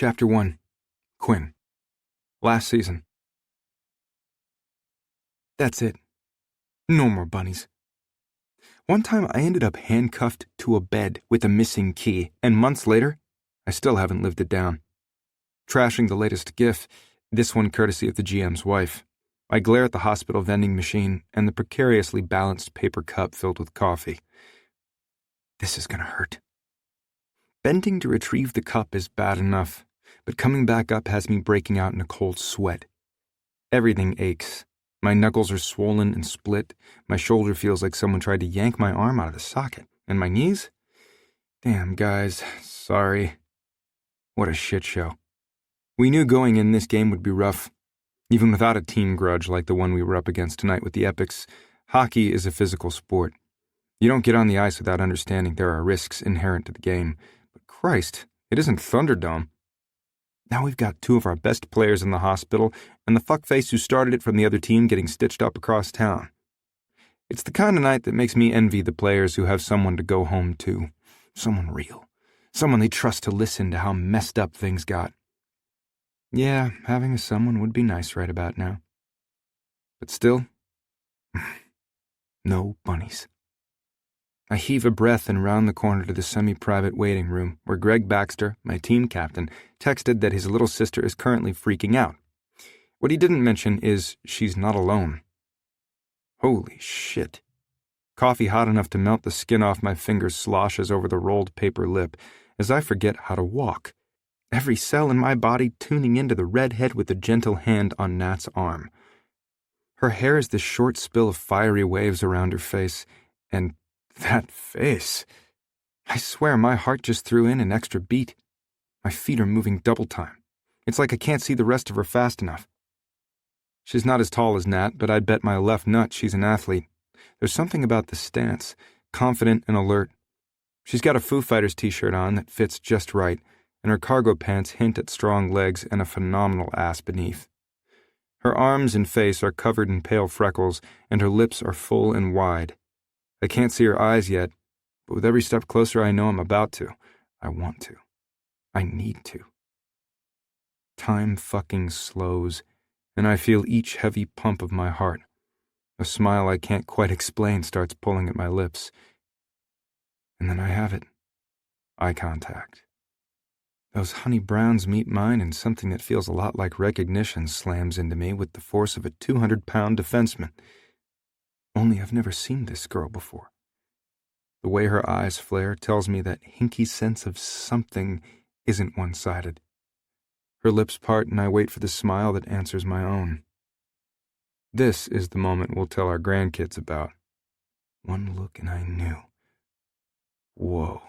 Chapter 1. Quinn. Last season. That's it. No more bunnies. One time I ended up handcuffed to a bed with a missing key, and months later, I still haven't lived it down. Trashing the latest GIF, this one courtesy of the GM's wife. I glare at the hospital vending machine and the precariously balanced paper cup filled with coffee. This is gonna hurt. Bending to retrieve the cup is bad enough, but coming back up has me breaking out in a cold sweat. Everything aches. My knuckles are swollen and split. My shoulder feels like someone tried to yank my arm out of the socket. And my knees? Damn, guys. Sorry. What a shit show. We knew going in this game would be rough. Even without a team grudge like the one we were up against tonight with the Epics, hockey is a physical sport. You don't get on the ice without understanding there are risks inherent to the game. But Christ, it isn't Thunderdome. Now we've got two of our best players in the hospital and the fuckface who started it from the other team getting stitched up across town. It's the kind of night that makes me envy the players who have someone to go home to. Someone real. Someone they trust to listen to how messed up things got. Yeah, having a someone would be nice right about now. But still, no bunnies. I heave a breath and round the corner to the semi-private waiting room where Greg Baxter, my team captain, texted that his little sister is currently freaking out. What he didn't mention is she's not alone. Holy shit. Coffee hot enough to melt the skin off my fingers sloshes over the rolled paper lip as I forget how to walk. Every cell in my body tuning into the redhead with the gentle hand on Nat's arm. Her hair is this short spill of fiery waves around her face, and that face. I swear my heart just threw in an extra beat. My feet are moving double time. It's like I can't see the rest of her fast enough. She's not as tall as Nat, but I'd bet my left nut she's an athlete. There's something about the stance, confident and alert. She's got a Foo Fighters t-shirt on that fits just right, and her cargo pants hint at strong legs and a phenomenal ass beneath. Her arms and face are covered in pale freckles, and her lips are full and wide. I can't see her eyes yet, but with every step closer I know I'm about to. I want to. I need to. Time fucking slows, and I feel each heavy pump of my heart. A smile I can't quite explain starts pulling at my lips. And then I have it. Eye contact. Those honey browns meet mine, and something that feels a lot like recognition slams into me with the force of a 200-pound defenseman. Only I've never seen this girl before. The way her eyes flare tells me that hinky sense of something isn't one-sided. Her lips part and I wait for the smile that answers my own. This is the moment we'll tell our grandkids about. One look and I knew. Whoa.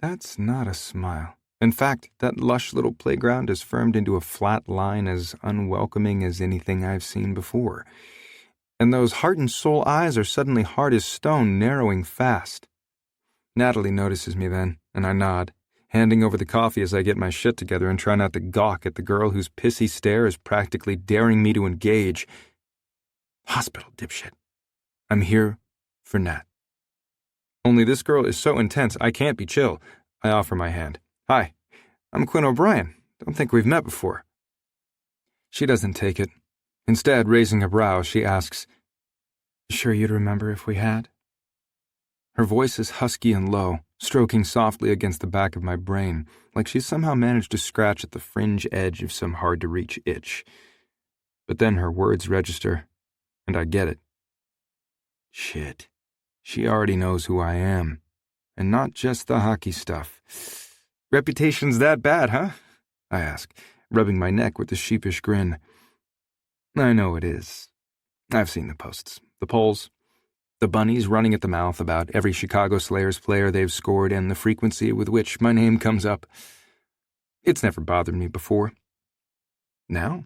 That's not a smile. In fact, that lush little playground is firmed into a flat line as unwelcoming as anything I've seen before. And those heart and soul eyes are suddenly hard as stone, narrowing fast. Natalie notices me then, and I nod, handing over the coffee as I get my shit together and try not to gawk at the girl whose pissy stare is practically daring me to engage. Hospital, dipshit. I'm here for Nat. Only this girl is so intense I can't be chill. I offer my hand. Hi, I'm Quinn O'Brien. Don't think we've met before. She doesn't take it. Instead, raising a brow, she asks, "Sure you'd remember if we had?" Her voice is husky and low, stroking softly against the back of my brain, like she's somehow managed to scratch at the fringe edge of some hard-to-reach itch. But then her words register, and I get it. Shit. She already knows who I am, and not just the hockey stuff. Reputation's that bad, huh? I ask, rubbing my neck with a sheepish grin. I know it is. I've seen the posts, the polls, the bunnies running at the mouth about every Chicago Slayers player they've scored and the frequency with which my name comes up. It's never bothered me before. Now?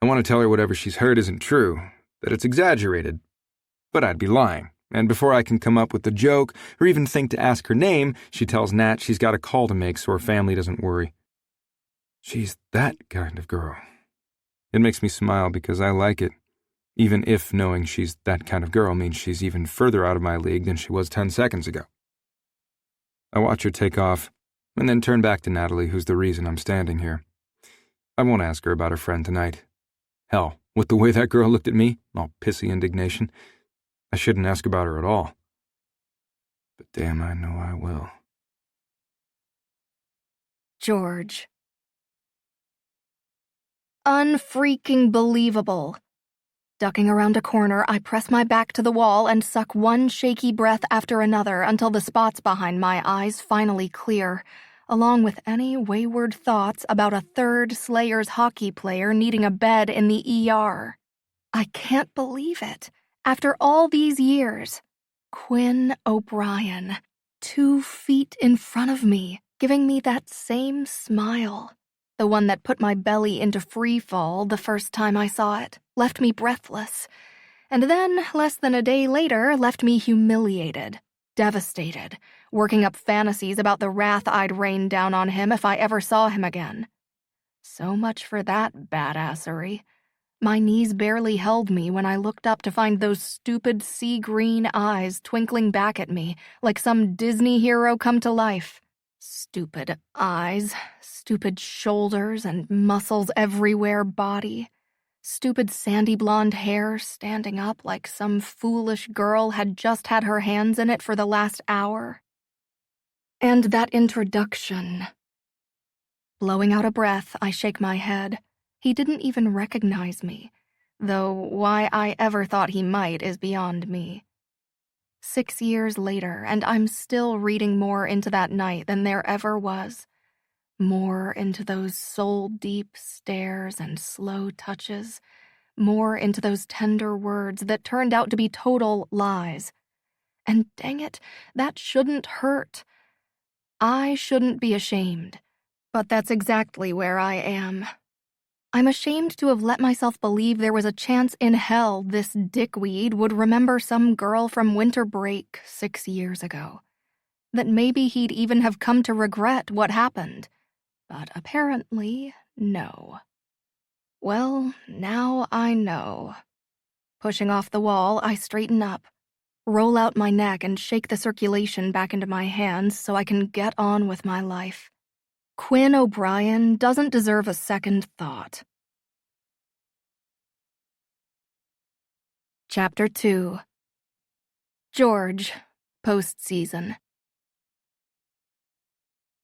I want to tell her whatever she's heard isn't true, that it's exaggerated. But I'd be lying, and before I can come up with the joke or even think to ask her name, she tells Nat she's got a call to make so her family doesn't worry. She's that kind of girl. It makes me smile because I like it, even if knowing she's that kind of girl means she's even further out of my league than she was 10 seconds ago. I watch her take off, and then turned back to Natalie, who's the reason I'm standing here. I won't ask her about her friend tonight. Hell, with the way that girl looked at me, all pissy indignation, I shouldn't ask about her at all. But damn, I know I will. George. Unfreaking believable. Ducking around a corner, I press my back to the wall and suck one shaky breath after another until the spots behind my eyes finally clear, along with any wayward thoughts about a third Slayers hockey player needing a bed in the ER. I can't believe it. After all these years, Quinn O'Brien, 2 feet in front of me, giving me that same smile. The one that put my belly into free fall the first time I saw it, left me breathless, and then, less than a day later, left me humiliated, devastated, working up fantasies about the wrath I'd rain down on him if I ever saw him again. So much for that badassery. My knees barely held me when I looked up to find those stupid sea green eyes twinkling back at me like some Disney hero come to life. Stupid eyes, stupid shoulders and muscles everywhere body. Stupid sandy blonde hair standing up like some foolish girl had just had her hands in it for the last hour. And that introduction. Blowing out a breath, I shake my head. He didn't even recognize me, though why I ever thought he might is beyond me. 6 years later, and I'm still reading more into that night than there ever was. More into those soul-deep stares and slow touches. More into those tender words that turned out to be total lies. And dang it, that shouldn't hurt. I shouldn't be ashamed, but that's exactly where I am. I'm ashamed to have let myself believe there was a chance in hell this dickweed would remember some girl from winter break 6 years ago. That maybe he'd even have come to regret what happened. But apparently, no. Well, now I know. Pushing off the wall, I straighten up, roll out my neck and shake the circulation back into my hands so I can get on with my life. Quinn O'Brien doesn't deserve a second thought. Chapter 2. George, postseason.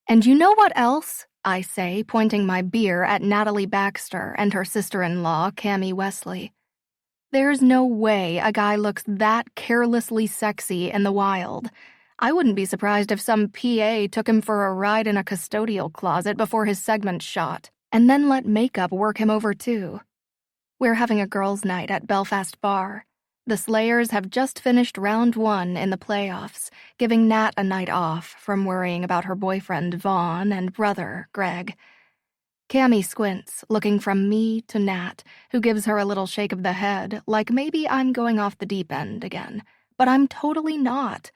And you know what else? I say, pointing my beer at Natalie Baxter and her sister-in-law, Cammie Wesley. There's no way a guy looks that carelessly sexy in the wild. I wouldn't be surprised if some PA took him for a ride in a custodial closet before his segment shot, and then let makeup work him over too. We're having a girls' night at Belfast Bar. The Slayers have just finished round 1 in the playoffs, giving Nat a night off from worrying about her boyfriend Vaughn and brother Greg. Cammie squints, looking from me to Nat, who gives her a little shake of the head, like maybe I'm going off the deep end again, but I'm totally not.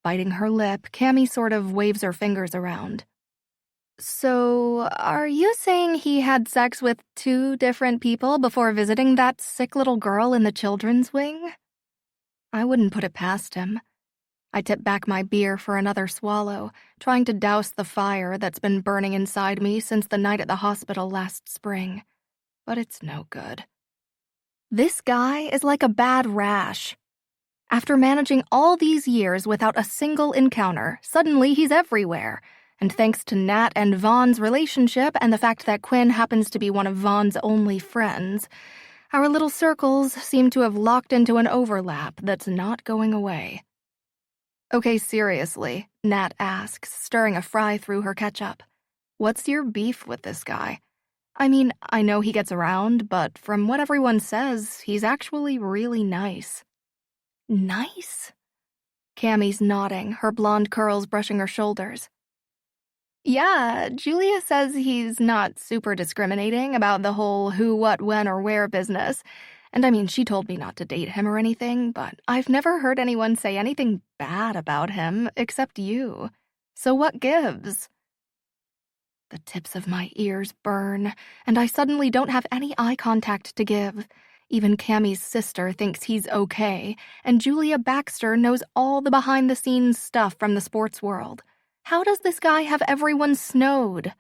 Biting her lip, Cammie sort of waves her fingers around. So, are you saying he had sex with 2 different people before visiting that sick little girl in the children's wing? I wouldn't put it past him. I tip back my beer for another swallow, trying to douse the fire that's been burning inside me since the night at the hospital last spring. But it's no good. This guy is like a bad rash. After managing all these years without a single encounter, suddenly he's everywhere. And thanks to Nat and Vaughn's relationship and the fact that Quinn happens to be one of Vaughn's only friends, our little circles seem to have locked into an overlap that's not going away. Okay, seriously, Nat asks, stirring a fry through her ketchup. What's your beef with this guy? I mean, I know he gets around, but from what everyone says, he's actually really nice. Nice? Cammie's nodding, her blonde curls brushing her shoulders. Yeah, Julia says he's not super discriminating about the whole who, what, when, or where business. And I mean, she told me not to date him or anything, but I've never heard anyone say anything bad about him except you. So what gives? The tips of my ears burn, and I suddenly don't have any eye contact to give. Even Cammie's sister thinks he's okay, and Julia Baxter knows all the behind-the-scenes stuff from the sports world. How does this guy have everyone snowed?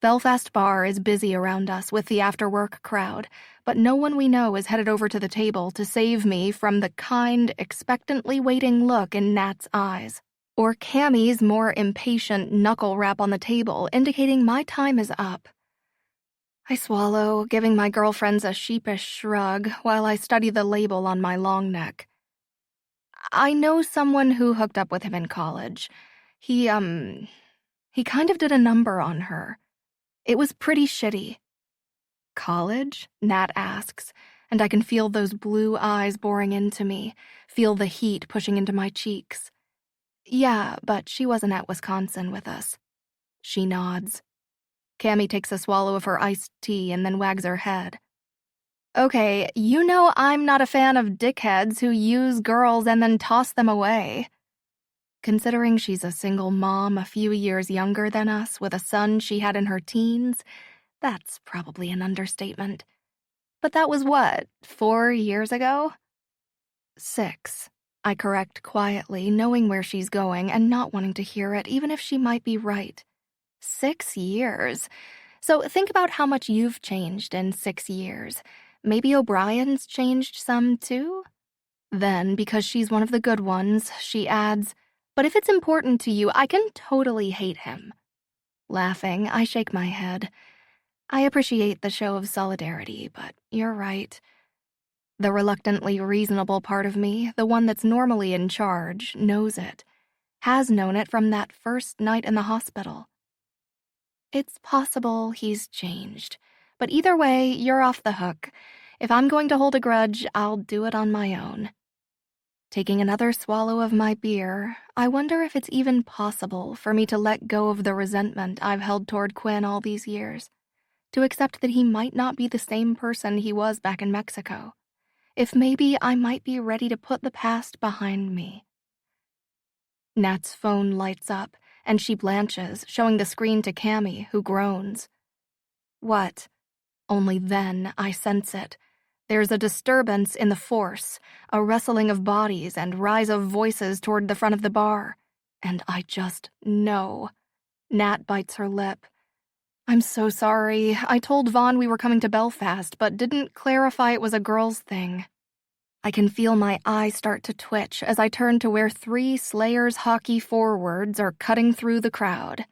Belfast Bar is busy around us with the after-work crowd, but no one we know is headed over to the table to save me from the kind, expectantly waiting look in Nat's eyes, or Cammie's more impatient knuckle rap on the table indicating my time is up. I swallow, giving my girlfriends a sheepish shrug while I study the label on my long neck. I know someone who hooked up with him in college. He kind of did a number on her. It was pretty shitty. College? Nat asks, and I can feel those blue eyes boring into me, feel the heat pushing into my cheeks. Yeah, but she wasn't at Wisconsin with us. She nods. Cammie takes a swallow of her iced tea and then wags her head. Okay, you know I'm not a fan of dickheads who use girls and then toss them away. Considering she's a single mom a few years younger than us with a son she had in her teens, that's probably an understatement. But that was what, 4 years ago? 6. I correct quietly, knowing where she's going and not wanting to hear it, even if she might be right. 6 years. So think about how much you've changed in 6 years. Maybe O'Brien's changed some too? Then, because she's one of the good ones, she adds, but if it's important to you, I can totally hate him. Laughing, I shake my head. I appreciate the show of solidarity, but you're right. The reluctantly reasonable part of me, the one that's normally in charge, knows it. Has known it from that first night in the hospital. It's possible he's changed, but either way, you're off the hook. If I'm going to hold a grudge, I'll do it on my own. Taking another swallow of my beer, I wonder if it's even possible for me to let go of the resentment I've held toward Quinn all these years, to accept that he might not be the same person he was back in Mexico, if maybe I might be ready to put the past behind me. Nat's phone lights up, and she blanches, showing the screen to Cammie, who groans. What? Only then I sense it. There's a disturbance in the force, a rustling of bodies and rise of voices toward the front of the bar. And I just know. Nat bites her lip. I'm so sorry. I told Vaughn we were coming to Belfast, but didn't clarify it was a girls' thing. I can feel my eyes start to twitch as I turn to where 3 Slayers hockey forwards are cutting through the crowd.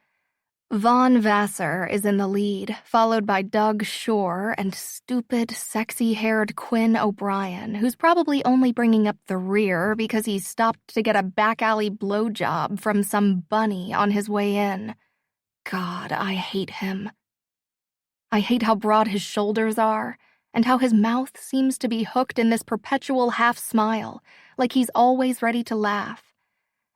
Vaughn Vassar is in the lead, followed by Doug Shore and stupid, sexy-haired Quinn O'Brien, who's probably only bringing up the rear because he stopped to get a back-alley blowjob from some bunny on his way in. God, I hate him. I hate how broad his shoulders are, and how his mouth seems to be hooked in this perpetual half-smile, like he's always ready to laugh.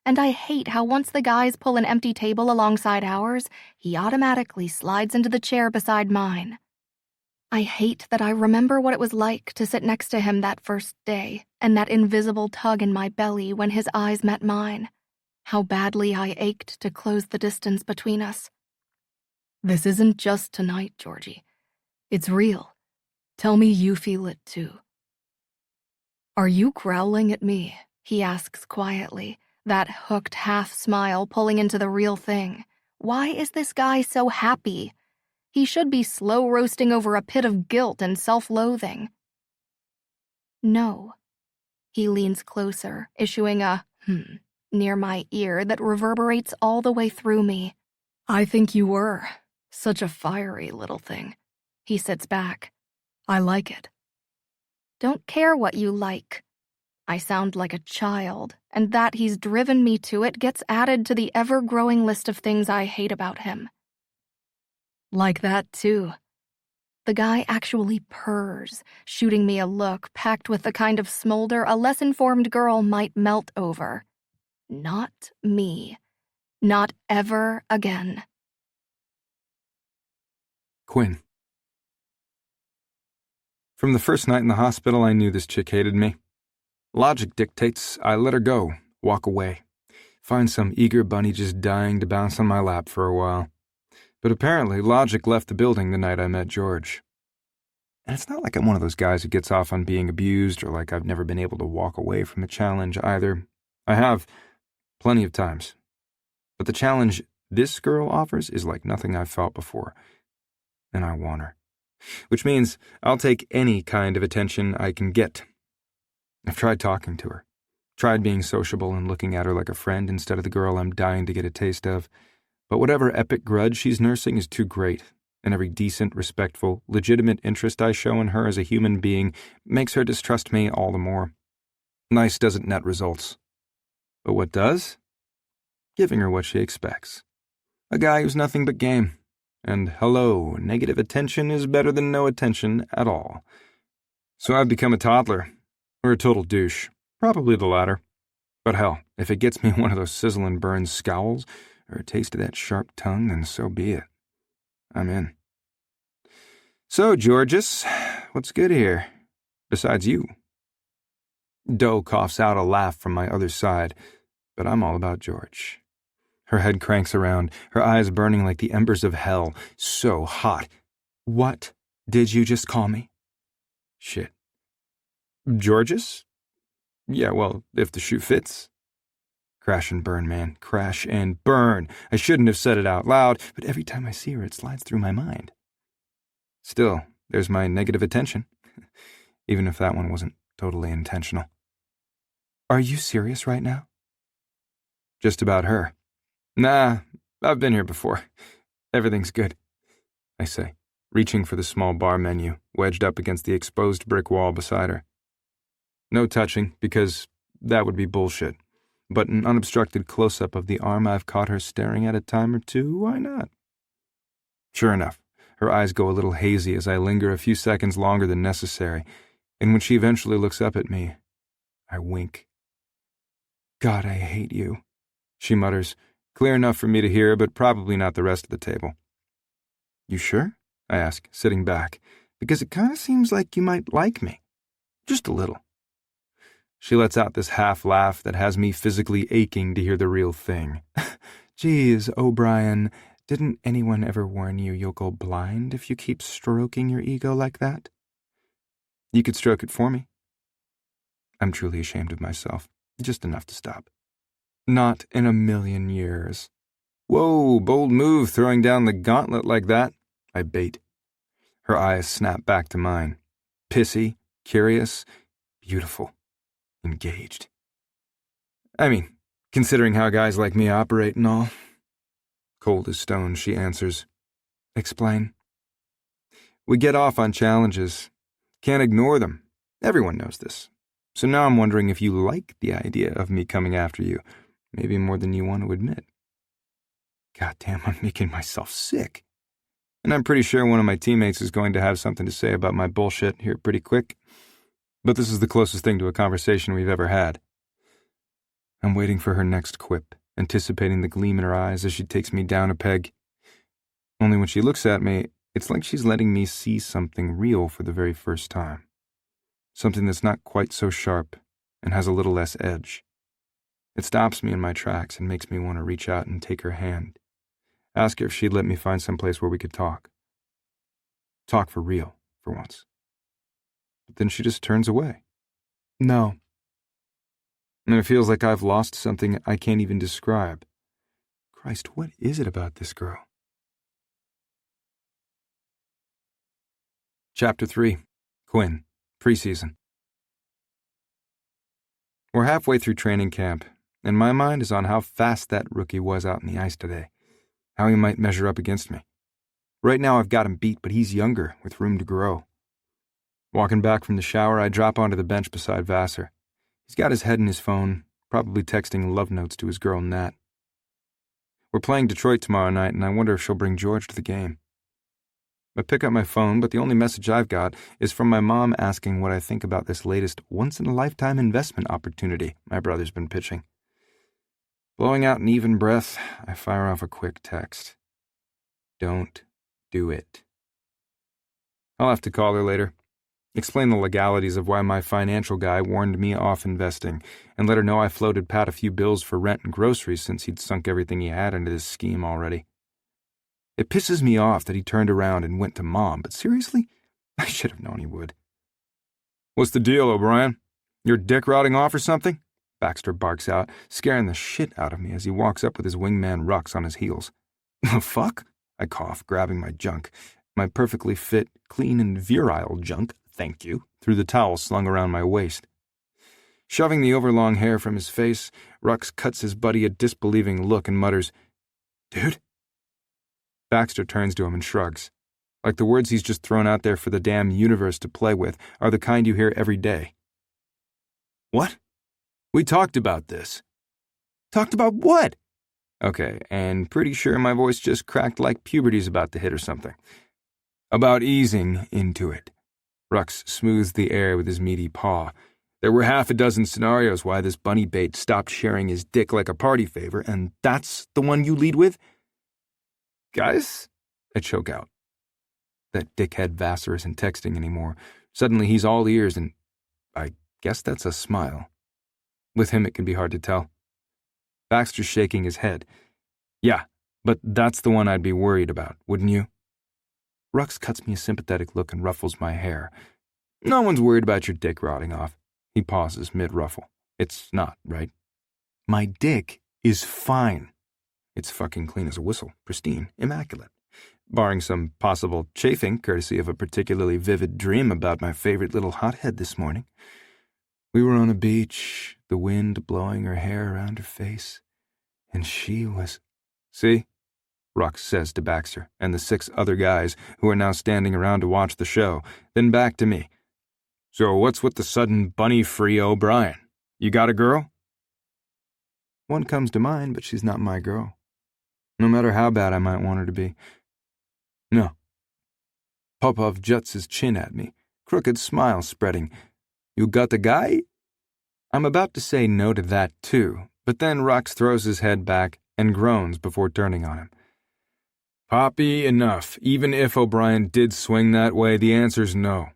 And I hate how once the guys pull an empty table alongside ours, he automatically slides into the chair beside mine. I hate that I remember what it was like to sit next to him that first day, and that invisible tug in my belly when his eyes met mine. How badly I ached to close the distance between us. This isn't just tonight, Georgie. It's real. Tell me you feel it too. Are you growling at me? He asks quietly, that hooked half-smile pulling into the real thing. Why is this guy so happy? He should be slow roasting over a pit of guilt and self-loathing. No. He leans closer, issuing a near my ear that reverberates all the way through me. I think you were. Such a fiery little thing. He sits back. I like it. Don't care what you like. I sound like a child, and that he's driven me to it gets added to the ever-growing list of things I hate about him. Like that, too. The guy actually purrs, shooting me a look packed with the kind of smolder a less-informed girl might melt over. Not me. Not ever again. Quinn. From the first night in the hospital, I knew this chick hated me. Logic dictates I let her go, walk away, find some eager bunny just dying to bounce on my lap for a while. But apparently, logic left the building the night I met George. And it's not like I'm one of those guys who gets off on being abused or like I've never been able to walk away from a challenge either. I have, plenty of times. But the challenge this girl offers is like nothing I've felt before, and I want her. Which means I'll take any kind of attention I can get. I've tried talking to her, tried being sociable and looking at her like a friend instead of the girl I'm dying to get a taste of, but whatever epic grudge she's nursing is too great, and every decent, respectful, legitimate interest I show in her as a human being makes her distrust me all the more. Nice doesn't net results. But what does? Giving her what she expects. A guy who's nothing but game. And hello, negative attention is better than no attention at all. So I've become a toddler, or a total douche. Probably the latter. But hell, if it gets me one of those sizzle and burn scowls, or a taste of that sharp tongue, then so be it. I'm in. So, Georges, what's good here? Besides you. Doe coughs out a laugh from my other side, but I'm all about George. Her head cranks around, her eyes burning like the embers of hell, so hot. What did you just call me? Shit. Georges? Yeah, well, if the shoe fits. Crash and burn, man. Crash and burn. I shouldn't have said it out loud, but every time I see her, it slides through my mind. Still, there's my negative attention, even if that one wasn't totally intentional. Are you serious right now? Just about her. Nah, I've been here before. Everything's good, I say, reaching for the small bar menu, wedged up against the exposed brick wall beside her. No touching, because that would be bullshit. But an unobstructed close-up of the arm I've caught her staring at a time or two, why not? Sure enough, her eyes go a little hazy as I linger a few seconds longer than necessary, and when she eventually looks up at me, I wink. God, I hate you, she mutters, clear enough for me to hear, but probably not the rest of the table. You sure? I ask, sitting back, because it kind of seems like you might like me. Just a little. She lets out this half-laugh that has me physically aching to hear the real thing. Geez, O'Brien, didn't anyone ever warn you you'll go blind if you keep stroking your ego like that? You could stroke it for me. I'm truly ashamed of myself, just enough to stop. Not in a million years. Whoa, bold move throwing down the gauntlet like that, I bait. Her eyes snap back to mine. Pissy, curious, beautiful. Engaged. I mean, considering how guys like me operate and all. Cold as stone, she answers. Explain. We get off on challenges. Can't ignore them. Everyone knows this. So now I'm wondering if you like the idea of me coming after you, maybe more than you want to admit. Goddamn, I'm making myself sick. And I'm pretty sure one of my teammates is going to have something to say about my bullshit here pretty quick. But this is the closest thing to a conversation we've ever had. I'm waiting for her next quip, anticipating the gleam in her eyes as she takes me down a peg. Only when she looks at me, it's like she's letting me see something real for the very first time. Something that's not quite so sharp and has a little less edge. It stops me in my tracks and makes me want to reach out and take her hand. Ask her if she'd let me find some place where we could talk. Talk for real, for once. But then she just turns away. No. And it feels like I've lost something I can't even describe. Christ, what is it about this girl? Chapter 3. Quinn. Preseason. We're halfway through training camp, and my mind is on how fast that rookie was out in the ice today. How he might measure up against me. Right now I've got him beat, but he's younger, with room to grow. Walking back from the shower, I drop onto the bench beside Vassar. He's got his head in his phone, probably texting love notes to his girl Nat. We're playing Detroit tomorrow night, and I wonder if she'll bring George to the game. I pick up my phone, but the only message I've got is from my mom asking what I think about this latest once-in-a-lifetime investment opportunity my brother's been pitching. Blowing out an even breath, I fire off a quick text. Don't do it. I'll have to call her later. Explain the legalities of why my financial guy warned me off investing, and let her know I floated Pat a few bills for rent and groceries since he'd sunk everything he had into this scheme already. It pisses me off that he turned around and went to Mom, but seriously, I should have known he would. What's the deal, O'Brien? You're dick rotting off or something? Baxter barks out, scaring the shit out of me as he walks up with his wingman Rux on his heels. The fuck? I cough, grabbing my junk. My perfectly fit, clean and virile junk, thank you, through the towel slung around my waist. Shoving the overlong hair from his face, Rux cuts his buddy a disbelieving look and mutters, "Dude?" Baxter turns to him and shrugs. Like the words he's just thrown out there for the damn universe to play with are the kind you hear every day. "What? We talked about this." "Talked about what?" Okay, and pretty sure my voice just cracked like puberty's about to hit or something. "About easing into it." Rux smooths the air with his meaty paw. "There were half a dozen scenarios why this bunny bait stopped sharing his dick like a party favor, and that's the one you lead with?" "Guys?" I choke out. That dickhead Vassar isn't texting anymore. Suddenly he's all ears, and I guess that's a smile. With him it can be hard to tell. Baxter's shaking his head. "Yeah, but that's the one I'd be worried about, wouldn't you?" Rux cuts me a sympathetic look and ruffles my hair. "No one's worried about your dick rotting off." He pauses mid-ruffle. "It's not, right?" "My dick is fine." It's fucking clean as a whistle, pristine, immaculate. Barring some possible chafing, courtesy of a particularly vivid dream about my favorite little hothead this morning. We were on a beach, the wind blowing her hair around her face, and she was... "See?" Rux says to Baxter and the 6 other guys who are now standing around to watch the show, then back to me. "So what's with the sudden bunny-free O'Brien? You got a girl?" One comes to mind, but she's not my girl. No matter how bad I might want her to be. No. Popov juts his chin at me, crooked smile spreading. "You got a guy?" I'm about to say no to that too, but then Rux throws his head back and groans before turning on him. "Poppy, enough. Even if O'Brien did swing that way, the answer's no."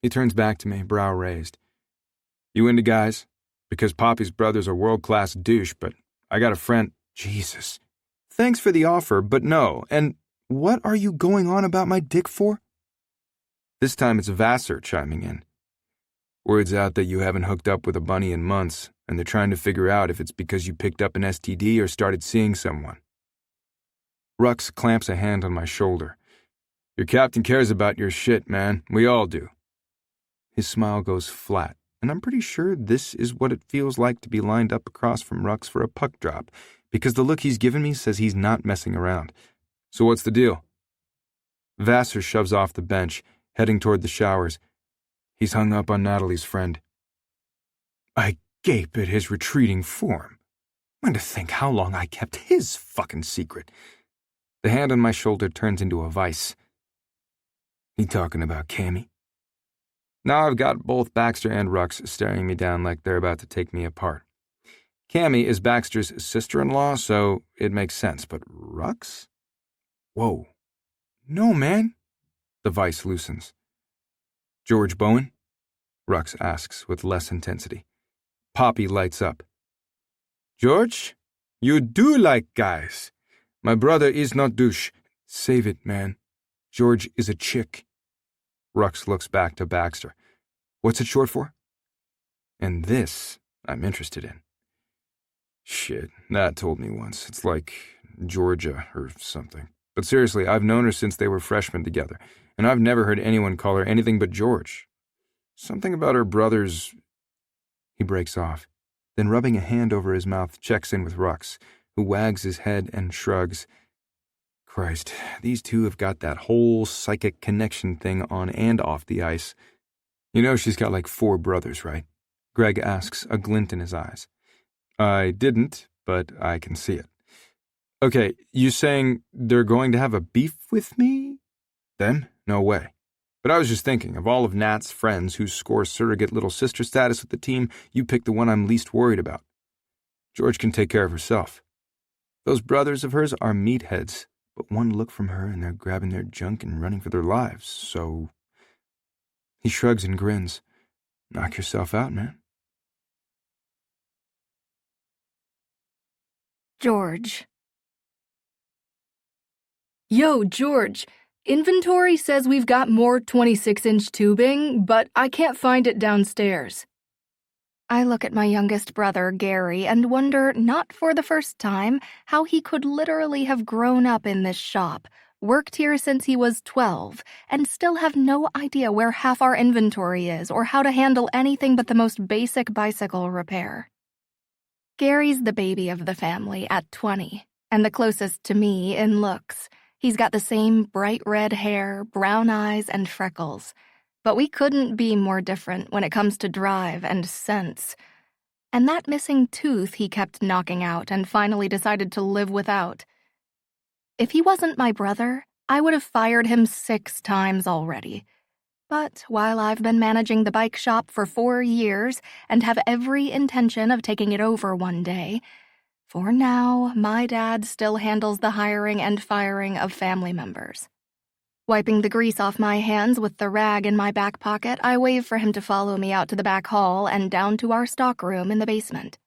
He turns back to me, brow raised. "You into guys? Because Poppy's brother's a world-class douche, but I got a friend..." "Jesus. Thanks for the offer, but no. And what are you going on about my dick for?" This time it's Vassar chiming in. "Word's out that you haven't hooked up with a bunny in months, and they're trying to figure out if it's because you picked up an STD or started seeing someone." Rux clamps a hand on my shoulder. "Your captain cares about your shit, man. We all do." His smile goes flat, and I'm pretty sure this is what it feels like to be lined up across from Rux for a puck drop, because the look he's given me says he's not messing around. "So what's the deal?" Vassar shoves off the bench, heading toward the showers. He's hung up on Natalie's friend. I gape at his retreating form. And to think how long I kept his fucking secret. The hand on my shoulder turns into a vice. "You talking about Cammy?" Now I've got both Baxter and Rux staring me down like they're about to take me apart. Cammy is Baxter's sister-in-law, so it makes sense, but Rux? Whoa. "No, man." The vice loosens. "George Bowen?" Rux asks with less intensity. Poppy lights up. "George, you do like guys. My brother is not douche. Save it, man. George is a chick." Rux looks back to Baxter. "What's it short for?" And this I'm interested in. Shit, Nat told me once. It's like Georgia or something. But seriously, I've known her since they were freshmen together, and I've never heard anyone call her anything but George. Something about her brother's... He breaks off, then rubbing a hand over his mouth checks in with Rux, who wags his head and shrugs. Christ, these two have got that whole psychic connection thing on and off the ice. "You know she's got like 4 brothers, right?" Greg asks, a glint in his eyes. I didn't, but I can see it. "Okay, you saying they're going to have a beef with me?" "Them? No way. But I was just thinking, of all of Nat's friends who score surrogate little sister status with the team, you pick the one I'm least worried about. George can take care of herself. Those brothers of hers are meatheads, but one look from her and they're grabbing their junk and running for their lives, so..." He shrugs and grins. "Knock yourself out, man." George. Yo, George. Inventory says we've got more 26-inch tubing, but I can't find it downstairs. I look at my youngest brother, Gary, and wonder, not for the first time, how he could literally have grown up in this shop, worked here since he was 12, and still have no idea where half our inventory is or how to handle anything but the most basic bicycle repair. Gary's the baby of the family at 20, and the closest to me in looks. He's got the same bright red hair, brown eyes, and freckles. But we couldn't be more different when it comes to drive and sense. And that missing tooth he kept knocking out and finally decided to live without. If he wasn't my brother, I would have fired him 6 times already. But while I've been managing the bike shop for 4 years and have every intention of taking it over one day, for now, my dad still handles the hiring and firing of family members. Wiping the grease off my hands with the rag in my back pocket, I wave for him to follow me out to the back hall and down to our stockroom in the basement.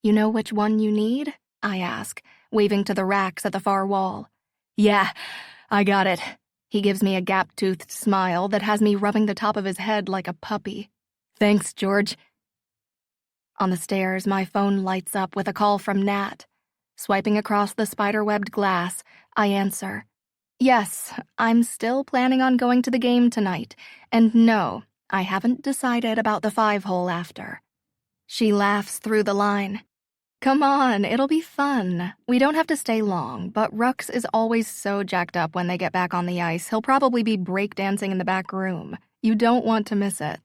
"You know which one you need?" I ask, waving to the racks at the far wall. "Yeah, I got it." He gives me a gap-toothed smile that has me rubbing the top of his head like a puppy. "Thanks, George." On the stairs, my phone lights up with a call from Nat. Swiping across the spider-webbed glass, I answer. "Yes, I'm still planning on going to the game tonight, and no, I haven't decided about the 5-hole after." She laughs through the line. "Come on, it'll be fun. We don't have to stay long, but Rux is always so jacked up when they get back on the ice, he'll probably be breakdancing in the back room. You don't want to miss it."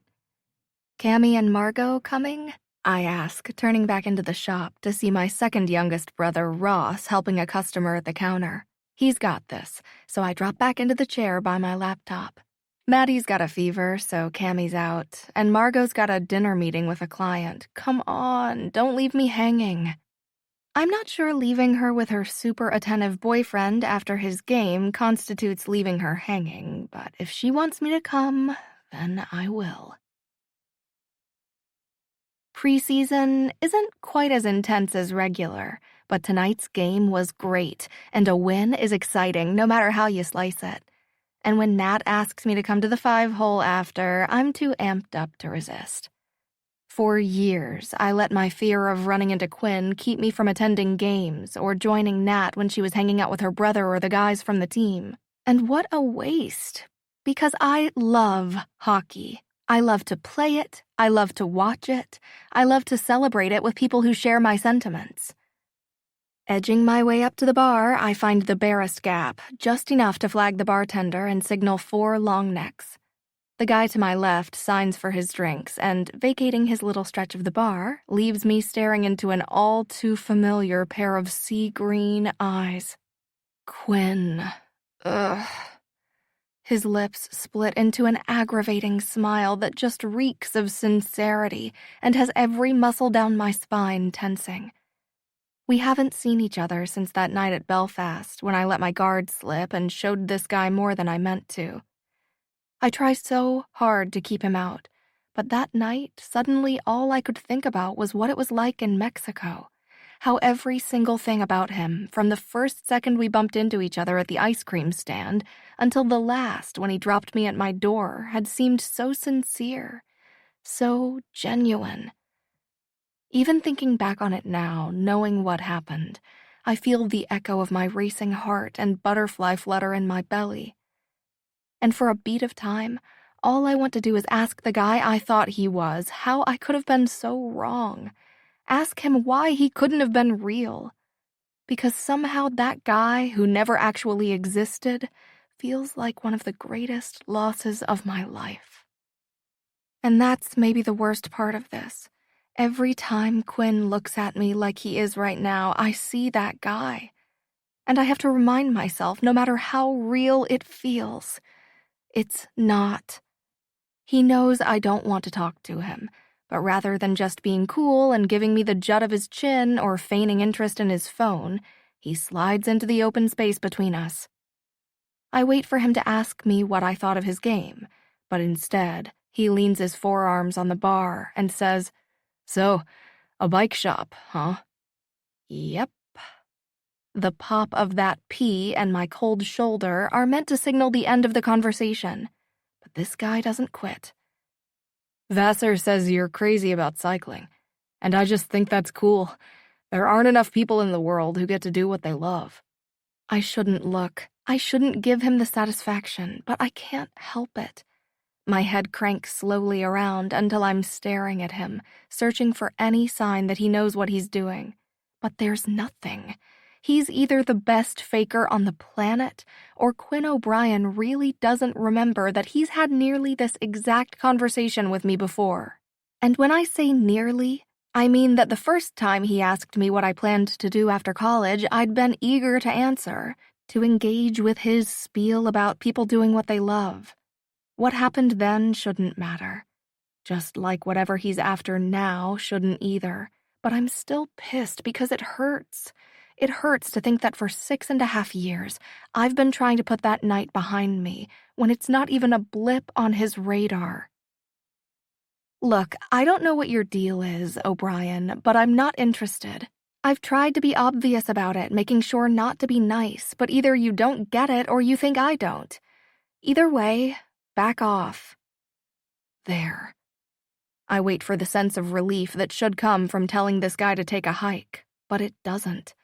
"Cammy and Margot coming?" I ask, turning back into the shop to see my second youngest brother, Ross, helping a customer at the counter. He's got this, so I drop back into the chair by my laptop. Maddie's got a fever, so Cammy's out, and Margot's got a dinner meeting with a client. Come on, don't leave me hanging. I'm not sure leaving her with her super attentive boyfriend after his game constitutes leaving her hanging, but if she wants me to come, then I will. Preseason isn't quite as intense as regular, but tonight's game was great, and a win is exciting no matter how you slice it. And when Nat asks me to come to the 5-hole after, I'm too amped up to resist. For years, I let my fear of running into Quinn keep me from attending games or joining Nat when she was hanging out with her brother or the guys from the team. And what a waste, because I love hockey. I love to play it, I love to watch it, I love to celebrate it with people who share my sentiments. Edging my way up to the bar, I find the barest gap, just enough to flag the bartender and signal 4 long necks. The guy to my left signs for his drinks and, vacating his little stretch of the bar, leaves me staring into an all-too-familiar pair of sea-green eyes. Quinn. Ugh. His lips split into an aggravating smile that just reeks of sincerity and has every muscle down my spine tensing. We haven't seen each other since that night at Belfast when I let my guard slip and showed this guy more than I meant to. I try so hard to keep him out, but that night, suddenly all I could think about was what it was like in Mexico. How every single thing about him, from the first second we bumped into each other at the ice cream stand until the last when he dropped me at my door, had seemed so sincere, so genuine. Even thinking back on it now, knowing what happened, I feel the echo of my racing heart and butterfly flutter in my belly. And for a beat of time, all I want to do is ask the guy I thought he was how I could have been so wrong. Ask him why he couldn't have been real. Because somehow that guy who never actually existed feels like one of the greatest losses of my life. And that's maybe the worst part of this. Every time Quinn looks at me like he is right now, I see that guy. And I have to remind myself, no matter how real it feels, it's not. He knows I don't want to talk to him, but rather than just being cool and giving me the jut of his chin or feigning interest in his phone, he slides into the open space between us. I wait for him to ask me what I thought of his game, but instead, he leans his forearms on the bar and says, "So, a bike shop, huh?" Yep. The pop of that P and my cold shoulder are meant to signal the end of the conversation, but this guy doesn't quit. Vassar says you're crazy about cycling, and I just think that's cool. There aren't enough people in the world who get to do what they love. I shouldn't look. I shouldn't give him the satisfaction, but I can't help it. My head cranks slowly around until I'm staring at him, searching for any sign that he knows what he's doing. But there's nothing. He's either the best faker on the planet, or Quinn O'Brien really doesn't remember that he's had nearly this exact conversation with me before. And when I say nearly, I mean that the first time he asked me what I planned to do after college, I'd been eager to answer, to engage with his spiel about people doing what they love. What happened then shouldn't matter. Just like whatever he's after now shouldn't either. But I'm still pissed because it hurts. It hurts to think that for 6.5 years, I've been trying to put that night behind me when it's not even a blip on his radar. Look, I don't know what your deal is, O'Brien, but I'm not interested. I've tried to be obvious about it, making sure not to be nice, but either you don't get it or you think I don't. Either way, back off. There. I wait for the sense of relief that should come from telling this guy to take a hike, but it doesn't.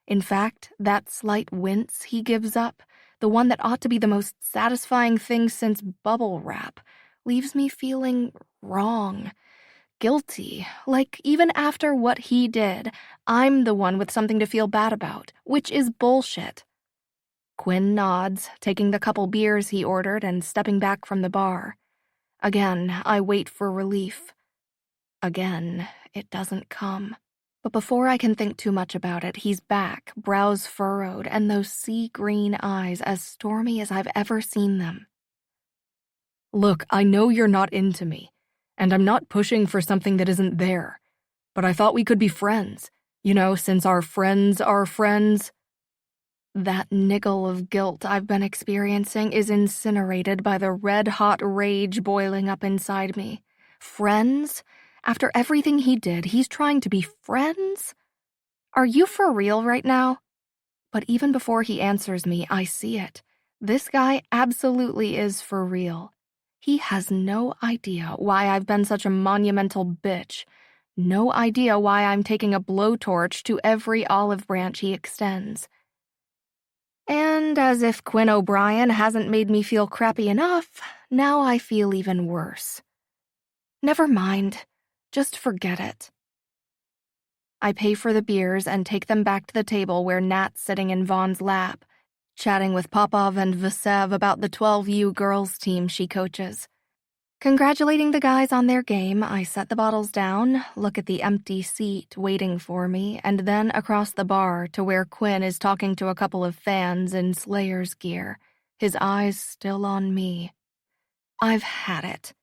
In fact, that slight wince he gives up, the one that ought to be the most satisfying thing since bubble wrap, leaves me feeling wrong, guilty, like even after what he did, I'm the one with something to feel bad about, which is bullshit. Quinn nods, taking the couple beers he ordered and stepping back from the bar. Again, I wait for relief. Again, it doesn't come. But before I can think too much about it, he's back, brows furrowed, and those sea-green eyes as stormy as I've ever seen them. Look, I know you're not into me, and I'm not pushing for something that isn't there, but I thought we could be friends, since our friends are friends. That niggle of guilt I've been experiencing is incinerated by the red-hot rage boiling up inside me. Friends? After everything he did, he's trying to be friends? Are you for real right now? But even before he answers me, I see it. This guy absolutely is for real. He has no idea why I've been such a monumental bitch. No idea why I'm taking a blowtorch to every olive branch he extends. And as if Quinn O'Brien hasn't made me feel crappy enough, now I feel even worse. Never mind. Just forget it. I pay for the beers and take them back to the table where Nat's sitting in Vaughn's lap, chatting with Popov and Vasev about the 12U girls team she coaches. Congratulating the guys on their game, I set the bottles down, look at the empty seat waiting for me, and then across the bar to where Quinn is talking to a couple of fans in Slayer's gear, his eyes still on me. I've had it.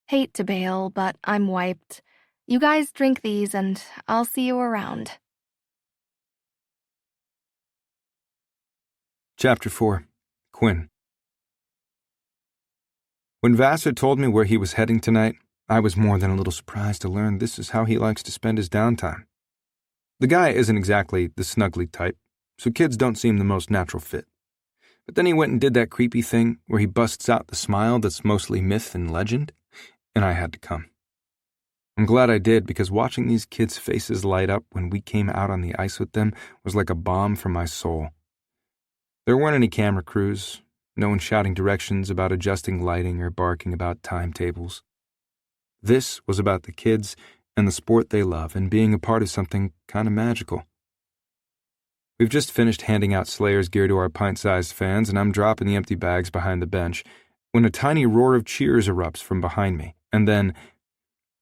Hate to bail, but I'm wiped. You guys drink these and I'll see you around. Chapter 4. Quinn. When Vassar told me where he was heading tonight, I was more than a little surprised to learn this is how he likes to spend his downtime. The guy isn't exactly the snuggly type, so kids don't seem the most natural fit. But then he went and did that creepy thing where he busts out the smile that's mostly myth and legend, and I had to come. I'm glad I did, because watching these kids' faces light up when we came out on the ice with them was like a balm for my soul. There weren't any camera crews, no one shouting directions about adjusting lighting or barking about timetables. This was about the kids and the sport they love and being a part of something kind of magical. We've just finished handing out Slayer's gear to our pint-sized fans, and I'm dropping the empty bags behind the bench when a tiny roar of cheers erupts from behind me, and then,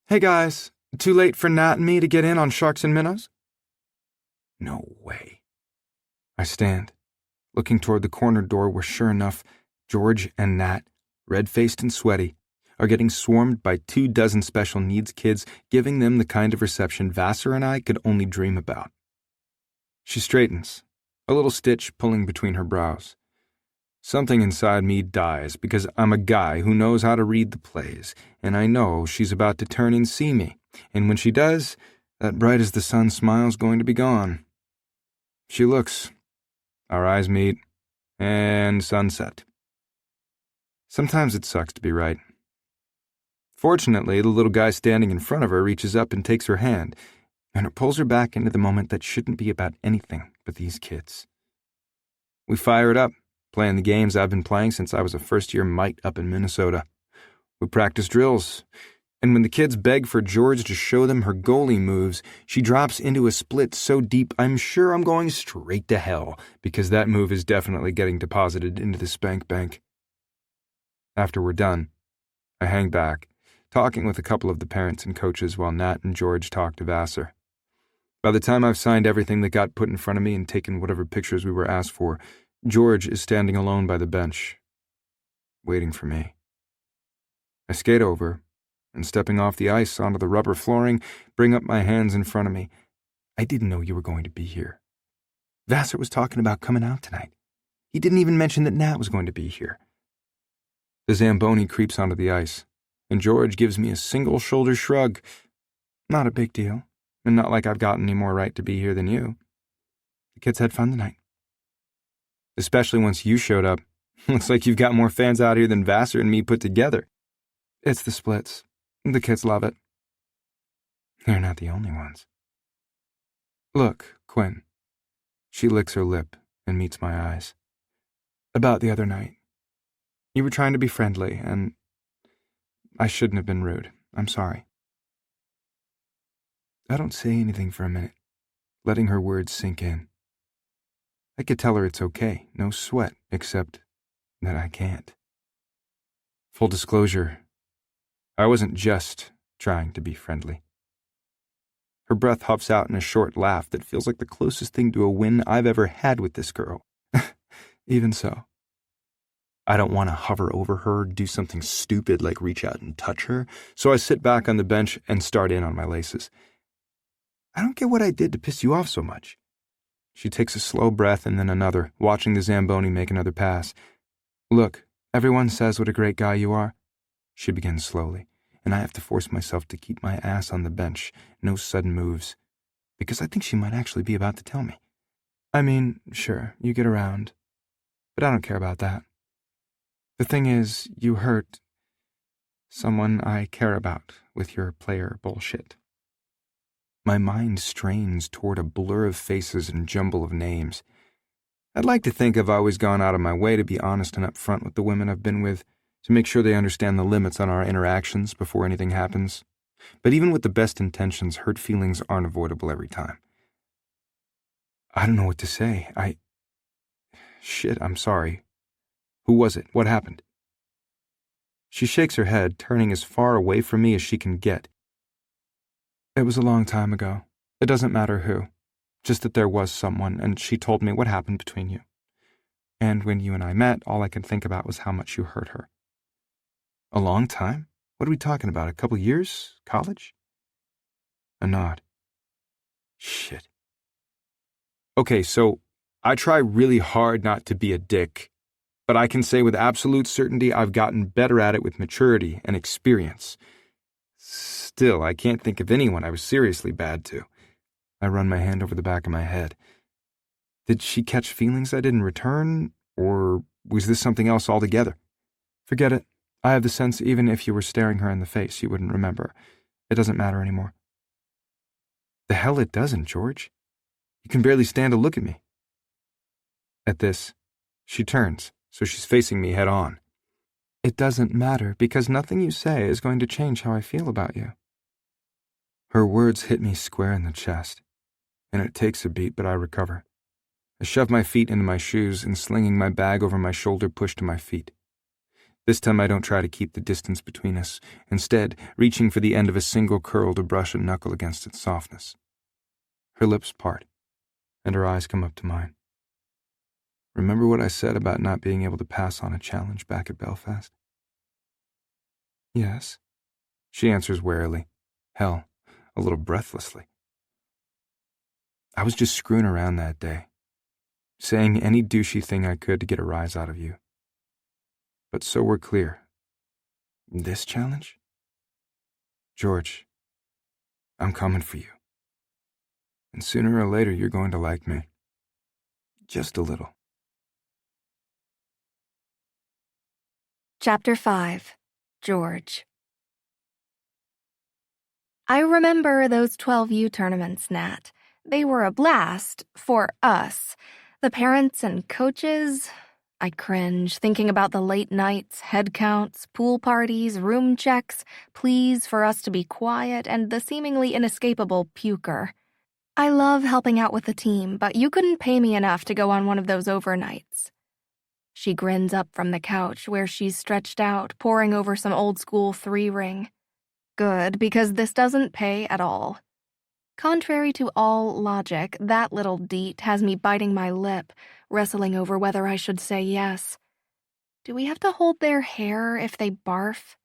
"Hey guys, too late for Nat and me to get in on Sharks and Minnows?" No way. I stand, looking toward the corner door where, sure enough, George and Nat, red-faced and sweaty, are getting swarmed by 24 special needs kids, giving them the kind of reception Vassar and I could only dream about. She straightens, a little stitch pulling between her brows. Something inside me dies because I'm a guy who knows how to read the plays, and I know she's about to turn and see me, and when she does, that bright-as-the-sun smile's going to be gone. She looks. Our eyes meet, and sunset. Sometimes it sucks to be right. Fortunately, the little guy standing in front of her reaches up and takes her hand, and it pulls her back into the moment that shouldn't be about anything but these kids. We fire it up, playing the games I've been playing since I was a first-year mite up in Minnesota. We practice drills, and when the kids beg for George to show them her goalie moves, she drops into a split so deep I'm sure I'm going straight to hell, because that move is definitely getting deposited into the spank bank. After we're done, I hang back, talking with a couple of the parents and coaches while Nat and George talk to Vassar. By the time I've signed everything that got put in front of me and taken whatever pictures we were asked for, George is standing alone by the bench, waiting for me. I skate over, and stepping off the ice onto the rubber flooring, bring up my hands in front of me. I didn't know you were going to be here. Vassar was talking about coming out tonight. He didn't even mention that Nat was going to be here. The Zamboni creeps onto the ice, and George gives me a single shoulder shrug. Not a big deal, and not like I've got any more right to be here than you. The kids had fun tonight. Especially once you showed up. Looks like you've got more fans out here than Vassar and me put together. It's the splits. The kids love it. They're not the only ones. Look, Quinn. She licks her lip and meets my eyes. About the other night. You were trying to be friendly, and I shouldn't have been rude. I'm sorry. I don't say anything for a minute, letting her words sink in. I could tell her it's okay, no sweat, except that I can't. Full disclosure, I wasn't just trying to be friendly. Her breath huffs out in a short laugh that feels like the closest thing to a win I've ever had with this girl. Even so, I don't want to hover over her, do something stupid like reach out and touch her, so I sit back on the bench and start in on my laces. I don't get what I did to piss you off so much. She takes a slow breath and then another, watching the Zamboni make another pass. Look, everyone says what a great guy you are. She begins slowly, and I have to force myself to keep my ass on the bench, no sudden moves, because I think she might actually be about to tell me. I mean, sure, you get around, but I don't care about that. The thing is, you hurt someone I care about with your player bullshit. My mind strains toward a blur of faces and jumble of names. I'd like to think I've always gone out of my way to be honest and upfront with the women I've been with, to make sure they understand the limits on our interactions before anything happens. But even with the best intentions, hurt feelings aren't avoidable every time. I don't know what to say. Shit, I'm sorry. Who was it? What happened? She shakes her head, turning as far away from me as she can get. It was a long time ago. It doesn't matter who. Just that there was someone, and she told me what happened between you. And when you and I met, all I could think about was how much you hurt her. A long time? What are we talking about? A couple years? College? A nod. Shit. Okay, so I try really hard not to be a dick, but I can say with absolute certainty I've gotten better at it with maturity and experience. Still, I can't think of anyone I was seriously bad to. I run my hand over the back of my head. Did she catch feelings I didn't return, or was this something else altogether? Forget it. I have the sense even if you were staring her in the face, you wouldn't remember. It doesn't matter anymore. The hell it doesn't, George. You can barely stand to look at me. At this, she turns, so she's facing me head on. It doesn't matter because nothing you say is going to change how I feel about you. Her words hit me square in the chest, and it takes a beat, but I recover. I shove my feet into my shoes and slinging my bag over my shoulder push to my feet. This time I don't try to keep the distance between us, instead reaching for the end of a single curl to brush a knuckle against its softness. Her lips part, and her eyes come up to mine. Remember what I said about not being able to pass on a challenge back at Belfast? Yes, she answers warily. Hell, a little breathlessly. I was just screwing around that day, saying any douchey thing I could to get a rise out of you. But so we're clear. This challenge? George, I'm coming for you. And sooner or later you're going to like me. Just a little. Chapter 5. George. I remember those 12U tournaments, Nat. They were a blast for us. The parents and coaches. I cringe thinking about the late nights, head counts, pool parties, room checks, pleas for us to be quiet, and the seemingly inescapable puker. I love helping out with the team, but you couldn't pay me enough to go on one of those overnights. She grins up from the couch where she's stretched out, poring over some old-school 3-ring. Good, because this doesn't pay at all. Contrary to all logic, that little deet has me biting my lip, wrestling over whether I should say yes. Do we have to hold their hair if they barf?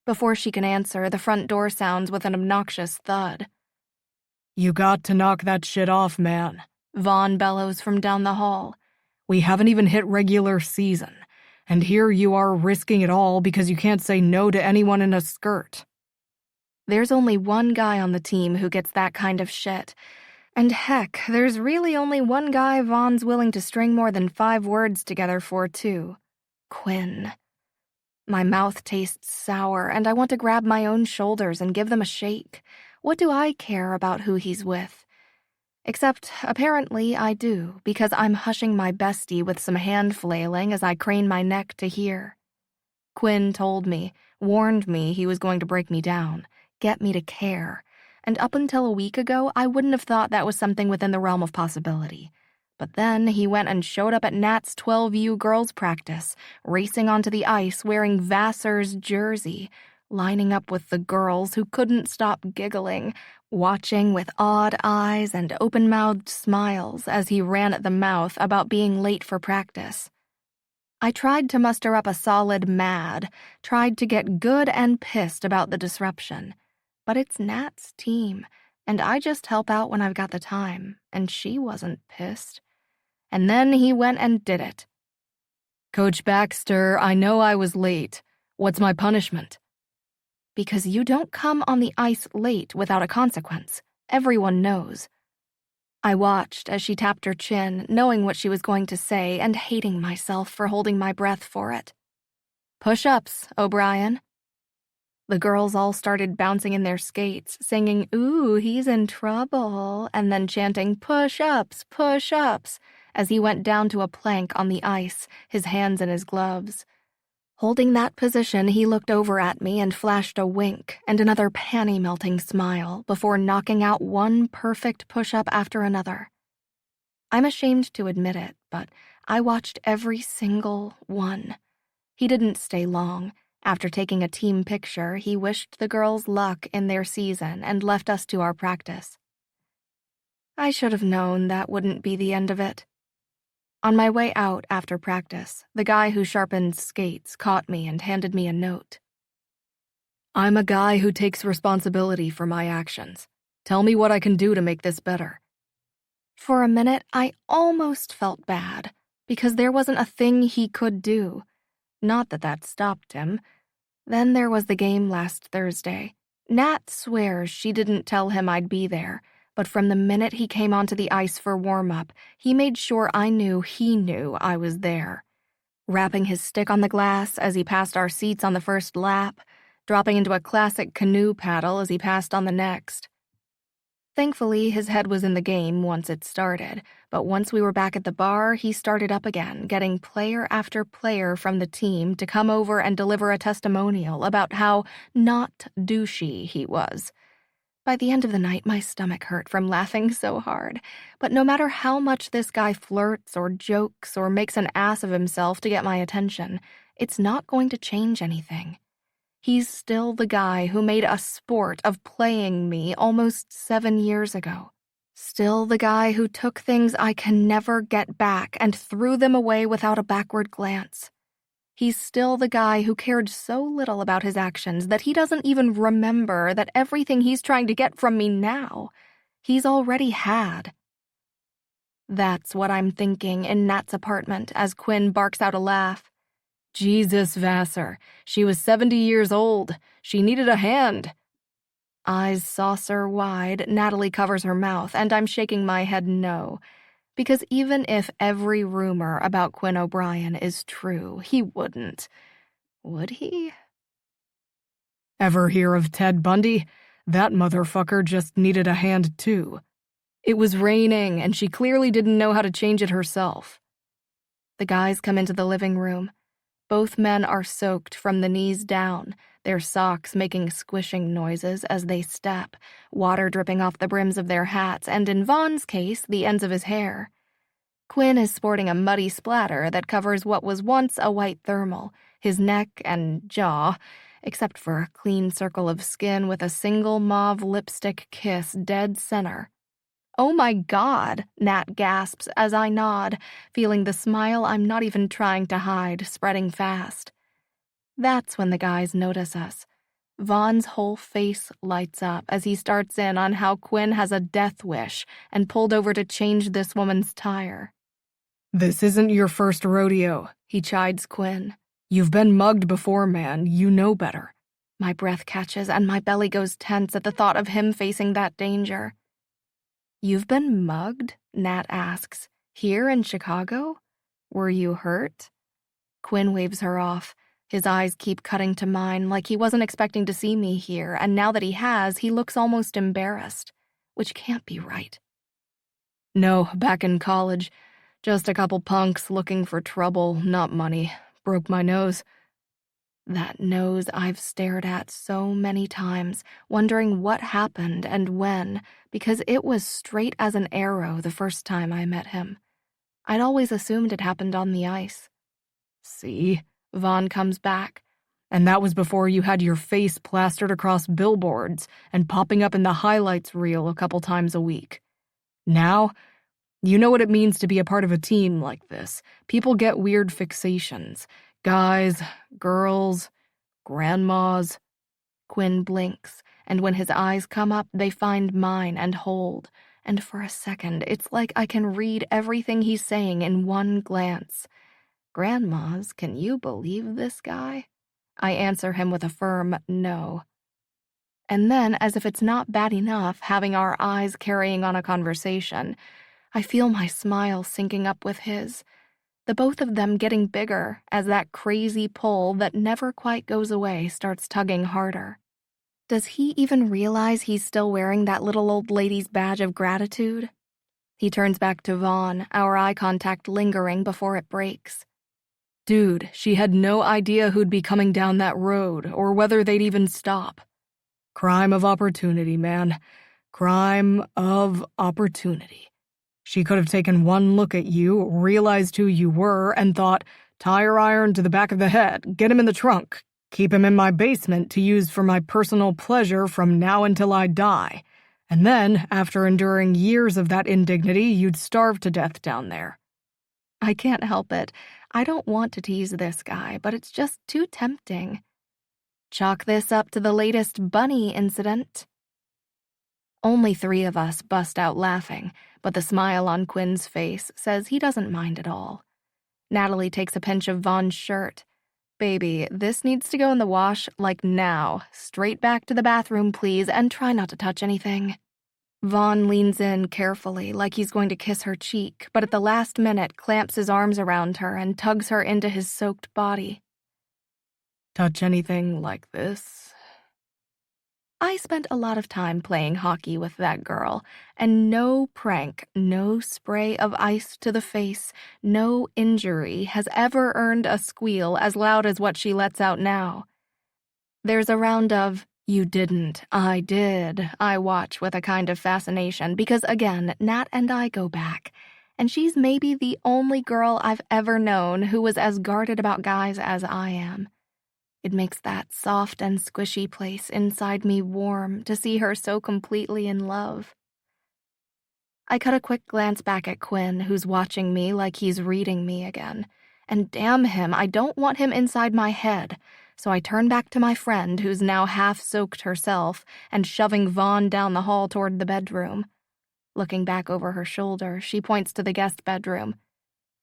Before she can answer, the front door sounds with an obnoxious thud. You got to knock that shit off, man, Vaughn bellows from down the hall. We haven't even hit regular season, and here you are risking it all because you can't say no to anyone in a skirt. There's only one guy on the team who gets that kind of shit. And heck, there's really only one guy Vaughn's willing to string more than 5 words together for, too. Quinn. My mouth tastes sour, and I want to grab my own shoulders and give them a shake. What do I care about who he's with? Except, apparently, I do, because I'm hushing my bestie with some hand flailing as I crane my neck to hear. Quinn told me, warned me he was going to break me down, get me to care, and up until a week ago, I wouldn't have thought that was something within the realm of possibility. But then he went and showed up at Nat's 12U girls' practice, racing onto the ice wearing Vassar's jersey, lining up with the girls who couldn't stop giggling, watching with odd eyes and open-mouthed smiles as he ran at the mouth about being late for practice. I tried to muster up a solid mad, tried to get good and pissed about the disruption. But it's Nat's team, and I just help out when I've got the time, and she wasn't pissed. And then he went and did it. Coach Baxter, I know I was late. What's my punishment? Because you don't come on the ice late without a consequence. Everyone knows. I watched as she tapped her chin, knowing what she was going to say and hating myself for holding my breath for it. Push-ups, O'Brien. The girls all started bouncing in their skates, singing, "Ooh, he's in trouble," and then chanting, "Push-ups, push-ups," as he went down to a plank on the ice, his hands in his gloves. Holding that position, he looked over at me and flashed a wink and another panty-melting smile before knocking out one perfect push-up after another. I'm ashamed to admit it, but I watched every single one. He didn't stay long. After taking a team picture, he wished the girls luck in their season and left us to our practice. I should have known that wouldn't be the end of it. On my way out after practice, the guy who sharpened skates caught me and handed me a note. I'm a guy who takes responsibility for my actions. Tell me what I can do to make this better. For a minute, I almost felt bad, because there wasn't a thing he could do. Not that that stopped him. Then there was the game last Thursday. Nat swears she didn't tell him I'd be there, but from the minute he came onto the ice for warm-up, he made sure I knew he knew I was there. Wrapping his stick on the glass as he passed our seats on the first lap, dropping into a classic canoe paddle as he passed on the next. Thankfully, his head was in the game once it started, but once we were back at the bar, he started up again, getting player after player from the team to come over and deliver a testimonial about how not douchey he was. By the end of the night, my stomach hurt from laughing so hard, but no matter how much this guy flirts or jokes or makes an ass of himself to get my attention, it's not going to change anything. He's still the guy who made a sport of playing me almost 7 years ago. Still the guy who took things I can never get back and threw them away without a backward glance. He's still the guy who cared so little about his actions that he doesn't even remember that everything he's trying to get from me now, he's already had. That's what I'm thinking in Nat's apartment as Quinn barks out a laugh. Jesus, Vassar, she was 70 years old. She needed a hand. Eyes saucer wide, Natalie covers her mouth, and I'm shaking my head no. Because even if every rumor about Quinn O'Brien is true, he wouldn't. Would he? Ever hear of Ted Bundy? That motherfucker just needed a hand too. It was raining, and she clearly didn't know how to change it herself. The guys come into the living room. Both men are soaked from the knees down, their socks making squishing noises as they step, water dripping off the brims of their hats, and in Vaughn's case, the ends of his hair. Quinn is sporting a muddy splatter that covers what was once a white thermal, his neck and jaw, except for a clean circle of skin with a single mauve lipstick kiss dead center. "Oh my God," Nat gasps as I nod, feeling the smile I'm not even trying to hide spreading fast. That's when the guys notice us. Vaughn's whole face lights up as he starts in on how Quinn has a death wish and pulled over to change this woman's tire. "This isn't your first rodeo," he chides Quinn. "You've been mugged before, man. You know better." My breath catches and my belly goes tense at the thought of him facing that danger. "You've been mugged?" Nat asks. "Here in Chicago? Were you hurt?" Quinn waves her off. His eyes keep cutting to mine like he wasn't expecting to see me here, and now that he has, he looks almost embarrassed, which can't be right. "No, back in college. Just a couple punks looking for trouble, not money. Broke my nose." That nose I've stared at so many times, wondering what happened and when, because it was straight as an arrow the first time I met him. I'd always assumed it happened on the ice. "See?" Vaughn comes back. "And that was before you had your face plastered across billboards and popping up in the highlights reel a couple times a week. Now, you know what it means to be a part of a team like this. People get weird fixations. Guys, girls, grandmas." Quinn blinks, and when his eyes come up, they find mine and hold. And for a second, it's like I can read everything he's saying in one glance. "Grandmas, can you believe this guy?" I answer him with a firm no. And then, as if it's not bad enough having our eyes carrying on a conversation, I feel my smile syncing up with his, the both of them getting bigger as that crazy pull that never quite goes away starts tugging harder. Does he even realize he's still wearing that little old lady's badge of gratitude? He turns back to Vaughn, our eye contact lingering before it breaks. "Dude, she had no idea who'd be coming down that road or whether they'd even stop. Crime of opportunity, man. Crime of opportunity. She could have taken one look at you, realized who you were, and thought, tire iron to the back of the head, get him in the trunk, keep him in my basement to use for my personal pleasure from now until I die. And then, after enduring years of that indignity, you'd starve to death down there." I can't help it. I don't want to tease this guy, but it's just too tempting. Chalk this up to the latest bunny incident. Only 3 of us bust out laughing, but the smile on Quinn's face says he doesn't mind at all. Natalie takes a pinch of Vaughn's shirt. "Baby, this needs to go in the wash, like now. Straight back to the bathroom, please, and try not to touch anything." Vaughn leans in carefully, like he's going to kiss her cheek, but at the last minute clamps his arms around her and tugs her into his soaked body. "Touch anything like this?" I spent a lot of time playing hockey with that girl, and no prank, no spray of ice to the face, no injury has ever earned a squeal as loud as what she lets out now. There's a round of, "You didn't, I did," I watch with a kind of fascination because, again, Nat and I go back, and she's maybe the only girl I've ever known who was as guarded about guys as I am. It makes that soft and squishy place inside me warm to see her so completely in love. I cut a quick glance back at Quinn, who's watching me like he's reading me again. And damn him, I don't want him inside my head. So I turn back to my friend, who's now half-soaked herself, and shoving Vaughn down the hall toward the bedroom. Looking back over her shoulder, she points to the guest bedroom.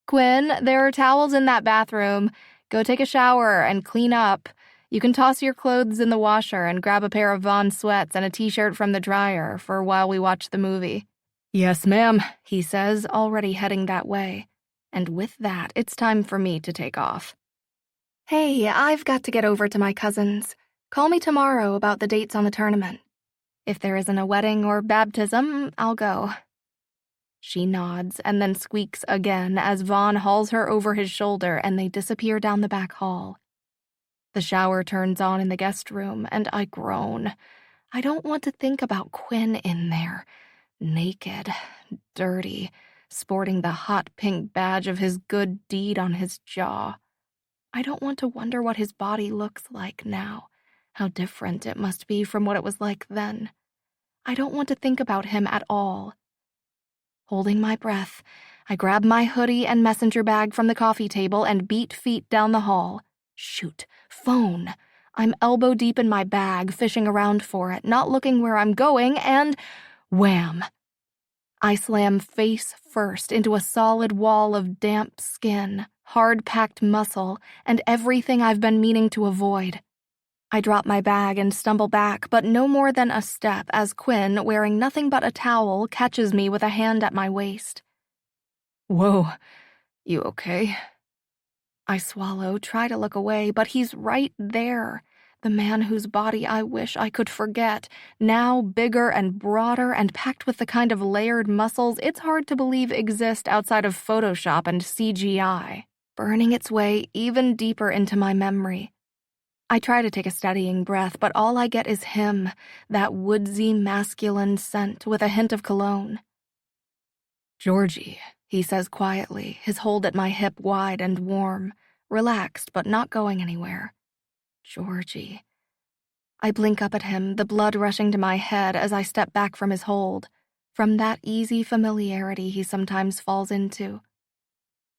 "Quinn, there are towels in that bathroom. Go take a shower and clean up. You can toss your clothes in the washer and grab a pair of Vaughn's sweats and a t-shirt from the dryer for while we watch the movie." "Yes, ma'am," he says, already heading that way. And with that, it's time for me to take off. "Hey, I've got to get over to my cousin's. Call me tomorrow about the dates on the tournament." If there isn't a wedding or baptism, I'll go. She nods and then squeaks again as Vaughn hauls her over his shoulder and they disappear down the back hall. The shower turns on in the guest room and I groan. I don't want to think about Quinn in there, naked, dirty, sporting the hot pink badge of his good deed on his jaw. I don't want to wonder what his body looks like now, how different it must be from what it was like then. I don't want to think about him at all. Holding my breath, I grab my hoodie and messenger bag from the coffee table and beat feet down the hall. Shoot, phone. I'm elbow deep in my bag, fishing around for it, not looking where I'm going, and wham! I slam face first into a solid wall of damp skin, hard-packed muscle, and everything I've been meaning to avoid. I drop my bag and stumble back, but no more than a step as Quinn, wearing nothing but a towel, catches me with a hand at my waist. Whoa, you okay? I swallow, try to look away, but he's right there. The man whose body I wish I could forget, now bigger and broader and packed with the kind of layered muscles it's hard to believe exist outside of Photoshop and CGI, burning its way even deeper into my memory. I try to take a steadying breath, but all I get is him, that woodsy masculine scent with a hint of cologne. Georgie, he says quietly, his hold at my hip wide and warm, relaxed but not going anywhere. Georgie. I blink up at him, the blood rushing to my head as I step back from his hold, from that easy familiarity he sometimes falls into.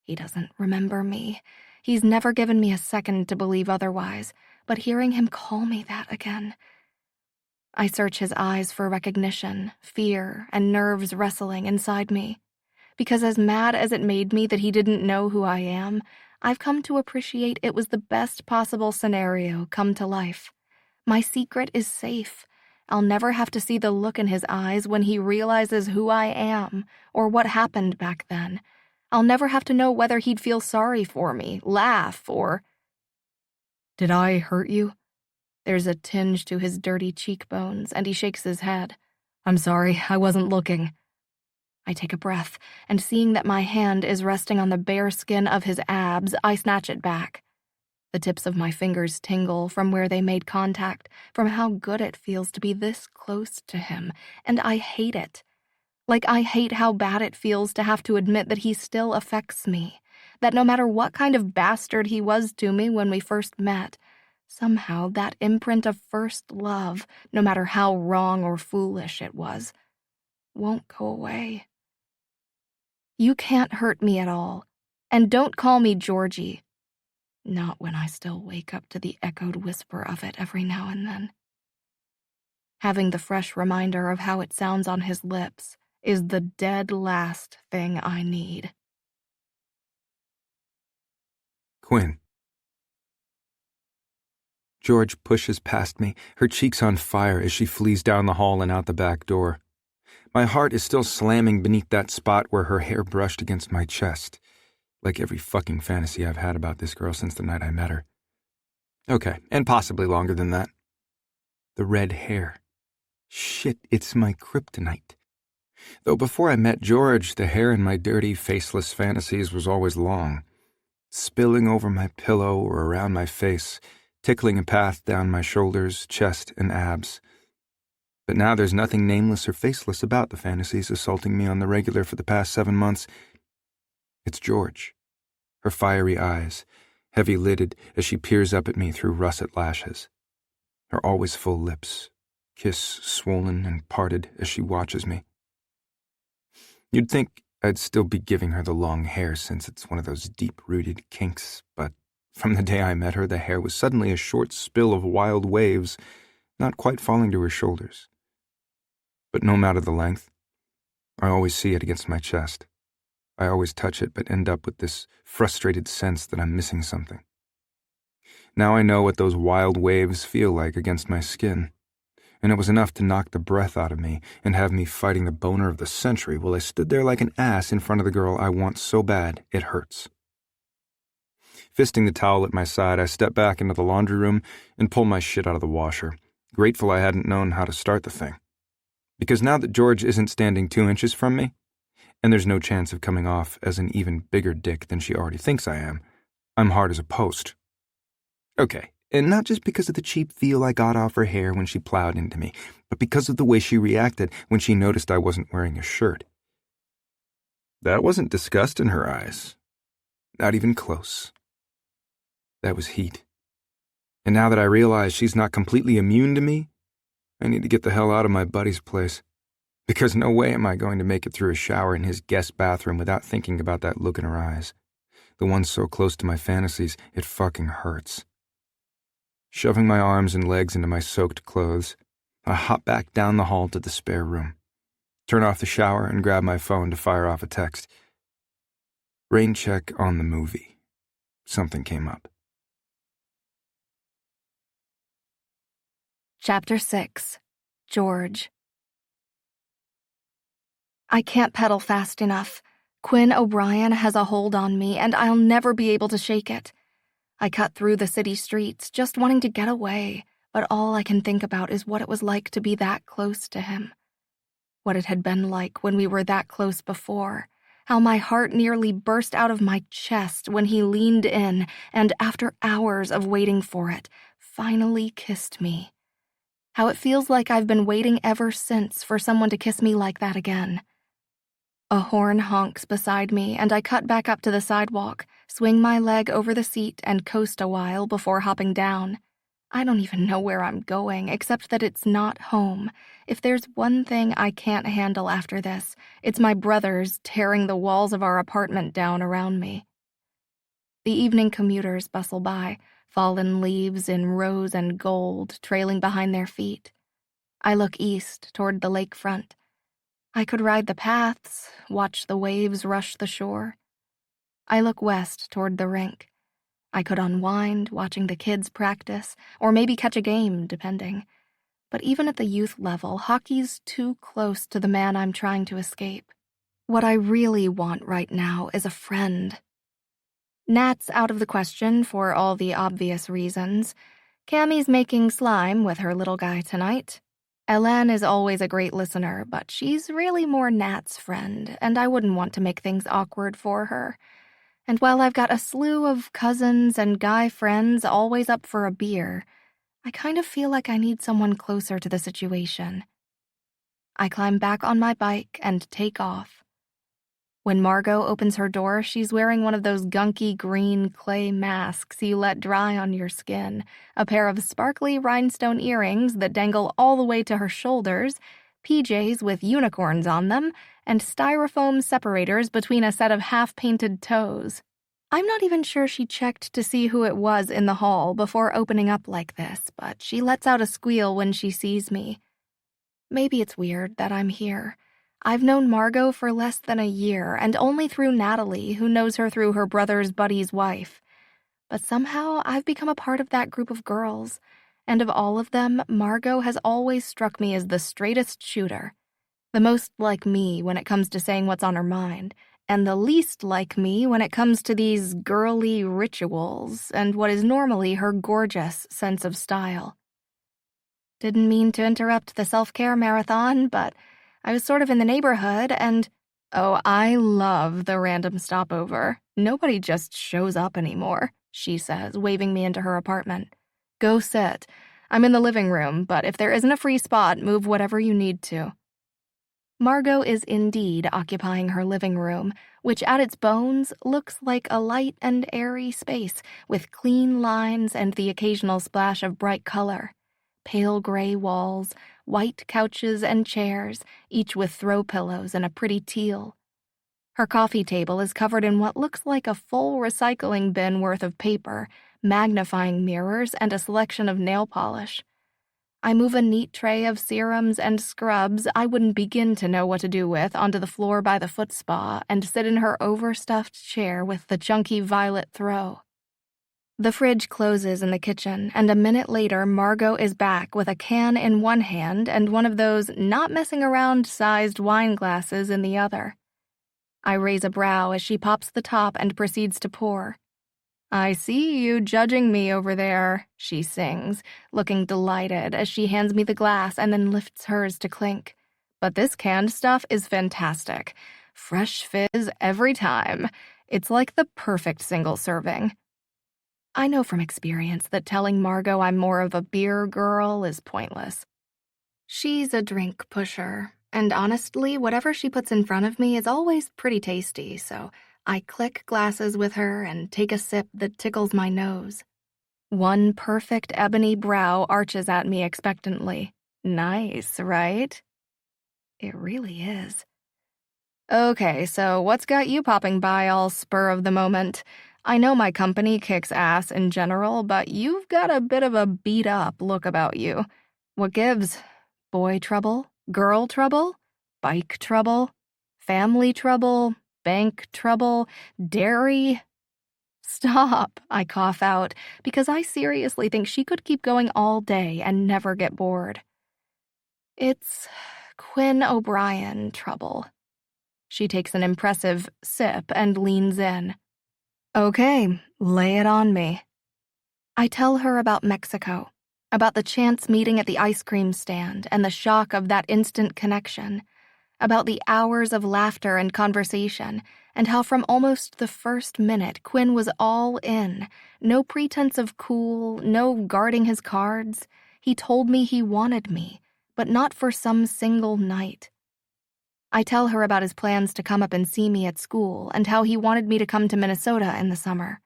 He doesn't remember me. He's never given me a second to believe otherwise, but hearing him call me that again. I search his eyes for recognition, fear, and nerves wrestling inside me. Because as mad as it made me that he didn't know who I am, I've come to appreciate it was the best possible scenario come to life. My secret is safe. I'll never have to see the look in his eyes when he realizes who I am or what happened back then. I'll never have to know whether he'd feel sorry for me, laugh, or... Did I hurt you? There's a tinge to his dirty cheekbones, and he shakes his head. I'm sorry, I wasn't looking. I take a breath, and seeing that my hand is resting on the bare skin of his abs, I snatch it back. The tips of my fingers tingle from where they made contact, from how good it feels to be this close to him, and I hate it. Like I hate how bad it feels to have to admit that he still affects me, that no matter what kind of bastard he was to me when we first met, somehow that imprint of first love, no matter how wrong or foolish it was, won't go away. You can't hurt me at all, and don't call me Georgie. Not when I still wake up to the echoed whisper of it every now and then. Having the fresh reminder of how it sounds on his lips is the dead last thing I need. Quinn. George pushes past me, her cheeks on fire as she flees down the hall and out the back door. My heart is still slamming beneath that spot where her hair brushed against my chest, like every fucking fantasy I've had about this girl since the night I met her. Okay, and possibly longer than that. The red hair. Shit, it's my kryptonite. Though before I met George, the hair in my dirty, faceless fantasies was always long, spilling over my pillow or around my face, tickling a path down my shoulders, chest, and abs. But now there's nothing nameless or faceless about the fantasies assaulting me on the regular for the past 7 months. It's George. Her fiery eyes, heavy-lidded as she peers up at me through russet lashes. Her always full lips, kiss swollen and parted as she watches me. You'd think I'd still be giving her the long hair since it's one of those deep-rooted kinks, but from the day I met her, the hair was suddenly a short spill of wild waves, not quite falling to her shoulders. But no matter the length, I always see it against my chest. I always touch it but end up with this frustrated sense that I'm missing something. Now I know what those wild waves feel like against my skin, and it was enough to knock the breath out of me and have me fighting the boner of the century while I stood there like an ass in front of the girl I want so bad it hurts. Fisting the towel at my side, I step back into the laundry room and pull my shit out of the washer, grateful I hadn't known how to start the thing. Because now that George isn't standing 2 inches from me, and there's no chance of coming off as an even bigger dick than she already thinks I am, I'm hard as a post. Okay, and not just because of the cheap feel I got off her hair when she plowed into me, but because of the way she reacted when she noticed I wasn't wearing a shirt. That wasn't disgust in her eyes. Not even close. That was heat. And now that I realize she's not completely immune to me, I need to get the hell out of my buddy's place. Because no way am I going to make it through a shower in his guest bathroom without thinking about that look in her eyes. The one so close to my fantasies, it fucking hurts. Shoving my arms and legs into my soaked clothes, I hop back down the hall to the spare room, turn off the shower, and grab my phone to fire off a text. Rain check on the movie. Something came up. Chapter 6. George. I can't pedal fast enough. Quinn O'Brien has a hold on me, and I'll never be able to shake it. I cut through the city streets, just wanting to get away, but all I can think about is what it was like to be that close to him. What it had been like when we were that close before. How my heart nearly burst out of my chest when he leaned in and, after hours of waiting for it, finally kissed me. How it feels like I've been waiting ever since for someone to kiss me like that again. A horn honks beside me, and I cut back up to the sidewalk, swing my leg over the seat, and coast a while before hopping down. I don't even know where I'm going, except that it's not home. If there's one thing I can't handle after this, it's my brothers tearing the walls of our apartment down around me. The evening commuters bustle by, fallen leaves in rose and gold trailing behind their feet. I look east toward the lakefront. I could ride the paths, watch the waves rush the shore. I look west toward the rink. I could unwind, watching the kids practice, or maybe catch a game, depending. But even at the youth level, hockey's too close to the man I'm trying to escape. What I really want right now is a friend. Nat's out of the question for all the obvious reasons. Cammie's making slime with her little guy tonight. Ellen is always a great listener, but she's really more Nat's friend, and I wouldn't want to make things awkward for her. And while I've got a slew of cousins and guy friends always up for a beer, I kind of feel like I need someone closer to the situation. I climb back on my bike and take off. When Margot opens her door, she's wearing one of those gunky green clay masks you let dry on your skin, a pair of sparkly rhinestone earrings that dangle all the way to her shoulders, PJs with unicorns on them, and styrofoam separators between a set of half-painted toes. I'm not even sure she checked to see who it was in the hall before opening up like this, but she lets out a squeal when she sees me. Maybe it's weird that I'm here. I've known Margot for less than a year, and only through Natalie, who knows her through her brother's buddy's wife. But somehow I've become a part of that group of girls, and of all of them, Margot has always struck me as the straightest shooter, the most like me when it comes to saying what's on her mind, and the least like me when it comes to these girly rituals and what is normally her gorgeous sense of style. Didn't mean to interrupt the self-care marathon, but I was sort of in the neighborhood and, oh, I love the random stopover. Nobody just shows up anymore, she says, waving me into her apartment. Go sit. I'm in the living room, but if there isn't a free spot, move whatever you need to. Margot is indeed occupying her living room, which at its bones looks like a light and airy space with clean lines and the occasional splash of bright color. Pale gray walls, white couches and chairs, each with throw pillows and a pretty teal. Her coffee table is covered in what looks like a full recycling bin worth of paper, magnifying mirrors, and a selection of nail polish. I move a neat tray of serums and scrubs I wouldn't begin to know what to do with onto the floor by the foot spa and sit in her overstuffed chair with the chunky violet throw. The fridge closes in the kitchen, and a minute later, Margot is back with a can in one hand and one of those not-messing-around-sized wine glasses in the other. I raise a brow as she pops the top and proceeds to pour. I see you judging me over there, she sings, looking delighted as she hands me the glass and then lifts hers to clink. But this canned stuff is fantastic. Fresh fizz every time. It's like the perfect single serving. I know from experience that telling Margot I'm more of a beer girl is pointless. She's a drink pusher, and honestly, whatever she puts in front of me is always pretty tasty, so I click glasses with her and take a sip that tickles my nose. One perfect ebony brow arches at me expectantly. Nice, right? It really is. Okay, so what's got you popping by all spur of the moment? I know my company kicks ass in general, but you've got a bit of a beat-up look about you. What gives? Boy trouble? Girl trouble? Bike trouble? Family trouble? Bank trouble? Dairy? Stop, I cough out, because I seriously think she could keep going all day and never get bored. It's Quinn O'Brien trouble. She takes an impressive sip and leans in. Okay, lay it on me. I tell her about Mexico, about the chance meeting at the ice cream stand and the shock of that instant connection, about the hours of laughter and conversation, and how from almost the first minute Quinn was all in, no pretense of cool, no guarding his cards. He told me he wanted me, but not for some single night. I tell her about his plans to come up and see me at school and how he wanted me to come to Minnesota in the summer.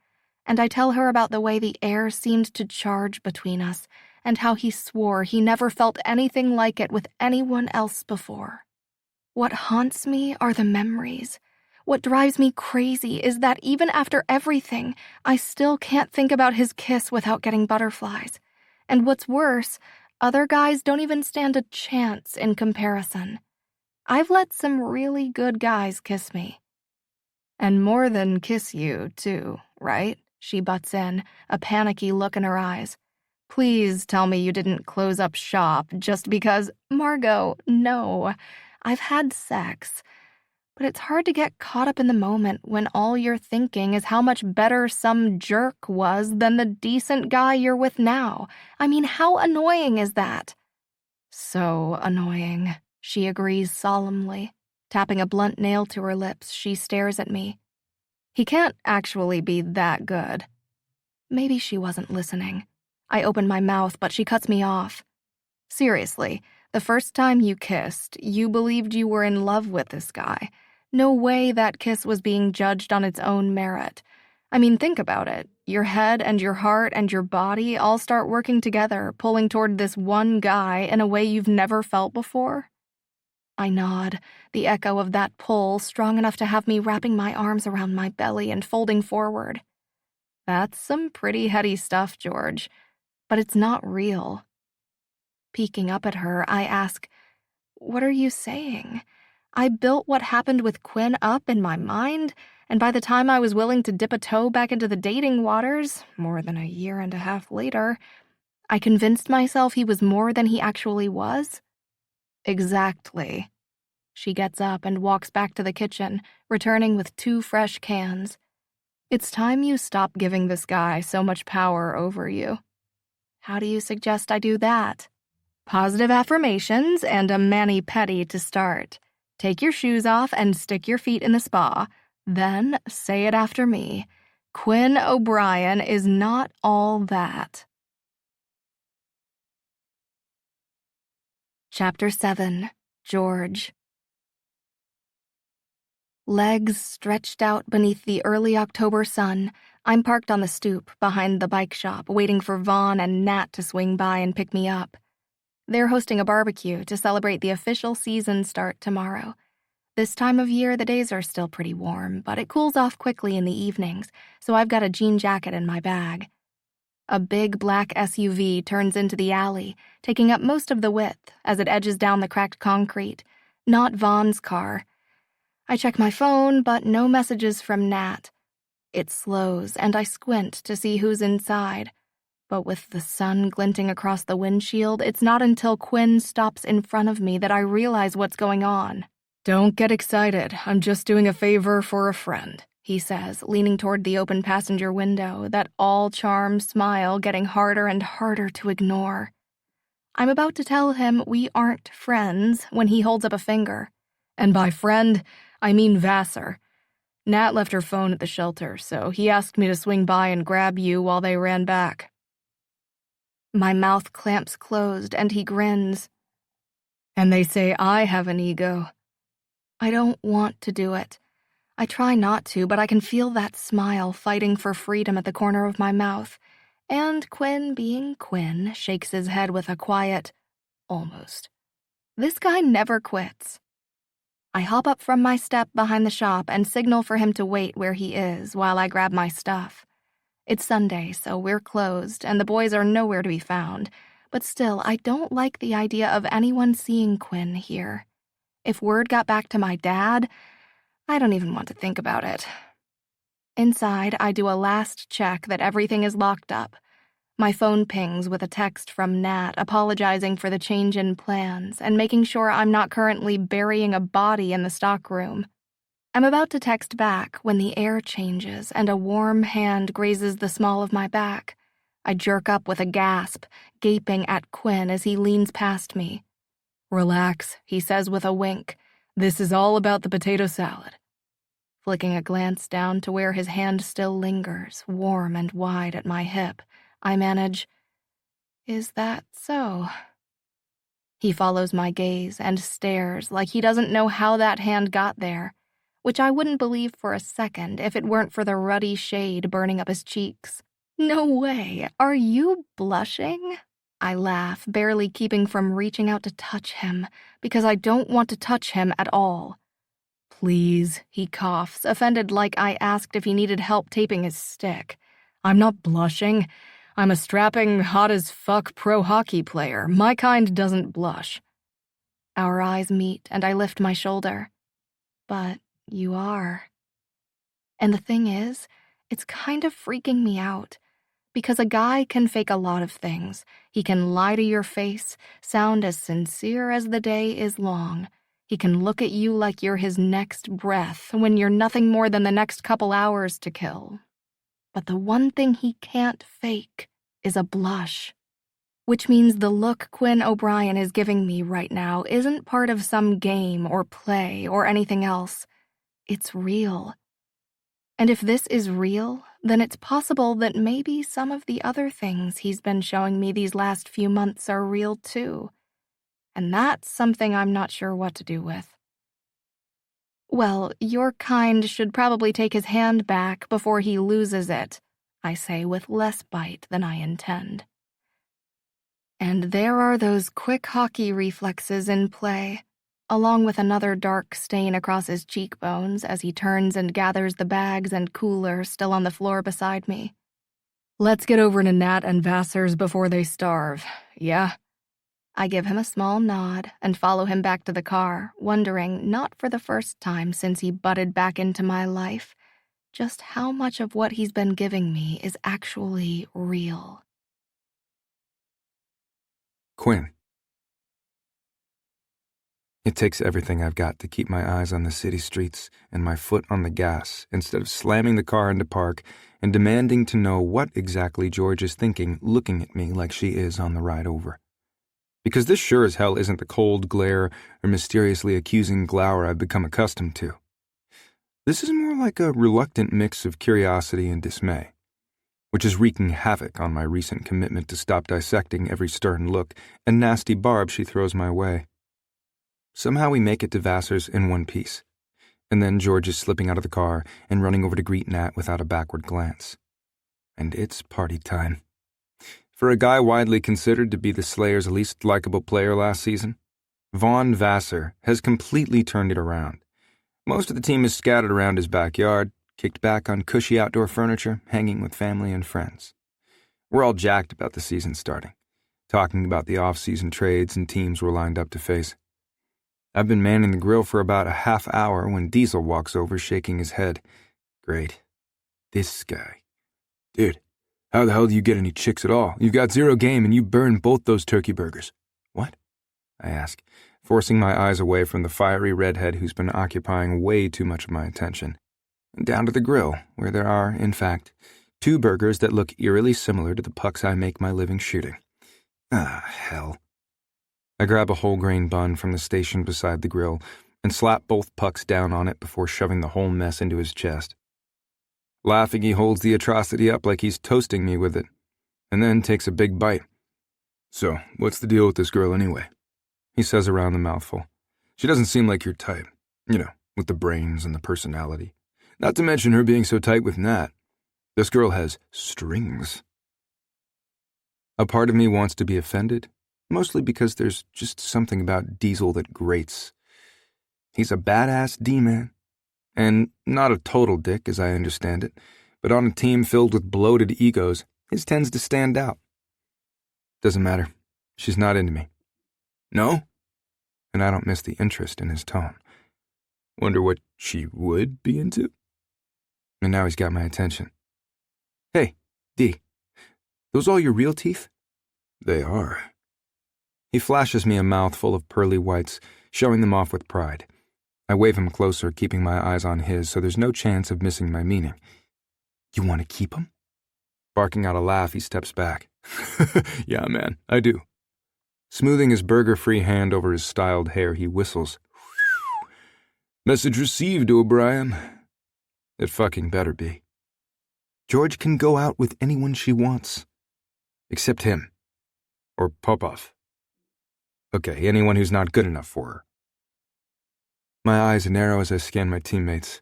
And I tell her about the way the air seemed to charge between us and how he swore he never felt anything like it with anyone else before. What haunts me are the memories. What drives me crazy is that even after everything, I still can't think about his kiss without getting butterflies. And what's worse, other guys don't even stand a chance in comparison. I've let some really good guys kiss me. And more than kiss you, too, right? She butts in, a panicky look in her eyes. Please tell me you didn't close up shop just because, Margot, no. I've had sex. But it's hard to get caught up in the moment when all you're thinking is how much better some jerk was than the decent guy you're with now. I mean, how annoying is that? So annoying. She agrees solemnly. Tapping a blunt nail to her lips, she stares at me. He can't actually be that good. Maybe she wasn't listening. I open my mouth, but she cuts me off. Seriously, the first time you kissed, you believed you were in love with this guy. No way that kiss was being judged on its own merit. I mean, think about it. Your head and your heart and your body all start working together, pulling toward this one guy in a way you've never felt before. I nod, the echo of that pull strong enough to have me wrapping my arms around my belly and folding forward. That's some pretty heady stuff, George, but it's not real. Peeking up at her, I ask, "What are you saying? I built what happened with Quinn up in my mind, and by the time I was willing to dip a toe back into the dating waters, more than a year and a half later, I convinced myself he was more than he actually was?" Exactly. She gets up and walks back to the kitchen, returning with 2 fresh cans. It's time you stop giving this guy so much power over you. How do you suggest I do that? Positive affirmations and a mani-pedi to start. Take your shoes off and stick your feet in the spa. Then say it after me. Quinn O'Brien is not all that. Chapter 7. George. Legs stretched out beneath the early October sun, I'm parked on the stoop behind the bike shop, waiting for Vaughn and Nat to swing by and pick me up. They're hosting a barbecue to celebrate the official season start tomorrow. This time of year, the days are still pretty warm, but it cools off quickly in the evenings, so I've got a jean jacket in my bag. A big black SUV turns into the alley, taking up most of the width as it edges down the cracked concrete. Not Vaughn's car. I check my phone, but no messages from Nat. It slows, and I squint to see who's inside. But with the sun glinting across the windshield, it's not until Quinn stops in front of me that I realize what's going on. "Don't get excited. I'm just doing a favor for a friend," he says, leaning toward the open passenger window, that all-charm smile getting harder and harder to ignore. I'm about to tell him we aren't friends when he holds up a finger. And by friend, I mean Vassar. Nat left her phone at the shelter, so he asked me to swing by and grab you while they ran back. My mouth clamps closed and he grins. And they say I have an ego. I don't want to do it. I try not to, but I can feel that smile fighting for freedom at the corner of my mouth. And Quinn, being Quinn, shakes his head with a quiet, almost. This guy never quits. I hop up from my step behind the shop and signal for him to wait where he is while I grab my stuff. It's Sunday, so we're closed, and the boys are nowhere to be found. But still, I don't like the idea of anyone seeing Quinn here. If word got back to my dad, I don't even want to think about it. Inside, I do a last check that everything is locked up. My phone pings with a text from Nat apologizing for the change in plans and making sure I'm not currently burying a body in the stockroom. I'm about to text back when the air changes and a warm hand grazes the small of my back. I jerk up with a gasp, gaping at Quinn as he leans past me. Relax, he says with a wink. This is all about the potato salad. Flicking a glance down to where his hand still lingers, warm and wide at my hip, I manage, "Is that so?" He follows my gaze and stares like he doesn't know how that hand got there, which I wouldn't believe for a second if it weren't for the ruddy shade burning up his cheeks. "No way, are you blushing?" I laugh, barely keeping from reaching out to touch him, because I don't want to touch him at all. Please, he coughs, offended like I asked if he needed help taping his stick. I'm not blushing. I'm a strapping, hot-as-fuck pro hockey player. My kind doesn't blush. Our eyes meet, and I lift my shoulder. But you are. And the thing is, it's kind of freaking me out. Because a guy can fake a lot of things. He can lie to your face, sound as sincere as the day is long. He can look at you like you're his next breath when you're nothing more than the next couple hours to kill. But the one thing he can't fake is a blush. Which means the look Quinn O'Brien is giving me right now isn't part of some game or play or anything else. It's real. And if this is real, then it's possible that maybe some of the other things he's been showing me these last few months are real too. And that's something I'm not sure what to do with. "Well, your kind should probably take his hand back before he loses it," I say with less bite than I intend. And there are those quick hockey reflexes in play, along with another dark stain across his cheekbones as he turns and gathers the bags and cooler still on the floor beside me. Let's get over to Nat and Vassar's before they starve, yeah? I give him a small nod and follow him back to the car, wondering, not for the first time since he butted back into my life, just how much of what he's been giving me is actually real. Quinn. It takes everything I've got to keep my eyes on the city streets and my foot on the gas instead of slamming the car into park and demanding to know what exactly George is thinking looking at me like she is on the ride over. Because this sure as hell isn't the cold glare or mysteriously accusing glower I've become accustomed to. This is more like a reluctant mix of curiosity and dismay, which is wreaking havoc on my recent commitment to stop dissecting every stern look and nasty barb she throws my way. Somehow we make it to Vassar's in one piece, and then George is slipping out of the car and running over to greet Nat without a backward glance. And it's party time. For a guy widely considered to be the Slayers' least likable player last season, Vaughn Vassar has completely turned it around. Most of the team is scattered around his backyard, kicked back on cushy outdoor furniture, hanging with family and friends. We're all jacked about the season starting, talking about the off-season trades and teams we're lined up to face. I've been manning the grill for about a half hour when Diesel walks over shaking his head. Great. This guy. Dude. How the hell do you get any chicks at all? You've got zero game and you burn both those turkey burgers. What? I ask, forcing my eyes away from the fiery redhead who's been occupying way too much of my attention. Down to the grill, where there are, in fact, 2 burgers that look eerily similar to the pucks I make my living shooting. Ah, hell. I grab a whole grain bun from the station beside the grill and slap both pucks down on it before shoving the whole mess into his chest. Laughing, he holds the atrocity up like he's toasting me with it, and then takes a big bite. "So, what's the deal with this girl anyway?" he says around the mouthful. "She doesn't seem like your type, with the brains and the personality. Not to mention her being so tight with Nat. This girl has strings." A part of me wants to be offended, mostly because there's just something about Diesel that grates. He's a badass D-man, and not a total dick as I understand it, but on a team filled with bloated egos, his tends to stand out. Doesn't matter. She's not into me. "No?" And I don't miss the interest in his tone. Wonder what she would be into? And now he's got my attention. "Hey, D, those all your real teeth?" "They are." He flashes me a mouthful of pearly whites, showing them off with pride. I wave him closer, keeping my eyes on his so there's no chance of missing my meaning. "You want to keep them?" Barking out a laugh, he steps back. "Yeah, man, I do." Smoothing his burger-free hand over his styled hair, he whistles. "Message received, O'Brien." It fucking better be. George can go out with anyone she wants. Except him. Or Popov. Okay, anyone who's not good enough for her. My eyes narrow as I scan my teammates,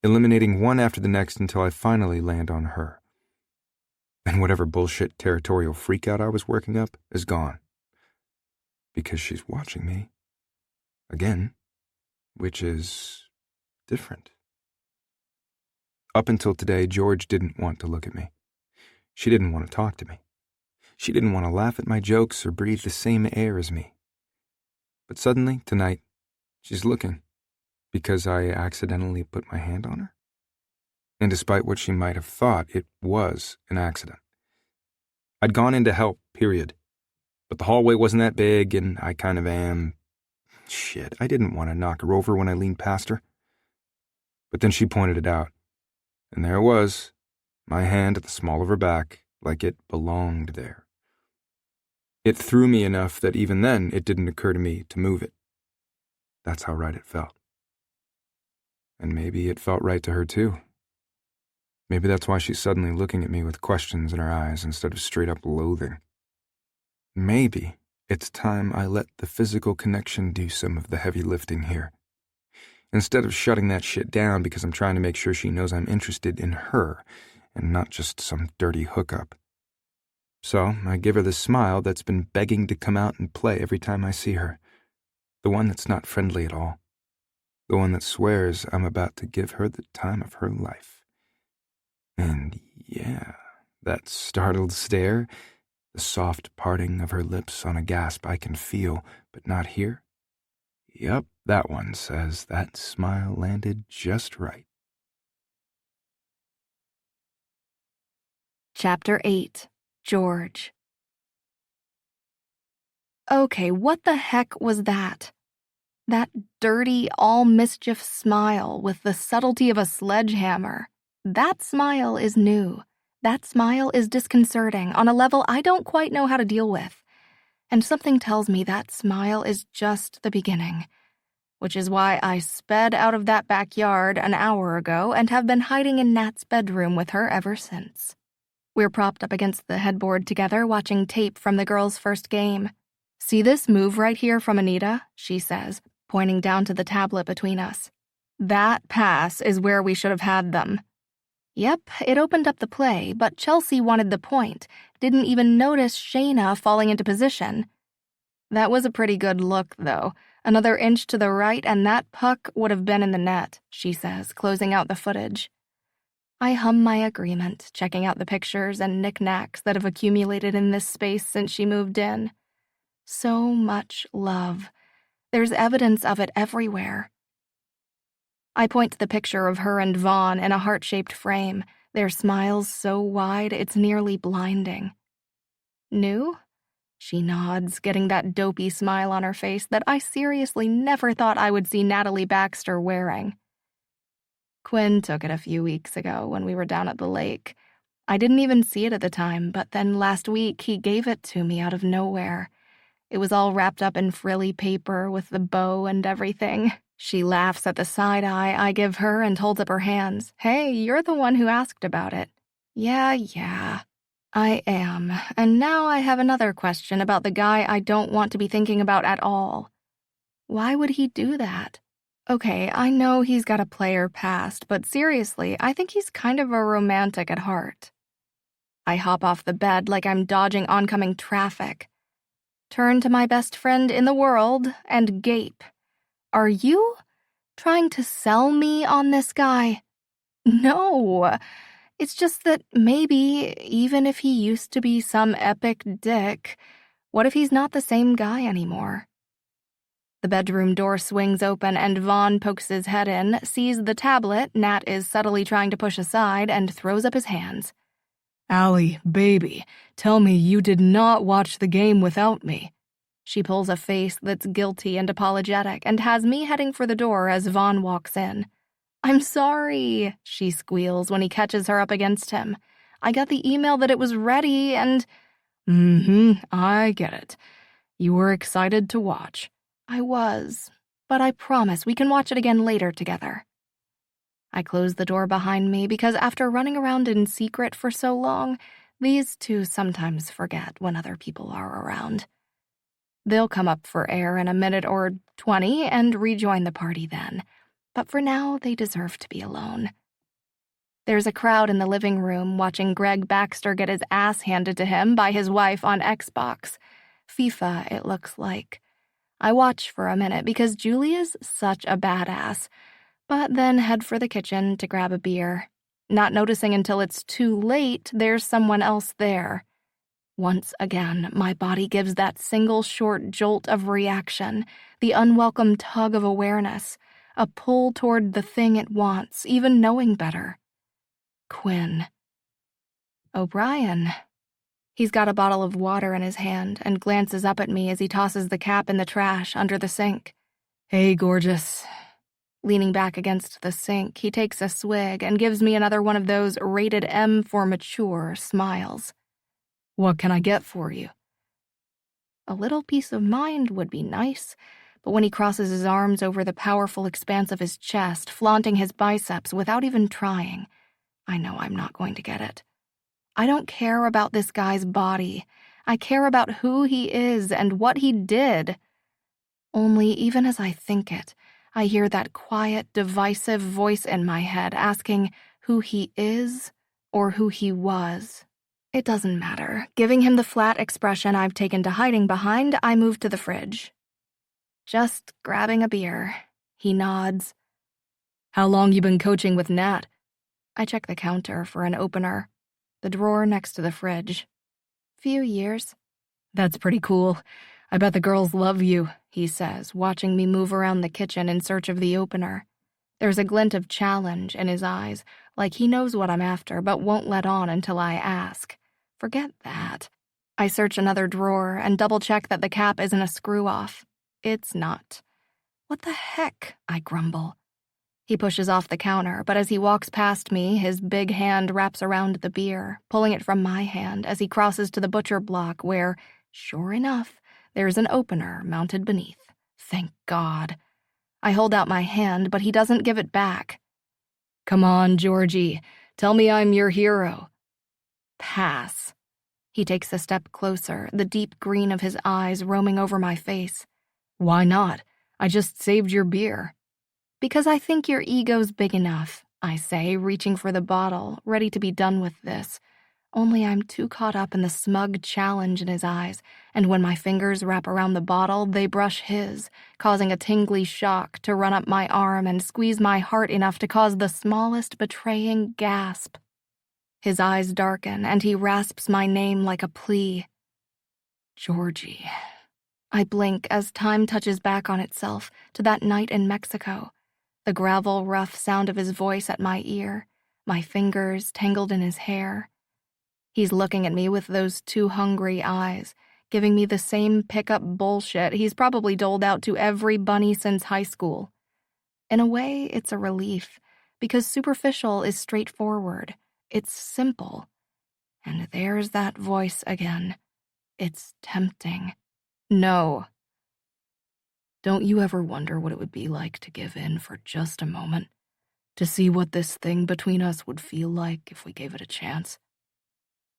eliminating one after the next until I finally land on her. And whatever bullshit territorial freakout I was working up is gone. Because she's watching me. Again. Which is different. Up until today, George didn't want to look at me. She didn't want to talk to me. She didn't want to laugh at my jokes or breathe the same air as me. But suddenly, tonight, she's looking. Because I accidentally put my hand on her? And despite what she might have thought, it was an accident. I'd gone in to help, period. But the hallway wasn't that big, and I kind of am... Shit, I didn't want to knock her over when I leaned past her. But then she pointed it out. And there it was, my hand at the small of her back, like it belonged there. It threw me enough that even then it didn't occur to me to move it. That's how right it felt. And maybe it felt right to her too. Maybe that's why she's suddenly looking at me with questions in her eyes instead of straight-up loathing. Maybe it's time I let the physical connection do some of the heavy lifting here. Instead of shutting that shit down because I'm trying to make sure she knows I'm interested in her and not just some dirty hookup. So I give her the smile that's been begging to come out and play every time I see her. The one that's not friendly at all. The one that swears I'm about to give her the time of her life. And yeah, that startled stare, the soft parting of her lips on a gasp I can feel but not hear. Yup, that one says that smile landed just right. Chapter 8. George. Okay, what the heck was that? That dirty, all-mischief smile with the subtlety of a sledgehammer. That smile is new. That smile is disconcerting on a level I don't quite know how to deal with. And something tells me that smile is just the beginning. Which is why I sped out of that backyard an hour ago and have been hiding in Nat's bedroom with her ever since. We're propped up against the headboard together watching tape from the girls' first game. "See this move right here from Anita?" she says, pointing down to the tablet between us. "That pass is where we should have had them." Yep, it opened up the play, but Chelsea wanted the point, didn't even notice Shayna falling into position. That was a pretty good look, though. Another inch to the right and that puck would have been in the net, she says, closing out the footage. I hum my agreement, checking out the pictures and knickknacks that have accumulated in this space since she moved in. So much love. There's evidence of it everywhere. I point to the picture of her and Vaughn in a heart-shaped frame, their smiles so wide it's nearly blinding. New? She nods, getting that dopey smile on her face that I seriously never thought I would see Natalie Baxter wearing. Quinn took it a few weeks ago when we were down at the lake. I didn't even see it at the time, but then last week he gave it to me out of nowhere. It was all wrapped up in frilly paper with the bow and everything. She laughs at the side eye I give her and holds up her hands. Hey, you're the one who asked about it. Yeah. I am. And now I have another question about the guy I don't want to be thinking about at all. Why would he do that? Okay, I know he's got a player past, but seriously, I think he's kind of a romantic at heart. I hop off the bed like I'm dodging oncoming traffic. Turn to my best friend in the world and gape. Are you trying to sell me on this guy? No. It's just that maybe, even if he used to be some epic dick, what if he's not the same guy anymore? The bedroom door swings open and Vaughn pokes his head in, sees the tablet Nat is subtly trying to push aside, and throws up his hands. Allie, baby, tell me you did not watch the game without me. She pulls a face that's guilty and apologetic and has me heading for the door as Vaughn walks in. I'm sorry, she squeals when he catches her up against him. I got the email that it was ready and... I get it. You were excited to watch. I was, but I promise we can watch it again later together. I close the door behind me because after running around in secret for so long, these two sometimes forget when other people are around. They'll come up for air in a minute or 20 and rejoin the party then. But for now, they deserve to be alone. There's a crowd in the living room watching Greg Baxter get his ass handed to him by his wife on Xbox. FIFA, it looks like. I watch for a minute because Julia's such a badass, but then head for the kitchen to grab a beer, not noticing until it's too late there's someone else there. Once again, my body gives that single short jolt of reaction, the unwelcome tug of awareness, a pull toward the thing it wants, even knowing better. Quinn. O'Brien. He's got a bottle of water in his hand and glances up at me as he tosses the cap in the trash under the sink. Hey, gorgeous. Leaning back against the sink, he takes a swig and gives me another one of those rated M for mature smiles. What can I get for you? A little peace of mind would be nice, but when he crosses his arms over the powerful expanse of his chest, flaunting his biceps without even trying, I know I'm not going to get it. I don't care about this guy's body. I care about who he is and what he did. Only even as I think it, I hear that quiet, divisive voice in my head asking who he is or who he was. It doesn't matter. Giving him the flat expression I've taken to hiding behind, I move to the fridge. Just grabbing a beer. He nods. How long you been coaching with Nat? I check the counter for an opener. The drawer next to the fridge. Few years. That's pretty cool. I bet the girls love you, he says, watching me move around the kitchen in search of the opener. There's a glint of challenge in his eyes, like he knows what I'm after but won't let on until I ask. Forget that. I search another drawer and double-check that the cap isn't a screw-off. It's not. What the heck? I grumble. He pushes off the counter, but as he walks past me, his big hand wraps around the beer, pulling it from my hand as he crosses to the butcher block where, sure enough, there's an opener mounted beneath. Thank God. I hold out my hand, but he doesn't give it back. Come on, Georgie. Tell me I'm your hero. Pass. He takes a step closer, the deep green of his eyes roaming over my face. Why not? I just saved your beer. Because I think your ego's big enough, I say, reaching for the bottle, ready to be done with this. Only I'm too caught up in the smug challenge in his eyes, and when my fingers wrap around the bottle, they brush his, causing a tingly shock to run up my arm and squeeze my heart enough to cause the smallest betraying gasp. His eyes darken, and he rasps my name like a plea. Georgie. I blink as time touches back on itself to that night in Mexico, the gravel, rough sound of his voice at my ear, my fingers tangled in his hair. He's looking at me with those two hungry eyes, giving me the same pickup bullshit he's probably doled out to every bunny since high school. In a way, it's a relief, because superficial is straightforward. It's simple. And there's that voice again. It's tempting. No. Don't you ever wonder what it would be like to give in for just a moment? To see what this thing between us would feel like if we gave it a chance?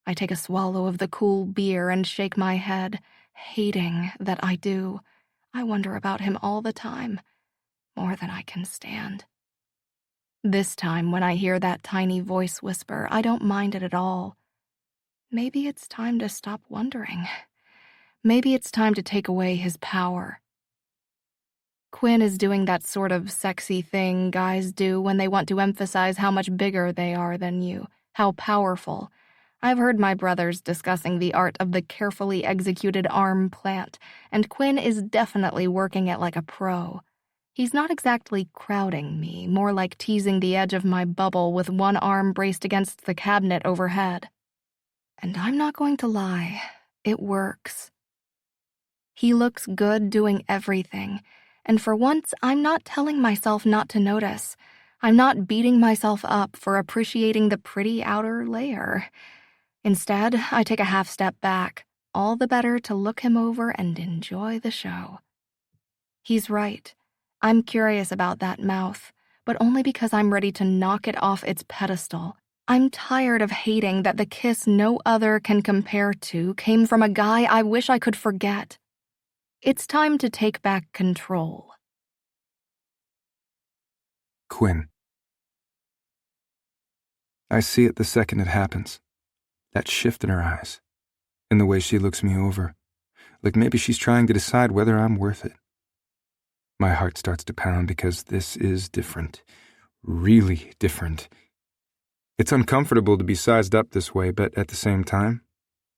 I take a swallow of the cool beer and shake my head, hating that I do. I wonder about him all the time, more than I can stand. This time, when I hear that tiny voice whisper, I don't mind it at all. Maybe it's time to stop wondering. Maybe it's time to take away his power. Quinn is doing that sort of sexy thing guys do when they want to emphasize how much bigger they are than you, how powerful. I've heard my brothers discussing the art of the carefully executed arm plant, and Quinn is definitely working it like a pro. He's not exactly crowding me, more like teasing the edge of my bubble with one arm braced against the cabinet overhead. And I'm not going to lie, it works. He looks good doing everything, and for once I'm not telling myself not to notice. I'm not beating myself up for appreciating the pretty outer layer. Instead, I take a half step back, all the better to look him over and enjoy the show. He's right. I'm curious about that mouth, but only because I'm ready to knock it off its pedestal. I'm tired of hating that the kiss no other can compare to came from a guy I wish I could forget. It's time to take back control. Quinn. I see it the second it happens. That shift in her eyes, in the way she looks me over, like maybe she's trying to decide whether I'm worth it. My heart starts to pound because this is different, really different. It's uncomfortable to be sized up this way, but at the same time,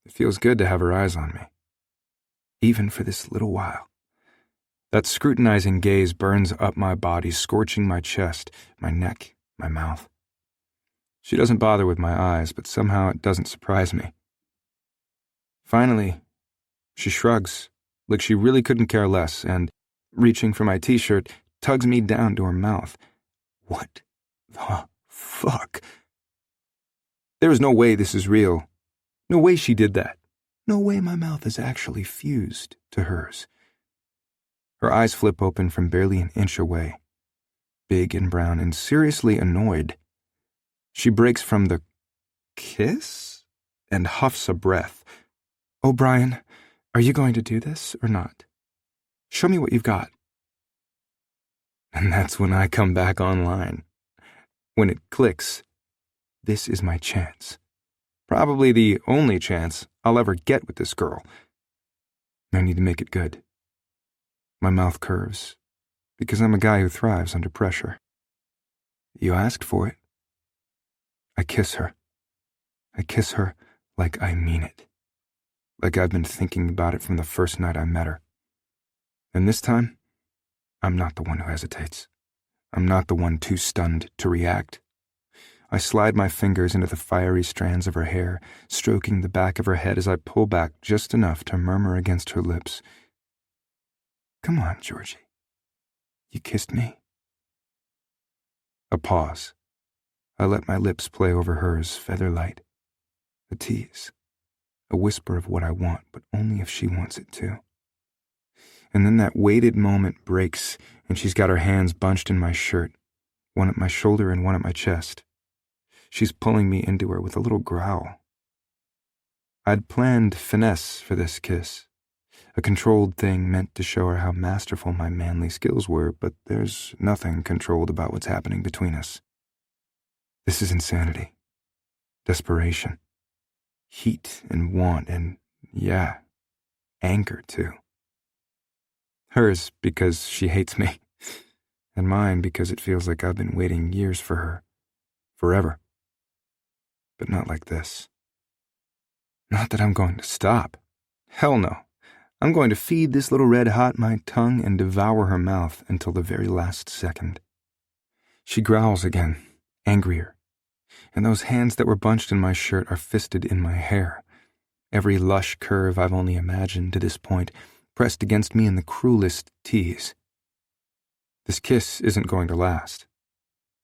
it feels good to have her eyes on me. Even for this little while. That scrutinizing gaze burns up my body, scorching my chest, my neck, my mouth. She doesn't bother with my eyes, but somehow it doesn't surprise me. Finally, she shrugs, like she really couldn't care less, and, reaching for my t-shirt, tugs me down to her mouth. What the fuck? There is no way this is real. No way she did that. No way my mouth is actually fused to hers. Her eyes flip open from barely an inch away, big and brown and seriously annoyed. She breaks from the kiss and huffs a breath. "Oh, Brian, are you going to do this or not? Show me what you've got." And that's when I come back online. When it clicks, this is my chance. Probably the only chance I'll ever get with this girl. I need to make it good. My mouth curves, because I'm a guy who thrives under pressure. You asked for it. I kiss her. I kiss her like I mean it. Like I've been thinking about it from the first night I met her. And this time, I'm not the one who hesitates. I'm not the one too stunned to react. I slide my fingers into the fiery strands of her hair, stroking the back of her head as I pull back just enough to murmur against her lips, "Come on, Georgie. You kissed me." A pause. I let my lips play over hers, feather light. A tease. A whisper of what I want, but only if she wants it too. And then that waited moment breaks, and she's got her hands bunched in my shirt, one at my shoulder and one at my chest. She's pulling me into her with a little growl. I'd planned finesse for this kiss, a controlled thing meant to show her how masterful my manly skills were, but there's nothing controlled about what's happening between us. This is insanity, desperation, heat and want, and, yeah, anger too. Hers because she hates me, and mine because it feels like I've been waiting years for her, forever. But not like this. Not that I'm going to stop. Hell no. I'm going to feed this little red hot my tongue and devour her mouth until the very last second. She growls again, angrier, and those hands that were bunched in my shirt are fisted in my hair, every lush curve I've only imagined to this point pressed against me in the cruelest tease. This kiss isn't going to last.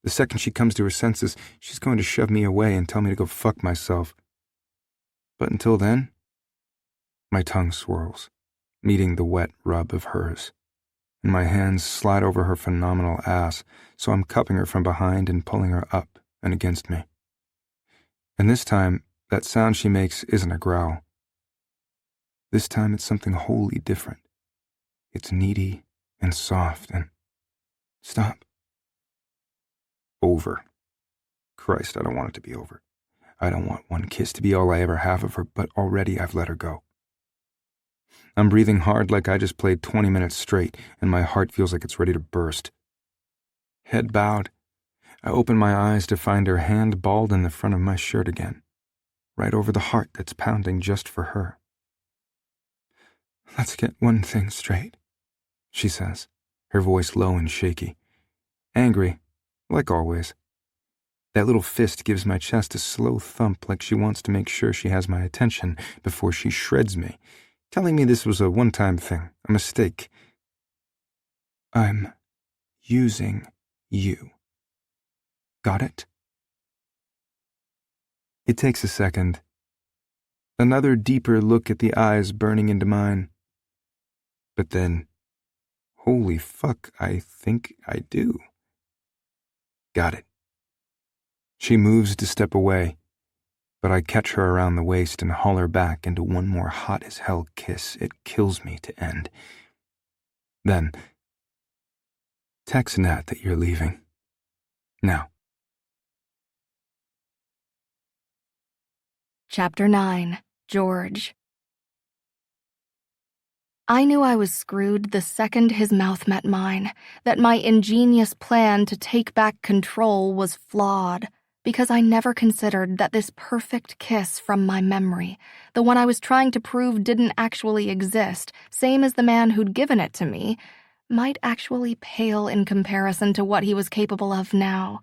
The second she comes to her senses, she's going to shove me away and tell me to go fuck myself. But until then, my tongue swirls, meeting the wet rub of hers, and my hands slide over her phenomenal ass, so I'm cupping her from behind and pulling her up and against me. And this time, that sound she makes isn't a growl. This time it's something wholly different. It's needy and soft and... Stop. Over. Christ, I don't want it to be over. I don't want one kiss to be all I ever have of her, but already I've let her go. I'm breathing hard like I just played 20 minutes straight, and my heart feels like it's ready to burst. Head bowed, I open my eyes to find her hand balled in the front of my shirt again, right over the heart that's pounding just for her. Let's get one thing straight, she says, her voice low and shaky. Angry, like always. That little fist gives my chest a slow thump like she wants to make sure she has my attention before she shreds me, telling me this was a one-time thing, a mistake. I'm using you. Got it? It takes a second. Another deeper look at the eyes burning into mine. But then, holy fuck, I think I do. Got it. She moves to step away, but I catch her around the waist and haul her back into one more hot-as-hell kiss it kills me to end. Then, text Nat that you're leaving. Now. Chapter 9. George. I knew I was screwed the second his mouth met mine, that my ingenious plan to take back control was flawed, because I never considered that this perfect kiss from my memory, the one I was trying to prove didn't actually exist, same as the man who'd given it to me, might actually pale in comparison to what he was capable of now.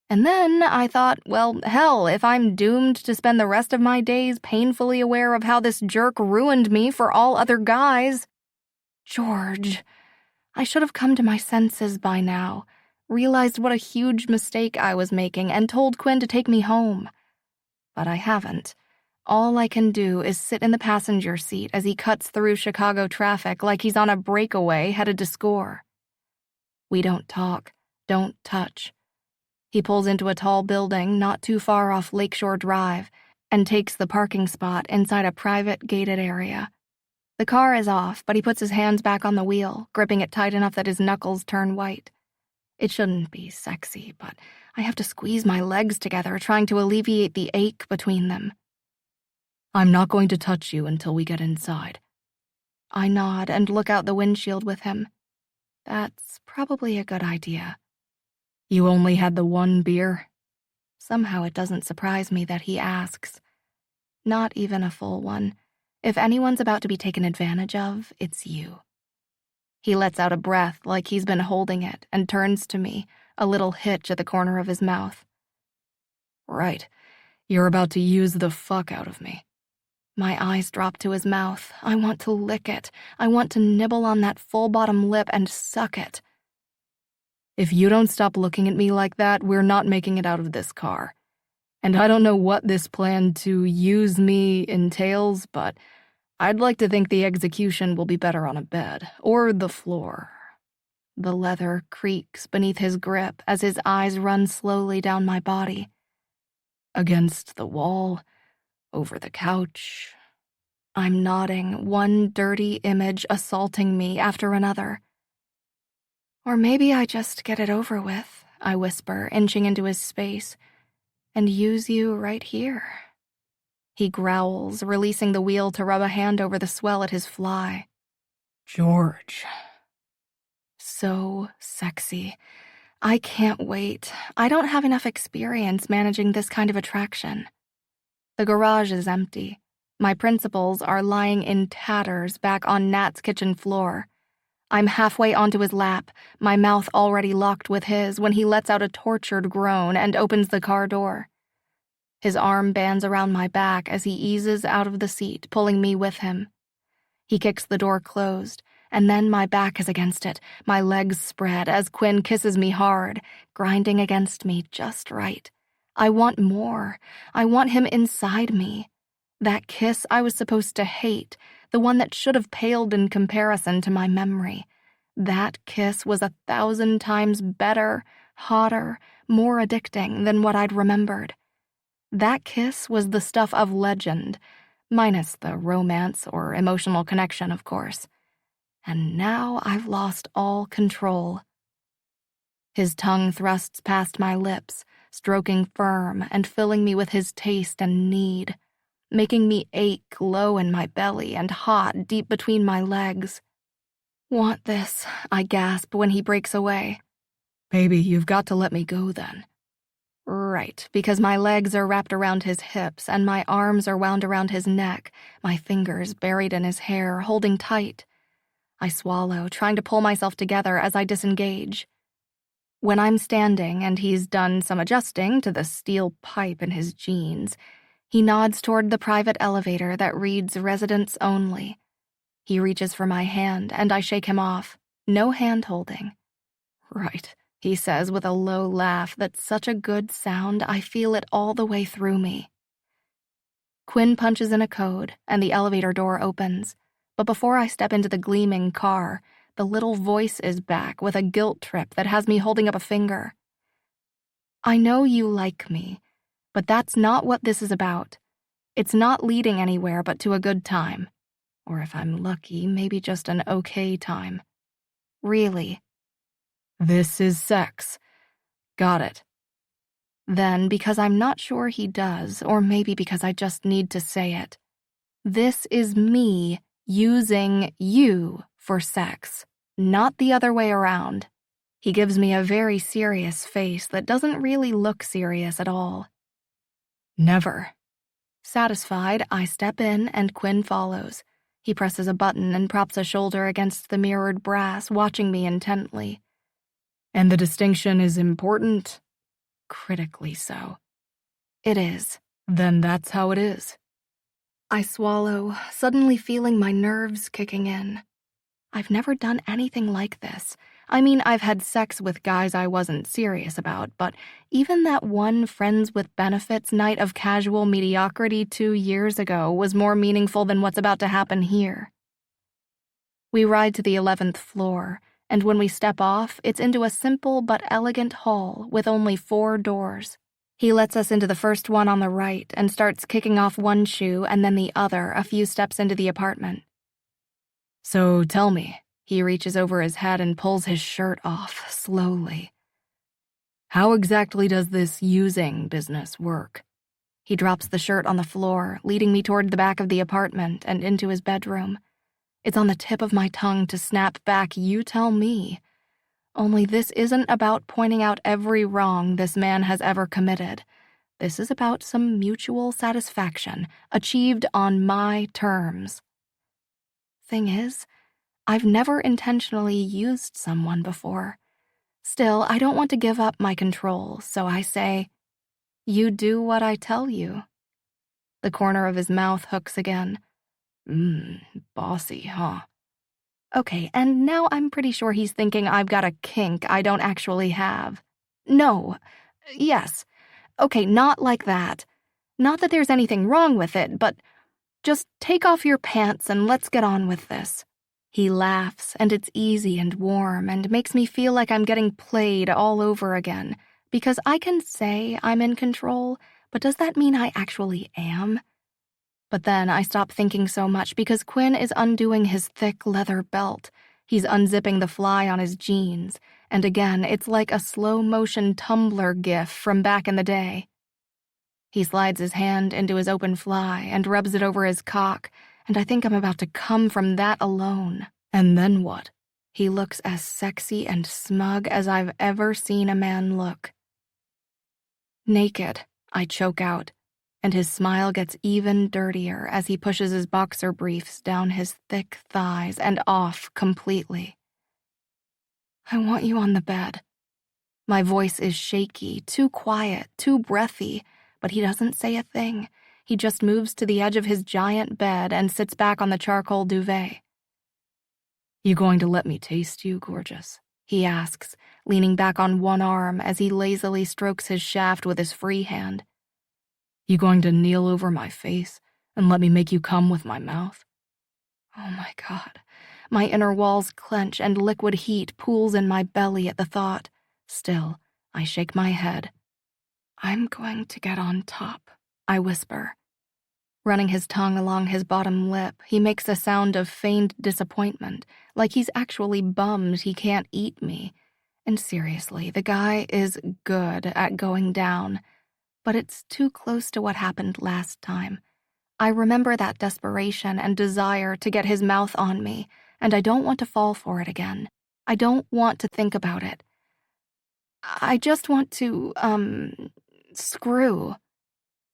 And then I thought, well, hell, if I'm doomed to spend the rest of my days painfully aware of how this jerk ruined me for all other guys. George. I should have come to my senses by now, realized what a huge mistake I was making, and told Quinn to take me home. But I haven't. All I can do is sit in the passenger seat as he cuts through Chicago traffic like he's on a breakaway headed to score. We don't talk, don't touch. He pulls into a tall building not too far off Lakeshore Drive and takes the parking spot inside a private gated area. The car is off, but he puts his hands back on the wheel, gripping it tight enough that his knuckles turn white. It shouldn't be sexy, but I have to squeeze my legs together, trying to alleviate the ache between them. I'm not going to touch you until we get inside. I nod and look out the windshield with him. That's probably a good idea. You only had the one beer? Somehow it doesn't surprise me that he asks. Not even a full one. If anyone's about to be taken advantage of, it's you. He lets out a breath like he's been holding it and turns to me, a little hitch at the corner of his mouth. Right. You're about to use the fuck out of me. My eyes drop to his mouth. I want to lick it. I want to nibble on that full-bottom lip and suck it. If you don't stop looking at me like that, we're not making it out of this car. And I don't know what this plan to use me entails, but I'd like to think the execution will be better on a bed, or the floor. The leather creaks beneath his grip as his eyes run slowly down my body. Against the wall, over the couch. I'm nodding, one dirty image assaulting me after another. Or maybe I just get it over with, I whisper, inching into his space, and use you right here. He growls, releasing the wheel to rub a hand over the swell at his fly. George. So sexy. I can't wait. I don't have enough experience managing this kind of attraction. The garage is empty. My principals are lying in tatters back on Nat's kitchen floor. I'm halfway onto his lap, my mouth already locked with his, when he lets out a tortured groan and opens the car door. His arm bands around my back as he eases out of the seat, pulling me with him. He kicks the door closed, and then my back is against it, my legs spread as Quinn kisses me hard, grinding against me just right. I want more. I want him inside me. That kiss I was supposed to hate, the one that should have paled in comparison to my memory. That kiss was 1,000 times better, hotter, more addicting than what I'd remembered. That kiss was the stuff of legend, minus the romance or emotional connection, of course. And now I've lost all control. His tongue thrusts past my lips, stroking firm and filling me with his taste and need, making me ache low in my belly and hot deep between my legs. "Want this," I gasp when he breaks away. Baby, you've got to let me go then. Right, because my legs are wrapped around his hips and my arms are wound around his neck, my fingers buried in his hair, holding tight. I swallow, trying to pull myself together as I disengage. When I'm standing and he's done some adjusting to the steel pipe in his jeans, he nods toward the private elevator that reads residents only. He reaches for my hand and I shake him off. No hand-holding. Right, he says with a low laugh that's such a good sound I feel it all the way through me. Quinn punches in a code and the elevator door opens. But before I step into the gleaming car, the little voice is back with a guilt trip that has me holding up a finger. "I know you like me, but that's not what this is about. It's not leading anywhere but to a good time. Or if I'm lucky, maybe just an okay time. Really." This is sex. Got it. Then, because I'm not sure he does, or maybe because I just need to say it, this is me using you for sex, not the other way around. He gives me a very serious face that doesn't really look serious at all. Never. Satisfied, I step in and Quinn follows. He presses a button and props a shoulder against the mirrored brass, watching me intently. And the distinction is important? Critically so. It is. Then that's how it is. I swallow, suddenly feeling my nerves kicking in. I've never done anything like this. I mean, I've had sex with guys I wasn't serious about, but even that one friends with benefits night of casual mediocrity 2 years ago was more meaningful than what's about to happen here. We ride to the 11th floor, and when we step off, it's into a simple but elegant hall with only 4 doors. He lets us into the first one on the right and starts kicking off one shoe and then the other a few steps into the apartment. So tell me. He reaches over his head and pulls his shirt off, slowly. How exactly does this using business work? He drops the shirt on the floor, leading me toward the back of the apartment and into his bedroom. It's on the tip of my tongue to snap back, "You tell me." Only this isn't about pointing out every wrong this man has ever committed. This is about some mutual satisfaction, achieved on my terms. Thing is, I've never intentionally used someone before. Still, I don't want to give up my control, so I say, "You do what I tell you." The corner of his mouth hooks again. Bossy, huh? Okay, and now I'm pretty sure he's thinking I've got a kink I don't actually have. No. Yes. Okay, not like that. Not that there's anything wrong with it, but just take off your pants and let's get on with this. He laughs, and it's easy and warm and makes me feel like I'm getting played all over again, because I can say I'm in control, but does that mean I actually am? But then I stop thinking so much because Quinn is undoing his thick leather belt. He's unzipping the fly on his jeans, and again, it's like a slow-motion Tumblr gif from back in the day. He slides his hand into his open fly and rubs it over his cock, and I think I'm about to come from that alone. And then what? He looks as sexy and smug as I've ever seen a man look. "Naked," I choke out, and his smile gets even dirtier as he pushes his boxer briefs down his thick thighs and off completely. "I want you on the bed." My voice is shaky, too quiet, too breathy, but he doesn't say a thing. He just moves to the edge of his giant bed and sits back on the charcoal duvet. You going to let me taste you, gorgeous? He asks, leaning back on one arm as he lazily strokes his shaft with his free hand. You going to kneel over my face And let me make you come with my mouth? Oh my God. My inner walls clench and liquid heat pools in my belly at the thought. Still, I shake my head. I'm going to get on top, I whisper. Running his tongue along his bottom lip, he makes a sound of feigned disappointment, like he's actually bummed he can't eat me. And seriously, the guy is good at going down, but it's too close to what happened last time. I remember that desperation and desire to get his mouth on me, and I don't want to fall for it again. I don't want to think about it. I just want to, screw.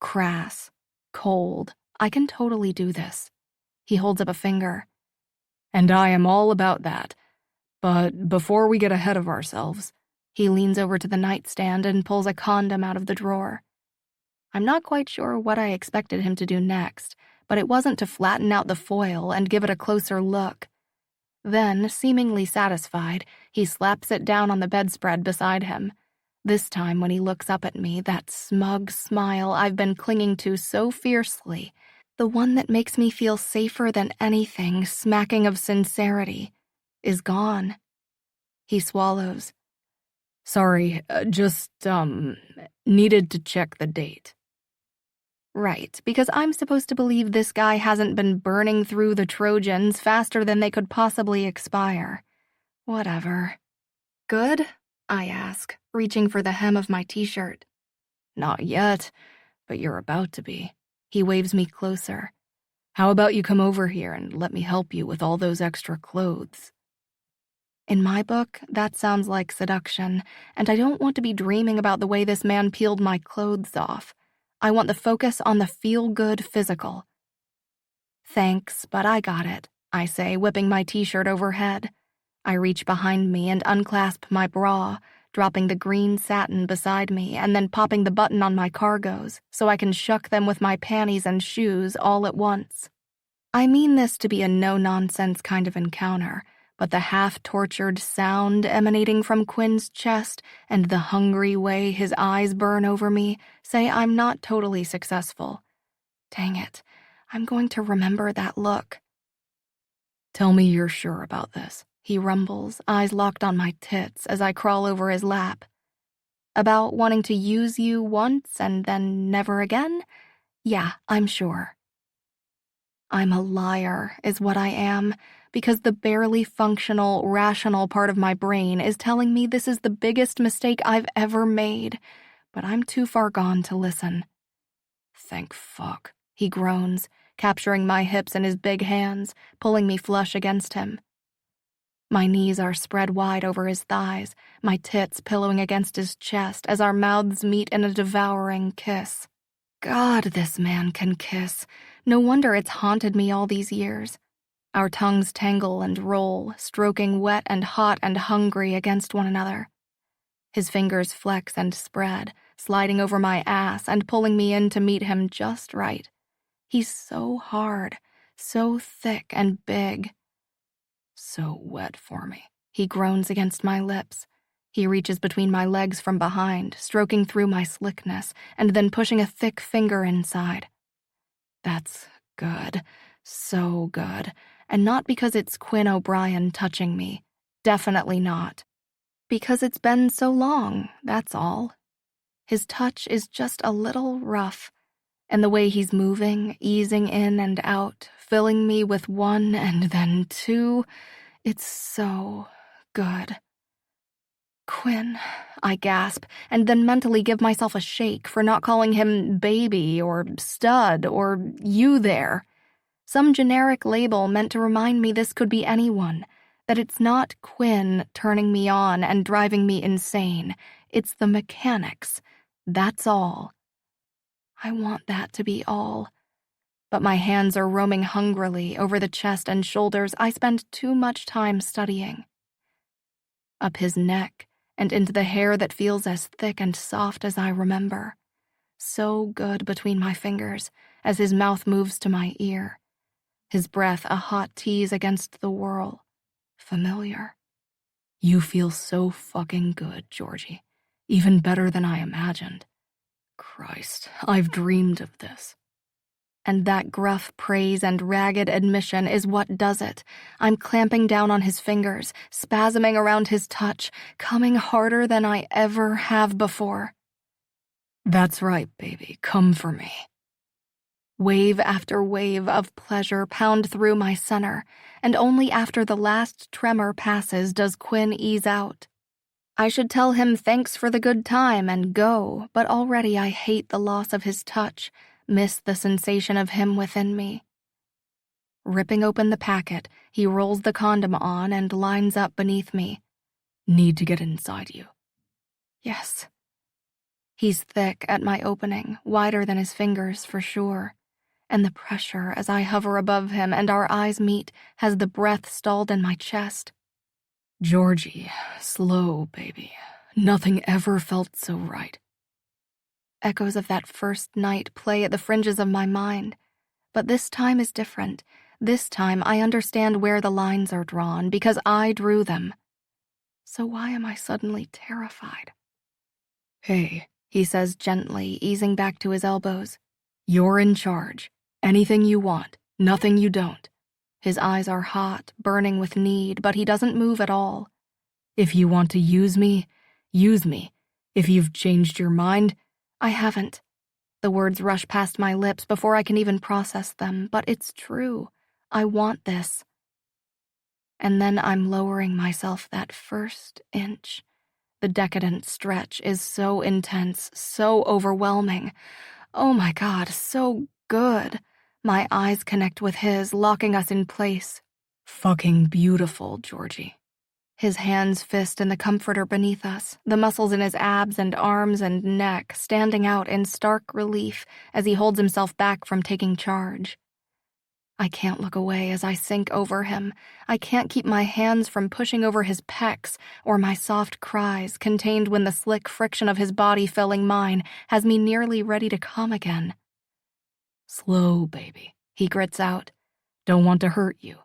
Crass. Cold. I can totally do this. He holds up a finger. And I am all about that. But before we get ahead of ourselves, he leans over to the nightstand and pulls a condom out of the drawer. I'm not quite sure what I expected him to do next, but it wasn't to flatten out the foil and give it a closer look. Then, seemingly satisfied, he slaps it down on the bedspread beside him. This time when he looks up at me, that smug smile I've been clinging to so fiercely, the one that makes me feel safer than anything smacking of sincerity, is gone. He swallows. Sorry, just needed to check the date. Right, because I'm supposed to believe this guy hasn't been burning through the Trojans faster than they could possibly expire. Whatever. Good? I ask, reaching for the hem of my t-shirt. Not yet, but you're about to be. He waves me closer. How about you come over here and let me help you with all those extra clothes? In my book, that sounds like seduction, and I don't want to be dreaming about the way this man peeled my clothes off. I want the focus on the feel-good physical. Thanks, but I got it, I say, whipping my t-shirt overhead. I reach behind me and unclasp my bra, dropping the green satin beside me and then popping the button on my cargos so I can shuck them with my panties and shoes all at once. I mean this to be a no-nonsense kind of encounter, but the half-tortured sound emanating from Quinn's chest and the hungry way his eyes burn over me say I'm not totally successful. Dang it, I'm going to remember that look. Tell me you're sure about this, he rumbles, eyes locked on my tits as I crawl over his lap. About wanting to use you once and then never again? Yeah, I'm sure. I'm a liar, is what I am, because the barely functional, rational part of my brain is telling me this is the biggest mistake I've ever made, but I'm too far gone to listen. Thank fuck, he groans, capturing my hips in his big hands, pulling me flush against him. My knees are spread wide over his thighs, my tits pillowing against his chest as our mouths meet in a devouring kiss. God, this man can kiss. No wonder it's haunted me all these years. Our tongues tangle and roll, stroking wet and hot and hungry against one another. His fingers flex and spread, sliding over my ass and pulling me in to meet him just right. He's so hard, so thick and big. So wet for me. He groans against my lips. He reaches between my legs from behind, stroking through my slickness, and then pushing a thick finger inside. That's good. So good. And not because it's Quinn O'Brien touching me. Definitely not. Because it's been so long, that's all. His touch is just a little rough, and the way he's moving, easing in and out, filling me with one and then two, it's so good. Quinn, I gasp, and then mentally give myself a shake for not calling him baby or stud or you there. Some generic label meant to remind me this could be anyone, that it's not Quinn turning me on and driving me insane. It's the mechanics. That's all. I want that to be all. But my hands are roaming hungrily over the chest and shoulders I spend too much time studying. Up his neck and into the hair that feels as thick and soft as I remember. So good between my fingers as his mouth moves to my ear. His breath a hot tease against the whirl. Familiar. You feel so fucking good, Georgie. Even better than I imagined. Christ, I've dreamed of this. And that gruff praise and ragged admission is what does it. I'm clamping down on his fingers, spasming around his touch, coming harder than I ever have before. That's right, baby. Come for me. Wave after wave of pleasure pound through my center, and only after the last tremor passes does Quinn ease out. I should tell him thanks for the good time and go, but already I hate the loss of his touch, miss the sensation of him within me. Ripping open the packet, he rolls the condom on and lines up beneath me. Need to get inside you. Yes. He's thick at my opening, wider than his fingers for sure. And the pressure as I hover above him and our eyes meet has the breath stalled in my chest. Georgie, slow, baby. Nothing ever felt so right. Echoes of that first night play at the fringes of my mind. But this time is different. This time I understand where the lines are drawn because I drew them. So why am I suddenly terrified? Hey, he says gently, easing back to his elbows. You're in charge. Anything you want, nothing you don't. His eyes are hot, burning with need, but he doesn't move at all. If you want to use me, use me. If you've changed your mind, I haven't. The words rush past my lips before I can even process them, but it's true. I want this. And then I'm lowering myself that first inch. The decadent stretch is so intense, so overwhelming. Oh my God, so good. My eyes connect with his, locking us in place. Fucking beautiful, Georgie. His hands fist in the comforter beneath us, the muscles in his abs and arms and neck standing out in stark relief as he holds himself back from taking charge. I can't look away as I sink over him. I can't keep my hands from pushing over his pecs or my soft cries contained when the slick friction of his body filling mine has me nearly ready to come again. Slow, baby, he grits out. Don't want to hurt you.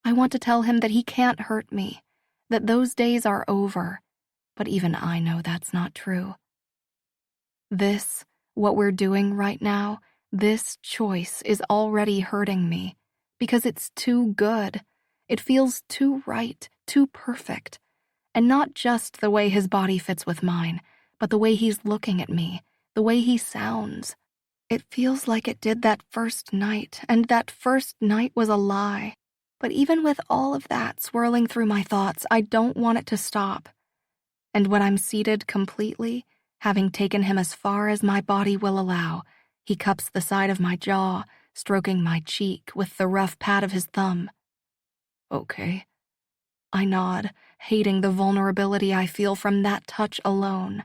I want to tell him that he can't hurt me, that those days are over, but even I know that's not true. This, what we're doing right now, this choice is already hurting me because it's too good. It feels too right, too perfect. And not just the way his body fits with mine, but the way he's looking at me, the way he sounds. It feels like it did that first night, and that first night was a lie. But even with all of that swirling through my thoughts, I don't want it to stop. And when I'm seated completely, having taken him as far as my body will allow, he cups the side of my jaw, stroking my cheek with the rough pad of his thumb. Okay. I nod, hating the vulnerability I feel from that touch alone.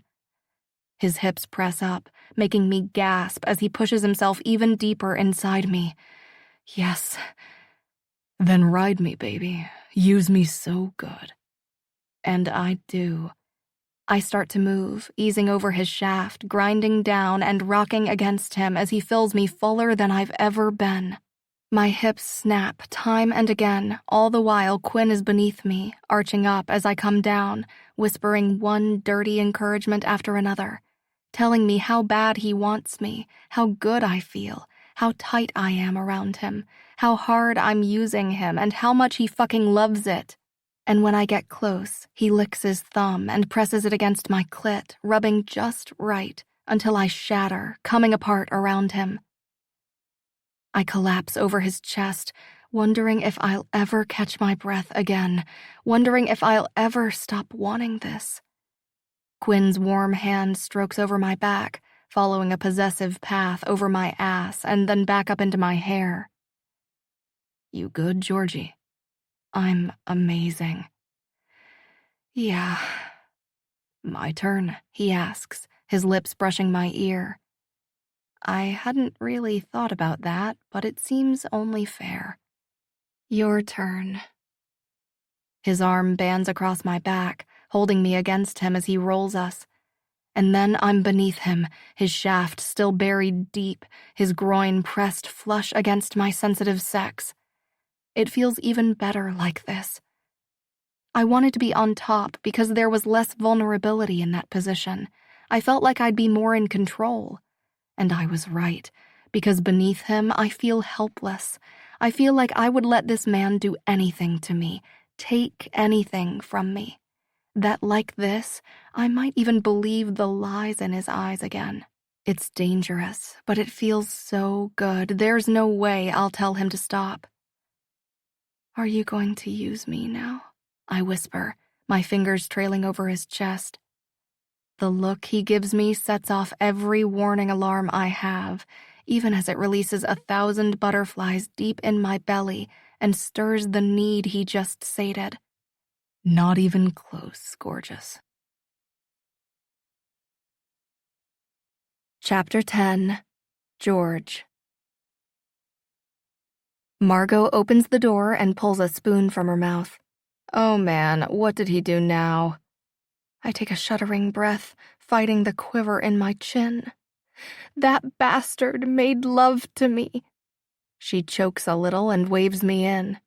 His hips press up, making me gasp as he pushes himself even deeper inside me. Yes. Then ride me, baby. Use me so good. And I do. I start to move, easing over his shaft, grinding down and rocking against him as he fills me fuller than I've ever been. My hips snap time and again, all the while Quinn is beneath me, arching up as I come down, whispering one dirty encouragement after another, telling me how bad he wants me, how good I feel, how tight I am around him, how hard I'm using him, and how much he fucking loves it. And when I get close, he licks his thumb and presses it against my clit, rubbing just right until I shatter, coming apart around him. I collapse over his chest, wondering if I'll ever catch my breath again, wondering if I'll ever stop wanting this. Quinn's warm hand strokes over my back, following a possessive path over my ass and then back up into my hair. You good, Georgie? I'm amazing. Yeah. My turn, he asks, his lips brushing my ear. I hadn't really thought about that, but it seems only fair. Your turn. His arm bands across my back, holding me against him as he rolls us. And then I'm beneath him, his shaft still buried deep, his groin pressed flush against my sensitive sex. It feels even better like this. I wanted to be on top because there was less vulnerability in that position. I felt like I'd be more in control. And I was right, because beneath him I feel helpless. I feel like I would let this man do anything to me, take anything from me. That like this, I might even believe the lies in his eyes again. It's dangerous, but it feels so good. There's no way I'll tell him to stop. "Are you going to use me now?" I whisper, my fingers trailing over his chest. The look he gives me sets off every warning alarm I have, even as it releases 1,000 butterflies deep in my belly and stirs the need he just sated. Not even close, gorgeous. Chapter 10. George. Margot opens the door and pulls a spoon from her mouth. Oh man, what did he do now? I take a shuddering breath, fighting the quiver in my chin. "That bastard made love to me." She chokes a little and waves me in.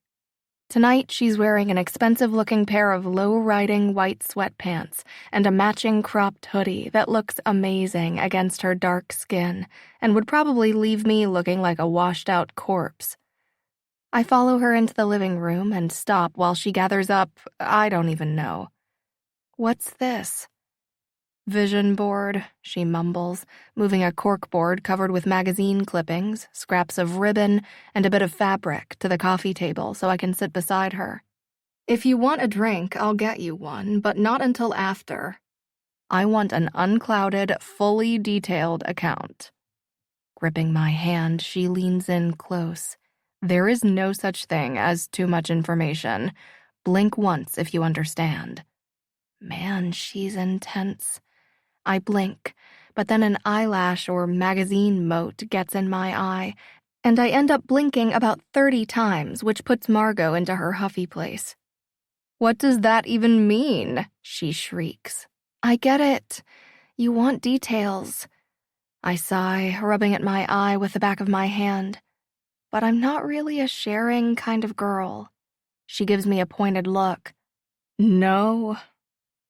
Tonight, she's wearing an expensive-looking pair of low-riding white sweatpants and a matching cropped hoodie that looks amazing against her dark skin and would probably leave me looking like a washed-out corpse. I follow her into the living room and stop while she gathers up, I don't even know. "What's this?" "Vision board," she mumbles, moving a corkboard covered with magazine clippings, scraps of ribbon, and a bit of fabric to the coffee table so I can sit beside her. "If you want a drink, I'll get you one, but not until after. I want an unclouded, fully detailed account." Gripping my hand, she leans in close. There is no such thing as too much information. Blink once if you understand. Man, she's intense. I blink, but then an eyelash or magazine mote gets in my eye, and I end up blinking about 30 times, which puts Margot into her huffy place. "What does that even mean?" she shrieks. "I get it. You want details." I sigh, rubbing at my eye with the back of my hand. But I'm not really a sharing kind of girl. She gives me a pointed look. "No."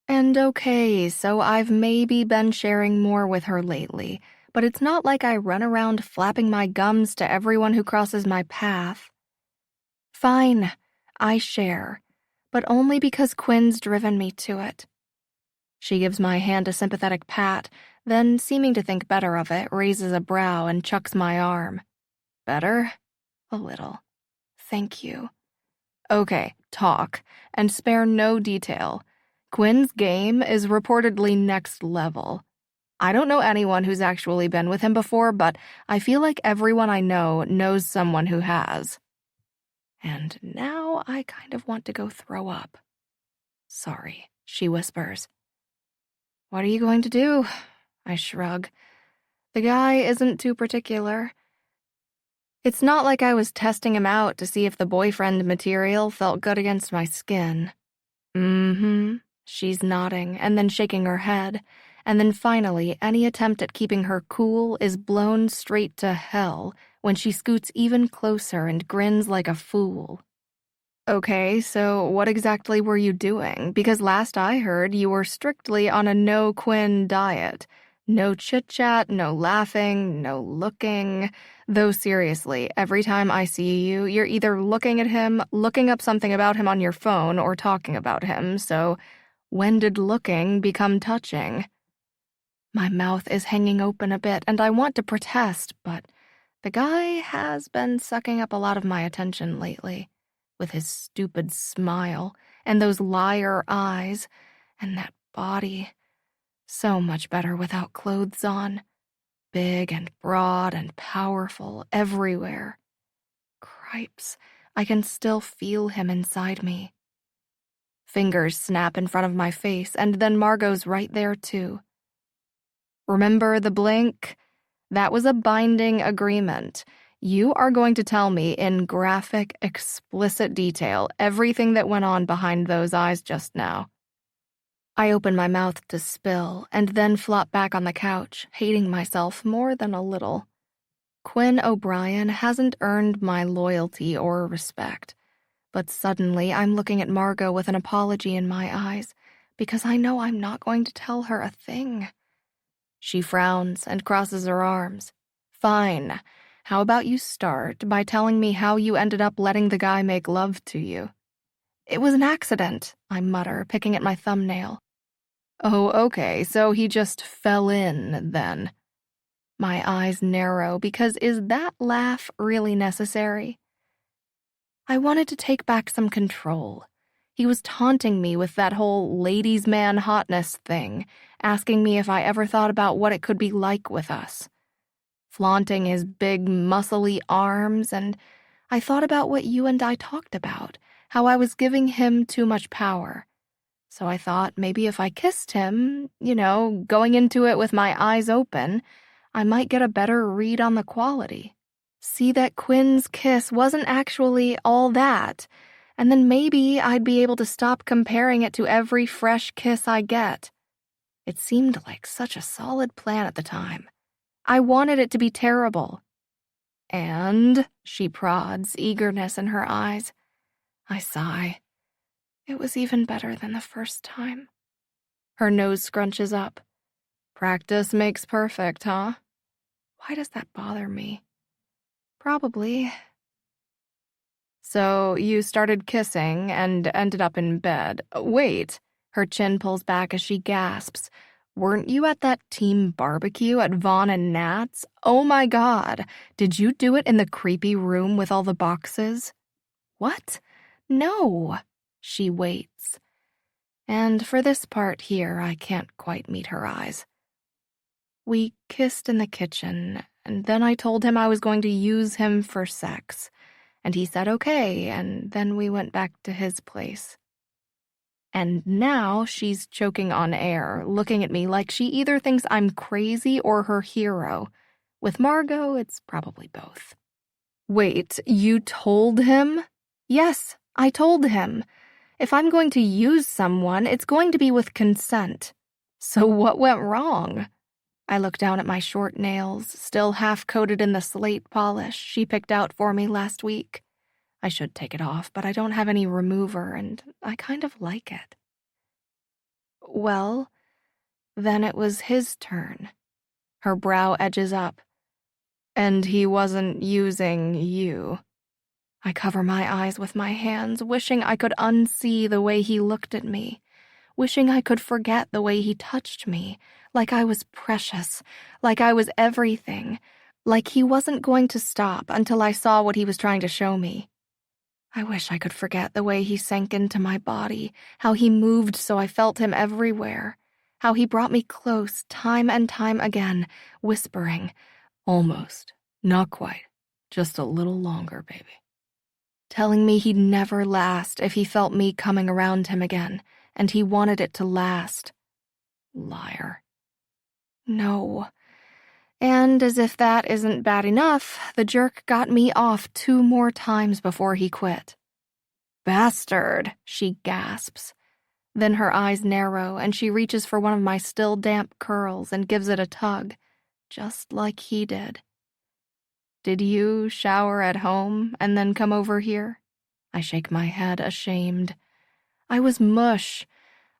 And okay, so I've maybe been sharing more with her lately, but it's not like I run around flapping my gums to everyone who crosses my path. Fine, I share, but only because Quinn's driven me to it. She gives my hand a sympathetic pat, then, seeming to think better of it, raises a brow and chucks my arm. "Better?" "A little. Thank you." "Okay, talk, and spare no detail. Quinn's game is reportedly next level. I don't know anyone who's actually been with him before, but I feel like everyone I know knows someone who has." And now I kind of want to go throw up. "Sorry," she whispers. "What are you going to do?" I shrug. The guy isn't too particular. It's not like I was testing him out to see if the boyfriend material felt good against my skin. Mm-hmm. She's nodding and then shaking her head, and then finally any attempt at keeping her cool is blown straight to hell when she scoots even closer and grins like a fool. "Okay, so what exactly were you doing? Because last I heard you were strictly on a no-Quinn diet. No chit-chat, no laughing, no looking. Though seriously, every time I see you, you're either looking at him, looking up something about him on your phone, or talking about him, so when did looking become touching?" My mouth is hanging open a bit, and I want to protest, but the guy has been sucking up a lot of my attention lately, with his stupid smile, and those liar eyes, and that body. So much better without clothes on. Big and broad and powerful everywhere. Cripes, I can still feel him inside me. Fingers snap in front of my face, and then Margot's right there too. "Remember the blink? That was a binding agreement. You are going to tell me in graphic, explicit detail everything that went on behind those eyes just now." I open my mouth to spill, and then flop back on the couch, hating myself more than a little. Quinn O'Brien hasn't earned my loyalty or respect, but suddenly I'm looking at Margot with an apology in my eyes, because I know I'm not going to tell her a thing. She frowns and crosses her arms. "Fine. How about you start by telling me how you ended up letting the guy make love to you? It was an accident, I mutter, picking at my thumbnail. Oh, okay, so he just fell in, then. My eyes narrow because is that laugh really necessary? I wanted to take back some control. He was taunting me with that whole ladies' man hotness thing, asking me if I ever thought about what it could be like with us. Flaunting his big, muscly arms, and I thought about what you and I talked about, how I was giving him too much power. So I thought maybe if I kissed him, going into it with my eyes open, I might get a better read on the quality. See that Quinn's kiss wasn't actually all that, and then maybe I'd be able to stop comparing it to every fresh kiss I get. It seemed like such a solid plan at the time. I wanted it to be terrible. And, she prods, eagerness in her eyes. I sigh. It was even better than the first time. Her nose scrunches up. Practice makes perfect, huh? Why does that bother me? Probably. So you started kissing and ended up in bed. Wait, her chin pulls back as she gasps. Weren't you at that team barbecue at Vaughn and Nat's? Oh my God, did you do it in the creepy room with all the boxes? What? No. She waits. And for this part here, I can't quite meet her eyes. We kissed in the kitchen, and then I told him I was going to use him for sex. And he said okay, and then we went back to his place. And now she's choking on air, looking at me like she either thinks I'm crazy or her hero. With Margot, it's probably both. Wait, you told him? Yes, I told him. If I'm going to use someone, it's going to be with consent. So what went wrong? I look down at my short nails, still half-coated in the slate polish she picked out for me last week. I should take it off, but I don't have any remover, and I kind of like it. Well, then it was his turn. Her brow edges up. And he wasn't using you. I cover my eyes with my hands, wishing I could unsee the way he looked at me, wishing I could forget the way he touched me, like I was precious, like I was everything, like he wasn't going to stop until I saw what he was trying to show me. I wish I could forget the way he sank into my body, how he moved so I felt him everywhere, how he brought me close time and time again, whispering, almost, not quite, just a little longer, baby. Telling me he'd never last if he felt me coming around him again, and he wanted it to last. Liar. No. And as if that isn't bad enough, the jerk got me off 2 more times before he quit. Bastard, she gasps. Then her eyes narrow, and she reaches for one of my still damp curls and gives it a tug, just like he did. Did you shower at home and then come over here? I shake my head, ashamed. I was mush.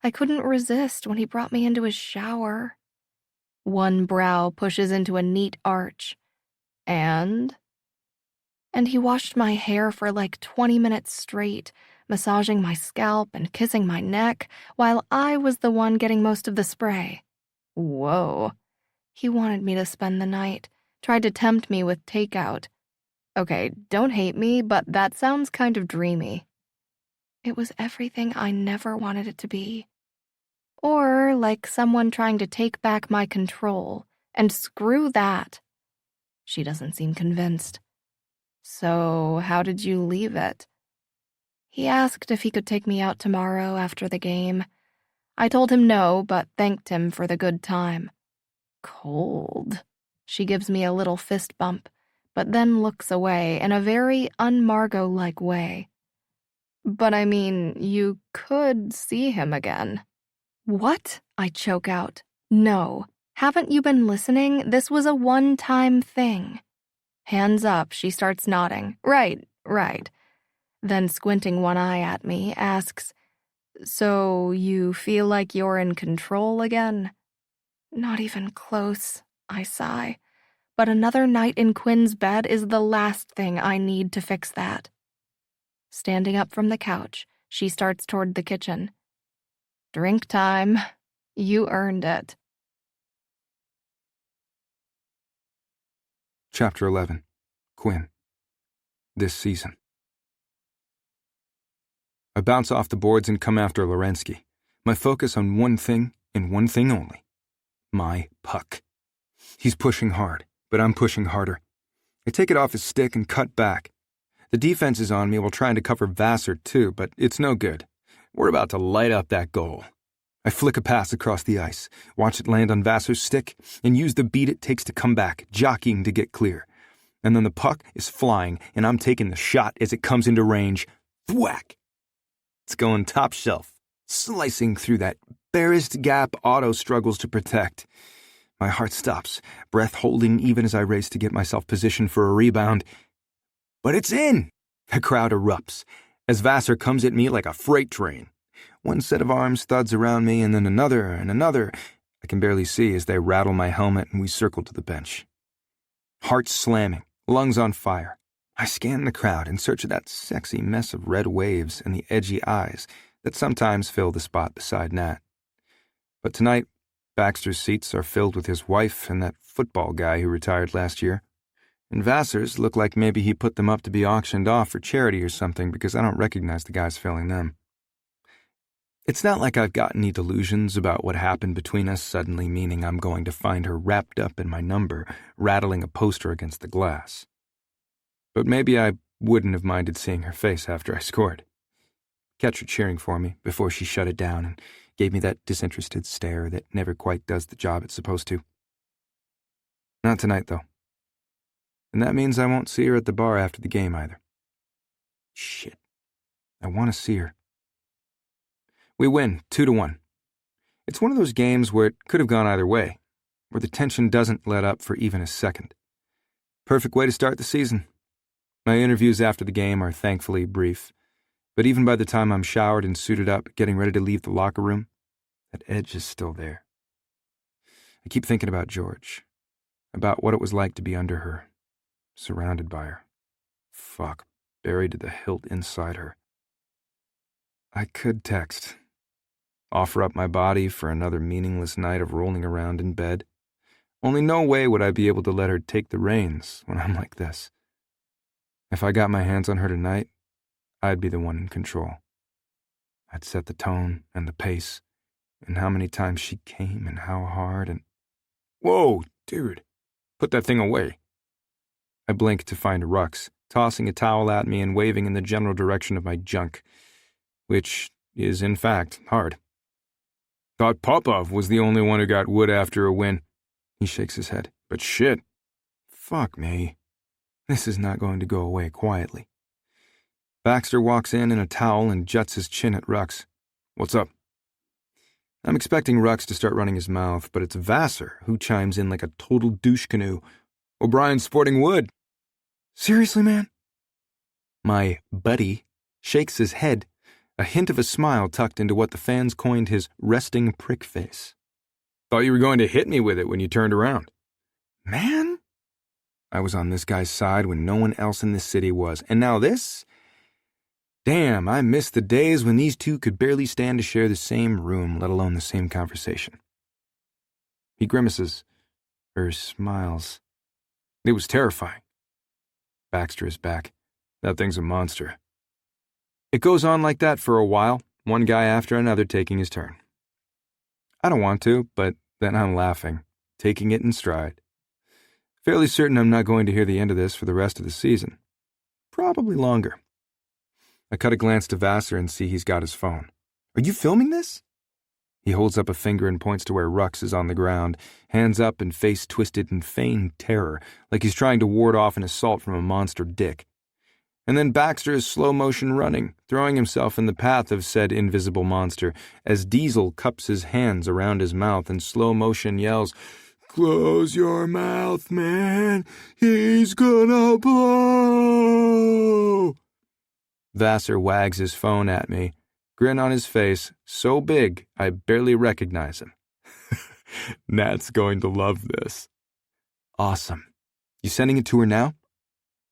I couldn't resist when he brought me into his shower. One brow pushes into a neat arch. And he washed my hair for like 20 minutes straight, massaging my scalp and kissing my neck, while I was the one getting most of the spray. Whoa. He wanted me to spend the night, tried to tempt me with takeout. Okay, don't hate me, but that sounds kind of dreamy. It was everything I never wanted it to be. Or like someone trying to take back my control, and screw that. She doesn't seem convinced. So, how did you leave it? He asked if he could take me out tomorrow after the game. I told him no, but thanked him for the good time. Cold. She gives me a little fist bump, but then looks away in a very un-Margot-like way. But I mean, you could see him again. What? I choke out. No. Haven't you been listening? This was a one-time thing. Hands up, she starts nodding. Right. Then squinting one eye at me, asks, so you feel like you're in control again? Not even close, I sigh. but another night in Quinn's bed is the last thing I need to fix that. Standing up from the couch, she starts toward the kitchen. Drink time. You earned it. Chapter 11. Quinn. This season. I bounce off the boards and come after Lorensky. My focus on one thing and one thing only. My puck. He's pushing hard, but I'm pushing harder. I take it off his stick and cut back. The defense is on me while trying to cover Vassar too, but it's no good. We're about to light up that goal. I flick a pass across the ice, watch it land on Vassar's stick, and use the beat it takes to come back, jockeying to get clear. And then the puck is flying, and I'm taking the shot as it comes into range. Thwack! It's going top shelf, slicing through that barest gap Otto struggles to protect. My heart stops, breath holding even as I race to get myself positioned for a rebound. But it's in! The crowd erupts, as Vassar comes at me like a freight train. One set of arms thuds around me, and then another and another. I can barely see as they rattle my helmet and we circle to the bench. Heart slamming, lungs on fire. I scan the crowd in search of that sexy mess of red waves and the edgy eyes that sometimes fill the spot beside Nat. But tonight, Baxter's seats are filled with his wife and that football guy who retired last year. And Vassar's look like maybe he put them up to be auctioned off for charity or something because I don't recognize the guys filling them. It's not like I've got any delusions about what happened between us suddenly meaning I'm going to find her wrapped up in my number, rattling a poster against the glass. But maybe I wouldn't have minded seeing her face after I scored. Catch her cheering for me before she shut it down and gave me that disinterested stare that never quite does the job it's supposed to. Not tonight, though. And that means I won't see her at the bar after the game either. Shit. I want to see her. We win, 2-1. It's one of those games where it could have gone either way, where the tension doesn't let up for even a second. Perfect way to start the season. My interviews after the game are thankfully brief, but even by the time I'm showered and suited up, getting ready to leave the locker room, that edge is still there. I keep thinking about George, about what it was like to be under her, surrounded by her. Fuck, buried to the hilt inside her. I could text. Offer up my body for another meaningless night of rolling around in bed. Only no way would I be able to let her take the reins when I'm like this. If I got my hands on her tonight, I'd be the one in control. I'd set the tone and the pace, and how many times she came and how hard and... Whoa, dude, put that thing away. I blink to find Rux, tossing a towel at me and waving in the general direction of my junk, which is, in fact, hard. Thought Popov was the only one who got wood after a win. He shakes his head. But shit. Fuck me. This is not going to go away quietly. Baxter walks in a towel and juts his chin at Rux. What's up? I'm expecting Rux to start running his mouth, but it's Vassar who chimes in like a total douche canoe. O'Brien's sporting wood. Seriously, man? My buddy shakes his head, a hint of a smile tucked into what the fans coined his resting prick face. Thought you were going to hit me with it when you turned around. Man? I was on this guy's side when no one else in this city was, and now this? Damn, I miss the days when these two could barely stand to share the same room, let alone the same conversation. He grimaces, or smiles. It was terrifying. Baxter is back. That thing's a monster. It goes on like that for a while, one guy after another taking his turn. I don't want to, but then I'm laughing, taking it in stride. Fairly certain I'm not going to hear the end of this for the rest of the season. Probably longer. I cut a glance to Vassar and see he's got his phone. Are you filming this? He holds up a finger and points to where Rux is on the ground, hands up and face twisted in feigned terror, like he's trying to ward off an assault from a monster dick. And then Baxter is slow-motion running, throwing himself in the path of said invisible monster, as Diesel cups his hands around his mouth and slow-motion yells, "Close your mouth, man! He's gonna blow!" Vassar wags his phone at me, grin on his face, so big I barely recognize him. Nat's going to love this. Awesome. You sending it to her now?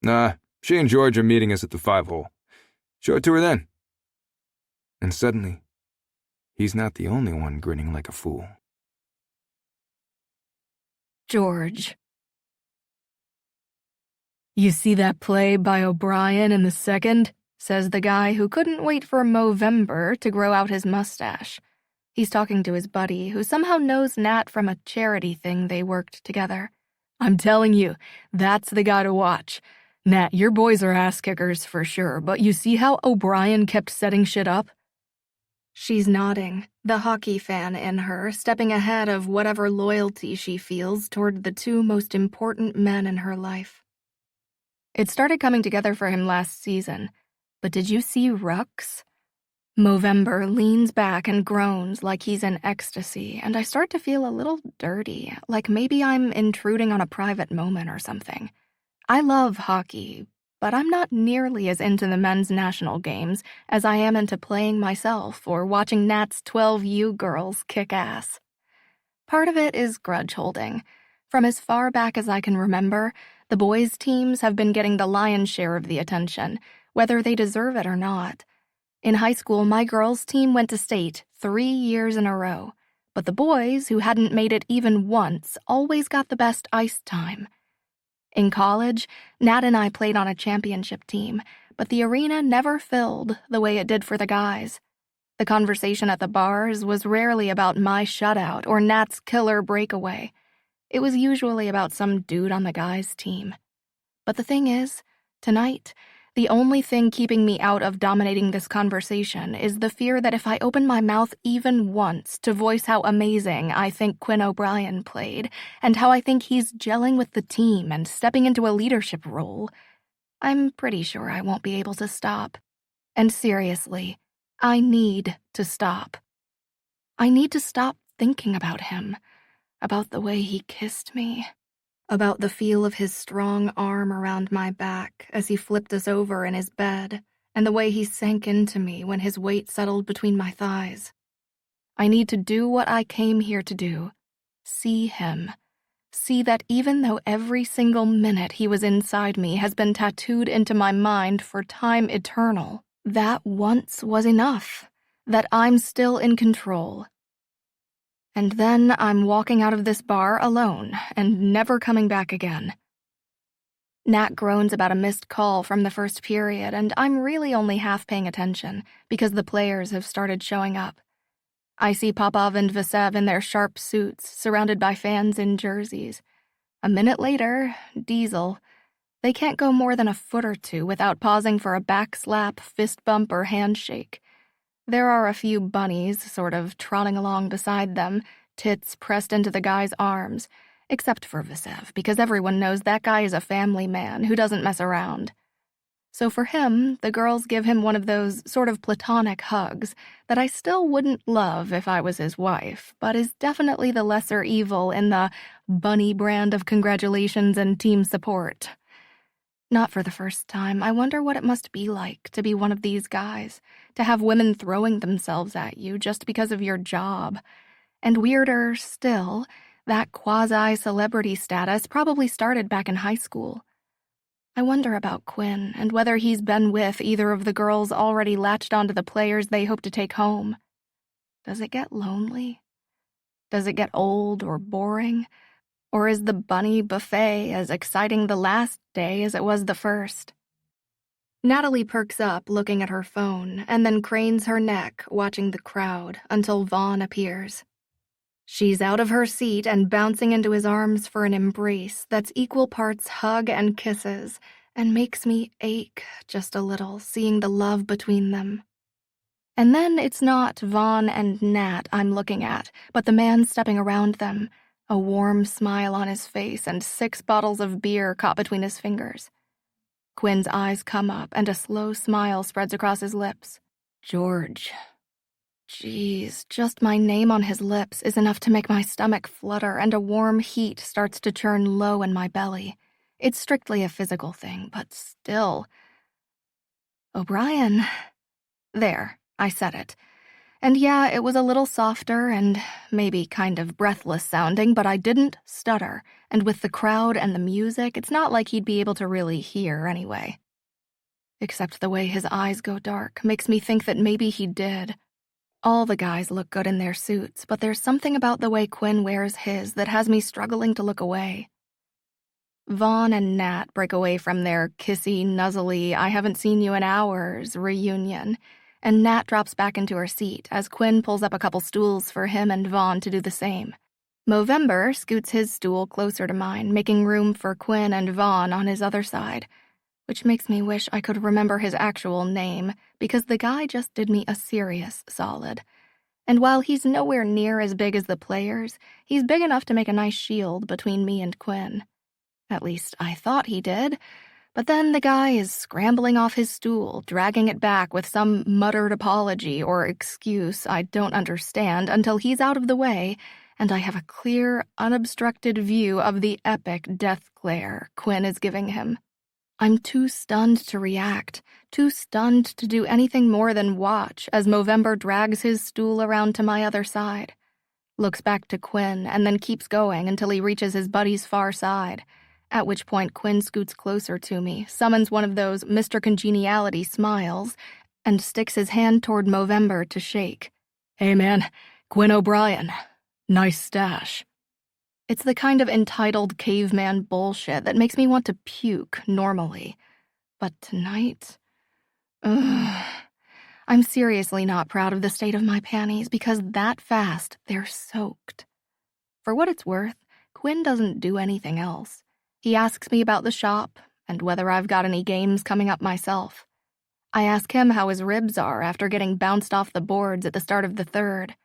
Nah, she and George are meeting us at the 5-hole. Show it to her then. And suddenly, he's not the only one grinning like a fool. George. You see that play by O'Brien in the second? Says the guy who couldn't wait for Movember to grow out his mustache. He's talking to his buddy, who somehow knows Nat from a charity thing they worked together. I'm telling you, that's the guy to watch. Nat, your boys are ass kickers for sure, but you see how O'Brien kept setting shit up? She's nodding, the hockey fan in her stepping ahead of whatever loyalty she feels toward the two most important men in her life. It started coming together for him last season, but did you see Rux? Movember leans back and groans like he's in ecstasy, and I start to feel a little dirty, like maybe I'm intruding on a private moment or something. I love hockey, but I'm not nearly as into the men's national games as I am into playing myself or watching Nat's 12U girls kick ass. Part of it is grudge holding. From as far back as I can remember, the boys' teams have been getting the lion's share of the attention, whether they deserve it or not. In high school, my girls' team went to state 3 years in a row, but the boys, who hadn't made it even once, always got the best ice time. In college, Nat and I played on a championship team, but the arena never filled the way it did for the guys. The conversation at the bars was rarely about my shutout or Nat's killer breakaway. It was usually about some dude on the guys' team. But the thing is, tonight, the only thing keeping me out of dominating this conversation is the fear that if I open my mouth even once to voice how amazing I think Quinn O'Brien played and how I think he's gelling with the team and stepping into a leadership role, I'm pretty sure I won't be able to stop. And seriously, I need to stop. I need to stop thinking about him, about the way he kissed me, about the feel of his strong arm around my back as he flipped us over in his bed, and the way he sank into me when his weight settled between my thighs. I need to do what I came here to do. See him. See that even though every single minute he was inside me has been tattooed into my mind for time eternal, that once was enough, that I'm still in control. And then I'm walking out of this bar alone and never coming back again. Nat groans about a missed call from the first period, and I'm really only half paying attention because the players have started showing up. I see Popov and Vasev in their sharp suits, surrounded by fans in jerseys. A minute later, Diesel. They can't go more than a foot or two without pausing for a back slap, fist bump, or handshake. There are a few bunnies sort of trotting along beside them, tits pressed into the guy's arms, except for Vasev, because everyone knows that guy is a family man who doesn't mess around. So for him, the girls give him one of those sort of platonic hugs that I still wouldn't love if I was his wife, but is definitely the lesser evil in the bunny brand of congratulations and team support. Not for the first time, I wonder what it must be like to be one of these guys, to have women throwing themselves at you just because of your job. And weirder still, that quasi-celebrity status probably started back in high school. I wonder about Quinn and whether he's been with either of the girls already latched onto the players they hope to take home. Does it get lonely? Does it get old or boring? Or is the bunny buffet as exciting the last day as it was the first? Natalie perks up looking at her phone and then cranes her neck watching the crowd until Vaughn appears. She's out of her seat and bouncing into his arms for an embrace that's equal parts hug and kisses and makes me ache just a little seeing the love between them. And then it's not Vaughn and Nat I'm looking at, but the man stepping around them, a warm smile on his face and 6 bottles of beer caught between his fingers. Quinn's eyes come up and a slow smile spreads across his lips. George. Jeez, just my name on his lips is enough to make my stomach flutter and a warm heat starts to churn low in my belly. It's strictly a physical thing, but still. O'Brien. There, I said it. And yeah, it was a little softer and maybe kind of breathless sounding, but I didn't stutter. And with the crowd and the music, it's not like he'd be able to really hear anyway. Except the way his eyes go dark makes me think that maybe he did. All the guys look good in their suits, but there's something about the way Quinn wears his that has me struggling to look away. Vaughn and Nat break away from their kissy, nuzzly, I haven't seen you in hours reunion, and Nat drops back into her seat as Quinn pulls up a couple stools for him and Vaughn to do the same. Movember scoots his stool closer to mine, making room for Quinn and Vaughn on his other side, which makes me wish I could remember his actual name, because the guy just did me a serious solid. And while he's nowhere near as big as the players, he's big enough to make a nice shield between me and Quinn. At least I thought he did. But then the guy is scrambling off his stool, dragging it back with some muttered apology or excuse I don't understand until he's out of the way, and I have a clear, unobstructed view of the epic death glare Quinn is giving him. I'm too stunned to react, too stunned to do anything more than watch as Movember drags his stool around to my other side, looks back to Quinn, and then keeps going until he reaches his buddy's far side, at which point Quinn scoots closer to me, summons one of those Mr. Congeniality smiles, and sticks his hand toward Movember to shake. Hey man, Quinn O'Brien. Nice stash. It's the kind of entitled caveman bullshit that makes me want to puke normally. But tonight... I'm seriously not proud of the state of my panties because that fast they're soaked. For what it's worth, Quinn doesn't do anything else. He asks me about the shop and whether I've got any games coming up myself. I ask him how his ribs are after getting bounced off the boards at the start of the third.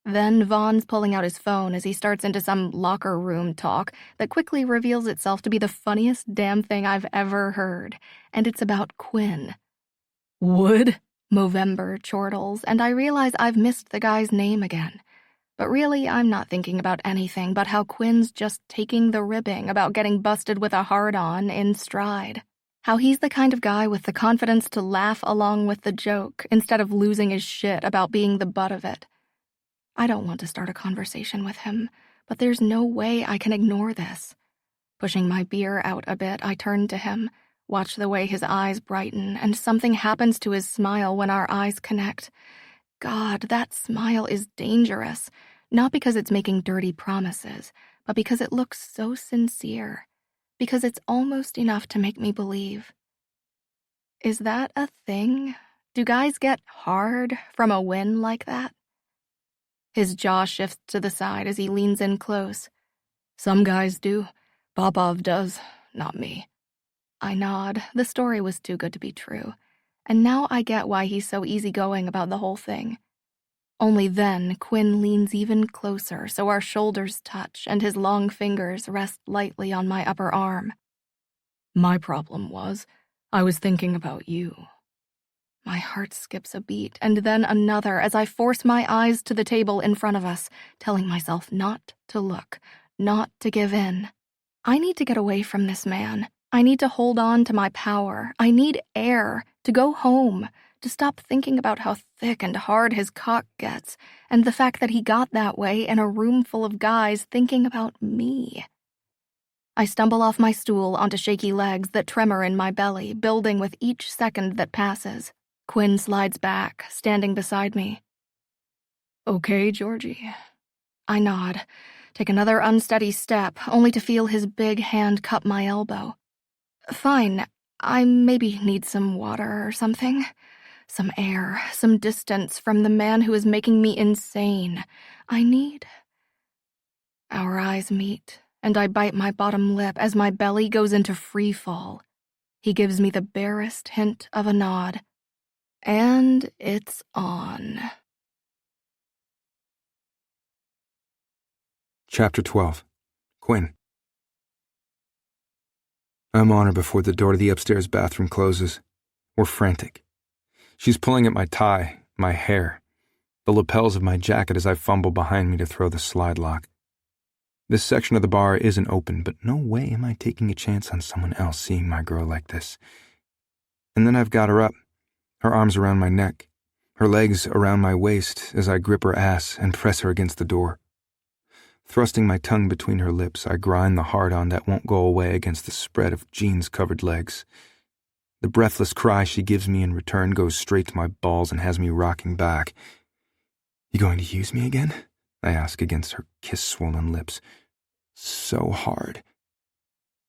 Then Vaughn's pulling out his phone as he starts into some locker room talk that quickly reveals itself to be the funniest damn thing I've ever heard, and it's about Quinn. Wood? Movember chortles, and I realize I've missed the guy's name again. But really, I'm not thinking about anything but how Quinn's just taking the ribbing about getting busted with a hard-on in stride. How he's the kind of guy with the confidence to laugh along with the joke instead of losing his shit about being the butt of it. I don't want to start a conversation with him, but there's no way I can ignore this. Pushing my beer out a bit, I turn to him, watch the way his eyes brighten, and something happens to his smile when our eyes connect. God, that smile is dangerous, not because it's making dirty promises, but because it looks so sincere, because it's almost enough to make me believe. Is that a thing? Do guys get hard from a win like that? His jaw shifts to the side as he leans in close. Some guys do. Popov does, not me. I nod. The story was too good to be true. And now I get why he's so easygoing about the whole thing. Only then, Quinn leans even closer so our shoulders touch and his long fingers rest lightly on my upper arm. My problem was, I was thinking about you. My heart skips a beat and then another as I force my eyes to the table in front of us, telling myself not to look, not to give in. I need to get away from this man. I need to hold on to my power. I need air, to go home, to stop thinking about how thick and hard his cock gets, and the fact that he got that way in a room full of guys thinking about me. I stumble off my stool onto shaky legs that tremor in my belly, building with each second that passes. Quinn slides back, standing beside me. Okay, Georgie. I nod, take another unsteady step, only to feel his big hand cup my elbow. Fine, I maybe need some water or something. Some air, some distance from the man who is making me insane. I need... Our eyes meet, and I bite my bottom lip as my belly goes into free fall. He gives me the barest hint of a nod. And it's on. Chapter 12. Quinn. I'm on her before the door to the upstairs bathroom closes. We're frantic. She's pulling at my tie, my hair, the lapels of my jacket as I fumble behind me to throw the slide lock. This section of the bar isn't open, but no way am I taking a chance on someone else seeing my girl like this. And then I've got her up, her arms around my neck, her legs around my waist as I grip her ass and press her against the door. Thrusting my tongue between her lips, I grind the hard-on that won't go away against the spread of jeans-covered legs. The breathless cry she gives me in return goes straight to my balls and has me rocking back. "You going to use me again?" I ask against her kiss-swollen lips. So hard.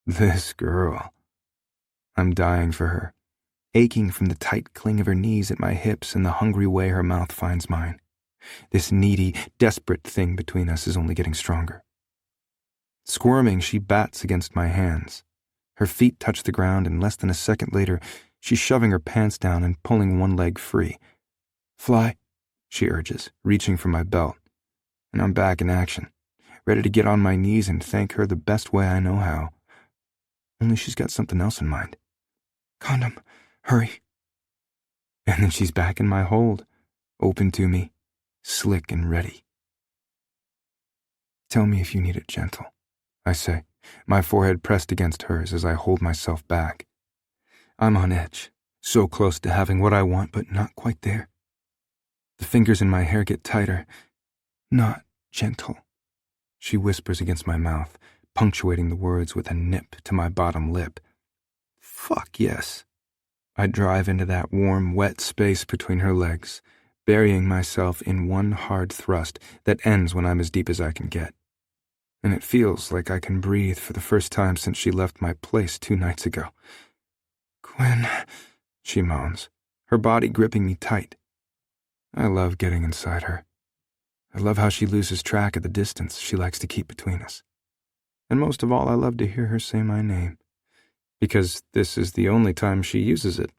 This girl. I'm dying for her, aching from the tight cling of her knees at my hips and the hungry way her mouth finds mine. This needy, desperate thing between us is only getting stronger. Squirming, she bats against my hands. Her feet touch the ground, and less than a second later, she's shoving her pants down and pulling one leg free. "Fly," she urges, reaching for my belt. And I'm back in action, ready to get on my knees and thank her the best way I know how. Only she's got something else in mind. "Condom, hurry." And then she's back in my hold, open to me, slick and ready. "Tell me if you need it gentle," I say, my forehead pressed against hers as I hold myself back. I'm on edge, so close to having what I want, but not quite there. The fingers in my hair get tighter. "Not gentle," she whispers against my mouth, punctuating the words with a nip to my bottom lip. Fuck yes. I drive into that warm, wet space between her legs, burying myself in one hard thrust that ends when I'm as deep as I can get. And it feels like I can breathe for the first time since she left my place 2 nights ago. "Gwen," she moans, her body gripping me tight. I love getting inside her. I love how she loses track of the distance she likes to keep between us. And most of all, I love to hear her say my name, because this is the only time she uses it.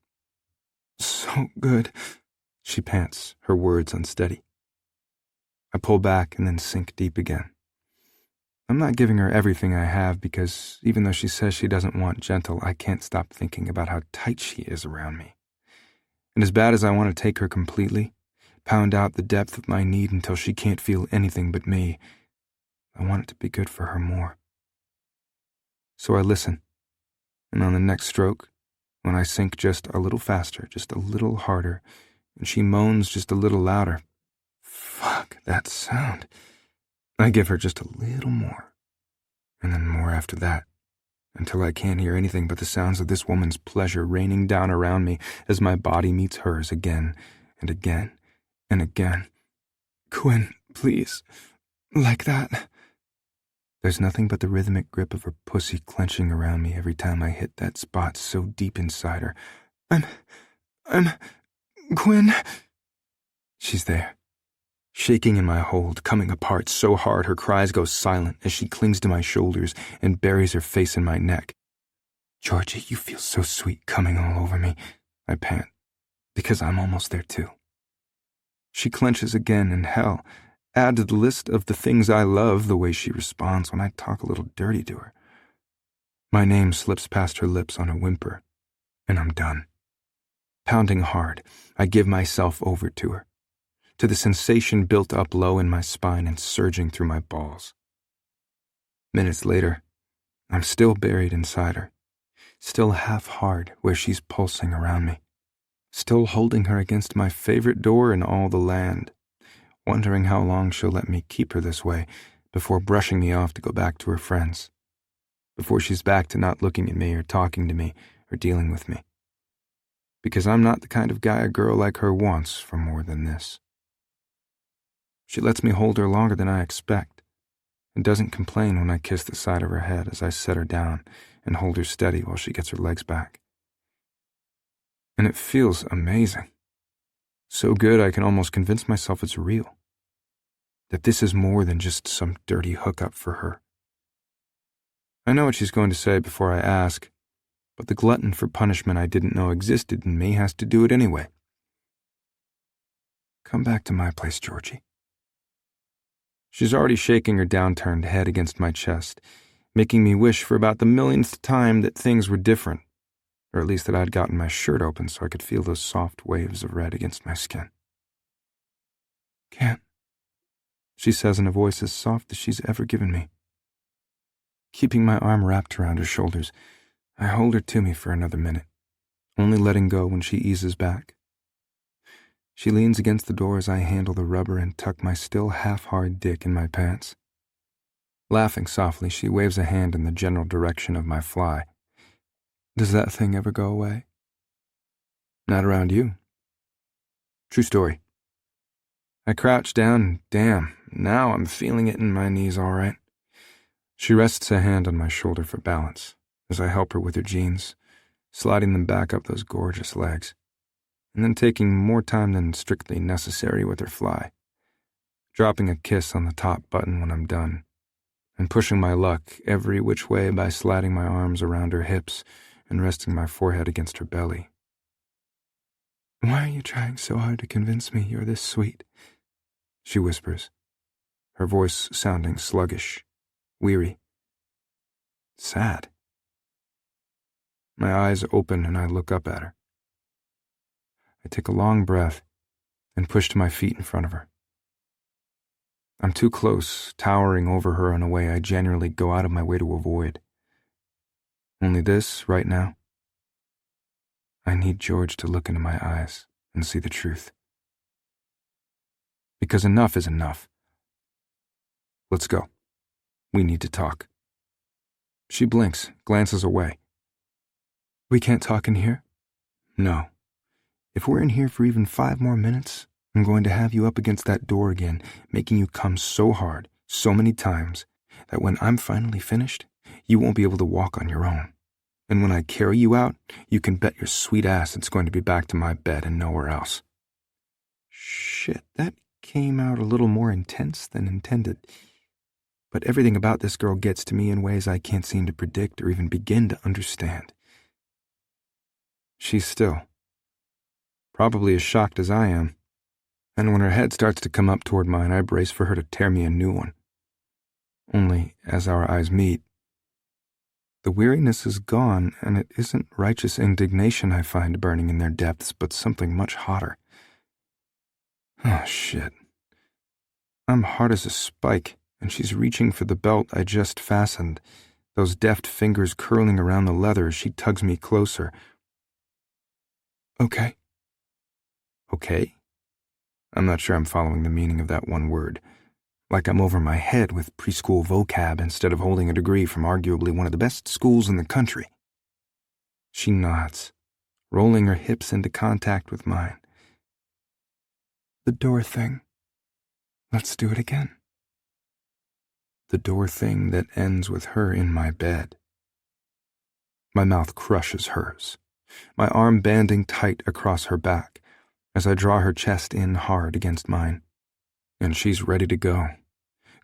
"So good," she pants, her words unsteady. I pull back and then sink deep again. I'm not giving her everything I have because even though she says she doesn't want gentle, I can't stop thinking about how tight she is around me. And as bad as I want to take her completely, pound out the depth of my need until she can't feel anything but me, I want it to be good for her more. So I listen, and on the next stroke, when I sink just a little faster, just a little harder, and she moans just a little louder, fuck that sound, I give her just a little more, and then more after that, until I can't hear anything but the sounds of this woman's pleasure raining down around me as my body meets hers again and again and again. "Gwen, please, like that." There's nothing but the rhythmic grip of her pussy clenching around me every time I hit that spot so deep inside her. I'm, Gwen. She's there, shaking in my hold, coming apart so hard her cries go silent as she clings to my shoulders and buries her face in my neck. "Georgie, you feel so sweet coming all over me," I pant, because I'm almost there too. She clenches again, and hell, add to the list of the things I love the way she responds when I talk a little dirty to her. My name slips past her lips on a whimper, and I'm done. Pounding hard, I give myself over to her, to the sensation built up low in my spine and surging through my balls. Minutes later, I'm still buried inside her, still half hard where she's pulsing around me, still holding her against my favorite door in all the land, wondering how long she'll let me keep her this way before brushing me off to go back to her friends, before she's back to not looking at me or talking to me or dealing with me. Because I'm not the kind of guy a girl like her wants for more than this. She lets me hold her longer than I expect, and doesn't complain when I kiss the side of her head as I set her down and hold her steady while she gets her legs back. And it feels amazing. So good I can almost convince myself it's real. That this is more than just some dirty hookup for her. I know what she's going to say before I ask, but the glutton for punishment I didn't know existed in me has to do it anyway. "Come back to my place, Georgie." She's already shaking her downturned head against my chest, making me wish for about the millionth time that things were different, or at least that I'd gotten my shirt open so I could feel those soft waves of red against my skin. "Can't," she says in a voice as soft as she's ever given me. Keeping my arm wrapped around her shoulders, I hold her to me for another minute, only letting go when she eases back. She leans against the door as I handle the rubber and tuck my still half-hard dick in my pants. Laughing softly, she waves a hand in the general direction of my fly. Does that thing ever go away? Not around you. True story. I crouch down and damn, now I'm feeling it in my knees all right. She rests a hand on my shoulder for balance as I help her with her jeans, sliding them back up those gorgeous legs, and then taking more time than strictly necessary with her fly, dropping a kiss on the top button when I'm done, and pushing my luck every which way by sliding my arms around her hips and resting my forehead against her belly. Why are you trying so hard to convince me you're this sweet? She whispers, her voice sounding sluggish, weary, sad. My eyes open and I look up at her. I take a long breath and push to my feet in front of her. I'm too close, towering over her in a way I genuinely go out of my way to avoid. Only this, right now, I need George to look into my eyes and see the truth. Because enough is enough. Let's go. We need to talk. She blinks, glances away. We can't talk in here? No. If we're in here for even 5 more minutes, I'm going to have you up against that door again, making you come so hard, so many times, that when I'm finally finished, you won't be able to walk on your own. And when I carry you out, you can bet your sweet ass it's going to be back to my bed and nowhere else. Shit, that came out a little more intense than intended. But everything about this girl gets to me in ways I can't seem to predict or even begin to understand. She's still, probably as shocked as I am, and when her head starts to come up toward mine, I brace for her to tear me a new one. Only, as our eyes meet, the weariness is gone, and it isn't righteous indignation I find burning in their depths, but something much hotter. Oh, shit. I'm hard as a spike, and she's reaching for the belt I just fastened, those deft fingers curling around the leather as she tugs me closer. Okay. Okay? I'm not sure I'm following the meaning of that one word. Like I'm over my head with preschool vocab instead of holding a degree from arguably one of the best schools in the country. She nods, rolling her hips into contact with mine. The door thing. Let's do it again. The door thing that ends with her in my bed. My mouth crushes hers, my arm banding tight across her back as I draw her chest in hard against mine. And she's ready to go,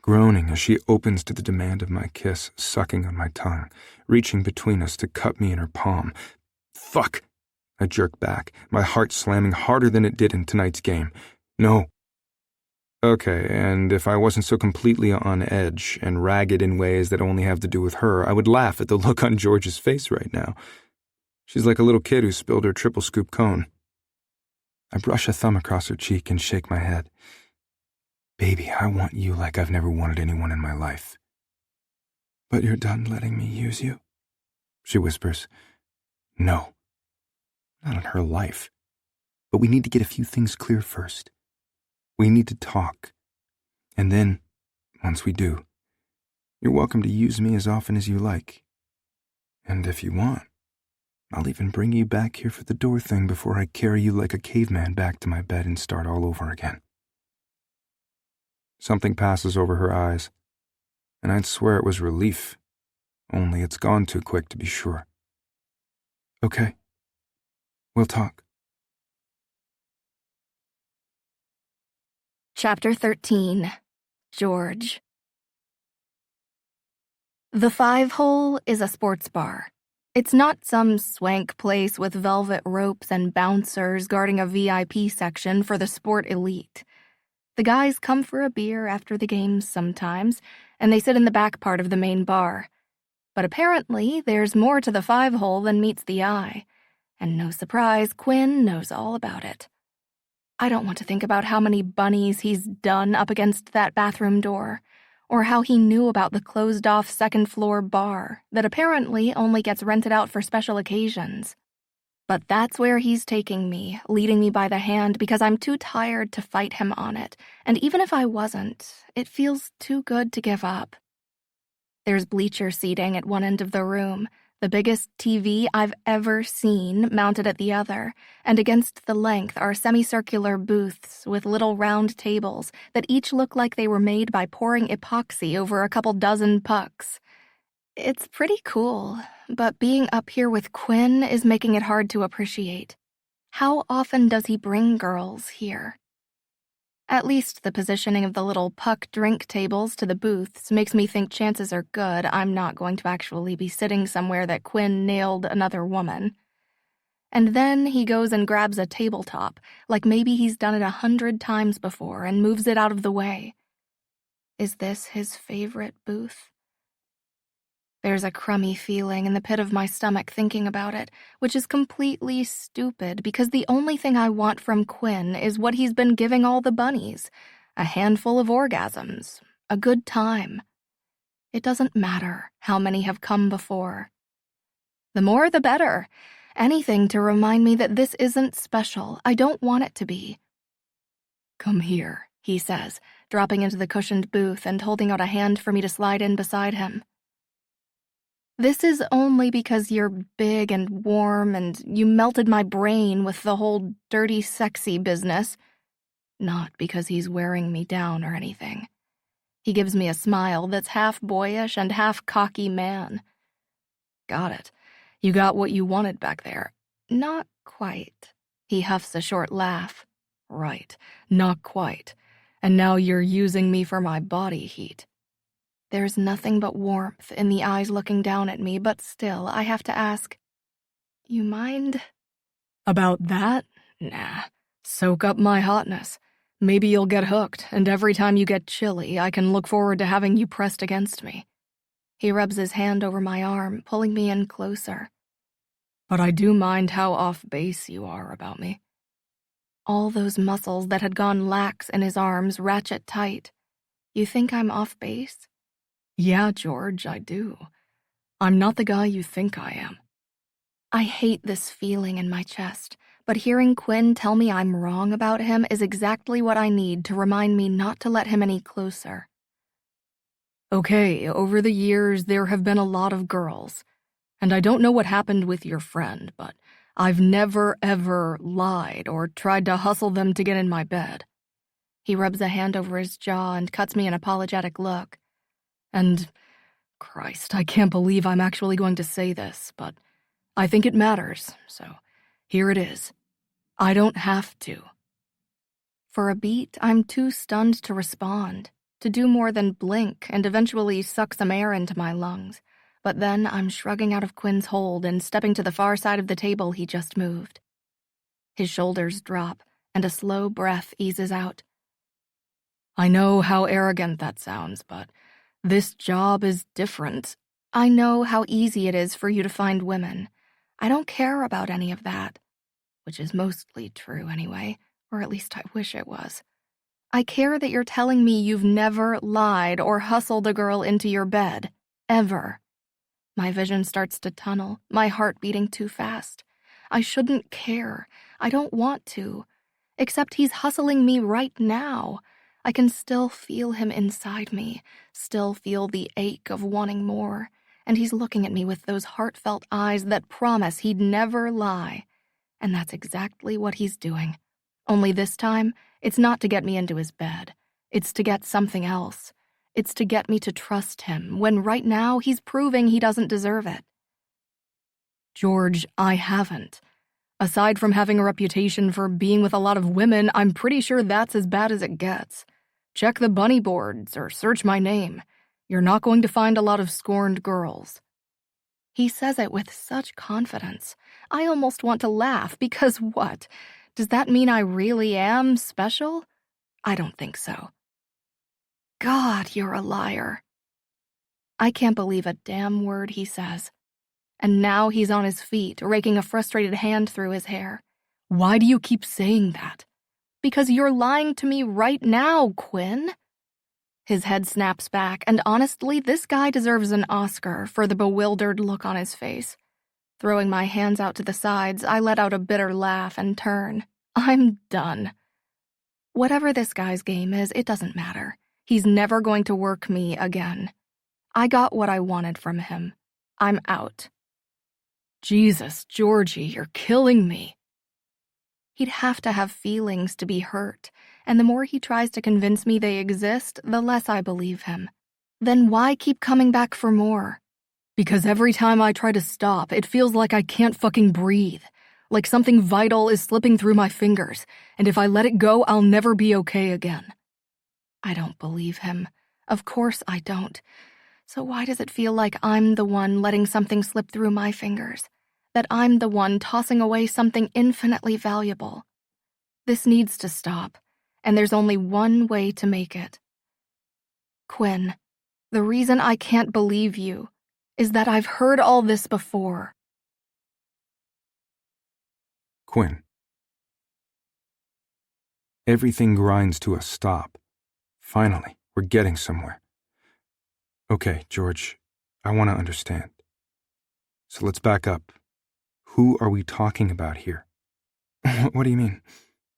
groaning as she opens to the demand of my kiss, sucking on my tongue, reaching between us to cup me in her palm. Fuck! I jerk back, my heart slamming harder than it did in tonight's game. No. Okay, and if I wasn't so completely on edge and ragged in ways that only have to do with her, I would laugh at the look on George's face right now. She's like a little kid who spilled her triple scoop cone. I brush a thumb across her cheek and shake my head. Baby, I want you like I've never wanted anyone in my life. But you're done letting me use you? She whispers. No. Not in her life. But we need to get a few things clear first. We need to talk. And then, once we do, you're welcome to use me as often as you like. And if you want, I'll even bring you back here for the door thing before I carry you like a caveman back to my bed and start all over again. Something passes over her eyes, and I'd swear it was relief, only it's gone too quick to be sure. Okay, we'll talk. Chapter 13. George. The 5-Hole is a sports bar. It's not some swank place with velvet ropes and bouncers guarding a VIP section for the sport elite. The guys come for a beer after the games sometimes, and they sit in the back part of the main bar. But apparently, there's more to the 5-Hole than meets the eye. And no surprise, Quinn knows all about it. I don't want to think about how many bunnies he's done up against that bathroom door, or how he knew about the closed-off second-floor bar that apparently only gets rented out for special occasions. But that's where he's taking me, leading me by the hand because I'm too tired to fight him on it, and even if I wasn't, it feels too good to give up. There's bleacher seating at one end of the room, the biggest TV I've ever seen mounted at the other, and against the length are semicircular booths with little round tables that each look like they were made by pouring epoxy over a couple dozen pucks. It's pretty cool, but being up here with Quinn is making it hard to appreciate. How often does he bring girls here? At least the positioning of the little puck drink tables to the booths makes me think chances are good I'm not going to actually be sitting somewhere that Quinn nailed another woman. And then he goes and grabs a tabletop, like maybe he's done it 100 times before, and moves it out of the way. Is this his favorite booth? There's a crummy feeling in the pit of my stomach thinking about it, which is completely stupid because the only thing I want from Quinn is what he's been giving all the bunnies: a handful of orgasms, a good time. It doesn't matter how many have come before. The more the better. Anything to remind me that this isn't special. I don't want it to be. "Come here," he says, dropping into the cushioned booth and holding out a hand for me to slide in beside him. This is only because you're big and warm and you melted my brain with the whole dirty, sexy business. Not because he's wearing me down or anything. He gives me a smile that's half boyish and half cocky man. Got it. You got what you wanted back there. Not quite. He huffs a short laugh. Right, not quite. And now you're using me for my body heat. There's nothing but warmth in the eyes looking down at me, but still, I have to ask, "You mind?" "About that? Nah. Soak up my hotness. Maybe you'll get hooked, and every time you get chilly, I can look forward to having you pressed against me." He rubs his hand over my arm, pulling me in closer. "But I do mind how off base you are about me." All those muscles that had gone lax in his arms ratchet tight. "You think I'm off base?" "Yeah, George, I do. I'm not the guy you think I am." I hate this feeling in my chest, but hearing Quinn tell me I'm wrong about him is exactly what I need to remind me not to let him any closer. "Okay, over the years there have been a lot of girls, and I don't know what happened with your friend, but I've never, ever lied or tried to hustle them to get in my bed." He rubs a hand over his jaw and cuts me an apologetic look. And, Christ, I can't believe I'm actually going to say this, but I think it matters, so here it is. I don't have to. For a beat, I'm too stunned to respond, to do more than blink and eventually suck some air into my lungs. But then I'm shrugging out of Quinn's hold and stepping to the far side of the table he just moved. His shoulders drop, and a slow breath eases out. "I know how arrogant that sounds, but this job is different. I know how easy it is for you to find women. I don't care about any of that." Which is mostly true anyway, or at least I wish it was. "I care that you're telling me you've never lied or hustled a girl into your bed. Ever." My vision starts to tunnel, my heart beating too fast. I shouldn't care. I don't want to. Except he's hustling me right now. I can still feel him inside me, still feel the ache of wanting more, and he's looking at me with those heartfelt eyes that promise he'd never lie. And that's exactly what he's doing. Only this time, it's not to get me into his bed. It's to get something else. It's to get me to trust him, when right now he's proving he doesn't deserve it. George, I haven't. Aside from having a reputation for being with a lot of women, I'm pretty sure that's as bad as it gets. Check the bunny boards or search my name. You're not going to find a lot of scorned girls. He says it with such confidence. I almost want to laugh because what? Does that mean I really am special? I don't think so. God, you're a liar. I can't believe a damn word he says. And now he's on his feet, raking a frustrated hand through his hair. Why do you keep saying that? Because you're lying to me right now, Quinn. His head snaps back, and honestly, this guy deserves an Oscar for the bewildered look on his face. Throwing my hands out to the sides, I let out a bitter laugh and turn. I'm done. Whatever this guy's game is, it doesn't matter. He's never going to work me again. I got what I wanted from him. I'm out. Jesus, Georgie, you're killing me. He'd have to have feelings to be hurt, and the more he tries to convince me they exist, the less I believe him. Then why keep coming back for more? Because every time I try to stop, it feels like I can't fucking breathe. Like something vital is slipping through my fingers, and if I let it go, I'll never be okay again. I don't believe him. Of course I don't. So why does it feel like I'm the one letting something slip through my fingers? That I'm the one tossing away something infinitely valuable? This needs to stop, and there's only one way to make it. Quinn, the reason I can't believe you is that I've heard all this before. Quinn. Everything grinds to a stop. Finally, we're getting somewhere. Okay, George, I want to understand. So let's back up. Who are we talking about here? What do you mean?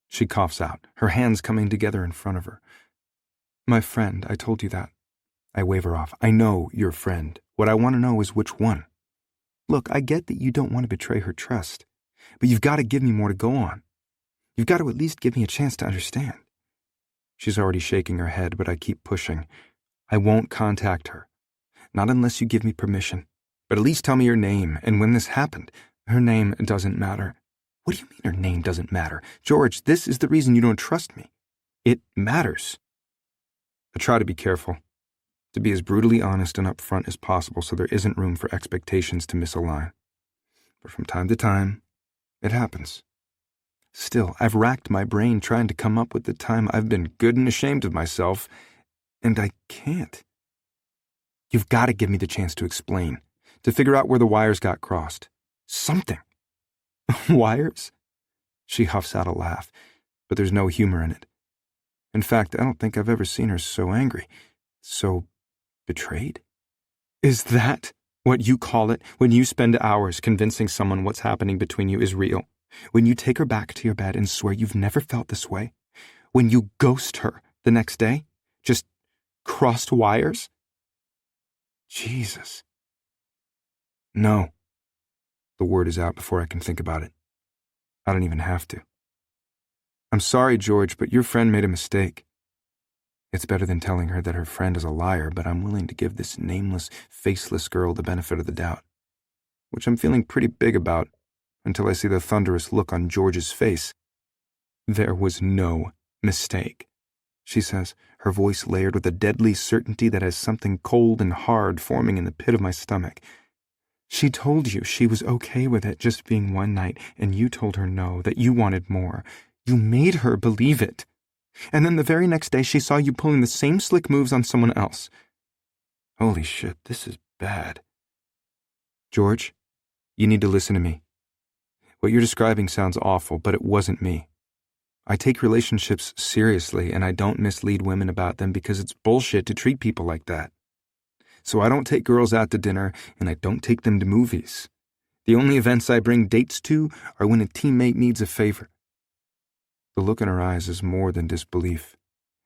She coughs out, her hands coming together in front of her. My friend, I told you that. I wave her off. I know your friend. What I want to know is which one. Look, I get that you don't want to betray her trust, but you've got to give me more to go on. You've got to at least give me a chance to understand. She's already shaking her head, but I keep pushing. I won't contact her. Not unless you give me permission. But at least tell me her name and when this happened. Her name doesn't matter. What do you mean her name doesn't matter? George, this is the reason you don't trust me. It matters. I try to be careful. To be as brutally honest and upfront as possible so there isn't room for expectations to misalign. But from time to time, it happens. Still, I've racked my brain trying to come up with the time I've been good and ashamed of myself, and I can't. You've got to give me the chance to explain, to figure out where the wires got crossed. Something. Wires? She huffs out a laugh, but there's no humor in it. In fact, I don't think I've ever seen her so angry, so betrayed. Is that what you call it when you spend hours convincing someone what's happening between you is real? When you take her back to your bed and swear you've never felt this way? When you ghost her the next day? Just crossed wires? Jesus. No. The word is out before I can think about it. I don't even have to. I'm sorry, George, but your friend made a mistake. It's better than telling her that her friend is a liar, but I'm willing to give this nameless, faceless girl the benefit of the doubt, which I'm feeling pretty big about until I see the thunderous look on George's face. There was no mistake, she says, her voice layered with a deadly certainty that has something cold and hard forming in the pit of my stomach. She told you she was okay with it just being one night, and you told her no, that you wanted more. You made her believe it. And then the very next day she saw you pulling the same slick moves on someone else. Holy shit, this is bad. George, you need to listen to me. What you're describing sounds awful, but it wasn't me. I take relationships seriously, and I don't mislead women about them because it's bullshit to treat people like that. So I don't take girls out to dinner, and I don't take them to movies. The only events I bring dates to are when a teammate needs a favor. The look in her eyes is more than disbelief.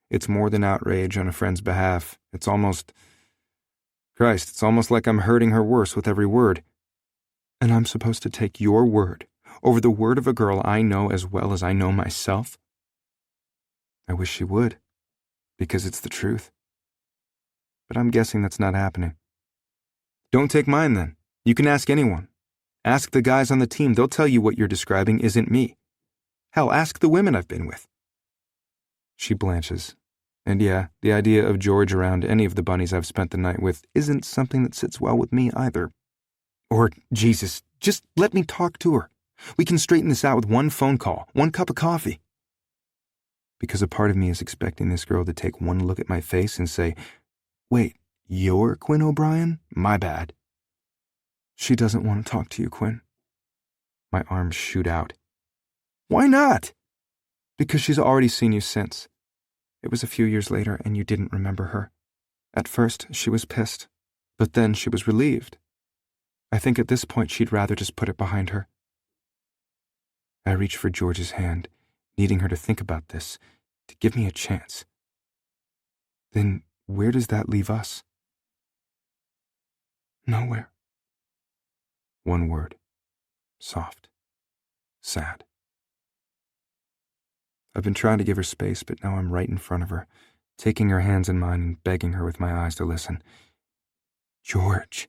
It's more than outrage on a friend's behalf. It's almost like I'm hurting her worse with every word. And I'm supposed to take your word over the word of a girl I know as well as I know myself? I wish she would, because it's the truth. But I'm guessing that's not happening. Don't take mine, then. You can ask anyone. Ask the guys on the team. They'll tell you what you're describing isn't me. Hell, ask the women I've been with. She blanches. And yeah, the idea of George around any of the bunnies I've spent the night with isn't something that sits well with me either. Or, Jesus, just let me talk to her. We can straighten this out with one phone call, one cup of coffee. Because a part of me is expecting this girl to take one look at my face and say, wait, you're Quinn O'Brien? My bad. She doesn't want to talk to you, Quinn. My arms shoot out. Why not? Because she's already seen you since. It was a few years later and you didn't remember her. At first, she was pissed, but then she was relieved. I think at this point she'd rather just put it behind her. I reached for George's hand, needing her to think about this, to give me a chance. Then where does that leave us? Nowhere. One word. Soft. Sad. I've been trying to give her space, but now I'm right in front of her, taking her hands in mine and begging her with my eyes to listen. George,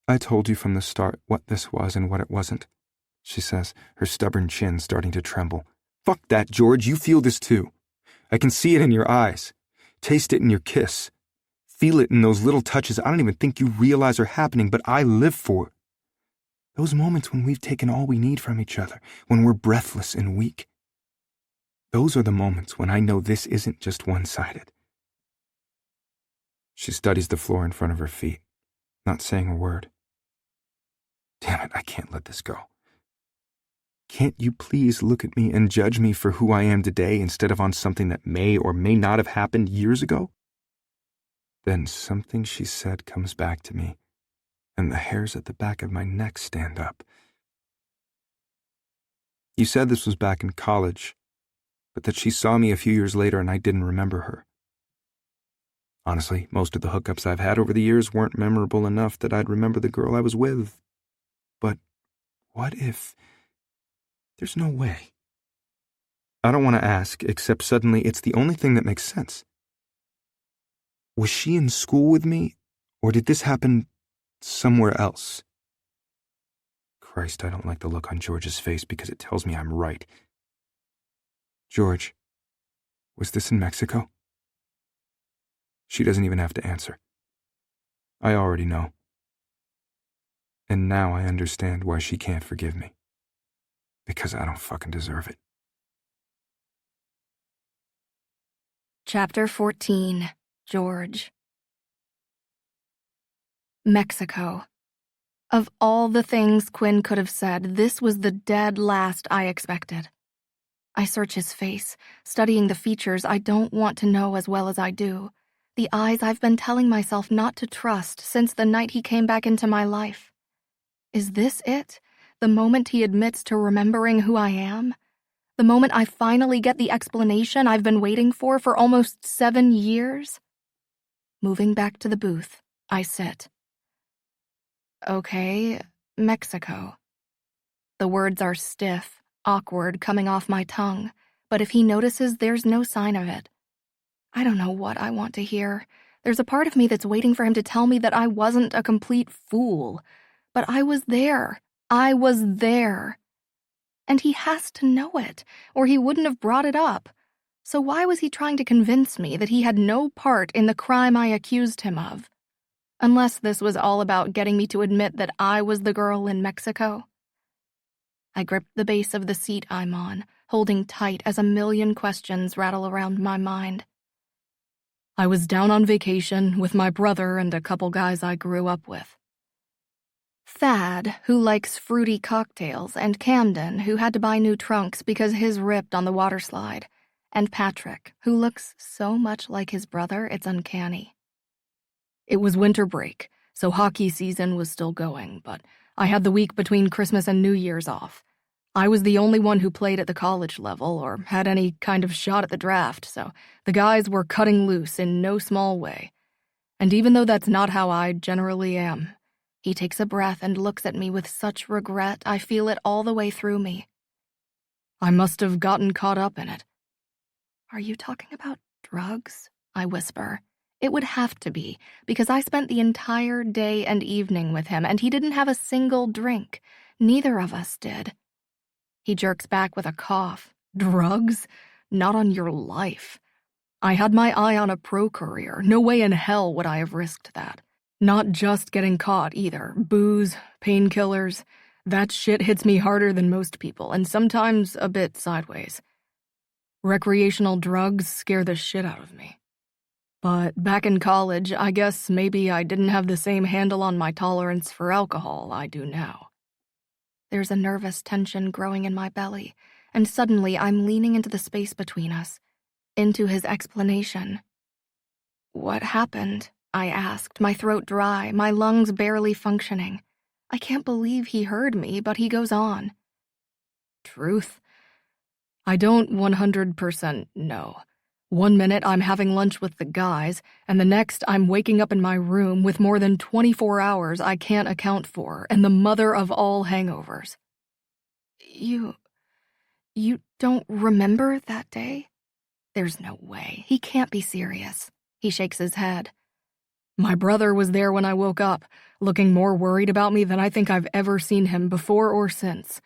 I told you from the start what this was and what it wasn't, she says, her stubborn chin starting to tremble. Fuck that, George, you feel this too. I can see it in your eyes, taste it in your kiss, feel it in those little touches I don't even think you realize are happening, but I live for. Those moments when we've taken all we need from each other, when we're breathless and weak. Those are the moments when I know this isn't just one-sided. She studies the floor in front of her feet, not saying a word. Damn it, I can't let this go. Can't you please look at me and judge me for who I am today instead of on something that may or may not have happened years ago? Then something she said comes back to me, and the hairs at the back of my neck stand up. You said this was back in college, but that she saw me a few years later and I didn't remember her. Honestly, most of the hookups I've had over the years weren't memorable enough that I'd remember the girl I was with. But what if... There's no way. I don't want to ask, except suddenly it's the only thing that makes sense. Was she in school with me, or did this happen somewhere else? Christ, I don't like the look on George's face because it tells me I'm right. George, was this in Mexico? She doesn't even have to answer. I already know. And now I understand why she can't forgive me. Because I don't fucking deserve it. Chapter 14. George. Mexico. Of all the things Quinn could have said, this was the dead last I expected. I search his face, studying the features I don't want to know as well as I do, the eyes I've been telling myself not to trust since the night he came back into my life. Is this it? The moment he admits to remembering who I am? The moment I finally get the explanation I've been waiting for almost 7 years? Moving back to the booth, I sit. Okay, Mexico. The words are stiff, awkward, coming off my tongue, but if he notices, there's no sign of it. I don't know what I want to hear. There's a part of me that's waiting for him to tell me that I wasn't a complete fool. But I was there. I was there. And he has to know it, or he wouldn't have brought it up. So why was he trying to convince me that he had no part in the crime I accused him of? Unless this was all about getting me to admit that I was the girl in Mexico. I grip the base of the seat I'm on, holding tight as a million questions rattle around my mind. I was down on vacation with my brother and a couple guys I grew up with. Thad, who likes fruity cocktails, and Camden, who had to buy new trunks because his ripped on the water slide, and Patrick, who looks so much like his brother it's uncanny. It was winter break, so hockey season was still going, but I had the week between Christmas and New Year's off. I was the only one who played at the college level or had any kind of shot at the draft, so the guys were cutting loose in no small way. And even though that's not how I generally am, he takes a breath and looks at me with such regret I feel it all the way through me. I must have gotten caught up in it. Are you talking about drugs? I whisper. It would have to be, because I spent the entire day and evening with him, and he didn't have a single drink. Neither of us did. He jerks back with a cough. Drugs? Not on your life. I had my eye on a pro career. No way in hell would I have risked that. Not just getting caught, either. Booze, painkillers. That shit hits me harder than most people, and sometimes a bit sideways. Recreational drugs scare the shit out of me. But back in college, I guess maybe I didn't have the same handle on my tolerance for alcohol I do now. There's a nervous tension growing in my belly, and suddenly I'm leaning into the space between us, into his explanation. What happened? I asked, my throat dry, my lungs barely functioning. I can't believe he heard me, but he goes on. Truth? I don't 100% know. One minute I'm having lunch with the guys, and the next I'm waking up in my room with more than 24 hours I can't account for, and the mother of all hangovers. You don't remember that day? There's no way. He can't be serious. He shakes his head. My brother was there when I woke up, looking more worried about me than I think I've ever seen him before or since.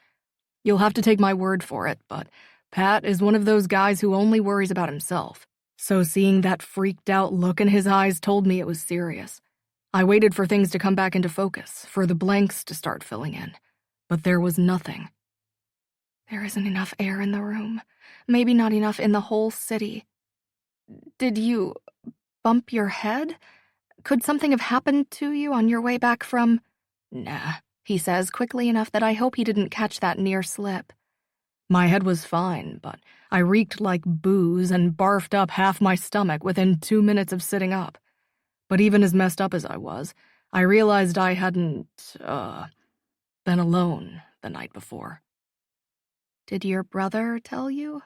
You'll have to take my word for it, but Pat is one of those guys who only worries about himself. So seeing that freaked out look in his eyes told me it was serious. I waited for things to come back into focus, for the blanks to start filling in. But there was nothing. There isn't enough air in the room. Maybe not enough in the whole city. Did you bump your head? Could something have happened to you on your way back from... Nah, he says quickly enough that I hope he didn't catch that near slip. My head was fine, but I reeked like booze and barfed up half my stomach within 2 minutes of sitting up. But even as messed up as I was, I realized I hadn't, been alone the night before. Did your brother tell you?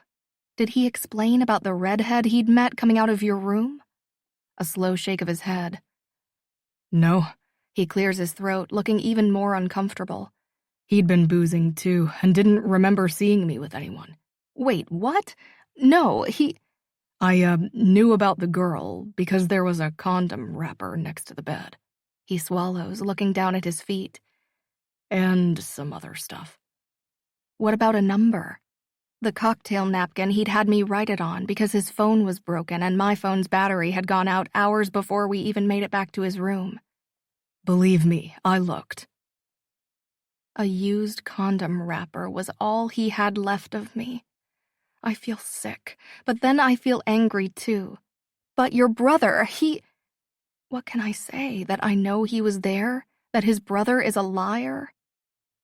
Did he explain about the redhead he'd met coming out of your room? A slow shake of his head. No. He clears his throat, looking even more uncomfortable. He'd been boozing, too, and didn't remember seeing me with anyone. Wait, what? No, I knew about the girl because there was a condom wrapper next to the bed. He swallows, looking down at his feet. And some other stuff. What about a number? The cocktail napkin he'd had me write it on because his phone was broken and my phone's battery had gone out hours before we even made it back to his room. Believe me, I looked. A used condom wrapper was all he had left of me. I feel sick, but then I feel angry too. But your brother, What can I say? That I know he was there? That his brother is a liar?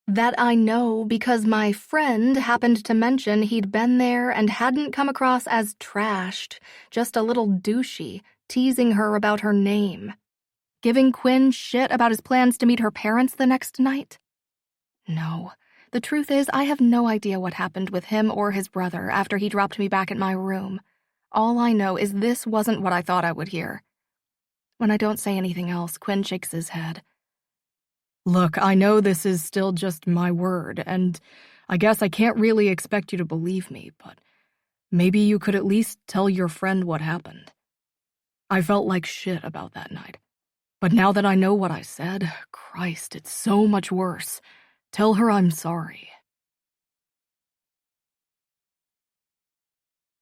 That I know because my friend happened to mention he'd been there and hadn't come across as trashed, just a little douchey, teasing her about her name. Giving Quinn shit about his plans to meet her parents the next night? No. The truth is, I have no idea what happened with him or his brother after he dropped me back at my room. All I know is this wasn't what I thought I would hear. When I don't say anything else, Quinn shakes his head. Look, I know this is still just my word, and I guess I can't really expect you to believe me, but maybe you could at least tell your friend what happened. I felt like shit about that night. But now that I know what I said, Christ, it's so much worse. Tell her I'm sorry.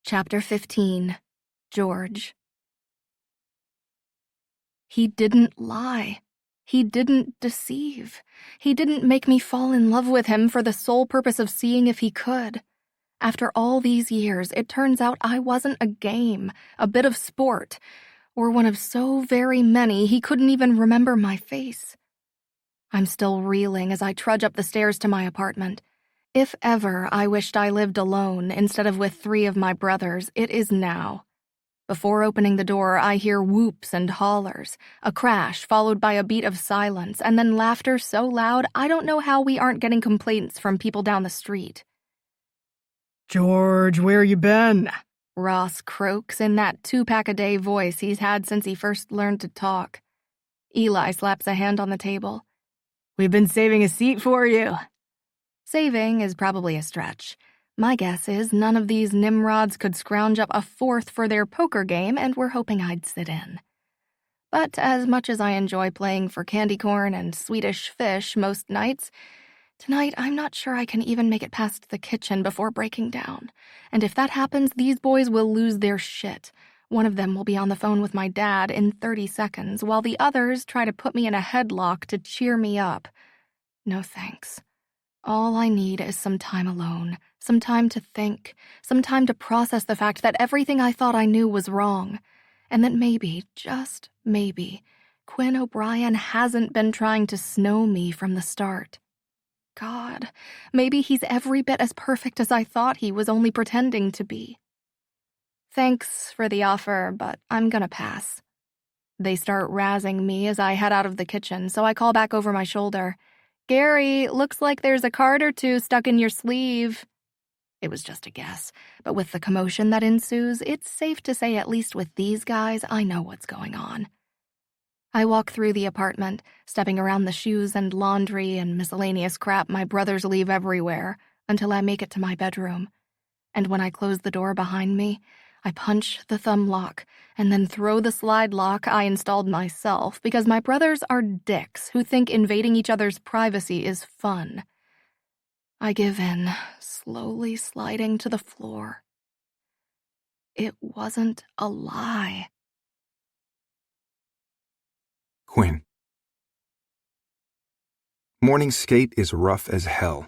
Chapter 15. George. He didn't lie. He didn't deceive. He didn't make me fall in love with him for the sole purpose of seeing if he could. After all these years, it turns out I wasn't a game, a bit of sport, or one of so very many he couldn't even remember my face. I'm still reeling as I trudge up the stairs to my apartment. If ever I wished I lived alone instead of with 3 of my brothers, it is now. Before opening the door, I hear whoops and hollers, a crash followed by a beat of silence, and then laughter so loud I don't know how we aren't getting complaints from people down the street. George, where you been? Ross croaks in that 2-pack-a-day voice he's had since he first learned to talk. Eli slaps a hand on the table. We've been saving a seat for you. Saving is probably a stretch. My guess is none of these nimrods could scrounge up a 4th for their poker game and were hoping I'd sit in. But as much as I enjoy playing for candy corn and Swedish fish most nights, tonight I'm not sure I can even make it past the kitchen before breaking down. And if that happens, these boys will lose their shit. One of them will be on the phone with my dad in 30 seconds, while the others try to put me in a headlock to cheer me up. No thanks. All I need is some time alone, some time to think, some time to process the fact that everything I thought I knew was wrong, and that maybe, just maybe, Quinn O'Brien hasn't been trying to snow me from the start. God, maybe he's every bit as perfect as I thought he was only pretending to be. Thanks for the offer, but I'm gonna pass. They start razzing me as I head out of the kitchen, so I call back over my shoulder. Gary, looks like there's a card or two stuck in your sleeve. It was just a guess, but with the commotion that ensues, it's safe to say at least with these guys, I know what's going on. I walk through the apartment, stepping around the shoes and laundry and miscellaneous crap my brothers leave everywhere, until I make it to my bedroom. And when I close the door behind me, I punch the thumb lock and then throw the slide lock I installed myself because my brothers are dicks who think invading each other's privacy is fun. I give in, slowly sliding to the floor. It wasn't a lie. Quinn. Morning skate is rough as hell,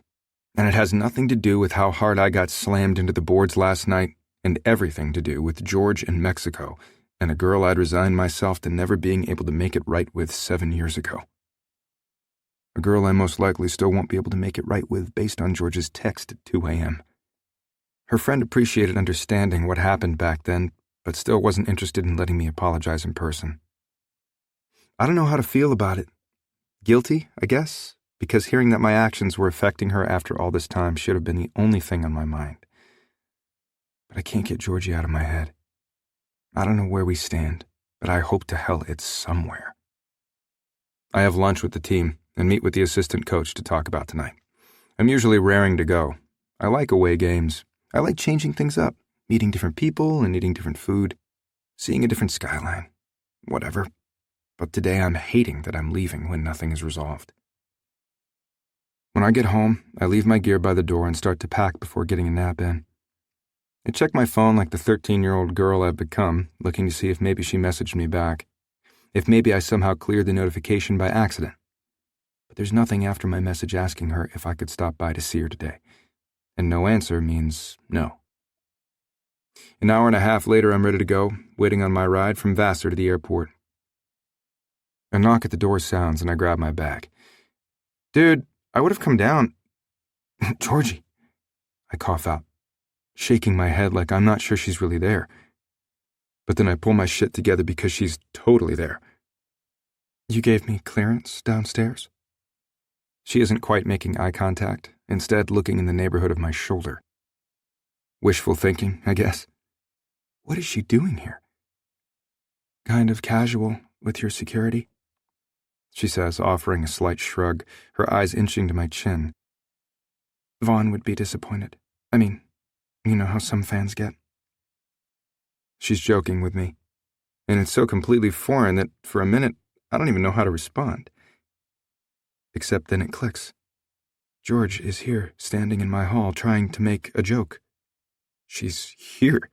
and it has nothing to do with how hard I got slammed into the boards last night and everything to do with George in Mexico and a girl I'd resigned myself to never being able to make it right with 7 years ago. A girl I most likely still won't be able to make it right with based on George's text at 2 a.m. Her friend appreciated understanding what happened back then, but still wasn't interested in letting me apologize in person. I don't know how to feel about it. Guilty, I guess, because hearing that my actions were affecting her after all this time should have been the only thing on my mind. But I can't get Georgie out of my head. I don't know where we stand, but I hope to hell it's somewhere. I have lunch with the team and meet with the assistant coach to talk about tonight. I'm usually raring to go. I like away games. I like changing things up, meeting different people and eating different food, seeing a different skyline, whatever. But today I'm hating that I'm leaving when nothing is resolved. When I get home, I leave my gear by the door and start to pack before getting a nap in. I check my phone like the 13-year-old girl I've become, looking to see if maybe she messaged me back, if maybe I somehow cleared the notification by accident. But there's nothing after my message asking her if I could stop by to see her today. And no answer means no. An hour and a half later, I'm ready to go, waiting on my ride from Vassar to the airport. A knock at the door sounds, and I grab my bag. Dude, I would have come down. Georgie, I cough out, shaking my head like I'm not sure she's really there. But then I pull my shit together because she's totally there. You gave me clearance downstairs? She isn't quite making eye contact, instead looking in the neighborhood of my shoulder. Wishful thinking, I guess. What is she doing here? Kind of casual with your security, she says, offering a slight shrug, her eyes inching to my chin. Vaughn would be disappointed. I mean, you know how some fans get. She's joking with me, and it's so completely foreign that for a minute I don't even know how to respond. Except then it clicks. George is here, standing in my hall, trying to make a joke. She's here.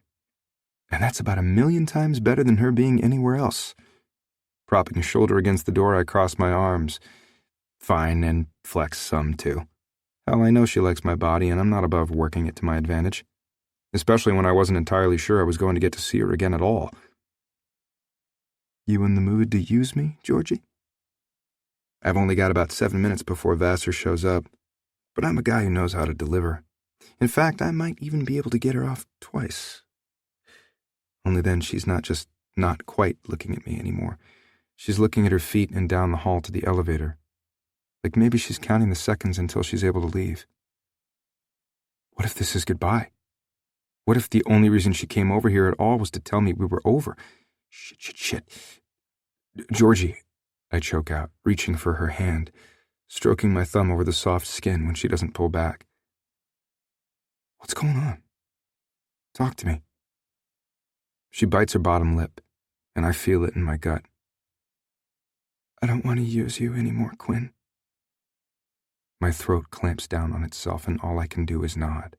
And that's about 1,000,000 times better than her being anywhere else. Propping a shoulder against the door, I cross my arms. Fine, and flex some, too. Hell, I know she likes my body, and I'm not above working it to my advantage. Especially when I wasn't entirely sure I was going to get to see her again at all. You in the mood to use me, Georgie? I've only got about 7 minutes before Vassar shows up, but I'm a guy who knows how to deliver. In fact, I might even be able to get her off twice. Only then she's not just not quite looking at me anymore. She's looking at her feet and down the hall to the elevator. Like maybe she's counting the seconds until she's able to leave. What if this is goodbye? What if the only reason she came over here at all was to tell me we were over? Shit. Georgie, I choke out, reaching for her hand, stroking my thumb over the soft skin when she doesn't pull back. What's going on? Talk to me. She bites her bottom lip, and I feel it in my gut. I don't want to use you anymore, Quinn. My throat clamps down on itself, and all I can do is nod.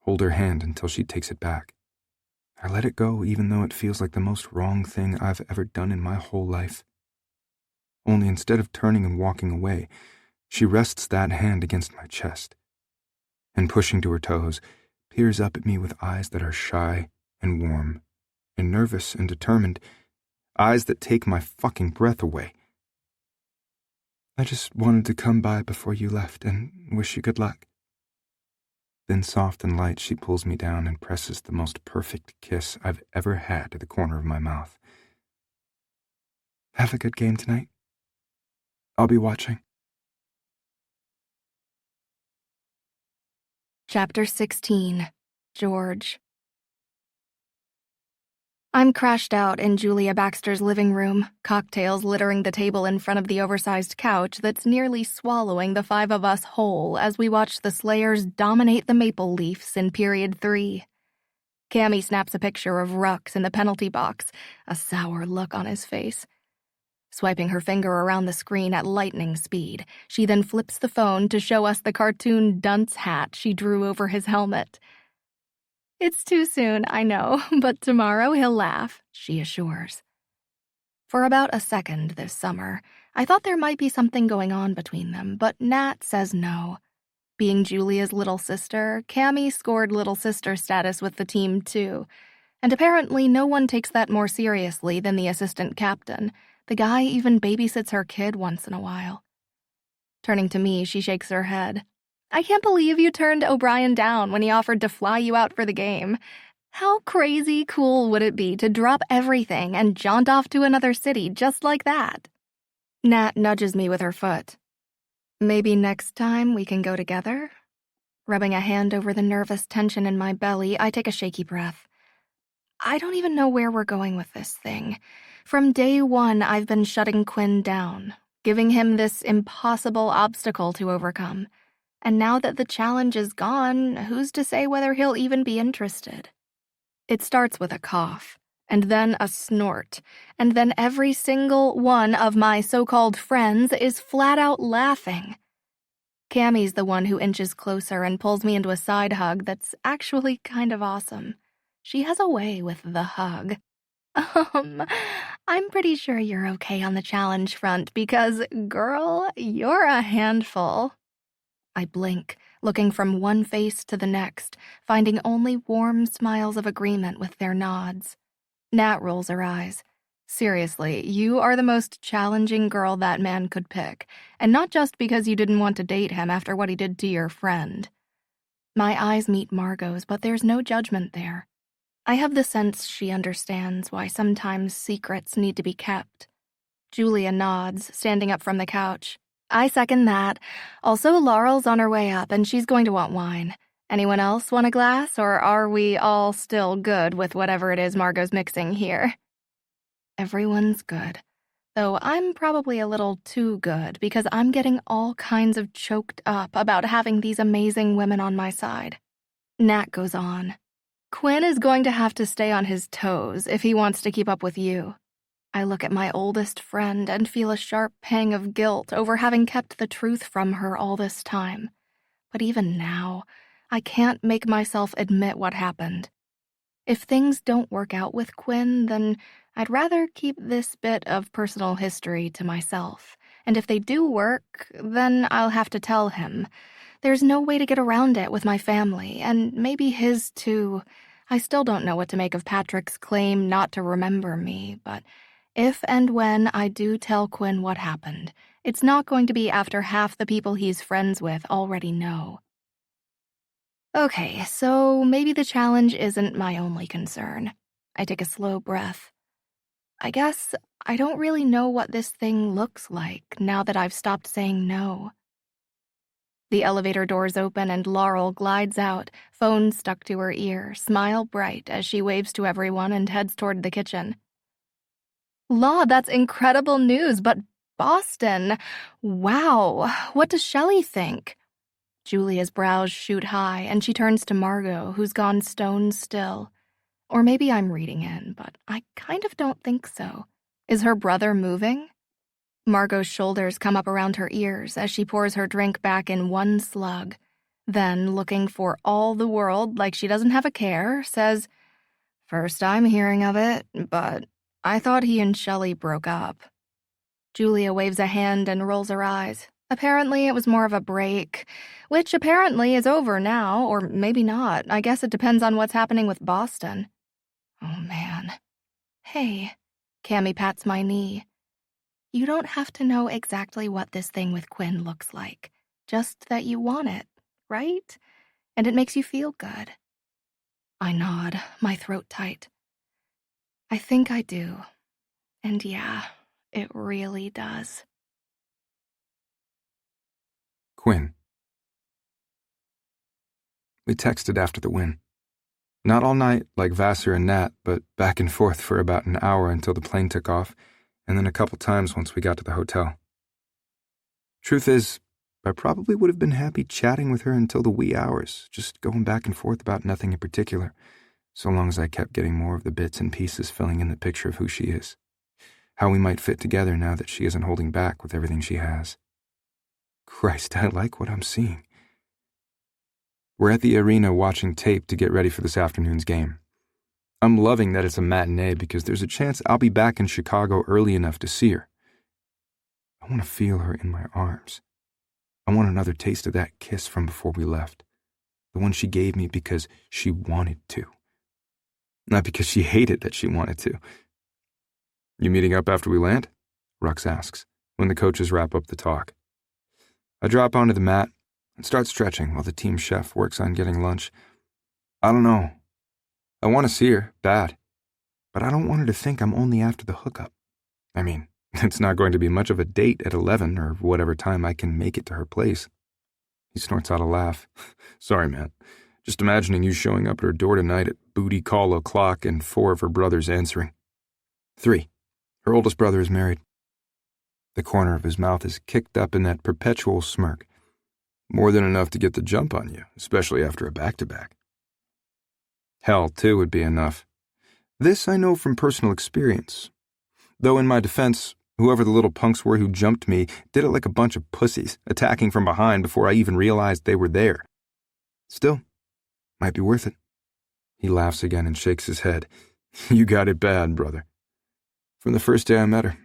Hold her hand until she takes it back. I let it go even though it feels like the most wrong thing I've ever done in my whole life. Only instead of turning and walking away, she rests that hand against my chest, and pushing to her toes, peers up at me with eyes that are shy and warm, and nervous and determined, eyes that take my fucking breath away. I just wanted to come by before you left and wish you good luck. Then soft and light, she pulls me down and presses the most perfect kiss I've ever had to the corner of my mouth. Have a good game tonight. I'll be watching. Chapter 16. George. I'm crashed out in Julia Baxter's living room, cocktails littering the table in front of the oversized couch that's nearly swallowing the five of us whole as we watch the Slayers dominate the Maple Leafs in Period 3. Cammy snaps a picture of Rux in the penalty box, a sour look on his face. Swiping her finger around the screen at lightning speed, she then flips the phone to show us the cartoon dunce hat she drew over his helmet. "It's too soon, I know, but tomorrow he'll laugh," she assures. For about a second this summer, I thought there might be something going on between them, but Nat says no. Being Julia's little sister, Cammy scored little sister status with the team too, and apparently no one takes that more seriously than the assistant captain. The guy even babysits her kid once in a while. Turning to me, she shakes her head. "I can't believe you turned O'Brien down when he offered to fly you out for the game. How crazy cool would it be to drop everything and jaunt off to another city just like that?" Nat nudges me with her foot. "Maybe next time we can go together?" Rubbing a hand over the nervous tension in my belly, I take a shaky breath. I don't even know where we're going with this thing. From day one, I've been shutting Quinn down, giving him this impossible obstacle to overcome. And now that the challenge is gone, who's to say whether he'll even be interested? It starts with a cough, and then a snort, and then every single one of my so-called friends is flat out laughing. Cammy's the one who inches closer and pulls me into a side hug that's actually kind of awesome. She has a way with the hug. I'm pretty sure you're okay on the challenge front because, girl, you're a handful." I blink, looking from one face to the next, finding only warm smiles of agreement with their nods. Nat rolls her eyes. "Seriously, you are the most challenging girl that man could pick, and not just because you didn't want to date him after what he did to your friend." My eyes meet Margot's, but there's no judgment there. I have the sense she understands why sometimes secrets need to be kept. Julia nods, standing up from the couch. "I second that. Also, Laurel's on her way up, and she's going to want wine. Anyone else want a glass, or are we all still good with whatever it is Margot's mixing here?" Everyone's good. Though I'm probably a little too good because I'm getting all kinds of choked up about having these amazing women on my side. Nat goes on. "Quinn is going to have to stay on his toes if he wants to keep up with you." I look at my oldest friend and feel a sharp pang of guilt over having kept the truth from her all this time. But even now, I can't make myself admit what happened. If things don't work out with Quinn, then I'd rather keep this bit of personal history to myself. And if they do work, then I'll have to tell him. There's no way to get around it with my family, and maybe his too. I still don't know what to make of Patrick's claim not to remember me, but if and when I do tell Quinn what happened, it's not going to be after half the people he's friends with already know. Okay, so maybe the challenge isn't my only concern. I take a slow breath. I guess I don't really know what this thing looks like now that I've stopped saying no. The elevator doors open and Laurel glides out, phone stuck to her ear, smile bright as she waves to everyone and heads toward the kitchen. "Law, that's incredible news, but Boston! Wow, what does Shelley think?" Julia's brows shoot high and she turns to Margot, who's gone stone still. Or maybe I'm reading in, but I kind of don't think so. Is her brother moving? Margot's shoulders come up around her ears as she pours her drink back in one slug. Then, looking for all the world like she doesn't have a care, says, "First I'm hearing of it, but I thought he and Shelley broke up." Julia waves a hand and rolls her eyes. Apparently it was more of a break, which apparently is over now, or maybe not. I guess it depends on what's happening with Boston. Oh, man. Hey, Cammy pats my knee. You don't have to know exactly what this thing with Quinn looks like. Just that you want it, right? And it makes you feel good. I nod, my throat tight. I think I do. And yeah, it really does. Quinn. We texted after the win. Not all night like Vassar and Nat, but back and forth for about an hour until the plane took off, and then a couple times once we got to the hotel. Truth is, I probably would have been happy chatting with her until the wee hours, just going back and forth about nothing in particular, so long as I kept getting more of the bits and pieces filling in the picture of who she is, how we might fit together now that she isn't holding back with everything she has. Christ, I like what I'm seeing. We're at the arena watching tape to get ready for this afternoon's game. I'm loving that it's a matinee because there's a chance I'll be back in Chicago early enough to see her. I want to feel her in my arms. I want another taste of that kiss from before we left. The one she gave me because she wanted to. Not because she hated that she wanted to. You meeting up after we land? Rux asks, when the coaches wrap up the talk. I drop onto the mat and start stretching while the team chef works on getting lunch. I don't know. I want to see her, bad. But I don't want her to think I'm only after the hookup. I mean, it's not going to be much of a date at 11 or whatever time I can make it to her place. He snorts out a laugh. Sorry, man. Just imagining you showing up at her door tonight at booty call o'clock and 4 of her brothers answering. 3. Her oldest brother is married. The corner of his mouth is kicked up in that perpetual smirk. More than enough to get the jump on you, especially after a back-to-back. Hell, 2 would be enough. This I know from personal experience. Though in my defense, whoever the little punks were who jumped me did it like a bunch of pussies, attacking from behind before I even realized they were there. Still, might be worth it. He laughs again and shakes his head. You got it bad, brother. From the first day I met her.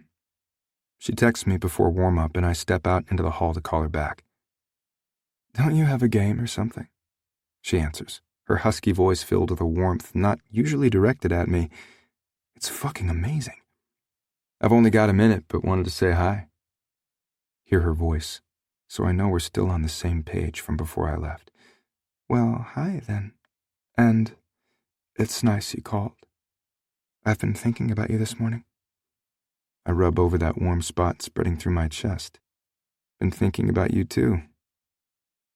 She texts me before warm-up and I step out into the hall to call her back. Don't you have a game or something? She answers, her husky voice filled with a warmth not usually directed at me. It's fucking amazing. I've only got a minute, but wanted to say hi. Hear her voice, so I know we're still on the same page from before I left. Well, hi then. And it's nice you called. I've been thinking about you this morning. I rub over that warm spot spreading through my chest. Been thinking about you too.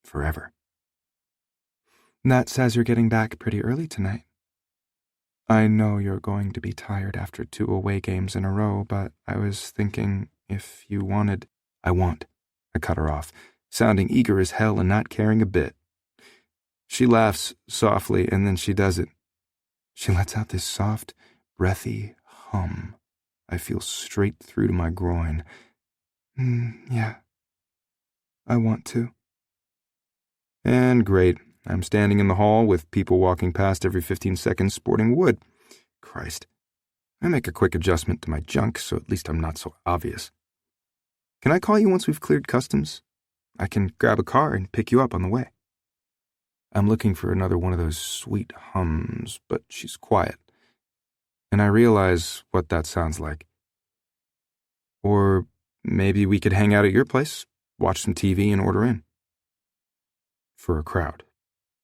Forever. Nat says you're getting back pretty early tonight. I know you're going to be tired after 2 away games in a row, but I was thinking if you wanted... I won't. I cut her off, sounding eager as hell and not caring a bit. She laughs softly, and then she does it. She lets out this soft, breathy hum. I feel straight through to my groin. Yeah. I want to. And great. I'm standing in the hall with people walking past every 15 seconds sporting wood. Christ. I make a quick adjustment to my junk, so at least I'm not so obvious. Can I call you once we've cleared customs? I can grab a car and pick you up on the way. I'm looking for another one of those sweet hums, but she's quiet. And I realize what that sounds like. Or maybe we could hang out at your place, watch some TV and order in. For a crowd,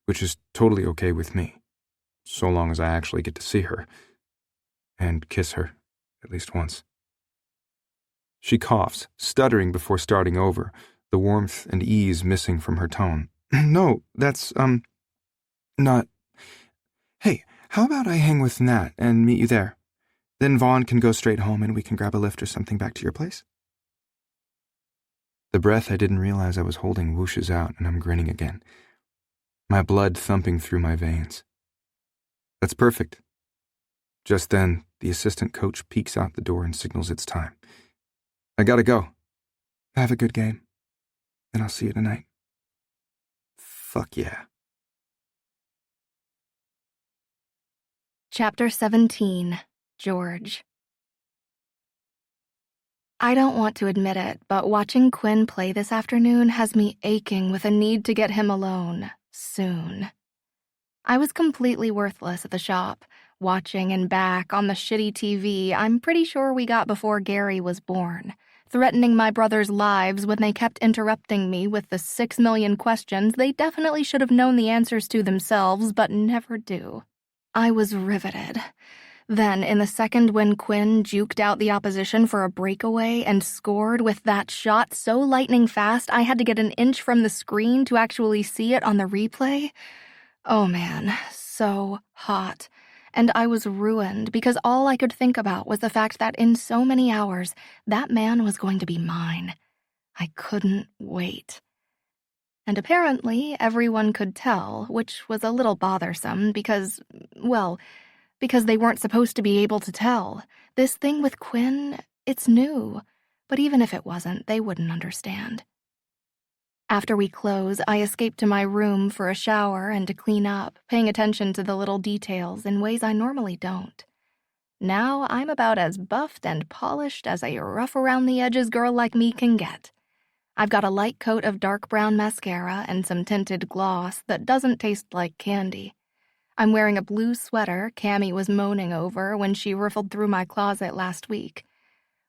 which is totally okay with me, so long as I actually get to see her and kiss her at least once. She coughs, stuttering before starting over, the warmth and ease missing from her tone. No, that's, not... Hey, how about I hang with Nat and meet you there? Then Vaughn can go straight home and we can grab a lift or something back to your place. The breath I didn't realize I was holding whooshes out and I'm grinning again, my blood thumping through my veins. That's perfect. Just then, the assistant coach peeks out the door and signals it's time. I gotta go. Have a good game. And I'll see you tonight. Fuck yeah. Chapter 17, George. I don't want to admit it, but watching Quinn play this afternoon has me aching with a need to get him alone, soon. I was completely worthless at the shop, watching and back on the shitty TV I'm pretty sure we got before Gary was born, threatening my brothers' lives when they kept interrupting me with the 6 million questions they definitely should have known the answers to themselves but never do. I was riveted. Then, in the second when Quinn juked out the opposition for a breakaway and scored with that shot so lightning fast I had to get an inch from the screen to actually see it on the replay, Oh man, so hot. And I was ruined because all I could think about was the fact that in so many hours, that man was going to be mine. I couldn't wait. And apparently, everyone could tell, which was a little bothersome because they weren't supposed to be able to tell. This thing with Quinn, it's new. But even if it wasn't, they wouldn't understand. After we close, I escape to my room for a shower and to clean up, paying attention to the little details in ways I normally don't. Now I'm about as buffed and polished as a rough-around-the-edges girl like me can get. I've got a light coat of dark brown mascara and some tinted gloss that doesn't taste like candy. I'm wearing a blue sweater Cammie was moaning over when she riffled through my closet last week.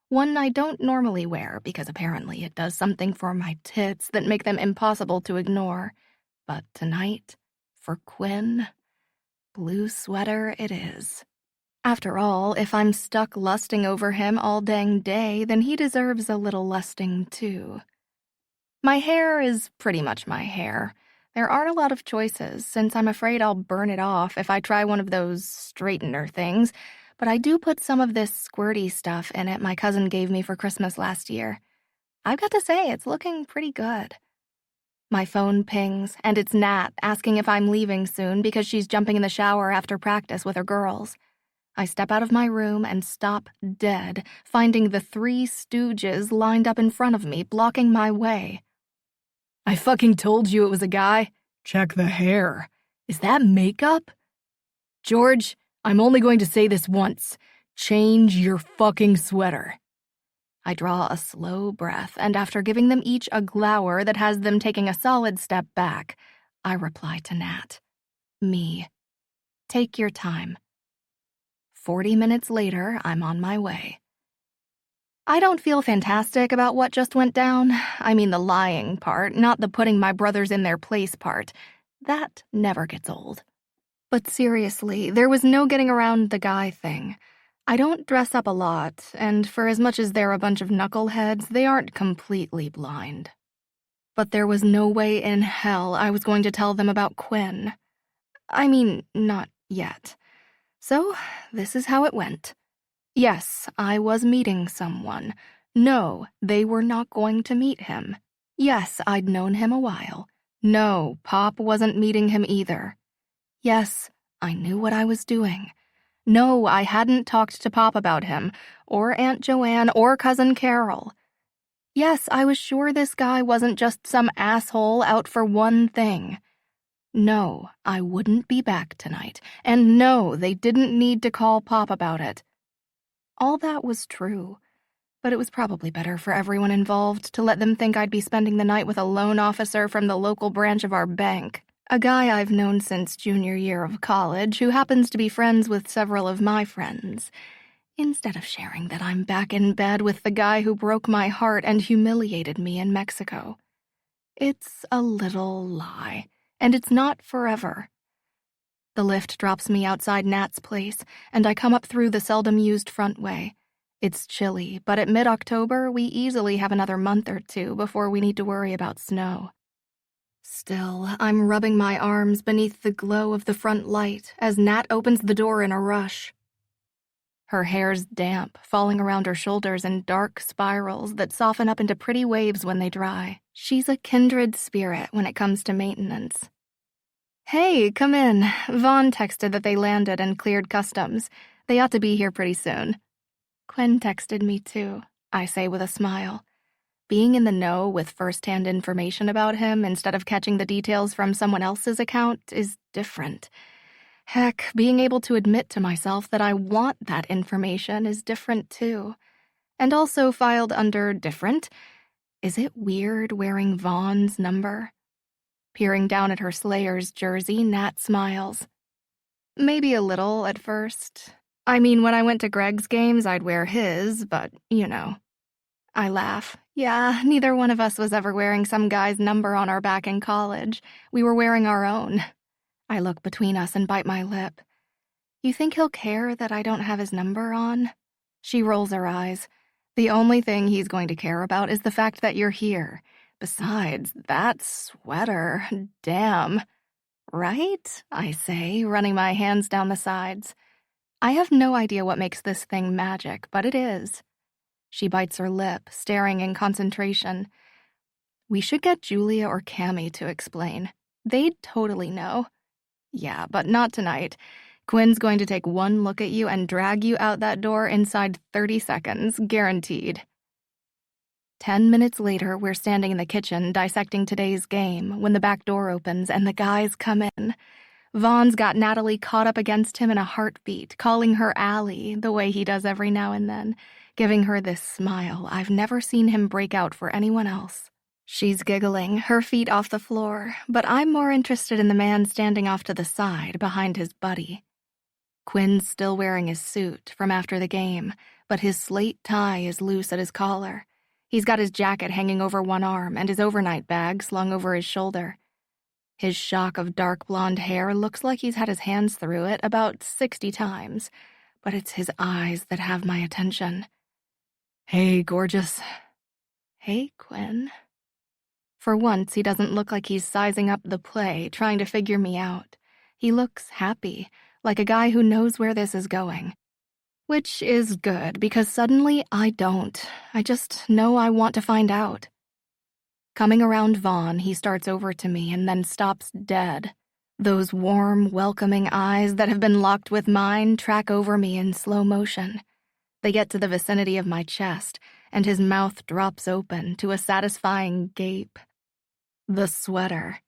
One I don't normally wear because apparently it does something for my tits that make them impossible to ignore. But tonight, for Quinn, blue sweater it is. After all, if I'm stuck lusting over him all dang day, then he deserves a little lusting too. My hair is pretty much my hair. There aren't a lot of choices, since I'm afraid I'll burn it off if I try one of those straightener things, but I do put some of this squirty stuff in it my cousin gave me for Christmas last year. I've got to say, it's looking pretty good. My phone pings, and it's Nat asking if I'm leaving soon because she's jumping in the shower after practice with her girls. I step out of my room and stop dead, finding the three stooges lined up in front of me, blocking my way. I fucking told you it was a guy. Check the hair. Is that makeup? George, I'm only going to say this once. Change your fucking sweater. I draw a slow breath, and after giving them each a glower that has them taking a solid step back, I reply to Nat. Me. Take your time. 40 minutes later, I'm on my way. I don't feel fantastic about what just went down. I mean the lying part, not the putting my brothers in their place part. That never gets old. But seriously, there was no getting around the guy thing. I don't dress up a lot, and for as much as they're a bunch of knuckleheads, they aren't completely blind. But there was no way in hell I was going to tell them about Quinn. I mean, not yet. So, this is how it went. Yes, I was meeting someone. No, they were not going to meet him. Yes, I'd known him a while. No, Pop wasn't meeting him either. Yes, I knew what I was doing. No, I hadn't talked to Pop about him, or Aunt Joanne, or Cousin Carol. Yes, I was sure this guy wasn't just some asshole out for one thing. No, I wouldn't be back tonight, and no, they didn't need to call Pop about it. All that was true, but it was probably better for everyone involved to let them think I'd be spending the night with a loan officer from the local branch of our bank. A guy I've known since junior year of college who happens to be friends with several of my friends, instead of sharing that I'm back in bed with the guy who broke my heart and humiliated me in Mexico. It's a little lie, and it's not forever. The lift drops me outside Nat's place, and I come up through the seldom-used front way. It's chilly, but at mid-October, we easily have another month or two before we need to worry about snow. Still, I'm rubbing my arms beneath the glow of the front light as Nat opens the door in a rush. Her hair's damp, falling around her shoulders in dark spirals that soften up into pretty waves when they dry. She's a kindred spirit when it comes to maintenance. Hey, come in. Vaughn texted that they landed and cleared customs. They ought to be here pretty soon. Quinn texted me too, I say with a smile. Being in the know with first-hand information about him instead of catching the details from someone else's account is different. Heck, being able to admit to myself that I want that information is different too. And also filed under different. Is it weird wearing Vaughn's number? Peering down at her Slayer's jersey, Nat smiles. Maybe a little at first. I mean, when I went to Greg's games, I'd wear his, but, you know. I laugh. Yeah, neither one of us was ever wearing some guy's number on our back in college. We were wearing our own. I look between us and bite my lip. You think he'll care that I don't have his number on? She rolls her eyes. The only thing he's going to care about is the fact that you're here. Besides, that sweater, damn. Right? I say, running my hands down the sides. I have no idea what makes this thing magic, but it is. She bites her lip, staring in concentration. We should get Julia or Cammy to explain. They'd totally know. Yeah, but not tonight. Quinn's going to take one look at you and drag you out that door inside 30 seconds, guaranteed. 10 minutes later, we're standing in the kitchen dissecting today's game when the back door opens and the guys come in. Vaughn's got Natalie caught up against him in a heartbeat, calling her Allie the way he does every now and then, giving her this smile I've never seen him break out for anyone else. She's giggling, her feet off the floor, but I'm more interested in the man standing off to the side behind his buddy. Quinn's still wearing his suit from after the game, but his slate tie is loose at his collar. He's got his jacket hanging over one arm and his overnight bag slung over his shoulder. His shock of dark blonde hair looks like he's had his hands through it about 60 times, but it's his eyes that have my attention. Hey, gorgeous. Hey, Quinn. For once, he doesn't look like he's sizing up the play, trying to figure me out. He looks happy, like a guy who knows where this is going. Which is good, because suddenly I don't. I just know I want to find out. Coming around Vaughn, he starts over to me and then stops dead. Those warm, welcoming eyes that have been locked with mine track over me in slow motion. They get to the vicinity of my chest, and his mouth drops open to a satisfying gape. The sweater.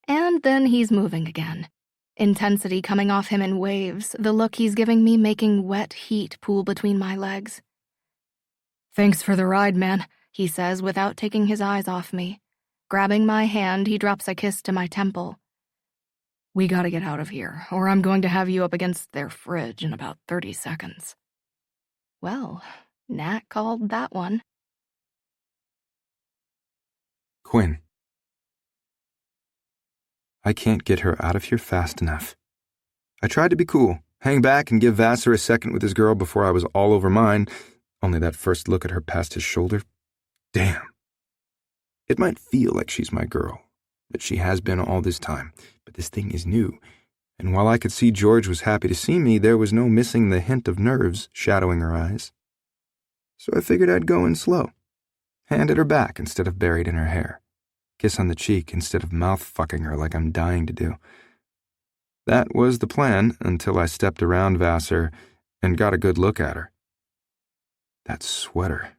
And then he's moving again. Intensity coming off him in waves, the look he's giving me making wet heat pool between my legs. Thanks for the ride, man, he says without taking his eyes off me. Grabbing my hand, he drops a kiss to my temple. We gotta get out of here, or I'm going to have you up against their fridge in about 30 seconds. Well, Nat called that one. Quinn. I can't get her out of here fast enough. I tried to be cool, hang back and give Vassar a second with his girl before I was all over mine, only that first look at her past his shoulder. Damn. It might feel like she's my girl, that she has been all this time, but this thing is new, and while I could see George was happy to see me, there was no missing the hint of nerves shadowing her eyes. So I figured I'd go in slow. Hand at her back instead of buried in her hair. Kiss on the cheek instead of mouth-fucking her like I'm dying to do. That was the plan until I stepped around Vassar and got a good look at her. That sweater.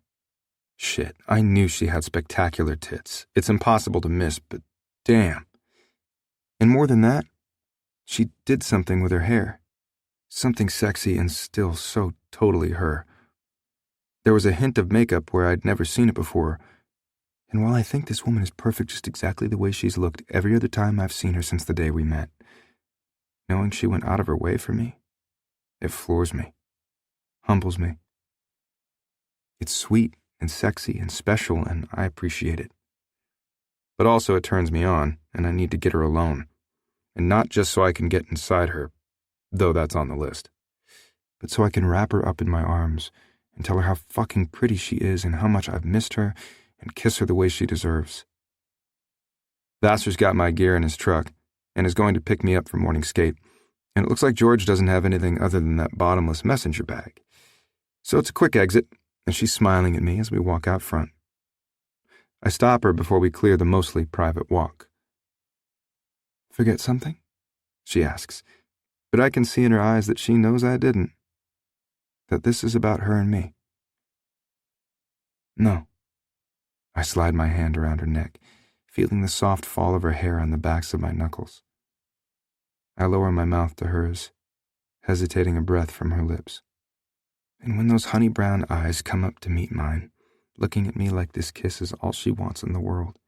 Shit, I knew she had spectacular tits. It's impossible to miss, but damn. And more than that, she did something with her hair. Something sexy and still so totally her. There was a hint of makeup where I'd never seen it before, and while I think this woman is perfect just exactly the way she's looked every other time I've seen her since the day we met, knowing she went out of her way for me, it floors me, humbles me. It's sweet and sexy and special, and I appreciate it. But also it turns me on, and I need to get her alone. And not just so I can get inside her, though that's on the list, but so I can wrap her up in my arms and tell her how fucking pretty she is and how much I've missed her and kiss her the way she deserves. Vassar's got my gear in his truck and is going to pick me up for morning skate, and it looks like George doesn't have anything other than that bottomless messenger bag. So it's a quick exit, and she's smiling at me as we walk out front. I stop her before we clear the mostly private walk. Forget something? She asks, but I can see in her eyes that she knows I didn't. That this is about her and me. No. I slide my hand around her neck, feeling the soft fall of her hair on the backs of my knuckles. I lower my mouth to hers, hesitating a breath from her lips. And when those honey brown eyes come up to meet mine, looking at me like this kiss is all she wants in the world,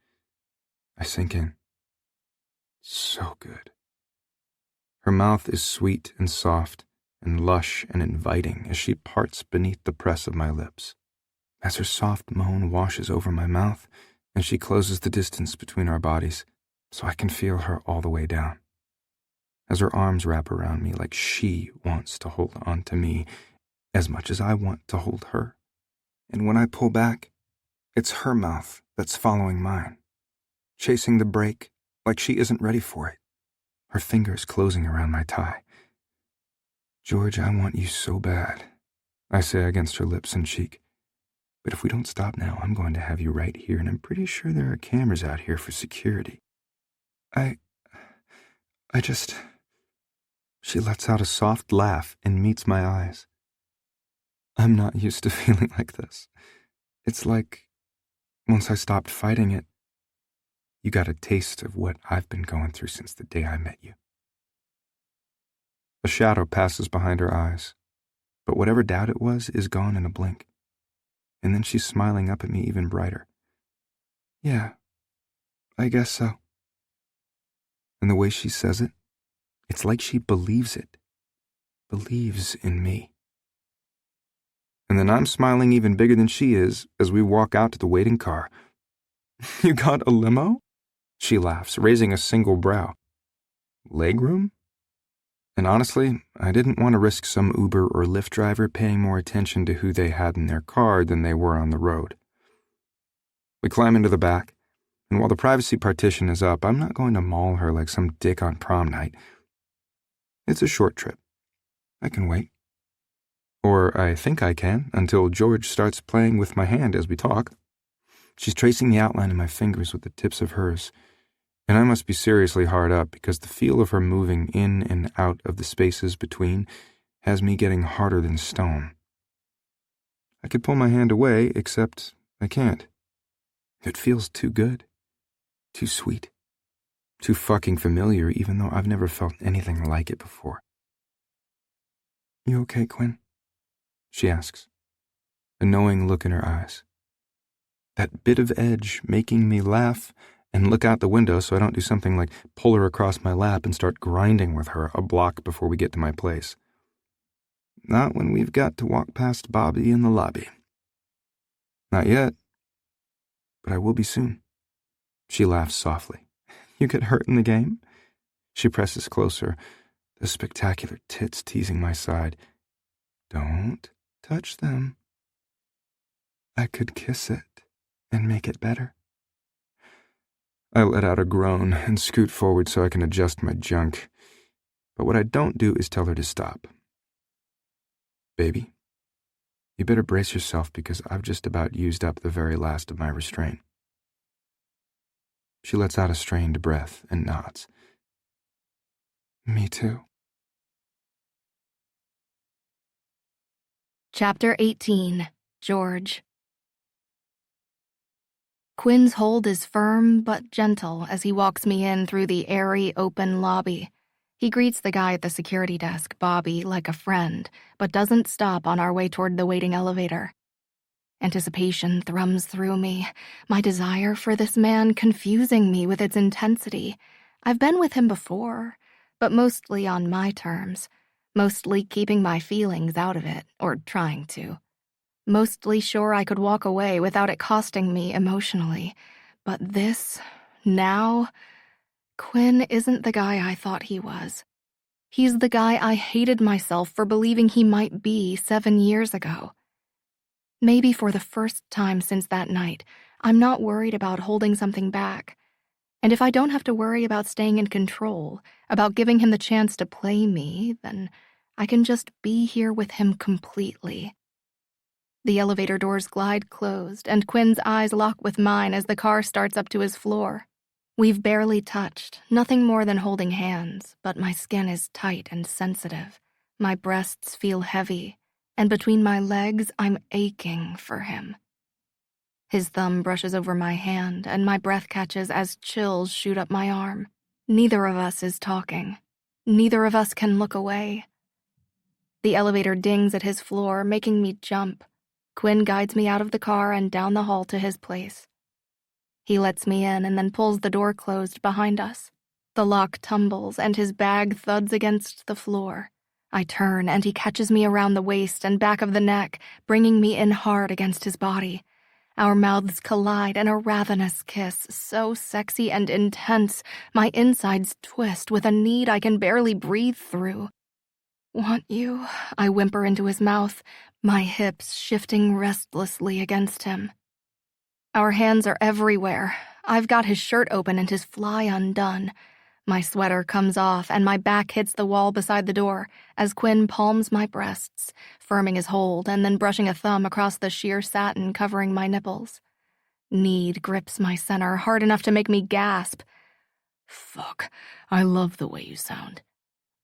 I sink in. So good. Her mouth is sweet and soft and lush and inviting as she parts beneath the press of my lips. As her soft moan washes over my mouth and she closes the distance between our bodies so I can feel her all the way down. As her arms wrap around me like she wants to hold on to me as much as I want to hold her. And when I pull back, it's her mouth that's following mine, chasing the break like she isn't ready for it, her fingers closing around my tie. "George, I want you so bad," I say against her lips and cheek. "But if we don't stop now, I'm going to have you right here, and I'm pretty sure there are cameras out here for security. I just..." She lets out a soft laugh and meets my eyes. I'm not used to feeling like this. It's like, once I stopped fighting it, you got a taste of what I've been going through since the day I met you. A shadow passes behind her eyes, but whatever doubt it was is gone in a blink. And then she's smiling up at me even brighter. "Yeah, I guess so." And the way she says it, it's like she believes it. Believes in me. And then I'm smiling even bigger than she is as we walk out to the waiting car. "You got a limo?" She laughs, raising a single brow. "Legroom?" And honestly, I didn't want to risk some Uber or Lyft driver paying more attention to who they had in their car than they were on the road. We climb into the back, and while the privacy partition is up, I'm not going to maul her like some dick on prom night. It's a short trip. I can wait. Or I think I can, until George starts playing with my hand as we talk. She's tracing the outline of my fingers with the tips of hers, and I must be seriously hard up because the feel of her moving in and out of the spaces between has me getting harder than stone. I could pull my hand away, except I can't. It feels too good, too sweet, too fucking familiar, even though I've never felt anything like it before. "You okay, Quinn?" she asks, a knowing look in her eyes. That bit of edge making me laugh and look out the window so I don't do something like pull her across my lap and start grinding with her a block before we get to my place. Not when we've got to walk past Bobby in the lobby. Not yet, but I will be soon. She laughs softly. "You get hurt in the game?" She presses closer, the spectacular tits teasing my side. "Don't touch them." "I could kiss it and make it better." I let out a groan and scoot forward so I can adjust my junk. But what I don't do is tell her to stop. "Baby, you better brace yourself because I've just about used up the very last of my restraint." She lets out a strained breath and nods. "Me too." Chapter 18. George. Quinn's hold is firm but gentle as he walks me in through the airy, open lobby. He greets the guy at the security desk, Bobby, like a friend, but doesn't stop on our way toward the waiting elevator. Anticipation thrums through me, my desire for this man confusing me with its intensity. I've been with him before, but mostly on my terms, mostly keeping my feelings out of it, or trying to. Mostly sure I could walk away without it costing me emotionally. But this, now, Quinn isn't the guy I thought he was. He's the guy I hated myself for believing he might be 7 years ago. Maybe for the first time since that night, I'm not worried about holding something back. And if I don't have to worry about staying in control, about giving him the chance to play me, then I can just be here with him completely. The elevator doors glide closed, and Quinn's eyes lock with mine as the car starts up to his floor. We've barely touched, nothing more than holding hands, but my skin is tight and sensitive. My breasts feel heavy, and between my legs, I'm aching for him. His thumb brushes over my hand, and my breath catches as chills shoot up my arm. Neither of us is talking. Neither of us can look away. The elevator dings at his floor, making me jump. Quinn guides me out of the car and down the hall to his place. He lets me in and then pulls the door closed behind us. The lock tumbles and his bag thuds against the floor. I turn and he catches me around the waist and back of the neck, bringing me in hard against his body. Our mouths collide in a ravenous kiss, so sexy and intense, my insides twist with a need I can barely breathe through. "Want you?" I whimper into his mouth, my hips shifting restlessly against him. Our hands are everywhere. I've got his shirt open and his fly undone. My sweater comes off and my back hits the wall beside the door as Quinn palms my breasts, firming his hold and then brushing a thumb across the sheer satin covering my nipples. Need grips my center hard enough to make me gasp. Fuck, I love the way you sound.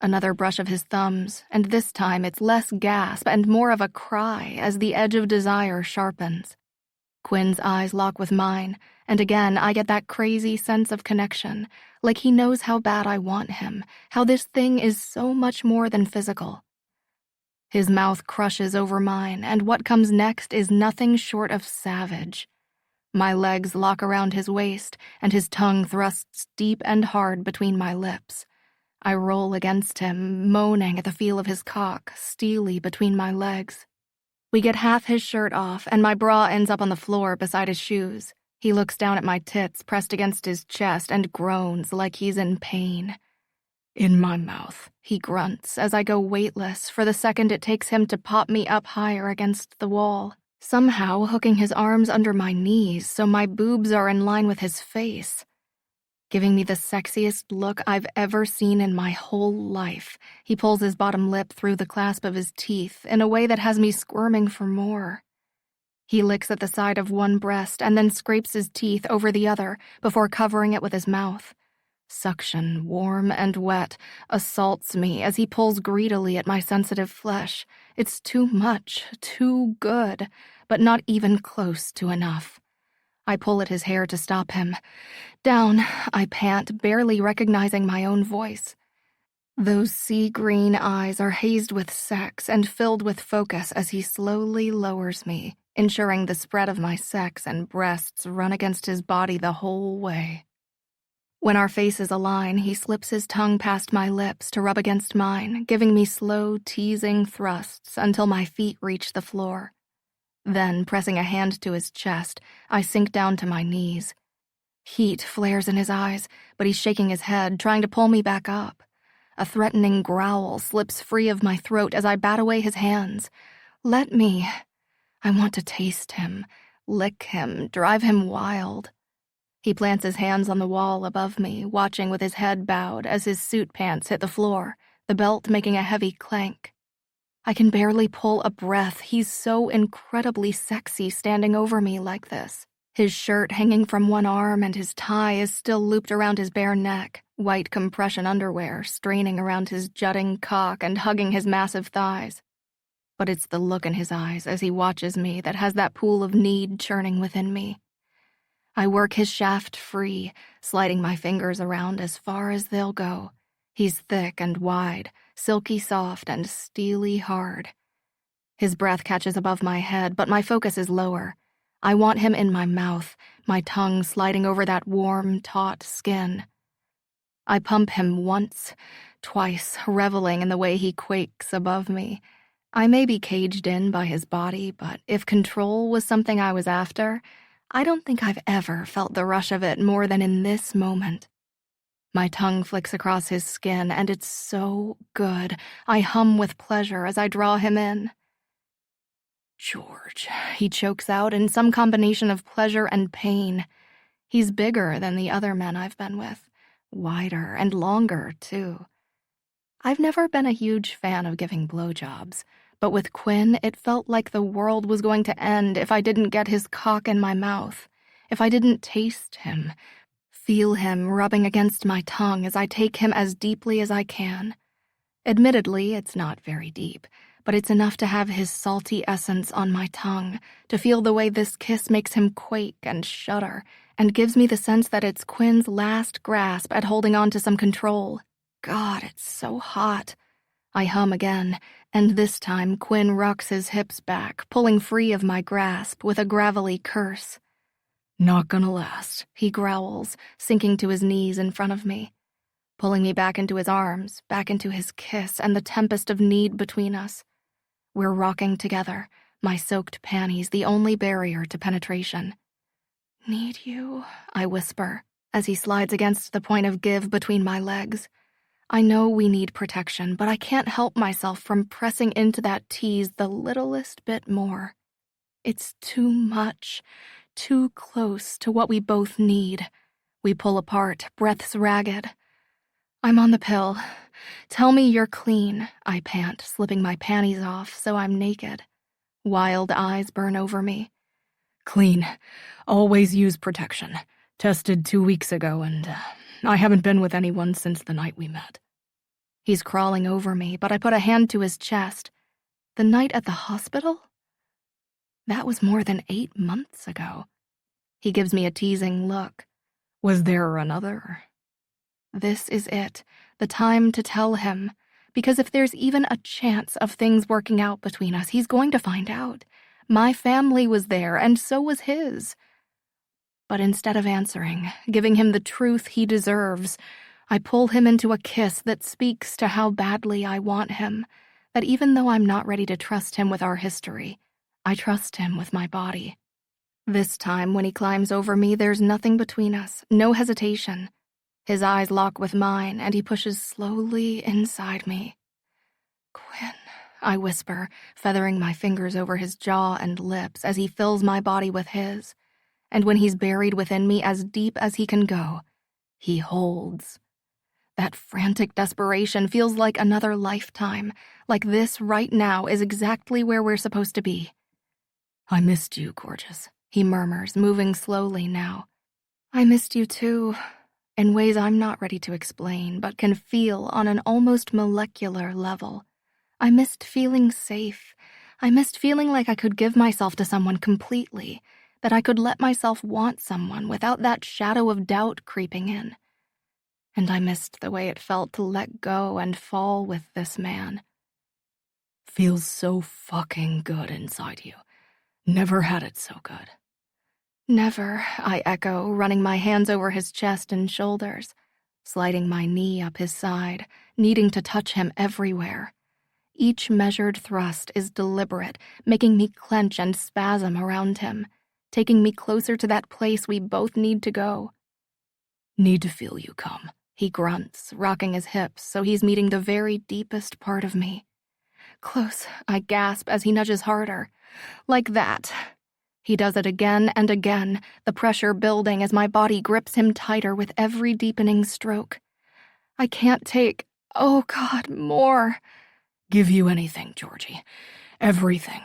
Another brush of his thumbs, and this time it's less gasp and more of a cry as the edge of desire sharpens. Quinn's eyes lock with mine, and again I get that crazy sense of connection, like he knows how bad I want him, how this thing is so much more than physical. His mouth crushes over mine, and what comes next is nothing short of savage. My legs lock around his waist, and his tongue thrusts deep and hard between my lips. I roll against him, moaning at the feel of his cock, steely between my legs. We get half his shirt off, and my bra ends up on the floor beside his shoes. He looks down at my tits pressed against his chest and groans like he's in pain. In my mouth, he grunts as I go weightless for the second it takes him to pop me up higher against the wall, somehow hooking his arms under my knees so my boobs are in line with his face. Giving me the sexiest look I've ever seen in my whole life, he pulls his bottom lip through the clasp of his teeth in a way that has me squirming for more. He licks at the side of one breast and then scrapes his teeth over the other before covering it with his mouth. Suction, warm and wet, assaults me as he pulls greedily at my sensitive flesh. It's too much, too good, but not even close to enough. I pull at his hair to stop him. Down, I pant, barely recognizing my own voice. Those sea-green eyes are hazed with sex and filled with focus as he slowly lowers me, ensuring the spread of my sex and breasts run against his body the whole way. When our faces align, he slips his tongue past my lips to rub against mine, giving me slow, teasing thrusts until my feet reach the floor. Then, pressing a hand to his chest, I sink down to my knees. Heat flares in his eyes, but he's shaking his head, trying to pull me back up. A threatening growl slips free of my throat as I bat away his hands. Let me. I want to taste him, lick him, drive him wild. He plants his hands on the wall above me, watching with his head bowed as his suit pants hit the floor, the belt making a heavy clank. I can barely pull a breath. He's so incredibly sexy standing over me like this. His shirt hanging from one arm and his tie is still looped around his bare neck, white compression underwear straining around his jutting cock and hugging his massive thighs. But it's the look in his eyes as he watches me that has that pool of need churning within me. I work his shaft free, sliding my fingers around as far as they'll go. He's thick and wide, silky soft and steely hard. His breath catches above my head, but my focus is lower. I want him in my mouth, my tongue sliding over that warm, taut skin. I pump him once, twice, reveling in the way he quakes above me. I may be caged in by his body, but if control was something I was after, I don't think I've ever felt the rush of it more than in this moment. My tongue flicks across his skin, and it's so good. I hum with pleasure as I draw him in. George, he chokes out in some combination of pleasure and pain. He's bigger than the other men I've been with, wider and longer, too. I've never been a huge fan of giving blowjobs, but with Quinn, it felt like the world was going to end if I didn't get his cock in my mouth, if I didn't taste him, feel him rubbing against my tongue as I take him as deeply as I can. Admittedly, it's not very deep, but it's enough to have his salty essence on my tongue, to feel the way this kiss makes him quake and shudder, and gives me the sense that it's Quinn's last grasp at holding on to some control. God, it's so hot. I hum again, and this time Quinn rocks his hips back, pulling free of my grasp with a gravelly curse. Not gonna last, he growls, sinking to his knees in front of me, pulling me back into his arms, back into his kiss and the tempest of need between us. We're rocking together, my soaked panties the only barrier to penetration. Need you, I whisper, as he slides against the point of give between my legs. I know we need protection, but I can't help myself from pressing into that tease the littlest bit more. It's too much, too close to what we both need. We pull apart, breaths ragged. I'm on the pill. Tell me you're clean, I pant, slipping my panties off so I'm naked. Wild eyes burn over me. Clean. Always use protection. Tested 2 weeks ago, and I haven't been with anyone since the night we met. He's crawling over me, but I put a hand to his chest. The night at the hospital? That was more than 8 months ago. He gives me a teasing look. Was there another? This is it, the time to tell him, because if there's even a chance of things working out between us, he's going to find out. My family was there, and so was his. But instead of answering, giving him the truth he deserves, I pull him into a kiss that speaks to how badly I want him, that even though I'm not ready to trust him with our history, I trust him with my body. This time, when he climbs over me, there's nothing between us, no hesitation. His eyes lock with mine, and he pushes slowly inside me. Quinn, I whisper, feathering my fingers over his jaw and lips as he fills my body with his. And when he's buried within me as deep as he can go, he holds. That frantic desperation feels like another lifetime, like this right now is exactly where we're supposed to be. I missed you, gorgeous, he murmurs, moving slowly now. I missed you too, in ways I'm not ready to explain, but can feel on an almost molecular level. I missed feeling safe. I missed feeling like I could give myself to someone completely, that I could let myself want someone without that shadow of doubt creeping in. And I missed the way it felt to let go and fall with this man. Feels so fucking good inside you. Never had it so good. Never, I echo, running my hands over his chest and shoulders, sliding my knee up his side, needing to touch him everywhere. Each measured thrust is deliberate, making me clench and spasm around him, taking me closer to that place we both need to go. Need to feel you come, he grunts, rocking his hips so he's meeting the very deepest part of me. Close, I gasp as he nudges harder. Like that. He does it again and again, the pressure building as my body grips him tighter with every deepening stroke. I can't take, oh God, more. Give you anything, Georgie. Everything.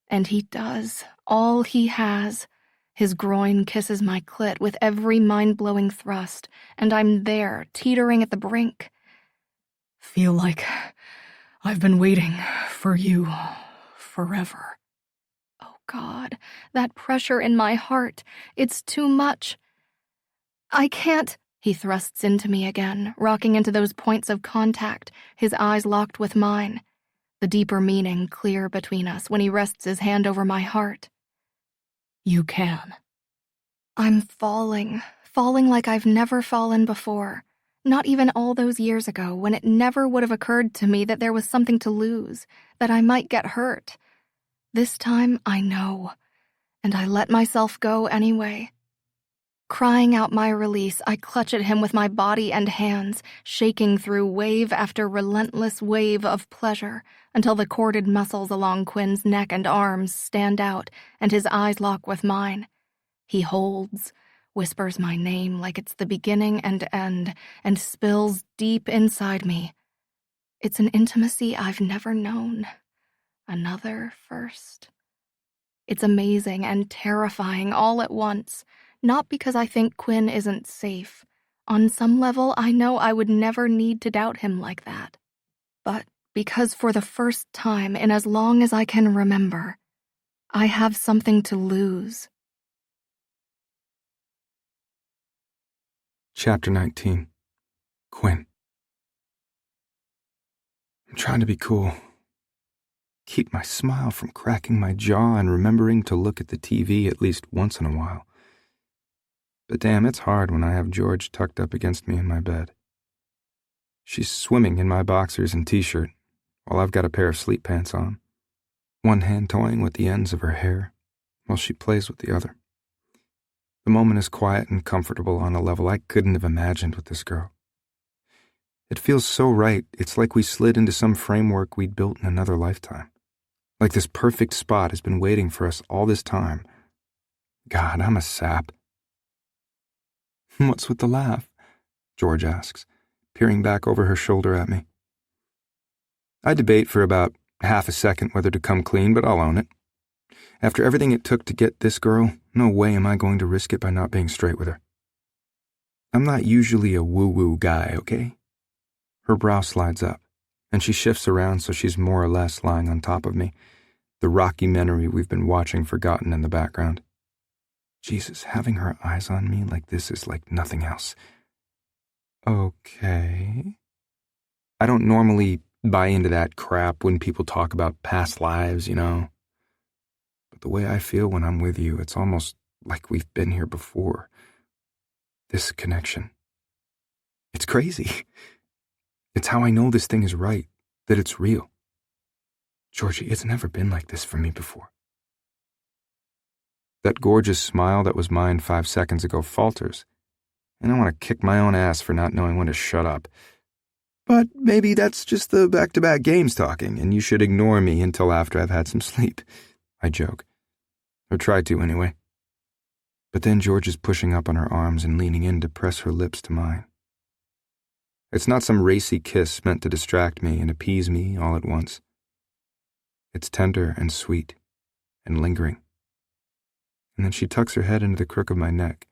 And he does, all he has. His groin kisses my clit with every mind-blowing thrust, and I'm there, teetering at the brink. Feel like I've been waiting for you forever. Oh God, that pressure in my heart, it's too much. I can't. He thrusts into me again, rocking into those points of contact, his eyes locked with mine, the deeper meaning clear between us when he rests his hand over my heart. You can. I'm falling like I've never fallen before, not even all those years ago when it never would have occurred to me that there was something to lose, that I might get hurt. This time I know, and I let myself go anyway. Crying out my release, I clutch at him with my body and hands, shaking through wave after relentless wave of pleasure until the corded muscles along Quinn's neck and arms stand out and his eyes lock with mine. He holds, whispers my name like it's the beginning and end, and spills deep inside me. It's an intimacy I've never known. Another first. It's amazing and terrifying all at once. Not because I think Quinn isn't safe. On some level, I know I would never need to doubt him like that. But because for the first time in as long as I can remember, I have something to lose. Chapter 19. Quinn. I'm trying to be cool. Keep my smile from cracking my jaw and remembering to look at the TV at least once in a while. But damn, it's hard when I have George tucked up against me in my bed. She's swimming in my boxers and t-shirt, while I've got a pair of sleep pants on, one hand toying with the ends of her hair, while she plays with the other. The moment is quiet and comfortable on a level I couldn't have imagined with this girl. It feels so right, it's like we slid into some framework we'd built in another lifetime. Like this perfect spot has been waiting for us all this time. God, I'm a sap. What's with the laugh? George asks, peering back over her shoulder at me. I debate for about half a second whether to come clean, but I'll own it. After everything it took to get this girl, no way am I going to risk it by not being straight with her. I'm not usually a woo-woo guy, okay? Her brow slides up, and she shifts around so she's more or less lying on top of me, the rockumentary we've been watching forgotten in the background. Jesus, having her eyes on me like this is like nothing else. Okay. I don't normally buy into that crap when people talk about past lives, you know? But the way I feel when I'm with you, it's almost like we've been here before. This connection. It's crazy. It's how I know this thing is right, that it's real. Georgie, it's never been like this for me before. That gorgeous smile that was mine 5 seconds ago falters, and I want to kick my own ass for not knowing when to shut up. But maybe that's just the back-to-back games talking, and you should ignore me until after I've had some sleep, I joke. Or try to, anyway. But then George is pushing up on her arms and leaning in to press her lips to mine. It's not some racy kiss meant to distract me and appease me all at once. It's tender and sweet and lingering. And then she tucks her head into the crook of my neck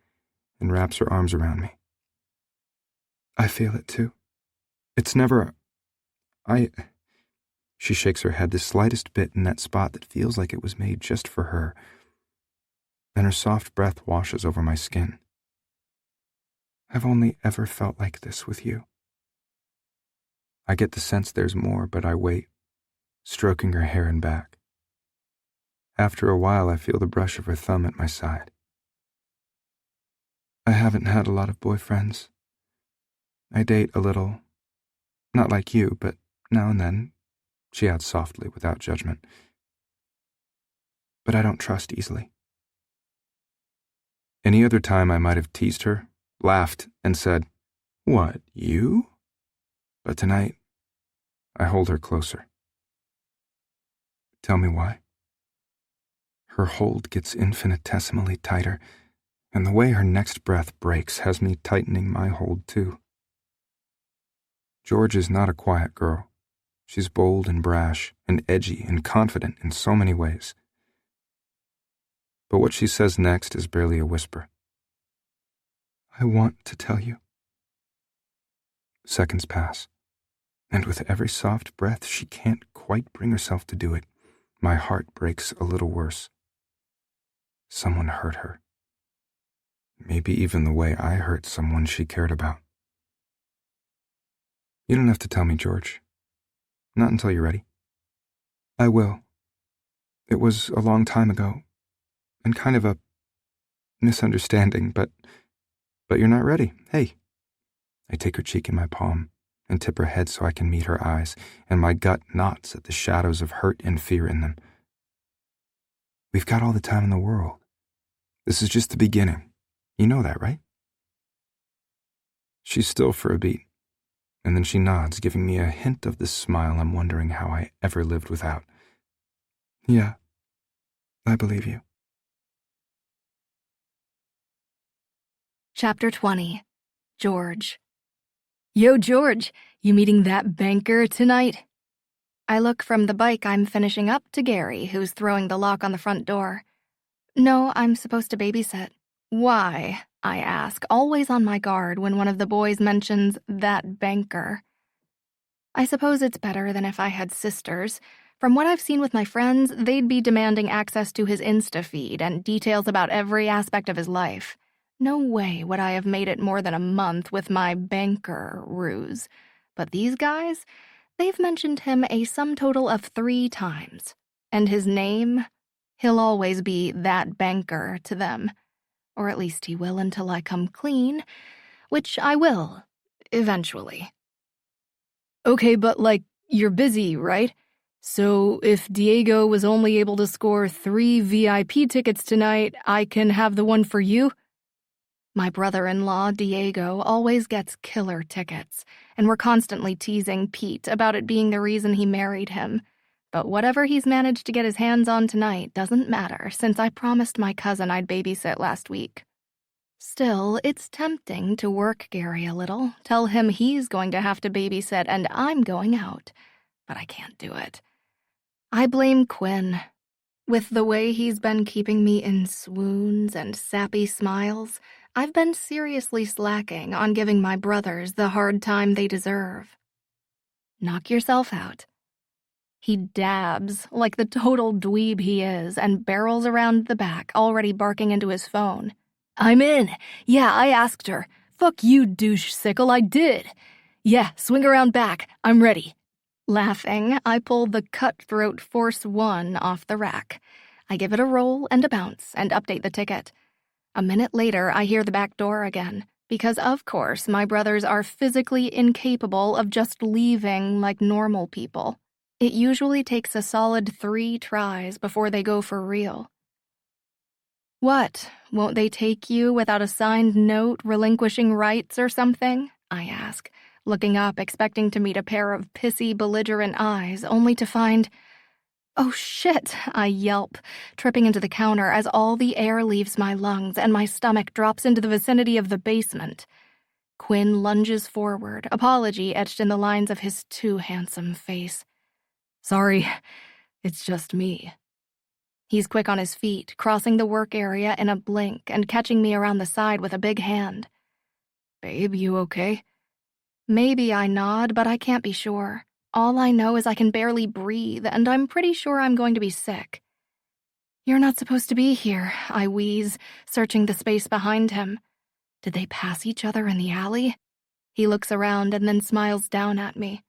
and wraps her arms around me. I feel it too. It's never... She shakes her head the slightest bit in that spot that feels like it was made just for her. Then her soft breath washes over my skin. I've only ever felt like this with you. I get the sense there's more, but I wait, stroking her hair and back. After a while, I feel the brush of her thumb at my side. I haven't had a lot of boyfriends. I date a little, not like you, but now and then, she adds softly without judgment. But I don't trust easily. Any other time I might have teased her, laughed, and said, "What, you?" But tonight, I hold her closer. Tell me why. Her hold gets infinitesimally tighter, and the way her next breath breaks has me tightening my hold too. George is not a quiet girl. She's bold and brash and edgy and confident in so many ways. But what she says next is barely a whisper. I want to tell you. Seconds pass, and with every soft breath she can't quite bring herself to do it. My heart breaks a little worse. Someone hurt her. Maybe even the way I hurt someone she cared about. You don't have to tell me, George. Not until you're ready. I will. It was a long time ago, and kind of a misunderstanding, but you're not ready. Hey. I take her cheek in my palm and tip her head so I can meet her eyes, and my gut knots at the shadows of hurt and fear in them. We've got all the time in the world. This is just the beginning. You know that, right? She's still for a beat, and then she nods, giving me a hint of the smile I'm wondering how I ever lived without. Yeah, I believe you. Chapter 20. George. Yo, George, you meeting that banker tonight? I look from the bike I'm finishing up to Gary, who's throwing the lock on the front door. No, I'm supposed to babysit. Why? I ask, always on my guard when one of the boys mentions that banker. I suppose it's better than if I had sisters. From what I've seen with my friends, they'd be demanding access to his Insta feed and details about every aspect of his life. No way would I have made it more than a month with my banker ruse. But these guys, they've mentioned him a sum total of 3 times. And his name, he'll always be that banker to them. Or at least he will until I come clean, which I will, eventually. Okay, but you're busy, right? So if Diego was only able to score 3 VIP tickets tonight, I can have the one for you? My brother-in-law, Diego, always gets killer tickets, and we're constantly teasing Pete about it being the reason he married him. But whatever he's managed to get his hands on tonight doesn't matter, since I promised my cousin I'd babysit last week. Still, it's tempting to work Gary a little, tell him he's going to have to babysit and I'm going out. But I can't do it. I blame Quinn. With the way he's been keeping me in swoons and sappy smiles, I've been seriously slacking on giving my brothers the hard time they deserve. Knock yourself out. He dabs like the total dweeb he is and barrels around the back, already barking into his phone. I'm in. Yeah, I asked her. Fuck you, douche sickle, I did. Yeah, swing around back. I'm ready. Laughing, I pull the Cutthroat Force 1 off the rack. I give it a roll and a bounce and update the ticket. A minute later, I hear the back door again, because of course my brothers are physically incapable of just leaving like normal people. It usually takes a solid 3 tries before they go for real. What, won't they take you without a signed note relinquishing rights or something? I ask, looking up expecting to meet a pair of pissy, belligerent eyes, only to find... Oh shit, I yelp, tripping into the counter as all the air leaves my lungs and my stomach drops into the vicinity of the basement. Quinn lunges forward, apology etched in the lines of his too handsome face. Sorry, it's just me. He's quick on his feet, crossing the work area in a blink and catching me around the side with a big hand. Babe, you okay? Maybe I nod, but I can't be sure. All I know is I can barely breathe, and I'm pretty sure I'm going to be sick. You're not supposed to be here, I wheeze, searching the space behind him. Did they pass each other in the alley? He looks around and then smiles down at me.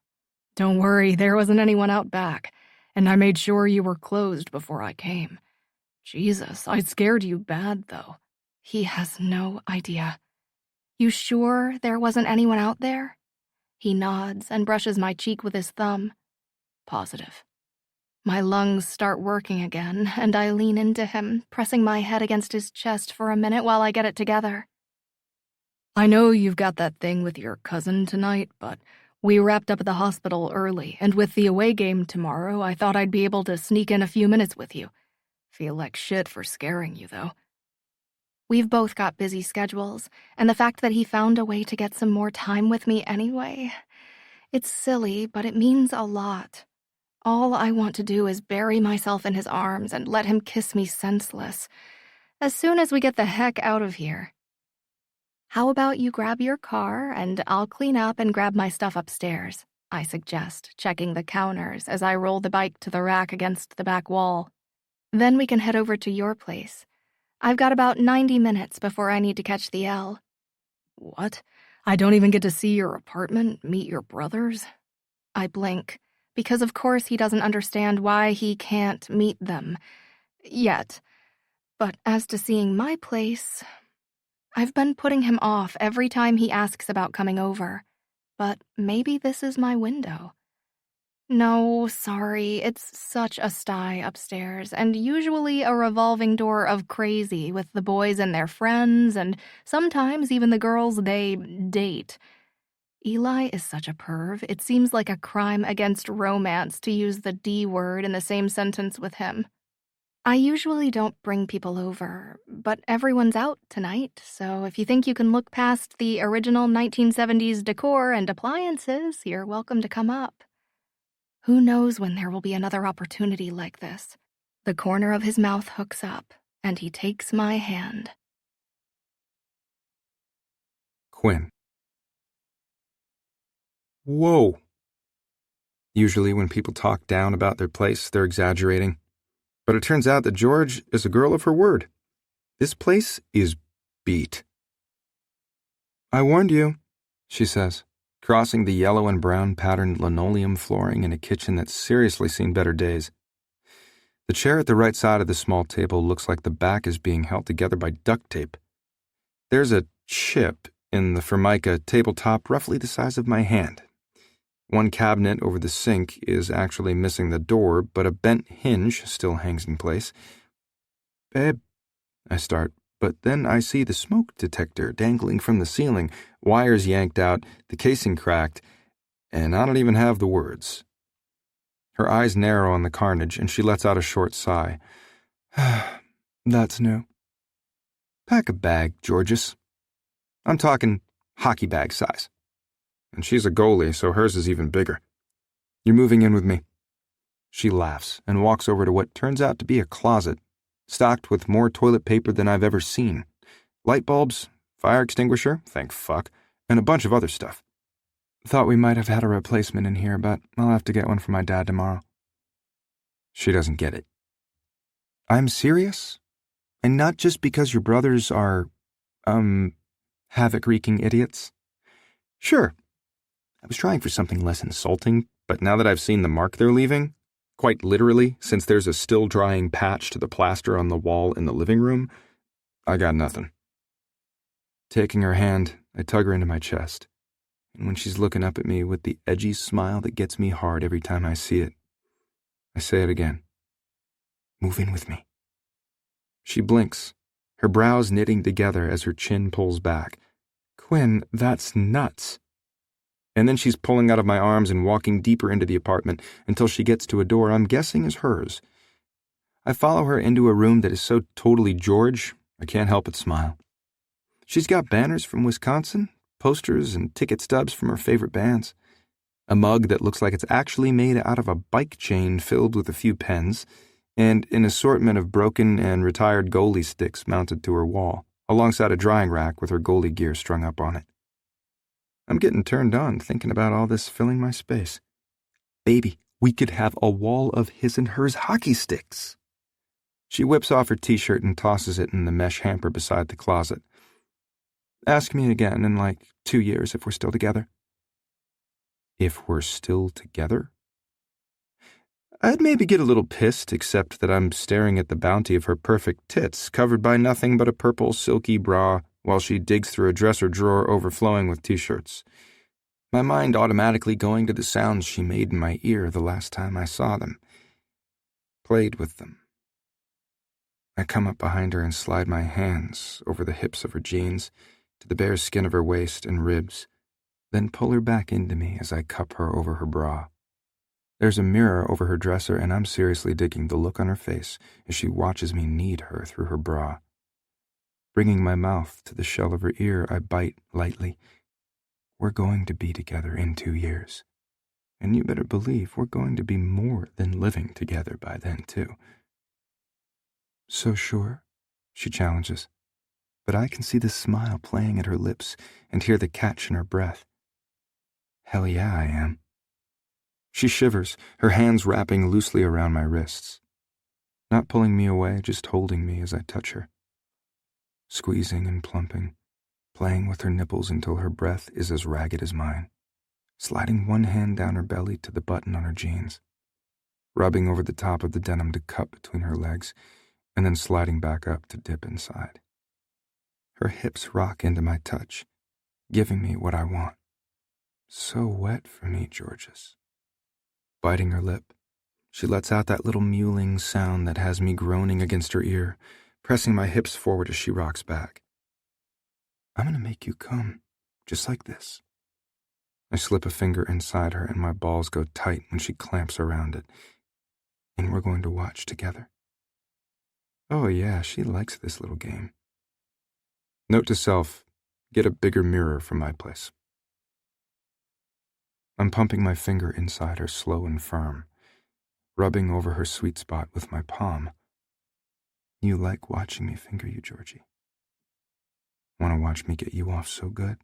Don't worry, there wasn't anyone out back, and I made sure you were closed before I came. Jesus, I scared you bad, though. He has no idea. You sure there wasn't anyone out there? He nods and brushes my cheek with his thumb. Positive. My lungs start working again, and I lean into him, pressing my head against his chest for a minute while I get it together. I know you've got that thing with your cousin tonight, but we wrapped up at the hospital early, and with the away game tomorrow, I thought I'd be able to sneak in a few minutes with you. Feel like shit for scaring you, though. We've both got busy schedules, and the fact that he found a way to get some more time with me anyway, it's silly, but it means a lot. All I want to do is bury myself in his arms and let him kiss me senseless, as soon as we get the heck out of here. How about you grab your car, and I'll clean up and grab my stuff upstairs, I suggest, checking the counters as I roll the bike to the rack against the back wall. Then we can head over to your place. I've got about 90 minutes before I need to catch the L. What? I don't even get to see your apartment, meet your brothers? I blink, because of course he doesn't understand why he can't meet them. Yet. But as to seeing my place, I've been putting him off every time he asks about coming over. But maybe this is my window. No, sorry, it's such a sty upstairs, and usually a revolving door of crazy with the boys and their friends, and sometimes even the girls they date. Eli is such a perv, it seems like a crime against romance to use the D word in the same sentence with him. I usually don't bring people over, but everyone's out tonight, so if you think you can look past the original 1970s decor and appliances, you're welcome to come up. Who knows when there will be another opportunity like this? The corner of his mouth hooks up, and he takes my hand. Quinn. Whoa. Usually when people talk down about their place, they're exaggerating. But it turns out that George is a girl of her word. This place is beat. I warned you, she says, crossing the yellow and brown patterned linoleum flooring in a kitchen that's seriously seen better days. The chair at the right side of the small table looks like the back is being held together by duct tape. There's a chip in the Formica tabletop roughly the size of my hand. One cabinet over the sink is actually missing the door, but a bent hinge still hangs in place. Babe, I start, but then I see the smoke detector dangling from the ceiling, wires yanked out, the casing cracked, and I don't even have the words. Her eyes narrow on the carnage, and she lets out a short sigh. That's new. Pack a bag, Georges, I'm talking hockey bag size. And she's a goalie, so hers is even bigger. You're moving in with me. She laughs and walks over to what turns out to be a closet, stocked with more toilet paper than I've ever seen. Light bulbs, fire extinguisher, thank fuck, and a bunch of other stuff. Thought we might have had a replacement in here, but I'll have to get one for my dad tomorrow. She doesn't get it. I'm serious? And not just because your brothers are, havoc-wreaking idiots? Sure. I was trying for something less insulting, but now that I've seen the mark they're leaving, quite literally, since there's a still-drying patch to the plaster on the wall in the living room, I got nothing. Taking her hand, I tug her into my chest, and when she's looking up at me with the edgy smile that gets me hard every time I see it, I say it again. Move in with me. She blinks, her brows knitting together as her chin pulls back. Quinn, that's nuts. And then she's pulling out of my arms and walking deeper into the apartment until she gets to a door I'm guessing is hers. I follow her into a room that is so totally George, I can't help but smile. She's got banners from Wisconsin, posters and ticket stubs from her favorite bands, a mug that looks like it's actually made out of a bike chain filled with a few pens, and an assortment of broken and retired goalie sticks mounted to her wall, alongside a drying rack with her goalie gear strung up on it. I'm getting turned on thinking about all this filling my space. Baby, we could have a wall of his and hers hockey sticks. She whips off her t-shirt and tosses it in the mesh hamper beside the closet. Ask me again in like 2 years if we're still together. If we're still together? I'd maybe get a little pissed, except that I'm staring at the bounty of her perfect tits, covered by nothing but a purple silky bra, while she digs through a dresser drawer overflowing with t-shirts. My mind automatically going to the sounds she made in my ear the last time I saw them. Played with them. I come up behind her and slide my hands over the hips of her jeans, to the bare skin of her waist and ribs, then pull her back into me as I cup her over her bra. There's a mirror over her dresser, and I'm seriously digging the look on her face as she watches me knead her through her bra. Bringing my mouth to the shell of her ear, I bite lightly. We're going to be together in 2 years. And you better believe we're going to be more than living together by then, too. So sure, she challenges, but I can see the smile playing at her lips and hear the catch in her breath. Hell yeah, I am. She shivers, her hands wrapping loosely around my wrists. Not pulling me away, just holding me as I touch her. Squeezing and plumping, playing with her nipples until her breath is as ragged as mine. Sliding one hand down her belly to the button on her jeans. Rubbing over the top of the denim to cup between her legs, and then sliding back up to dip inside. Her hips rock into my touch, giving me what I want. So wet for me, Georges. Biting her lip, she lets out that little mewling sound that has me groaning against her ear, pressing my hips forward as she rocks back. I'm gonna make you come, just like this. I slip a finger inside her and my balls go tight when she clamps around it. And we're going to watch together. Oh yeah, she likes this little game. Note to self, get a bigger mirror from my place. I'm pumping my finger inside her slow and firm, rubbing over her sweet spot with my palm. You like watching me finger you, Georgie? Want to watch me get you off so good?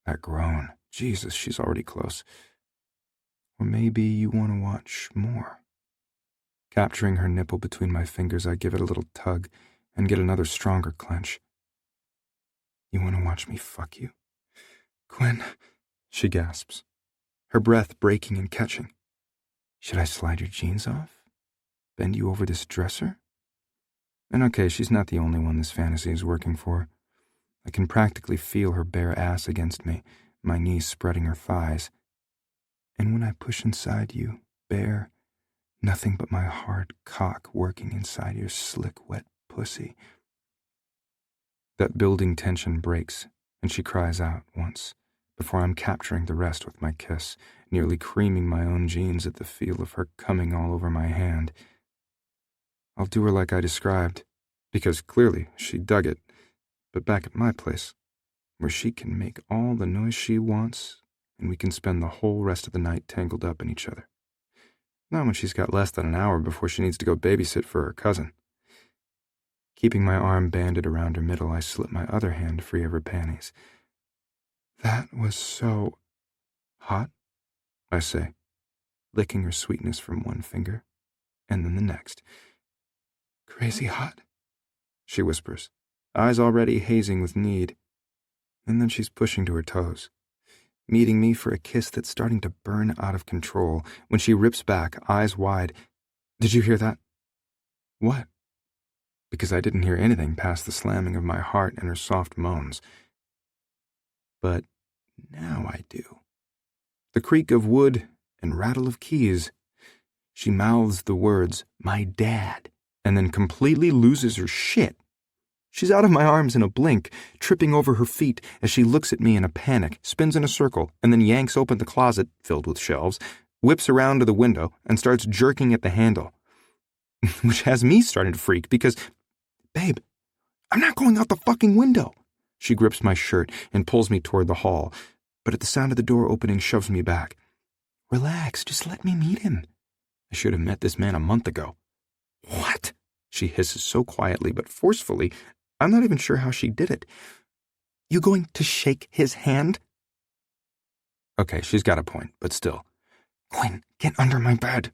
That groan. Jesus, she's already close. Or maybe you want to watch more. Capturing her nipple between my fingers, I give it a little tug and get another stronger clench. You want to watch me fuck you? Quinn, she gasps, her breath breaking and catching. Should I slide your jeans off? Bend you over this dresser? And okay, she's not the only one this fantasy is working for. I can practically feel her bare ass against me, my knees spreading her thighs. And when I push inside you, bare, nothing but my hard cock working inside your slick, wet pussy. That building tension breaks, and she cries out once, before I'm capturing the rest with my kiss, nearly creaming my own jeans at the feel of her coming all over my hand. I'll do her like I described, because clearly she dug it, but back at my place, where she can make all the noise she wants, and we can spend the whole rest of the night tangled up in each other. Not when she's got less than an hour before she needs to go babysit for her cousin. Keeping my arm banded around her middle, I slip my other hand free of her panties. That was so hot, I say, licking her sweetness from one finger, and then the next. Crazy hot, she whispers, eyes already hazing with need. And then she's pushing to her toes, meeting me for a kiss that's starting to burn out of control when she rips back, eyes wide. Did you hear that? What? Because I didn't hear anything past the slamming of my heart and her soft moans. But now I do. The creak of wood and rattle of keys. She mouths the words, "my dad," and then completely loses her shit. She's out of my arms in a blink, tripping over her feet as she looks at me in a panic, spins in a circle, and then yanks open the closet, filled with shelves, whips around to the window, and starts jerking at the handle. Which has me starting to freak because, babe, I'm not going out the fucking window. She grips my shirt and pulls me toward the hall, but at the sound of the door opening shoves me back. Relax, just let me meet him. I should have met this man a month ago. What? She hisses so quietly but forcefully, I'm not even sure how she did it. You going to shake his hand? Okay, she's got a point, but still. Quinn, get under my bed.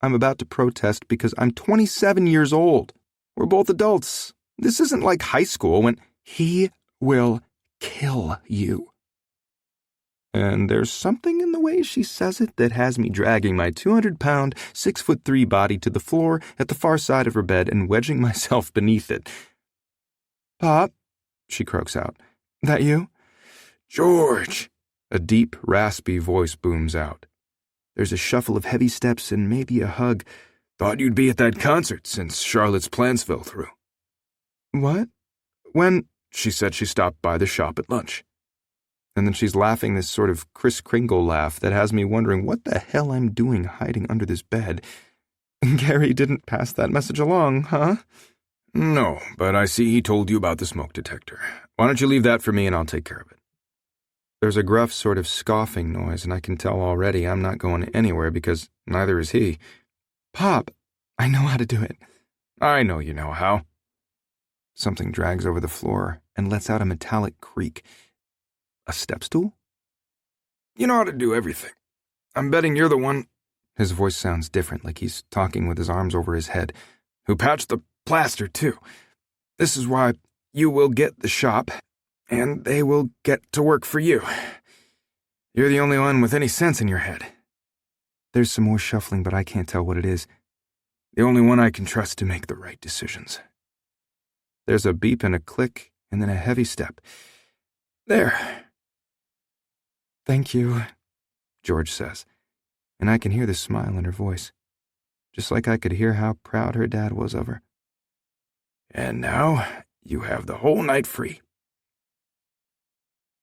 I'm about to protest because I'm 27 years old. We're both adults. This isn't like high school when he will kill you. And there's something in the way she says it that has me dragging my 200-pound, 6'3" body to the floor at the far side of her bed and wedging myself beneath it. Pop, she croaks out. That you? George! A deep, raspy voice booms out. There's a shuffle of heavy steps and maybe a hug. Thought you'd be at that concert since Charlotte's plans fell through. What? When? She said she stopped by the shop at lunch. And then she's laughing this sort of Kris Kringle laugh that has me wondering what the hell I'm doing hiding under this bed. Gary didn't pass that message along, huh? No, but I see he told you about the smoke detector. Why don't you leave that for me and I'll take care of it? There's a gruff sort of scoffing noise, and I can tell already I'm not going anywhere because neither is he. Pop, I know how to do it. I know you know how. Something drags over the floor and lets out a metallic creak. A step stool? You know how to do everything. I'm betting you're the one. His voice sounds different, like he's talking with his arms over his head. Who patched the plaster, too. This is why you will get the shop, and they will get to work for you. You're the only one with any sense in your head. There's some more shuffling, but I can't tell what it is. The only one I can trust to make the right decisions. There's a beep and a click, and then a heavy step. There. Thank you, George says, and I can hear the smile in her voice, just like I could hear how proud her dad was of her. And now you have the whole night free.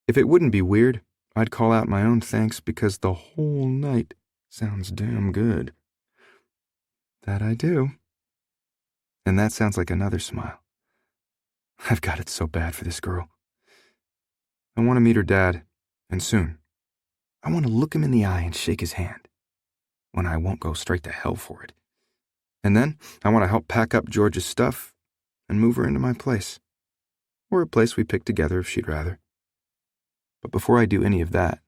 If it wouldn't be weird, I'd call out my own thanks because the whole night sounds damn good. That I do. And that sounds like another smile. I've got it so bad for this girl. I want to meet her dad, and soon. I want to look him in the eye and shake his hand, when I won't go straight to hell for it. And then I want to help pack up George's stuff and move her into my place, or a place we pick together if she'd rather. But before I do any of that,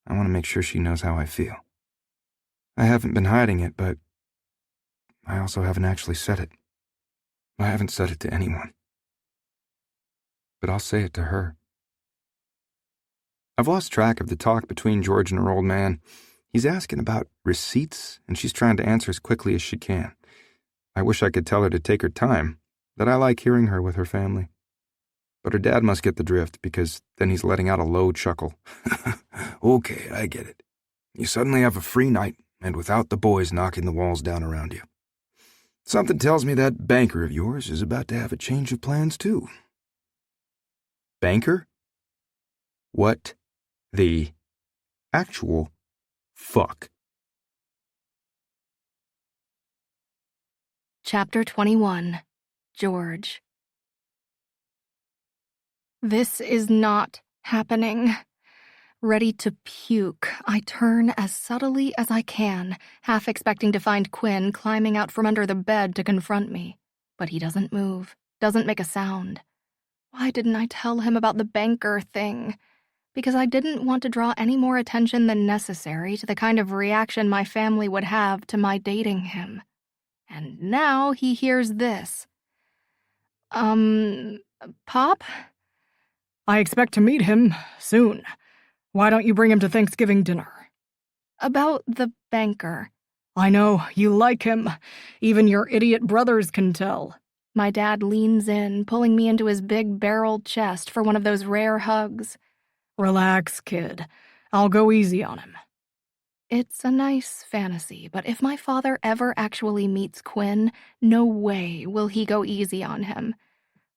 I want to make sure she knows how I feel. I haven't been hiding it, but I also haven't actually said it. I haven't said it to anyone. But I'll say it to her. I've lost track of the talk between George and her old man. He's asking about receipts, and she's trying to answer as quickly as she can. I wish I could tell her to take her time, that I like hearing her with her family. But her dad must get the drift, because then he's letting out a low chuckle. Okay, I get it. You suddenly have a free night, and without the boys knocking the walls down around you. Something tells me that banker of yours is about to have a change of plans, too. Banker? What the actual fuck? Chapter 21. George. This is not happening. Ready to puke, I turn as subtly as I can, half expecting to find Quinn climbing out from under the bed to confront me. But he doesn't move, doesn't make a sound. Why didn't I tell him about the banker thing? Because I didn't want to draw any more attention than necessary to the kind of reaction my family would have to my dating him. And now he hears this. Pop? I expect to meet him soon. Why don't you bring him to Thanksgiving dinner? About the banker. I know, you like him. Even your idiot brothers can tell. My dad leans in, pulling me into his big barreled chest for one of those rare hugs. Relax, kid. I'll go easy on him. It's a nice fantasy, but if my father ever actually meets Quinn, no way will he go easy on him.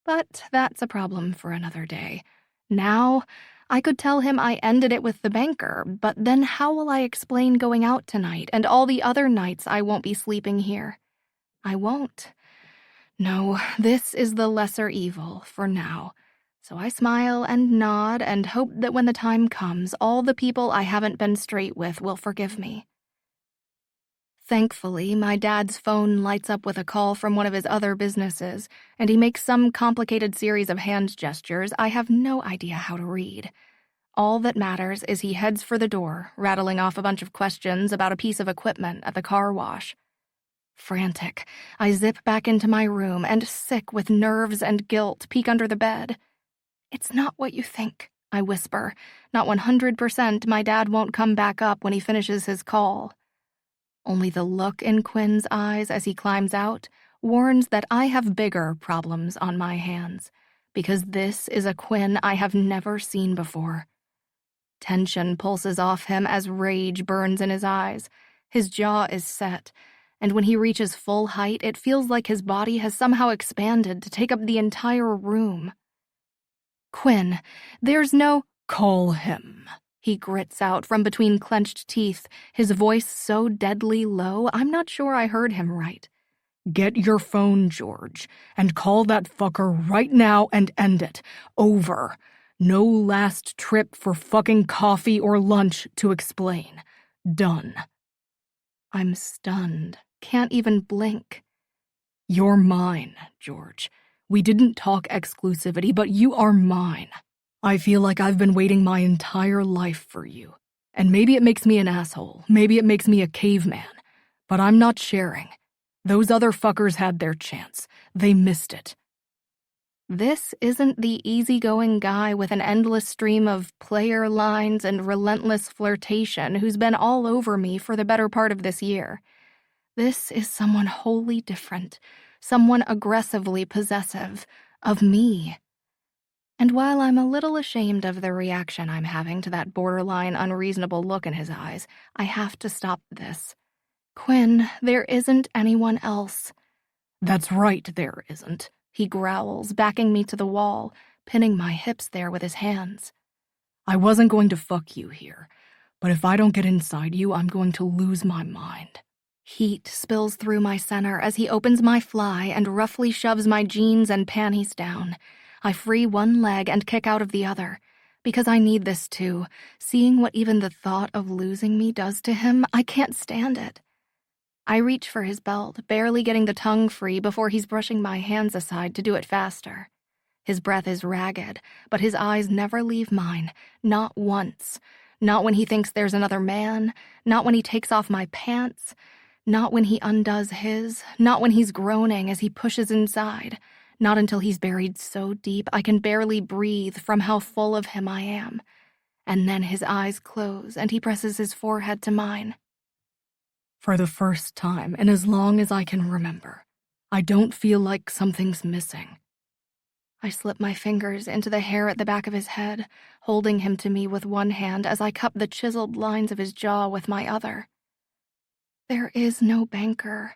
But that's a problem for another day. Now, I could tell him I ended it with the banker, but then how will I explain going out tonight and all the other nights I won't be sleeping here? I won't. No, this is the lesser evil for now. So I smile and nod and hope that when the time comes, all the people I haven't been straight with will forgive me. Thankfully, my dad's phone lights up with a call from one of his other businesses, and he makes some complicated series of hand gestures I have no idea how to read. All that matters is he heads for the door, rattling off a bunch of questions about a piece of equipment at the car wash. Frantic, I zip back into my room and, sick with nerves and guilt, peek under the bed. It's not what you think, I whisper. Not 100% my dad won't come back up when he finishes his call. Only the look in Quinn's eyes as he climbs out warns that I have bigger problems on my hands, because this is a Quinn I have never seen before. Tension pulses off him as rage burns in his eyes. His jaw is set, and when he reaches full height, it feels like his body has somehow expanded to take up the entire room. Quinn, there's no— Call him. He grits out from between clenched teeth, his voice so deadly low, I'm not sure I heard him right. Get your phone, George, and call that fucker right now and end it. Over. No last trip for fucking coffee or lunch to explain. Done. I'm stunned. Can't even blink. You're mine, George. We didn't talk exclusivity, but you are mine. I feel like I've been waiting my entire life for you. And maybe it makes me an asshole. Maybe it makes me a caveman. But I'm not sharing. Those other fuckers had their chance. They missed it. This isn't the easygoing guy with an endless stream of player lines and relentless flirtation who's been all over me for the better part of this year. This is someone wholly different, someone aggressively possessive of me. And while I'm a little ashamed of the reaction I'm having to that borderline unreasonable look in his eyes, I have to stop this. Quinn, there isn't anyone else. That's right, there isn't. He growls, backing me to the wall, pinning my hips there with his hands. I wasn't going to fuck you here, but if I don't get inside you, I'm going to lose my mind. Heat spills through my center as he opens my fly and roughly shoves my jeans and panties down. I free one leg and kick out of the other. Because I need this too. Seeing what even the thought of losing me does to him, I can't stand it. I reach for his belt, barely getting the tongue free before he's brushing my hands aside to do it faster. His breath is ragged, but his eyes never leave mine, not once. Not when he thinks there's another man, not when he takes off my pants, not when he undoes his, not when he's groaning as he pushes inside. Not until he's buried so deep I can barely breathe from how full of him I am. And then his eyes close and he presses his forehead to mine. For the first time in as long as I can remember, I don't feel like something's missing. I slip my fingers into the hair at the back of his head, holding him to me with one hand as I cup the chiseled lines of his jaw with my other. There is no banker.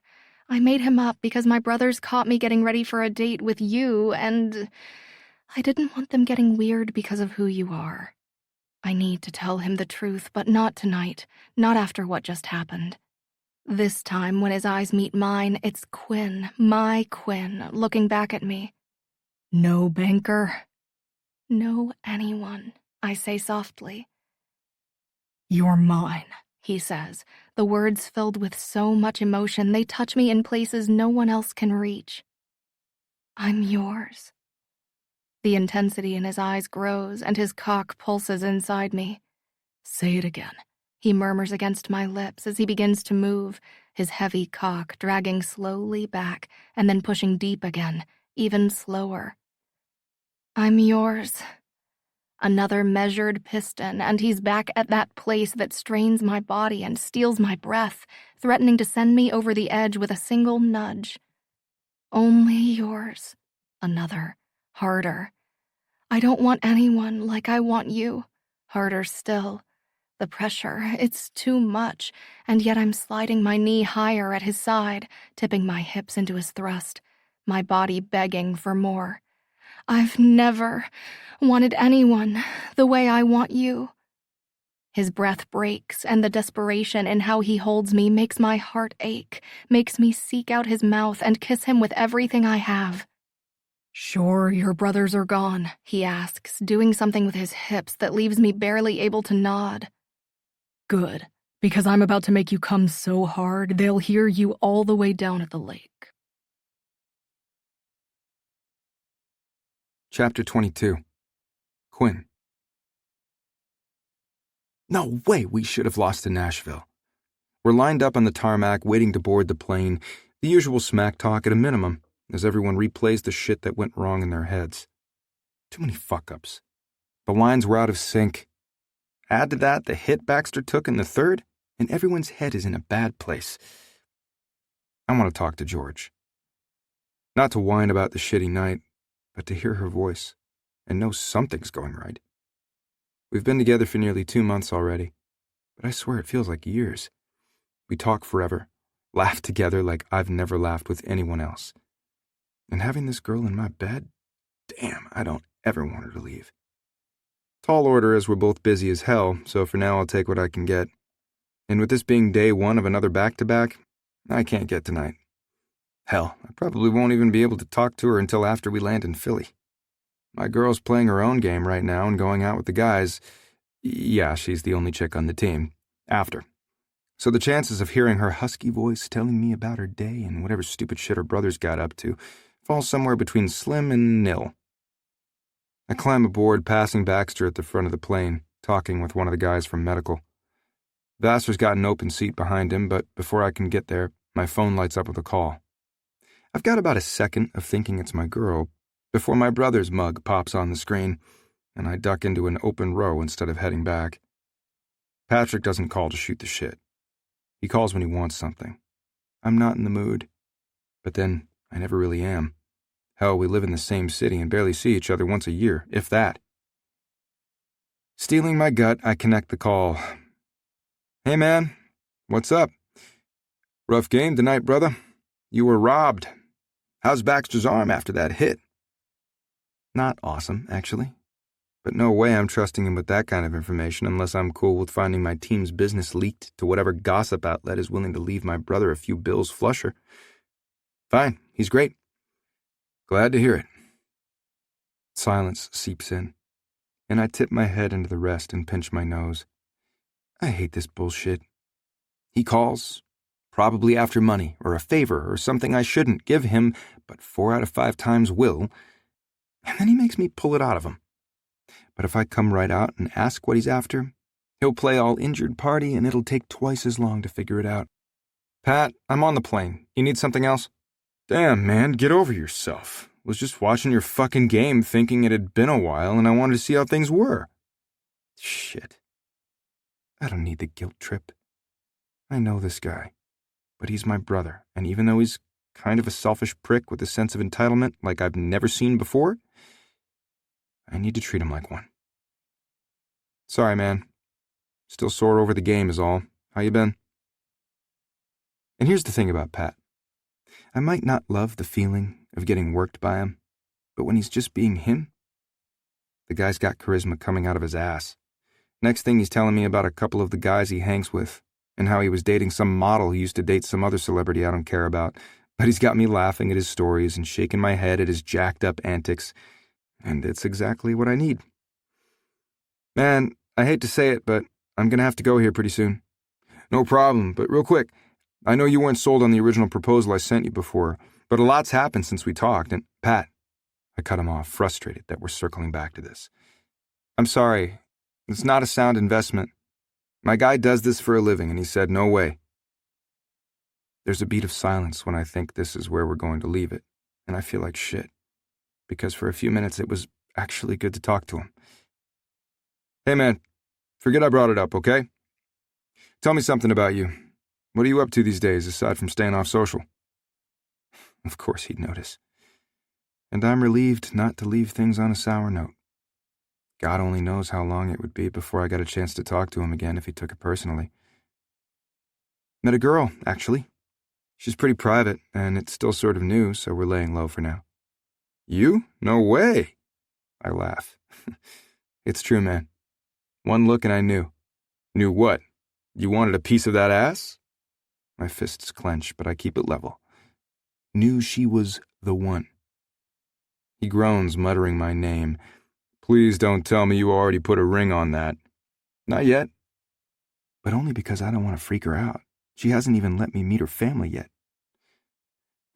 I made him up because my brothers caught me getting ready for a date with you, and I didn't want them getting weird because of who you are. I need to tell him the truth, but not tonight, not after what just happened. This time, when his eyes meet mine, it's Quinn, my Quinn, looking back at me. No banker? know anyone, I say softly. You're mine. He says, the words filled with so much emotion they touch me in places no one else can reach. I'm yours. The intensity in his eyes grows and his cock pulses inside me. Say it again. He murmurs against my lips as he begins to move, his heavy cock dragging slowly back and then pushing deep again, even slower. I'm yours. Another measured piston, and he's back at that place that strains my body and steals my breath, threatening to send me over the edge with a single nudge. Only yours. Another. Harder. I don't want anyone like I want you. Harder still. The pressure, it's too much, and yet I'm sliding my knee higher at his side, tipping my hips into his thrust, my body begging for more. I've never wanted anyone the way I want you. His breath breaks, and the desperation in how he holds me makes my heart ache, makes me seek out his mouth and kiss him with everything I have. Sure, your brothers are gone, he asks, doing something with his hips that leaves me barely able to nod. Good, because I'm about to make you come so hard, they'll hear you all the way down at the lake. Chapter 22. Quinn. No way we should have lost to Nashville. We're lined up on the tarmac waiting to board the plane, the usual smack talk at a minimum, as everyone replays the shit that went wrong in their heads. Too many fuck-ups. The lines were out of sync. Add to that the hit Baxter took in the third, and everyone's head is in a bad place. I want to talk to George. Not to whine about the shitty night, but to hear her voice and know something's going right. We've been together for nearly 2 months already, but I swear it feels like years. We talk forever, laugh together like I've never laughed with anyone else. And having this girl in my bed, damn, I don't ever want her to leave. Tall order as we're both busy as hell, so for now I'll take what I can get. And with this being day one of another back-to-back, I can't get tonight. Hell, I probably won't even be able to talk to her until after we land in Philly. My girl's playing her own game right now and going out with the guys. Yeah, she's the only chick on the team. After. So the chances of hearing her husky voice telling me about her day and whatever stupid shit her brothers got up to fall somewhere between slim and nil. I climb aboard, passing Baxter at the front of the plane, talking with one of the guys from medical. Vassar's got an open seat behind him, but before I can get there, my phone lights up with a call. I've got about a second of thinking it's my girl before my brother's mug pops on the screen, and I duck into an open row instead of heading back. Patrick doesn't call to shoot the shit. He calls when he wants something. I'm not in the mood. But then, I never really am. Hell, we live in the same city and barely see each other once a year, if that. Stealing my gut, I connect the call. Hey man, what's up? Rough game tonight, brother. You were robbed. How's Baxter's arm after that hit? Not awesome, actually. But no way I'm trusting him with that kind of information unless I'm cool with finding my team's business leaked to whatever gossip outlet is willing to leave my brother a few bills flusher. Fine, he's great. Glad to hear it. Silence seeps in, and I tip my head into the rest and pinch my nose. I hate this bullshit. He calls, probably after money or a favor or something I shouldn't give him, but 4 out of 5 times will, and then he makes me pull it out of him. But if I come right out and ask what he's after, he'll play all injured party and it'll take twice as long to figure it out. Pat, I'm on the plane. You need something else? Damn, man, get over yourself. Was just watching your fucking game thinking it had been a while and I wanted to see how things were. Shit. I don't need the guilt trip. I know this guy, but he's my brother, and even though he's kind of a selfish prick with a sense of entitlement like I've never seen before, I need to treat him like one. Sorry, man. Still sore over the game is all. How you been? And here's the thing about Pat. I might not love the feeling of getting worked by him, but when he's just being him, the guy's got charisma coming out of his ass. Next thing he's telling me about a couple of the guys he hangs with, and how he was dating some model who used to date some other celebrity I don't care about, but he's got me laughing at his stories and shaking my head at his jacked up antics. And it's exactly what I need. Man, I hate to say it, but I'm gonna have to go here pretty soon. No problem, but real quick, I know you weren't sold on the original proposal I sent you before, but a lot's happened since we talked, and Pat, I cut him off, frustrated that we're circling back to this. I'm sorry. It's not a sound investment. My guy does this for a living, and he said no way. There's a beat of silence when I think this is where we're going to leave it, and I feel like shit, because for a few minutes it was actually good to talk to him. Hey man, forget I brought it up, okay? Tell me something about you. What are you up to these days, aside from staying off social? Of course he'd notice. And I'm relieved not to leave things on a sour note. God only knows how long it would be before I got a chance to talk to him again if he took it personally. Met a girl, actually. She's pretty private, and it's still sort of new, so we're laying low for now. You? No way! I laugh. It's true, man. One look and I knew. Knew what? You wanted a piece of that ass? My fists clench, but I keep it level. Knew she was the one. He groans, muttering my name. Please don't tell me you already put a ring on that. Not yet. But only because I don't want to freak her out. She hasn't even let me meet her family yet.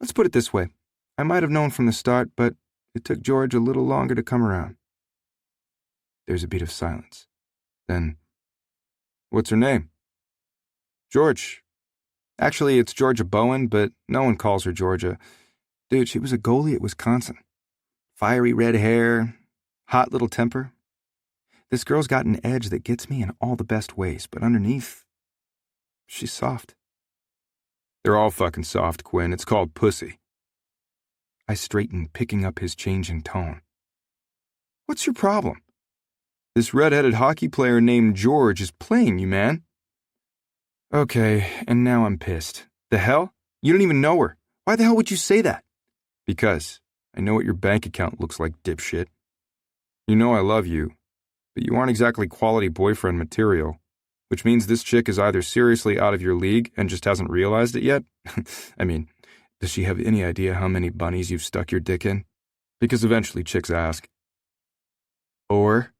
Let's put it this way. I might have known from the start, but it took George a little longer to come around. There's a beat of silence. Then, what's her name? George. Actually, it's Georgia Bowen, but no one calls her Georgia. Dude, she was a goalie at Wisconsin. Fiery red hair, hot little temper. This girl's got an edge that gets me in all the best ways, but underneath, she's soft. They're all fucking soft, Quinn. It's called pussy. I straighten, picking up his changing tone. What's your problem? This red-headed hockey player named George is playing you, man. Okay, and now I'm pissed. The hell? You don't even know her. Why the hell would you say that? Because I know what your bank account looks like, dipshit. You know I love you, but you aren't exactly quality boyfriend material, which means this chick is either seriously out of your league and just hasn't realized it yet. I mean, does she have any idea how many bunnies you've stuck your dick in? Because eventually chicks ask. Or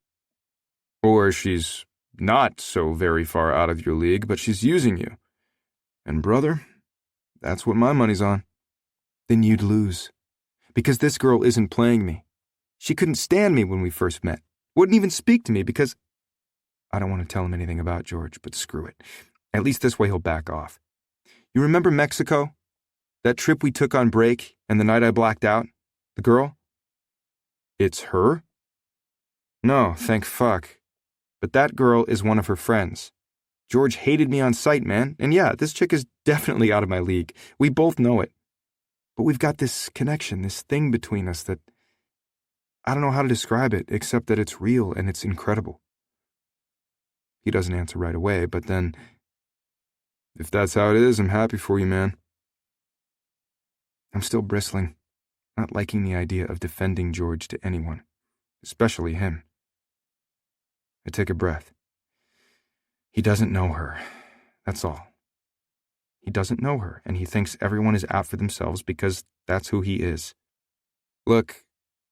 she's not so very far out of your league, but she's using you. And brother, that's what my money's on. Then you'd lose. Because this girl isn't playing me. She couldn't stand me when we first met. Wouldn't even speak to me because... I don't want to tell him anything about George, but screw it. At least this way he'll back off. You remember Mexico? That trip we took on break and the night I blacked out? The girl? It's her? No, thank fuck. But that girl is one of her friends. George hated me on sight, man. And yeah, this chick is definitely out of my league. We both know it. But we've got this connection, this thing between us that... I don't know how to describe it, except that it's real and it's incredible. He doesn't answer right away, but then... If that's how it is, I'm happy for you, man. I'm still bristling, not liking the idea of defending George to anyone, especially him. I take a breath. He doesn't know her. That's all. He doesn't know her, and he thinks everyone is out for themselves because that's who he is. Look,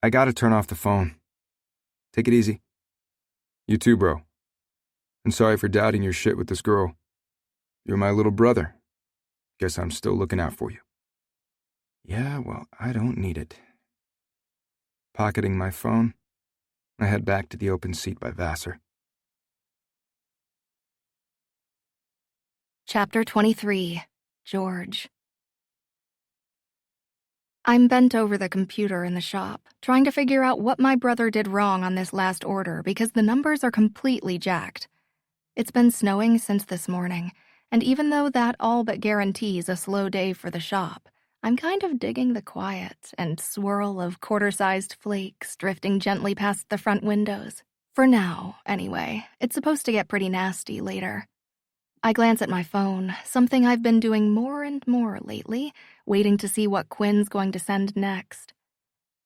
I gotta turn off the phone. Take it easy. You too, bro. And sorry for doubting your shit with this girl. You're my little brother. Guess I'm still looking out for you. Yeah, well, I don't need it. Pocketing my phone, I head back to the open seat by Vassar. Chapter 23. George. I'm bent over the computer in the shop, trying to figure out what my brother did wrong on this last order because the numbers are completely jacked. It's been snowing since this morning, and even though that all but guarantees a slow day for the shop, I'm kind of digging the quiet and swirl of quarter-sized flakes drifting gently past the front windows. For now, anyway. It's supposed to get pretty nasty later. I glance at my phone, something I've been doing more and more lately, waiting to see what Quinn's going to send next.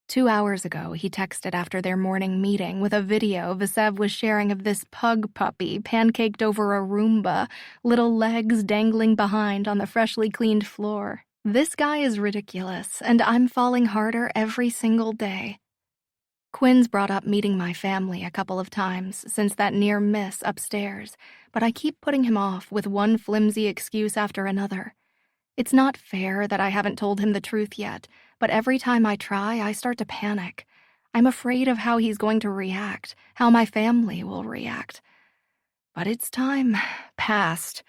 2 hours ago, he texted after their morning meeting with a video Vasev was sharing of this pug puppy pancaked over a Roomba, little legs dangling behind on the freshly cleaned floor. This guy is ridiculous, and I'm falling harder every single day. Quinn's brought up meeting my family a couple of times since that near miss upstairs, but I keep putting him off with one flimsy excuse after another. It's not fair that I haven't told him the truth yet, but every time I try, I start to panic. I'm afraid of how he's going to react, how my family will react. But it's time past.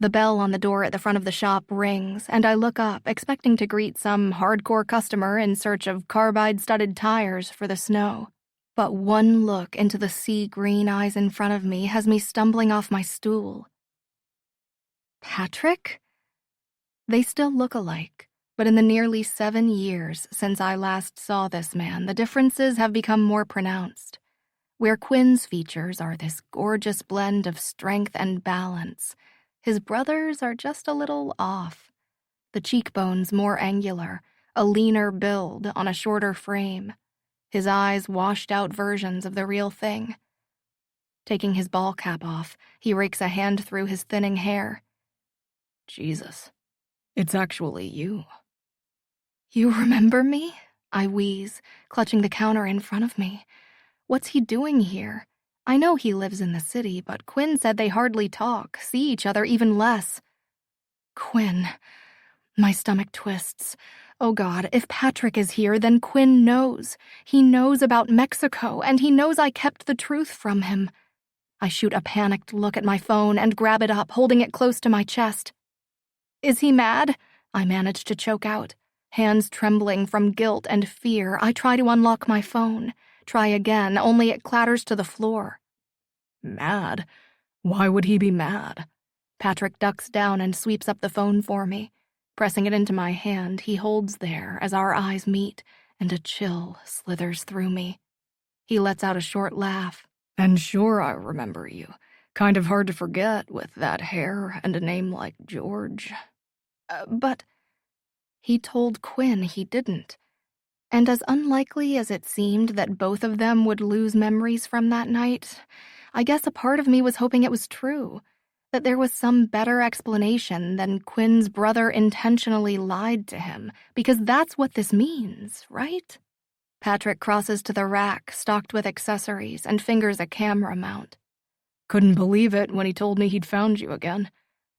The bell on the door at the front of the shop rings, and I look up, expecting to greet some hardcore customer in search of carbide-studded tires for the snow. But one look into the sea-green eyes in front of me has me stumbling off my stool. Patrick? They still look alike, but in the nearly 7 years since I last saw this man, the differences have become more pronounced. Where Quinn's features are this gorgeous blend of strength and balance, his brothers are just a little off. The cheekbones more angular, a leaner build on a shorter frame. His eyes washed-out versions of the real thing. Taking his ball cap off, he rakes a hand through his thinning hair. Jesus, it's actually you. You remember me? I wheeze, clutching the counter in front of me. What's he doing here? I know he lives in the city, but Quinn said they hardly talk, see each other even less. Quinn. My stomach twists. Oh God, if Patrick is here, then Quinn knows. He knows about Mexico, and he knows I kept the truth from him. I shoot a panicked look at my phone and grab it up, holding it close to my chest. Is he mad? I manage to choke out. Hands trembling from guilt and fear, I try to unlock my phone. Try again, only it clatters to the floor. Mad? Why would he be mad? Patrick ducks down and sweeps up the phone for me. Pressing it into my hand, he holds there as our eyes meet, and a chill slithers through me. He lets out a short laugh. And sure, I remember you. Kind of hard to forget with that hair and a name like George. But he told Quinn he didn't. And as unlikely as it seemed that both of them would lose memories from that night, I guess a part of me was hoping it was true, that there was some better explanation than Quinn's brother intentionally lied to him, because that's what this means, right? Patrick crosses to the rack stocked with accessories and fingers a camera mount. Couldn't believe it when he told me he'd found you again.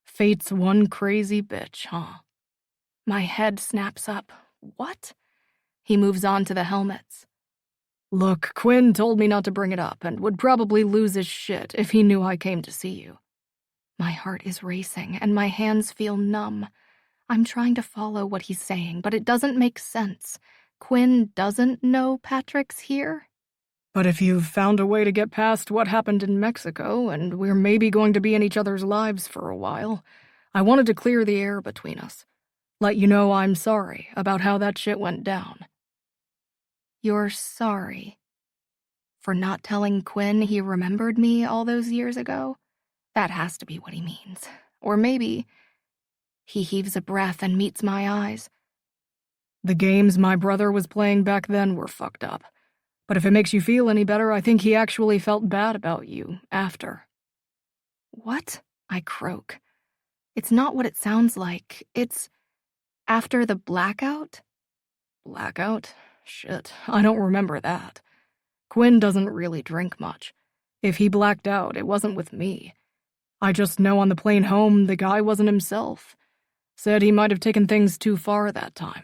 Fate's one crazy bitch, huh? My head snaps up. What? He moves on to the helmets. Look, Quinn told me not to bring it up and would probably lose his shit if he knew I came to see you. My heart is racing and my hands feel numb. I'm trying to follow what he's saying, but it doesn't make sense. Quinn doesn't know Patrick's here? But if you've found a way to get past what happened in Mexico, and we're maybe going to be in each other's lives for a while, I wanted to clear the air between us. Let you know I'm sorry about how that shit went down. You're sorry for not telling Quinn he remembered me all those years ago? That has to be what he means. Or maybe he heaves a breath and meets my eyes. The games my brother was playing back then were fucked up. But if it makes you feel any better, I think he actually felt bad about you after. What? I croak. It's not what it sounds like. It's after the blackout? Blackout? Shit, I don't remember that. Quinn doesn't really drink much. If he blacked out, it wasn't with me. I just know on the plane home the guy wasn't himself. Said he might have taken things too far that time.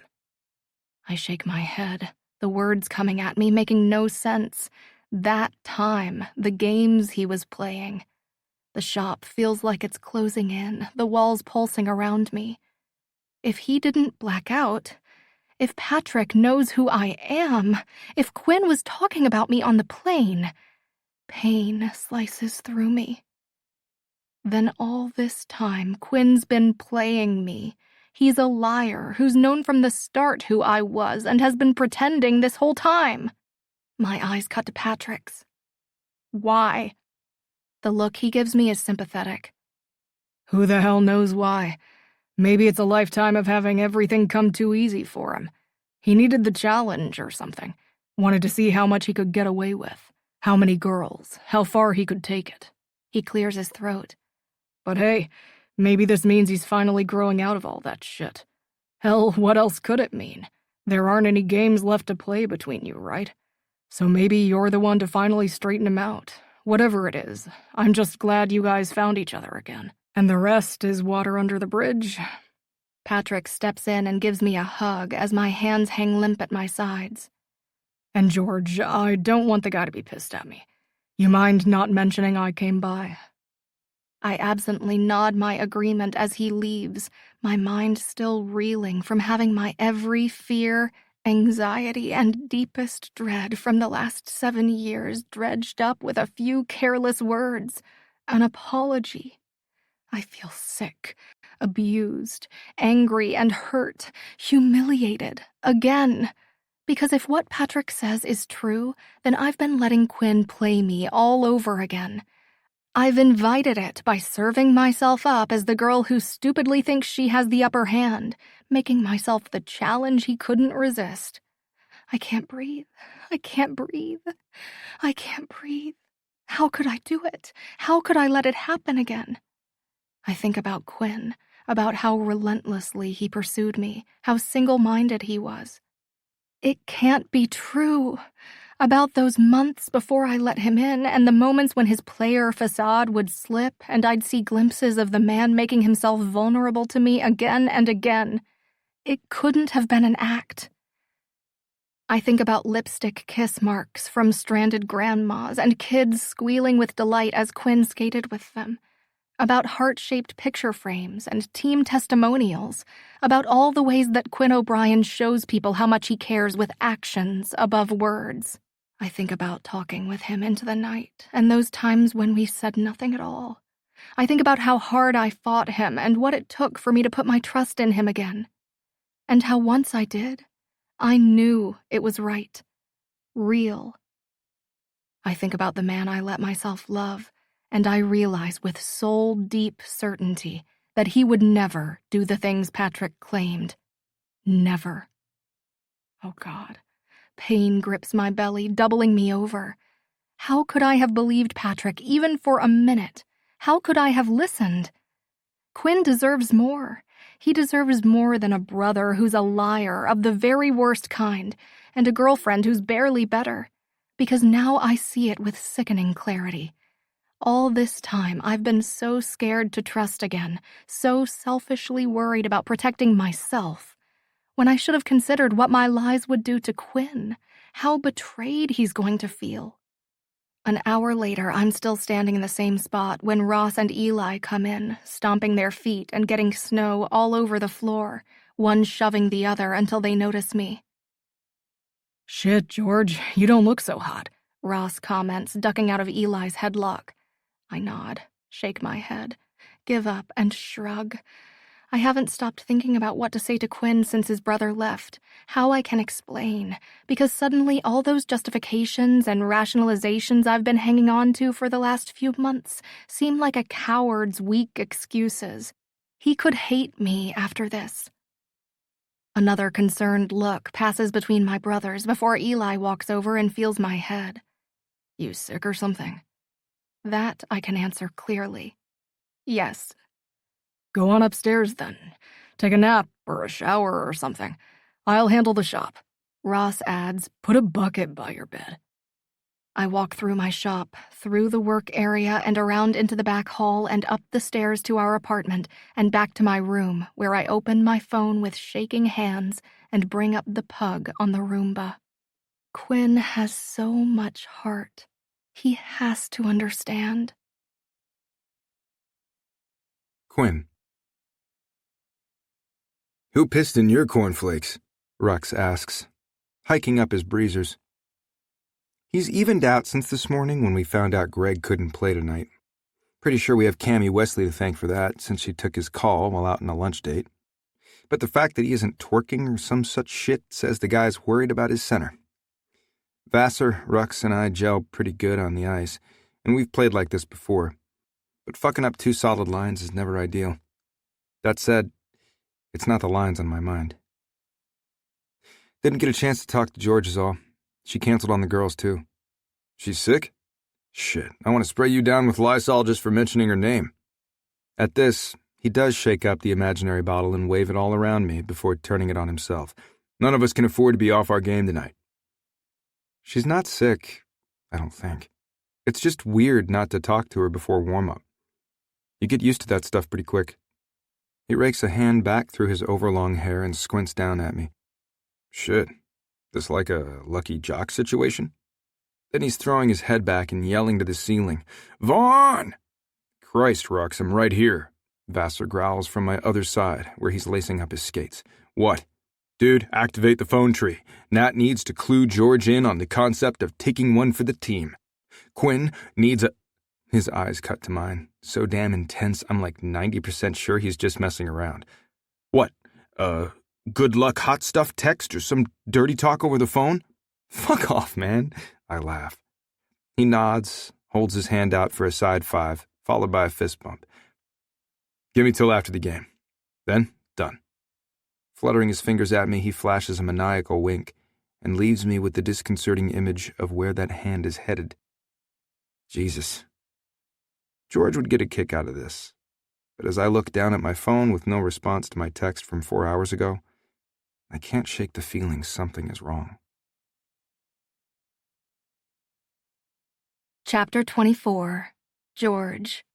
I shake my head, the words coming at me making no sense. That time, the games he was playing. The shop feels like it's closing in, the walls pulsing around me. If he didn't black out, if Patrick knows who I am, if Quinn was talking about me on the plane, pain slices through me. Then all this time, Quinn's been playing me. He's a liar who's known from the start who I was and has been pretending this whole time. My eyes cut to Patrick's. Why? The look he gives me is sympathetic. Who the hell knows why? Maybe it's a lifetime of having everything come too easy for him. He needed the challenge or something. Wanted to see how much he could get away with. How many girls. How far he could take it. He clears his throat. But hey, maybe this means he's finally growing out of all that shit. Hell, what else could it mean? There aren't any games left to play between you, right? So maybe you're the one to finally straighten him out. Whatever it is, I'm just glad you guys found each other again. And the rest is water under the bridge. Patrick steps in and gives me a hug as my hands hang limp at my sides. And George, I don't want the guy to be pissed at me. You mind not mentioning I came by? I absently nod my agreement as he leaves, my mind still reeling from having my every fear, anxiety, and deepest dread from the last 7 years dredged up with a few careless words, an apology. I feel sick, abused, angry, and hurt, humiliated, again. Because if what Patrick says is true, then I've been letting Quinn play me all over again. I've invited it by serving myself up as the girl who stupidly thinks she has the upper hand, making myself the challenge he couldn't resist. I can't breathe. I can't breathe. I can't breathe. How could I do it? How could I let it happen again? I think about Quinn, about how relentlessly he pursued me, how single-minded he was. It can't be true. About those months before I let him in and the moments when his player facade would slip and I'd see glimpses of the man making himself vulnerable to me again and again. It couldn't have been an act. I think about lipstick kiss marks from stranded grandmas and kids squealing with delight as Quinn skated with them. About heart-shaped picture frames and team testimonials, about all the ways that Quinn O'Brien shows people how much he cares with actions above words. I think about talking with him into the night and those times when we said nothing at all. I think about how hard I fought him and what it took for me to put my trust in him again. And how once I did, I knew it was right. Real. I think about the man I let myself love, and I realize with soul-deep certainty that he would never do the things Patrick claimed. Never. Oh, God. Pain grips my belly, doubling me over. How could I have believed Patrick even for a minute? How could I have listened? Quinn deserves more. He deserves more than a brother who's a liar of the very worst kind, and a girlfriend who's barely better. Because now I see it with sickening clarity. All this time, I've been so scared to trust again, so selfishly worried about protecting myself, when I should have considered what my lies would do to Quinn, how betrayed he's going to feel. An hour later, I'm still standing in the same spot when Ross and Eli come in, stomping their feet and getting snow all over the floor, one shoving the other until they notice me. Shit, George, you don't look so hot, Ross comments, ducking out of Eli's headlock. I nod, shake my head, give up, and shrug. I haven't stopped thinking about what to say to Quinn since his brother left, how I can explain, because suddenly all those justifications and rationalizations I've been hanging on to for the last few months seem like a coward's weak excuses. He could hate me after this. Another concerned look passes between my brothers before Eli walks over and feels my head. You sick or something? That I can answer clearly. Yes. Go on upstairs, then. Take a nap or a shower or something. I'll handle the shop. Ross adds, Put a bucket by your bed. I walk through my shop, through the work area and around into the back hall and up the stairs to our apartment and back to my room, where I open my phone with shaking hands and bring up the pug on the Roomba. Quinn has so much heart. He has to understand. Quinn. Who pissed in your cornflakes? Rux asks, hiking up his breezers. He's evened out since this morning when we found out Greg couldn't play tonight. Pretty sure we have Cammie Wesley to thank for that, since she took his call while out on a lunch date. But the fact that he isn't twerking or some such shit says the guy's worried about his center. Vassar, Rux, and I gel pretty good on the ice, and we've played like this before. But fucking up 2 solid lines is never ideal. That said, it's not the lines on my mind. Didn't get a chance to talk to George is all. She canceled on the girls, too. She's sick? Shit, I want to spray you down with Lysol just for mentioning her name. At this, he does shake up the imaginary bottle and wave it all around me before turning it on himself. None of us can afford to be off our game tonight. She's not sick, I don't think. It's just weird not to talk to her before warm-up. You get used to that stuff pretty quick. He rakes a hand back through his overlong hair and squints down at me. Shit, this like a lucky jock situation? Then he's throwing his head back and yelling to the ceiling, Vaughn! Christ, Rux, I'm right here. Vassar growls from my other side, where he's lacing up his skates. What? Dude, activate the phone tree. Nat needs to clue George in on the concept of taking one for the team. Quinn needs a... His eyes cut to mine, so damn intense I'm like 90% sure he's just messing around. What? Good luck hot stuff text or some dirty talk over the phone? Fuck off, man. I laugh. He nods, holds his hand out for a side five, followed by a fist bump. Give me till after the game. Then, done. Fluttering his fingers at me, he flashes a maniacal wink and leaves me with the disconcerting image of where that hand is headed. Jesus. George would get a kick out of this, but as I look down at my phone with no response to my text from 4 hours ago, I can't shake the feeling something is wrong. Chapter 24. George.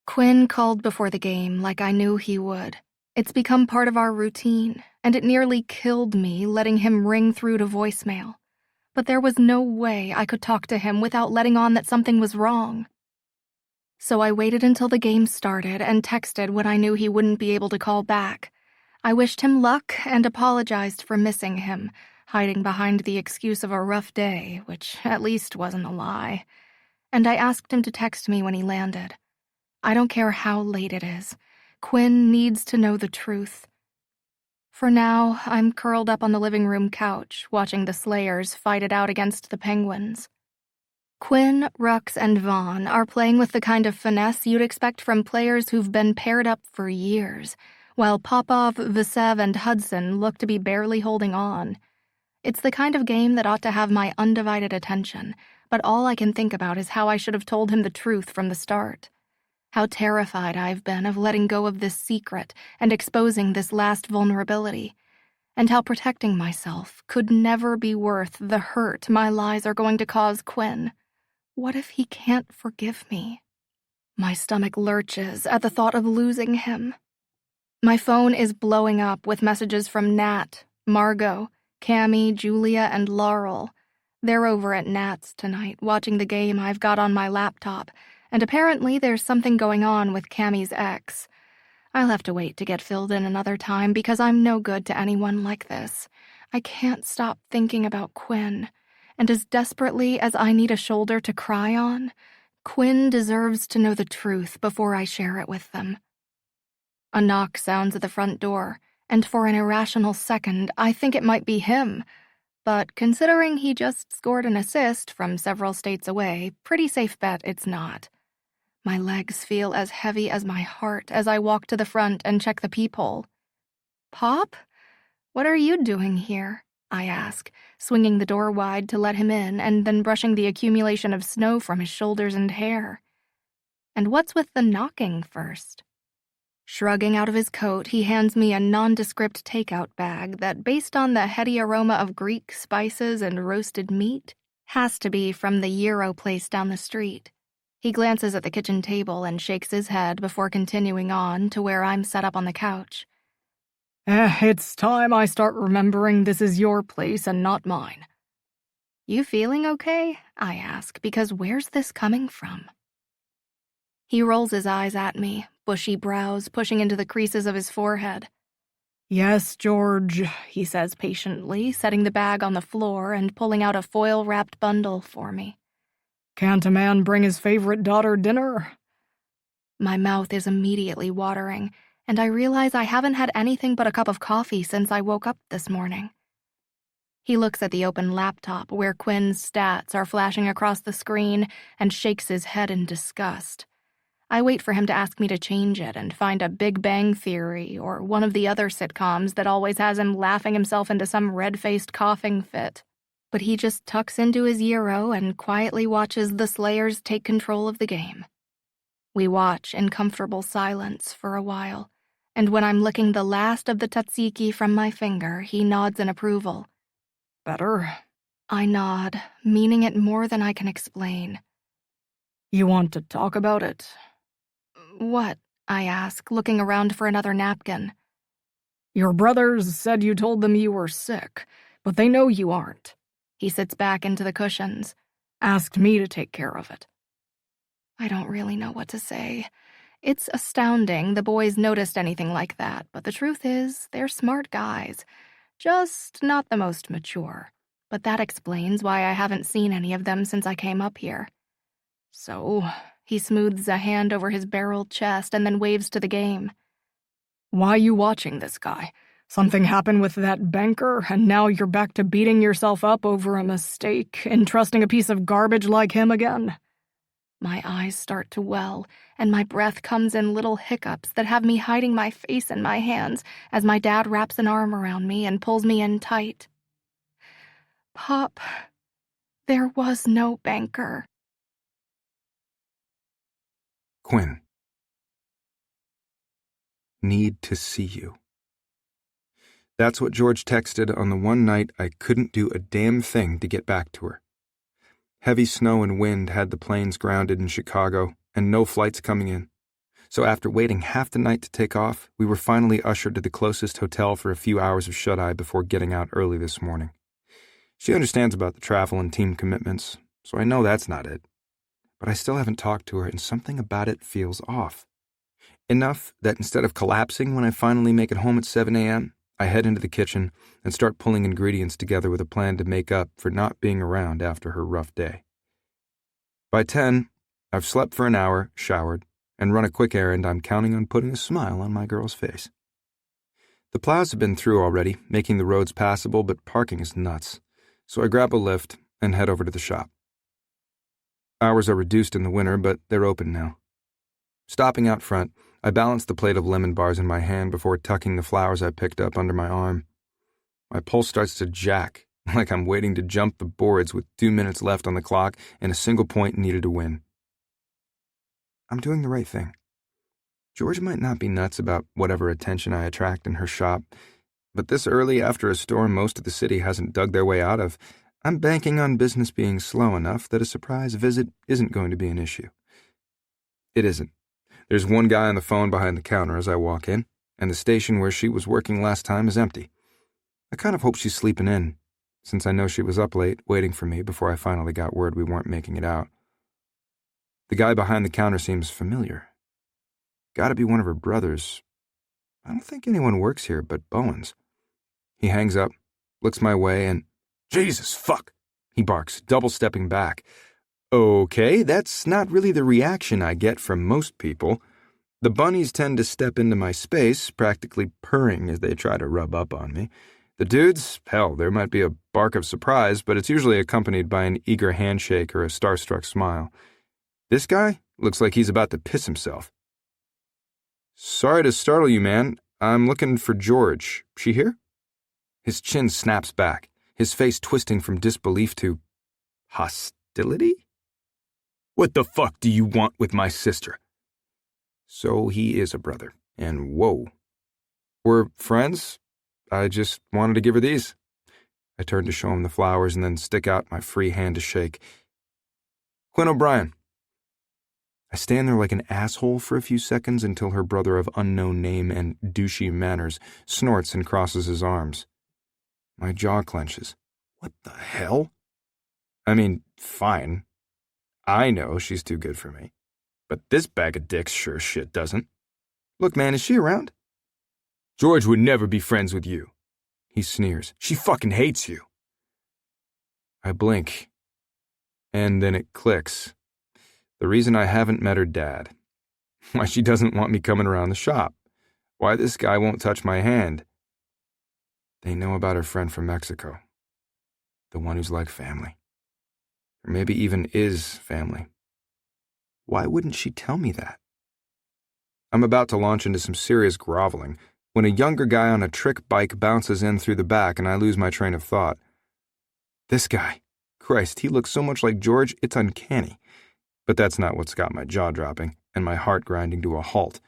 Quinn called before the game like I knew he would. It's become part of our routine, and it nearly killed me letting him ring through to voicemail. But there was no way I could talk to him without letting on that something was wrong. So I waited until the game started and texted when I knew he wouldn't be able to call back. I wished him luck and apologized for missing him, hiding behind the excuse of a rough day, which at least wasn't a lie. And I asked him to text me when he landed. I don't care how late it is. Quinn needs to know the truth. For now, I'm curled up on the living room couch, watching the Slayers fight it out against the Penguins. Quinn, Rux, and Vaughn are playing with the kind of finesse you'd expect from players who've been paired up for years, while Popov, Vasev, and Hudson look to be barely holding on. It's the kind of game that ought to have my undivided attention, but all I can think about is how I should have told him the truth from the start. How terrified I've been of letting go of this secret and exposing this last vulnerability, and how protecting myself could never be worth the hurt my lies are going to cause Quinn. What if he can't forgive me? My stomach lurches at the thought of losing him. My phone is blowing up with messages from Nat, Margot, Cammy, Julia, and Laurel. They're over at Nat's tonight, watching the game I've got on my laptop, and apparently there's something going on with Cammy's ex. I'll have to wait to get filled in another time because I'm no good to anyone like this. I can't stop thinking about Quinn, and as desperately as I need a shoulder to cry on, Quinn deserves to know the truth before I share it with them. A knock sounds at the front door, and for an irrational second, I think it might be him. But considering he just scored an assist from several states away, pretty safe bet it's not. My legs feel as heavy as my heart as I walk to the front and check the peephole. Pop? What are you doing here? I ask, swinging the door wide to let him in and then brushing the accumulation of snow from his shoulders and hair. And what's with the knocking first? Shrugging out of his coat, he hands me a nondescript takeout bag that, based on the heady aroma of Greek spices and roasted meat, has to be from the Euro place down the street. He glances at the kitchen table and shakes his head before continuing on to where I'm set up on the couch. It's time I start remembering this is your place and not mine. You feeling okay? I ask, because where's this coming from? He rolls his eyes at me, bushy brows pushing into the creases of his forehead. Yes, George, he says patiently, setting the bag on the floor and pulling out a foil-wrapped bundle for me. Can't a man bring his favorite daughter dinner? My mouth is immediately watering, and I realize I haven't had anything but a cup of coffee since I woke up this morning. He looks at the open laptop where Quinn's stats are flashing across the screen and shakes his head in disgust. I wait for him to ask me to change it and find a Big Bang Theory or one of the other sitcoms that always has him laughing himself into some red-faced coughing fit. But he just tucks into his Euro and quietly watches the Slayers take control of the game. We watch in comfortable silence for a while, and when I'm licking the last of the tzatziki from my finger, he nods in approval. better. I nod, meaning it more than I can explain. You want to talk about it? What? I ask, looking around for another napkin. Your brothers said you told them you were sick, but they know you aren't. He sits back into the cushions. Asked me to take care of it. I don't really know what to say. It's astounding the boys noticed anything like that, but the truth is, they're smart guys. Just not the most mature. But that explains why I haven't seen any of them since I came up here. So, he smooths a hand over his barreled chest and then waves to the game. Why you watching this guy? Something happened with that banker, and now you're back to beating yourself up over a mistake and trusting a piece of garbage like him again? My eyes start to well, and my breath comes in little hiccups that have me hiding my face in my hands as my dad wraps an arm around me and pulls me in tight. Pop, there was no banker. Quinn. Need to see you. That's what George texted on the one night I couldn't do a damn thing to get back to her. Heavy snow and wind had the planes grounded in Chicago, and no flights coming in. So after waiting half the night to take off, we were finally ushered to the closest hotel for a few hours of shut-eye before getting out early this morning. She understands about the travel and team commitments, so I know that's not it. But I still haven't talked to her, and something about it feels off. Enough that instead of collapsing when I finally make it home at 7 a.m., I head into the kitchen and start pulling ingredients together with a plan to make up for not being around after her rough day. By 10, I've slept for an hour, showered, and run a quick errand I'm counting on putting a smile on my girl's face. The plows have been through already, making the roads passable, but parking is nuts, so I grab a lift and head over to the shop. Hours are reduced in the winter, but they're open now. Stopping out front, I balance the plate of lemon bars in my hand before tucking the flowers I picked up under my arm. My pulse starts to jack, like I'm waiting to jump the boards with 2 minutes left on the clock and a single point needed to win. I'm doing the right thing. George might not be nuts about whatever attention I attract in her shop, but this early after a storm most of the city hasn't dug their way out of, I'm banking on business being slow enough that a surprise visit isn't going to be an issue. It isn't. There's one guy on the phone behind the counter as I walk in, and the station where she was working last time is empty. I kind of hope she's sleeping in, since I know she was up late waiting for me before I finally got word we weren't making it out. The guy behind the counter seems familiar. Gotta be one of her brothers. I don't think anyone works here but Bowens. He hangs up, looks my way, and "Jesus, fuck!" he barks, double-stepping back. Okay, that's not really the reaction I get from most people. The bunnies tend to step into my space, practically purring as they try to rub up on me. The dudes, hell, there might be a bark of surprise, but it's usually accompanied by an eager handshake or a starstruck smile. This guy looks like he's about to piss himself. "Sorry to startle you, man. I'm looking for George. She here?" His chin snaps back, his face twisting from disbelief to hostility? "What the fuck do you want with my sister?" So he is a brother, and whoa. "We're friends. I just wanted to give her these." I turn to show him the flowers and then stick out my free hand to shake. "Quinn O'Brien." I stand there like an asshole for a few seconds until her brother of unknown name and douchey manners snorts and crosses his arms. My jaw clenches. What the hell? I mean, fine. I know she's too good for me. But this bag of dicks sure as shit doesn't. "Look, man, is she around?" "George would never be friends with you." He sneers. "She fucking hates you." I blink. And then it clicks. The reason I haven't met her dad. Why she doesn't want me coming around the shop. Why this guy won't touch my hand. They know about her friend from Mexico. The one who's like family. Or maybe even is family. Why wouldn't she tell me that? I'm about to launch into some serious groveling when a younger guy on a trick bike bounces in through the back and I lose my train of thought. This guy. Christ, he looks so much like George, it's uncanny. But that's not what's got my jaw dropping and my heart grinding to a halt.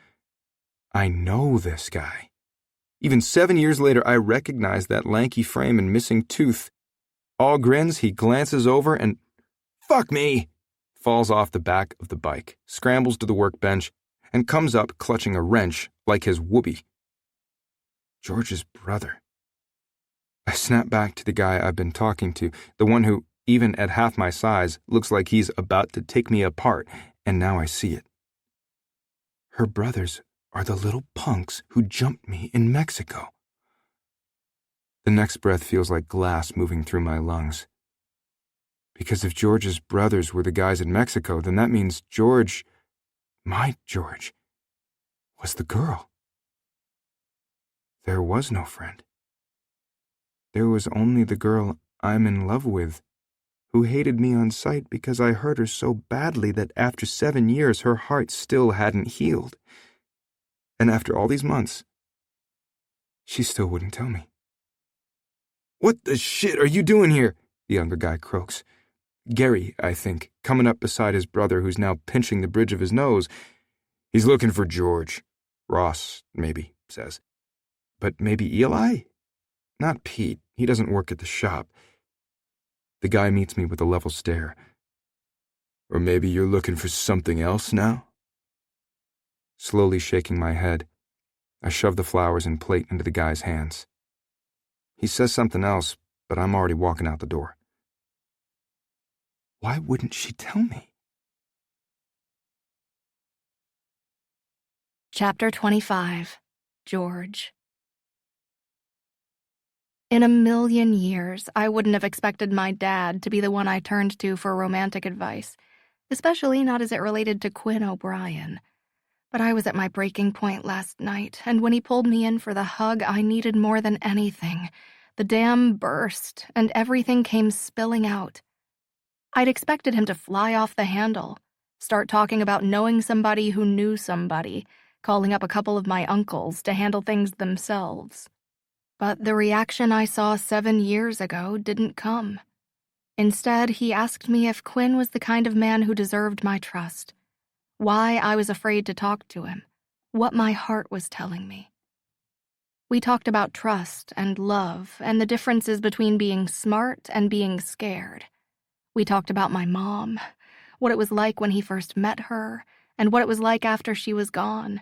I know this guy. Even 7 years later, I recognize that lanky frame and missing tooth. All grins, he glances over and, "Fuck me!" falls off the back of the bike, scrambles to the workbench, and comes up clutching a wrench like his whoopee. George's brother. I snap back to the guy I've been talking to, the one who, even at half my size, looks like he's about to take me apart, and now I see it. Her brothers are the little punks who jumped me in Mexico. The next breath feels like glass moving through my lungs. Because if George's brothers were the guys in Mexico, then that means George, my George, was the girl. There was no friend. There was only the girl I'm in love with, who hated me on sight because I hurt her so badly that after 7 years her heart still hadn't healed. And after all these months, she still wouldn't tell me. "What the shit are you doing here?" the younger guy croaks. Gary, I think, coming up beside his brother who's now pinching the bridge of his nose. "He's looking for George." Ross, maybe, says. "But maybe Eli? Not Pete. He doesn't work at the shop." The guy meets me with a level stare. "Or maybe you're looking for something else now?" Slowly shaking my head, I shove the flowers and plate into the guy's hands. He says something else, but I'm already walking out the door. Why wouldn't she tell me? Chapter 25. George. In a million years, I wouldn't have expected my dad to be the one I turned to for romantic advice, especially not as it related to Quinn O'Brien. But I was at my breaking point last night, and when he pulled me in for the hug I needed more than anything, the dam burst and everything came spilling out. I'd expected him to fly off the handle, start talking about knowing somebody who knew somebody, calling up a couple of my uncles to handle things themselves. But the reaction I saw 7 years ago didn't come. Instead, he asked me if Quinn was the kind of man who deserved my trust, why I was afraid to talk to him, what my heart was telling me. We talked about trust and love and the differences between being smart and being scared. We talked about my mom, what it was like when he first met her, and what it was like after she was gone.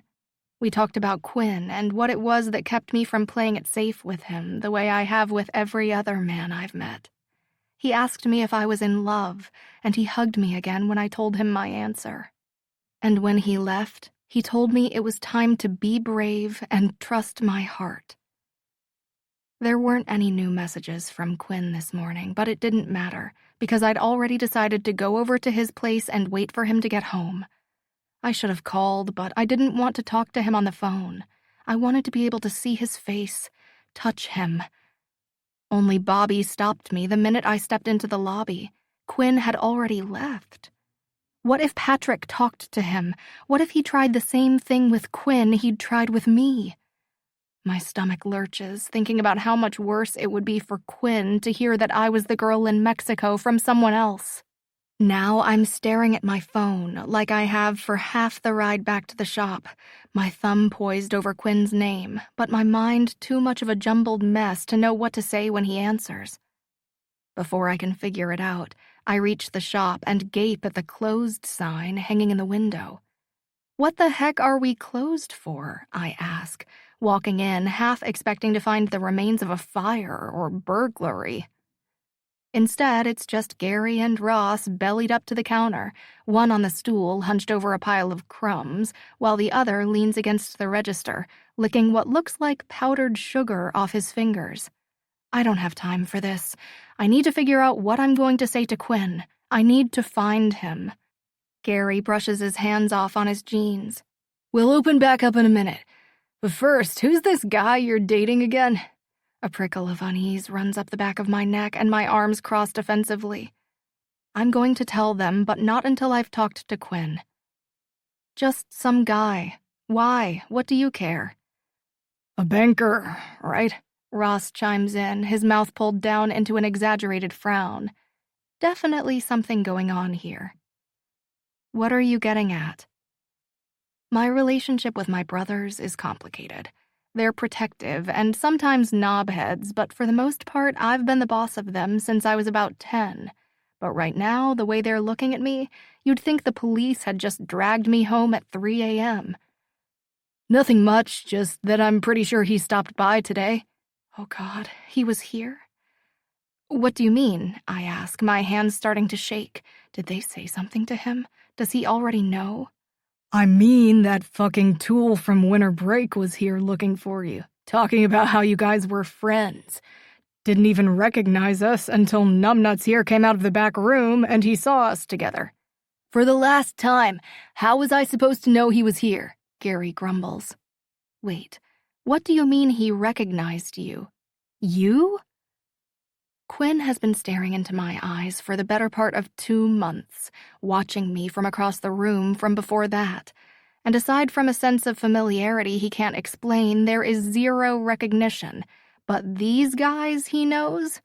We talked about Quinn and what it was that kept me from playing it safe with him the way I have with every other man I've met. He asked me if I was in love, and he hugged me again when I told him my answer. And when he left, he told me it was time to be brave and trust my heart. There weren't any new messages from Quinn this morning, but it didn't matter, because I'd already decided to go over to his place and wait for him to get home. I should have called, but I didn't want to talk to him on the phone. I wanted to be able to see his face, touch him. Only Bobby stopped me the minute I stepped into the lobby. Quinn had already left. What if Patrick talked to him? What if he tried the same thing with Quinn he'd tried with me? My stomach lurches, thinking about how much worse it would be for Quinn to hear that I was the girl in Mexico from someone else. Now I'm staring at my phone like I have for half the ride back to the shop, my thumb poised over Quinn's name, but my mind too much of a jumbled mess to know what to say when he answers. Before I can figure it out, I reach the shop and gape at the closed sign hanging in the window. What the heck are we closed for? I ask, walking in, half expecting to find the remains of a fire or burglary. Instead, it's just Gary and Ross bellied up to the counter, one on the stool hunched over a pile of crumbs, while the other leans against the register, licking what looks like powdered sugar off his fingers. I don't have time for this. I need to figure out what I'm going to say to Quinn. I need to find him. Gary brushes his hands off on his jeans. We'll open back up in a minute. But first, who's this guy you're dating again? A prickle of unease runs up the back of my neck and my arms cross defensively. I'm going to tell them, but not until I've talked to Quinn. Just some guy. Why? What do you care? A banker, right? Ross chimes in, his mouth pulled down into an exaggerated frown. Definitely something going on here. What are you getting at? My relationship with my brothers is complicated. They're protective and sometimes knobheads, but for the most part, I've been the boss of them since I was about 10. But right now, the way they're looking at me, you'd think the police had just dragged me home at 3 a.m. Nothing much, just that I'm pretty sure he stopped by today. Oh God, he was here? What do you mean? I ask, my hands starting to shake. Did they say something to him? Does he already know? I mean, that fucking tool from winter break was here looking for you, talking about how you guys were friends. Didn't even recognize us until Numbnuts here came out of the back room and he saw us together. For the last time, how was I supposed to know he was here? Gary grumbles. Wait, what do you mean he recognized you? You? Quinn has been staring into my eyes for the better part of 2 months, watching me from across the room from before that. And aside from a sense of familiarity he can't explain, there is zero recognition. But these guys he knows?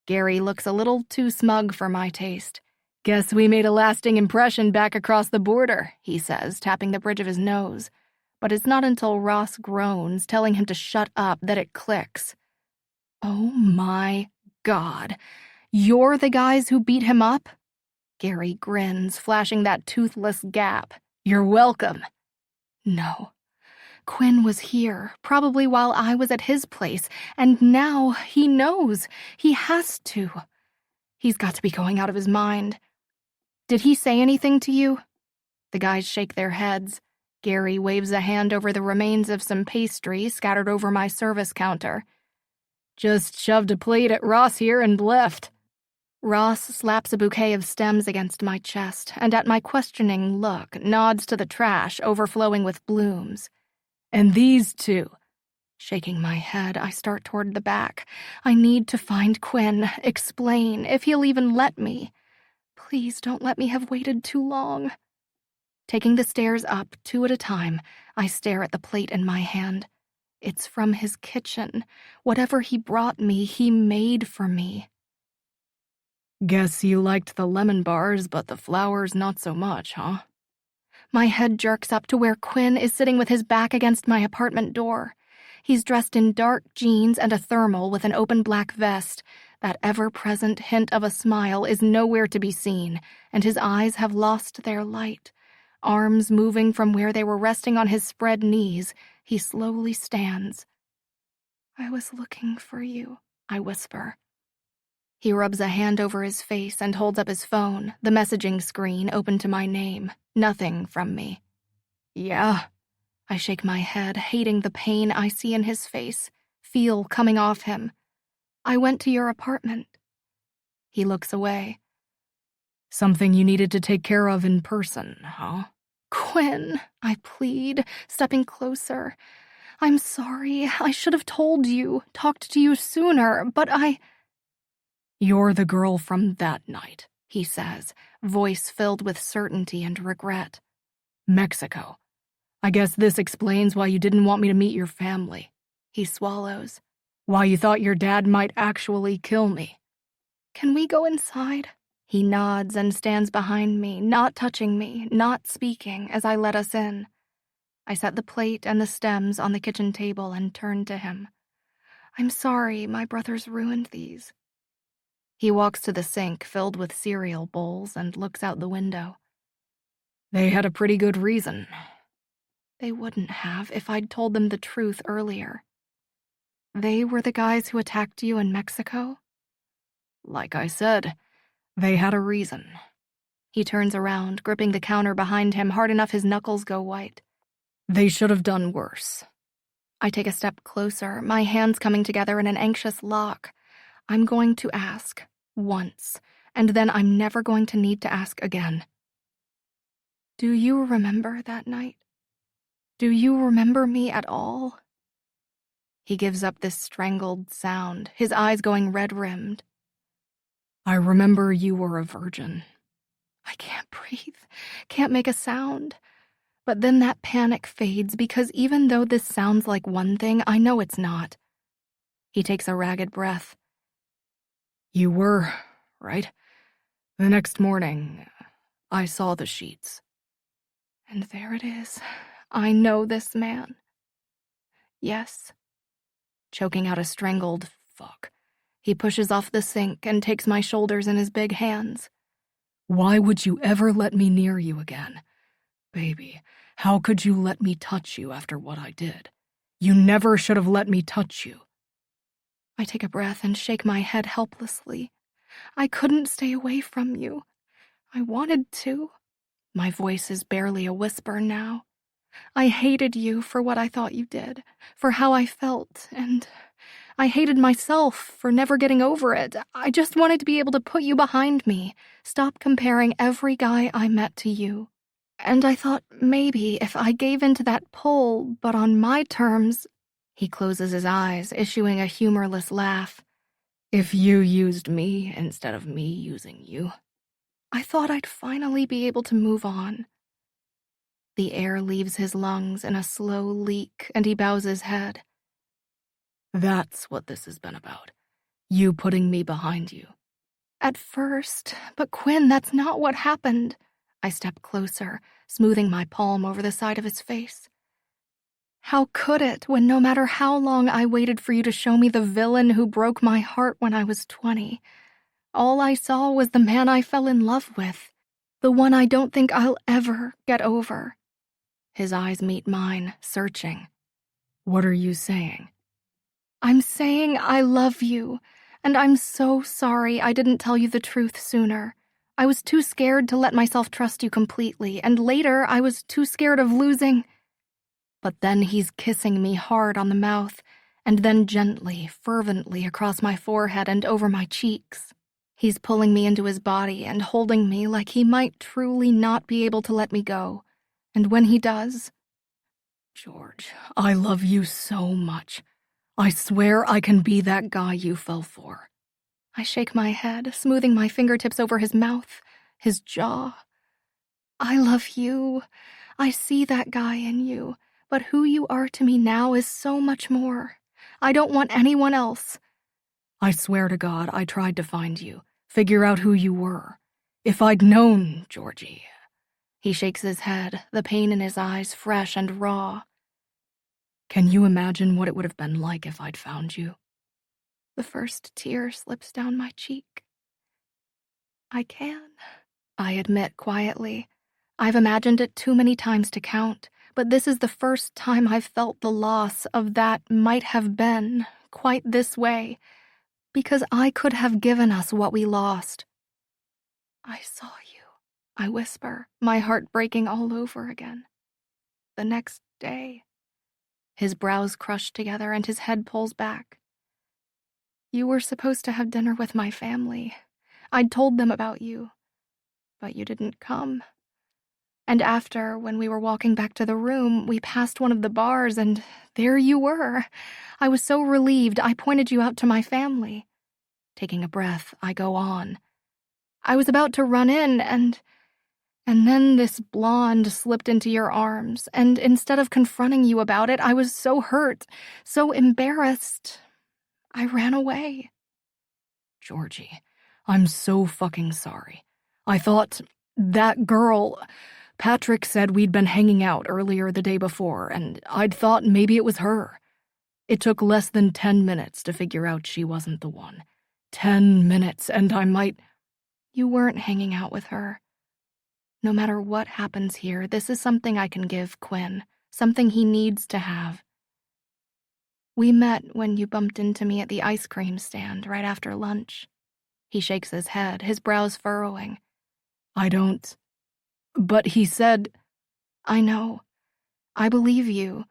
Gary looks a little too smug for my taste. Guess we made a lasting impression back across the border, he says, tapping the bridge of his nose. But it's not until Ross groans, telling him to shut up, that it clicks. Oh my God. You're the guys who beat him up? Gary grins, flashing that toothless gap. You're welcome. No. Quinn was here, probably while I was at his place, and now he knows. He has to. He's got to be going out of his mind. Did he say anything to you? The guys shake their heads. Gary waves a hand over the remains of some pastry scattered over my service counter. Just shoved a plate at Ross here and left. Ross slaps a bouquet of stems against my chest, and at my questioning look, nods to the trash overflowing with blooms. And these two. Shaking my head, I start toward the back. I need to find Quinn, explain, if he'll even let me. Please don't let me have waited too long. Taking the stairs up 2 at a time, I stare at the plate in my hand. It's from his kitchen. Whatever he brought me, he made for me. Guess you liked the lemon bars, but the flowers not so much, huh? My head jerks up to where Quinn is sitting with his back against my apartment door. He's dressed in dark jeans and a thermal with an open black vest. That ever-present hint of a smile is nowhere to be seen, and his eyes have lost their light. Arms moving from where they were resting on his spread knees, he slowly stands. I was looking for you, I whisper. He rubs a hand over his face and holds up his phone, the messaging screen open to my name. Nothing from me. Yeah. I shake my head, hating the pain I see in his face, feel coming off him. I went to your apartment. He looks away. Something you needed to take care of in person, huh? Quinn, I plead, stepping closer. I'm sorry. I should have told you, talked to you sooner, but You're the girl from that night, he says, voice filled with certainty and regret. Mexico. I guess this explains why you didn't want me to meet your family. He swallows. Why you thought your dad might actually kill me. Can we go inside? He nods and stands behind me, not touching me, not speaking, as I let us in. I set the plate and the stems on the kitchen table and turn to him. I'm sorry my brothers ruined these. He walks to the sink filled with cereal bowls and looks out the window. They had a pretty good reason. They wouldn't have if I'd told them the truth earlier. They were the guys who attacked you in Mexico? Like I said, they had a reason. He turns around, gripping the counter behind him hard enough his knuckles go white. They should have done worse. I take a step closer, my hands coming together in an anxious lock. I'm going to ask, once, and then I'm never going to need to ask again. Do you remember that night? Do you remember me at all? He gives up this strangled sound, his eyes going red-rimmed. I remember you were a virgin. I can't breathe, can't make a sound. But then that panic fades because even though this sounds like one thing, I know it's not. He takes a ragged breath. You were, right? The next morning, I saw the sheets. And there it is. I know this man. Yes. Choking out a strangled fuck, he pushes off the sink and takes my shoulders in his big hands. Why would you ever let me near you again? Baby, how could you let me touch you after what I did? You never should have let me touch you. I take a breath and shake my head helplessly. I couldn't stay away from you. I wanted to. My voice is barely a whisper now. I hated you for what I thought you did, for how I felt, and I hated myself for never getting over it. I just wanted to be able to put you behind me, stop comparing every guy I met to you. And I thought maybe if I gave in to that pull, but on my terms... He closes his eyes, issuing a humorless laugh. If you used me instead of me using you. I thought I'd finally be able to move on. The air leaves his lungs in a slow leak, and he bows his head. That's what this has been about. You putting me behind you. At first, but Quinn, that's not what happened. I step closer, smoothing my palm over the side of his face. How could it, when no matter how long I waited for you to show me the villain who broke my heart when I was 20, all I saw was the man I fell in love with, the one I don't think I'll ever get over. His eyes meet mine, searching. What are you saying? I'm saying I love you, and I'm so sorry I didn't tell you the truth sooner. I was too scared to let myself trust you completely, and later I was too scared of losing... But then he's kissing me hard on the mouth, and then gently, fervently across my forehead and over my cheeks. He's pulling me into his body and holding me like he might truly not be able to let me go. And when he does... George, I love you so much. I swear I can be that guy you fell for. I shake my head, smoothing my fingertips over his mouth, his jaw. I love you. I see that guy in you. But who you are to me now is so much more. I don't want anyone else. I swear to God I tried to find you, figure out who you were. If I'd known, Georgie. He shakes his head, the pain in his eyes fresh and raw. Can you imagine what it would have been like if I'd found you? The first tear slips down my cheek. I can, I admit quietly. I've imagined it too many times to count. But this is the first time I've felt the loss of that might have been quite this way, because I could have given us what we lost. I saw you, I whisper, my heart breaking all over again. The next day. His brows crush together and his head pulls back. You were supposed to have dinner with my family. I'd told them about you, but you didn't come. And after, when we were walking back to the room, we passed one of the bars, and there you were. I was so relieved, I pointed you out to my family. Taking a breath, I go on. I was about to run in, and then this blonde slipped into your arms, and instead of confronting you about it, I was so hurt, so embarrassed. I ran away. Georgie, I'm so fucking sorry. I thought that girl... Patrick said we'd been hanging out earlier the day before, and I'd thought maybe it was her. It took less than 10 minutes to figure out she wasn't the one. 10 minutes, and I might... You weren't hanging out with her. No matter what happens here, this is something I can give Quinn, something he needs to have. We met when you bumped into me at the ice cream stand right after lunch. He shakes his head, his brows furrowing. I don't... But he said... I know. I believe you.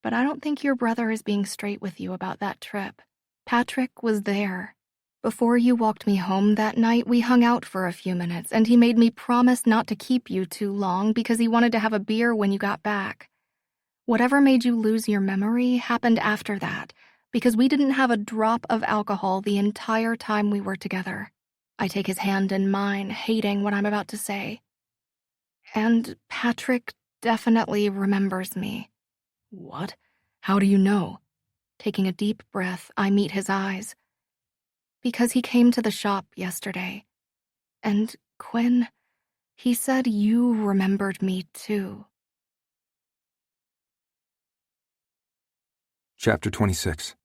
But I don't think your brother is being straight with you about that trip. Patrick was there. Before you walked me home that night, we hung out for a few minutes, and he made me promise not to keep you too long because he wanted to have a beer when you got back. Whatever made you lose your memory happened after that, because we didn't have a drop of alcohol the entire time we were together. I take his hand in mine, hating what I'm about to say. And Patrick definitely remembers me. What? How do you know? Taking a deep breath, I meet his eyes. Because he came to the shop yesterday. And Quinn, he said you remembered me too. Chapter 26.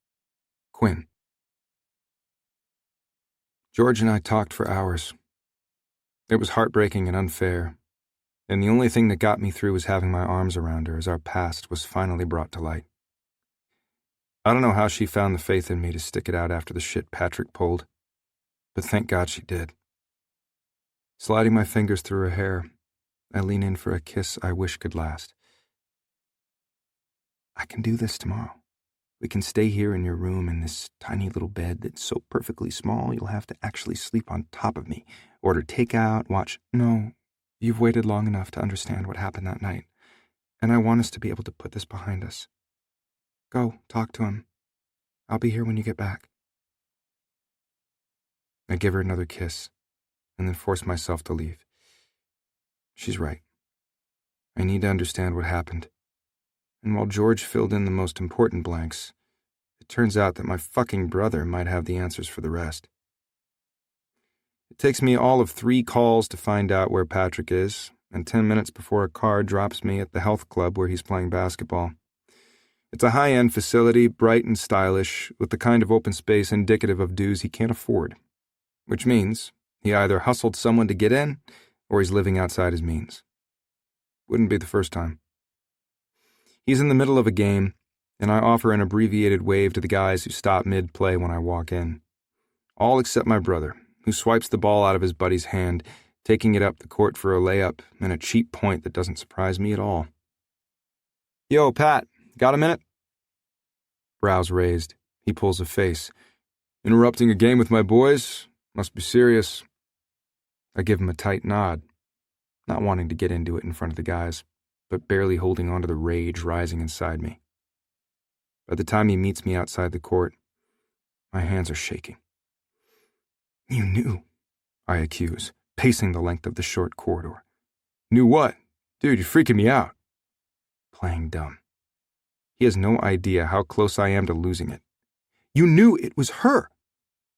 Quinn. George and I talked for hours. It was heartbreaking and unfair, and the only thing that got me through was having my arms around her as our past was finally brought to light. I don't know how she found the faith in me to stick it out after the shit Patrick pulled, but thank God she did. Sliding my fingers through her hair, I lean in for a kiss I wish could last. I can do this tomorrow. We can stay here in your room in this tiny little bed that's so perfectly small you'll have to actually sleep on top of me. Order takeout, watch... No, you've waited long enough to understand what happened that night, and I want us to be able to put this behind us. Go, talk to him. I'll be here when you get back. I give her another kiss, and then force myself to leave. She's right. I need to understand what happened. And while George filled in the most important blanks, it turns out that my fucking brother might have the answers for the rest. It takes me all of 3 calls to find out where Patrick is, and 10 minutes before a car drops me at the health club where he's playing basketball. It's a high-end facility, bright and stylish, with the kind of open space indicative of dues he can't afford. Which means he either hustled someone to get in, or he's living outside his means. Wouldn't be the first time. He's in the middle of a game, and I offer an abbreviated wave to the guys who stop mid-play when I walk in. All except my brother, who swipes the ball out of his buddy's hand, taking it up the court for a layup and a cheap point that doesn't surprise me at all. Yo, Pat, got a minute? Brows raised. He pulls a face. Interrupting a game with my boys? Must be serious. I give him a tight nod, not wanting to get into it in front of the guys, but barely holding on to the rage rising inside me. By the time he meets me outside the court, my hands are shaking. You knew, I accuse, pacing the length of the short corridor. Knew what? Dude, you're freaking me out. Playing dumb. He has no idea how close I am to losing it. You knew it was her.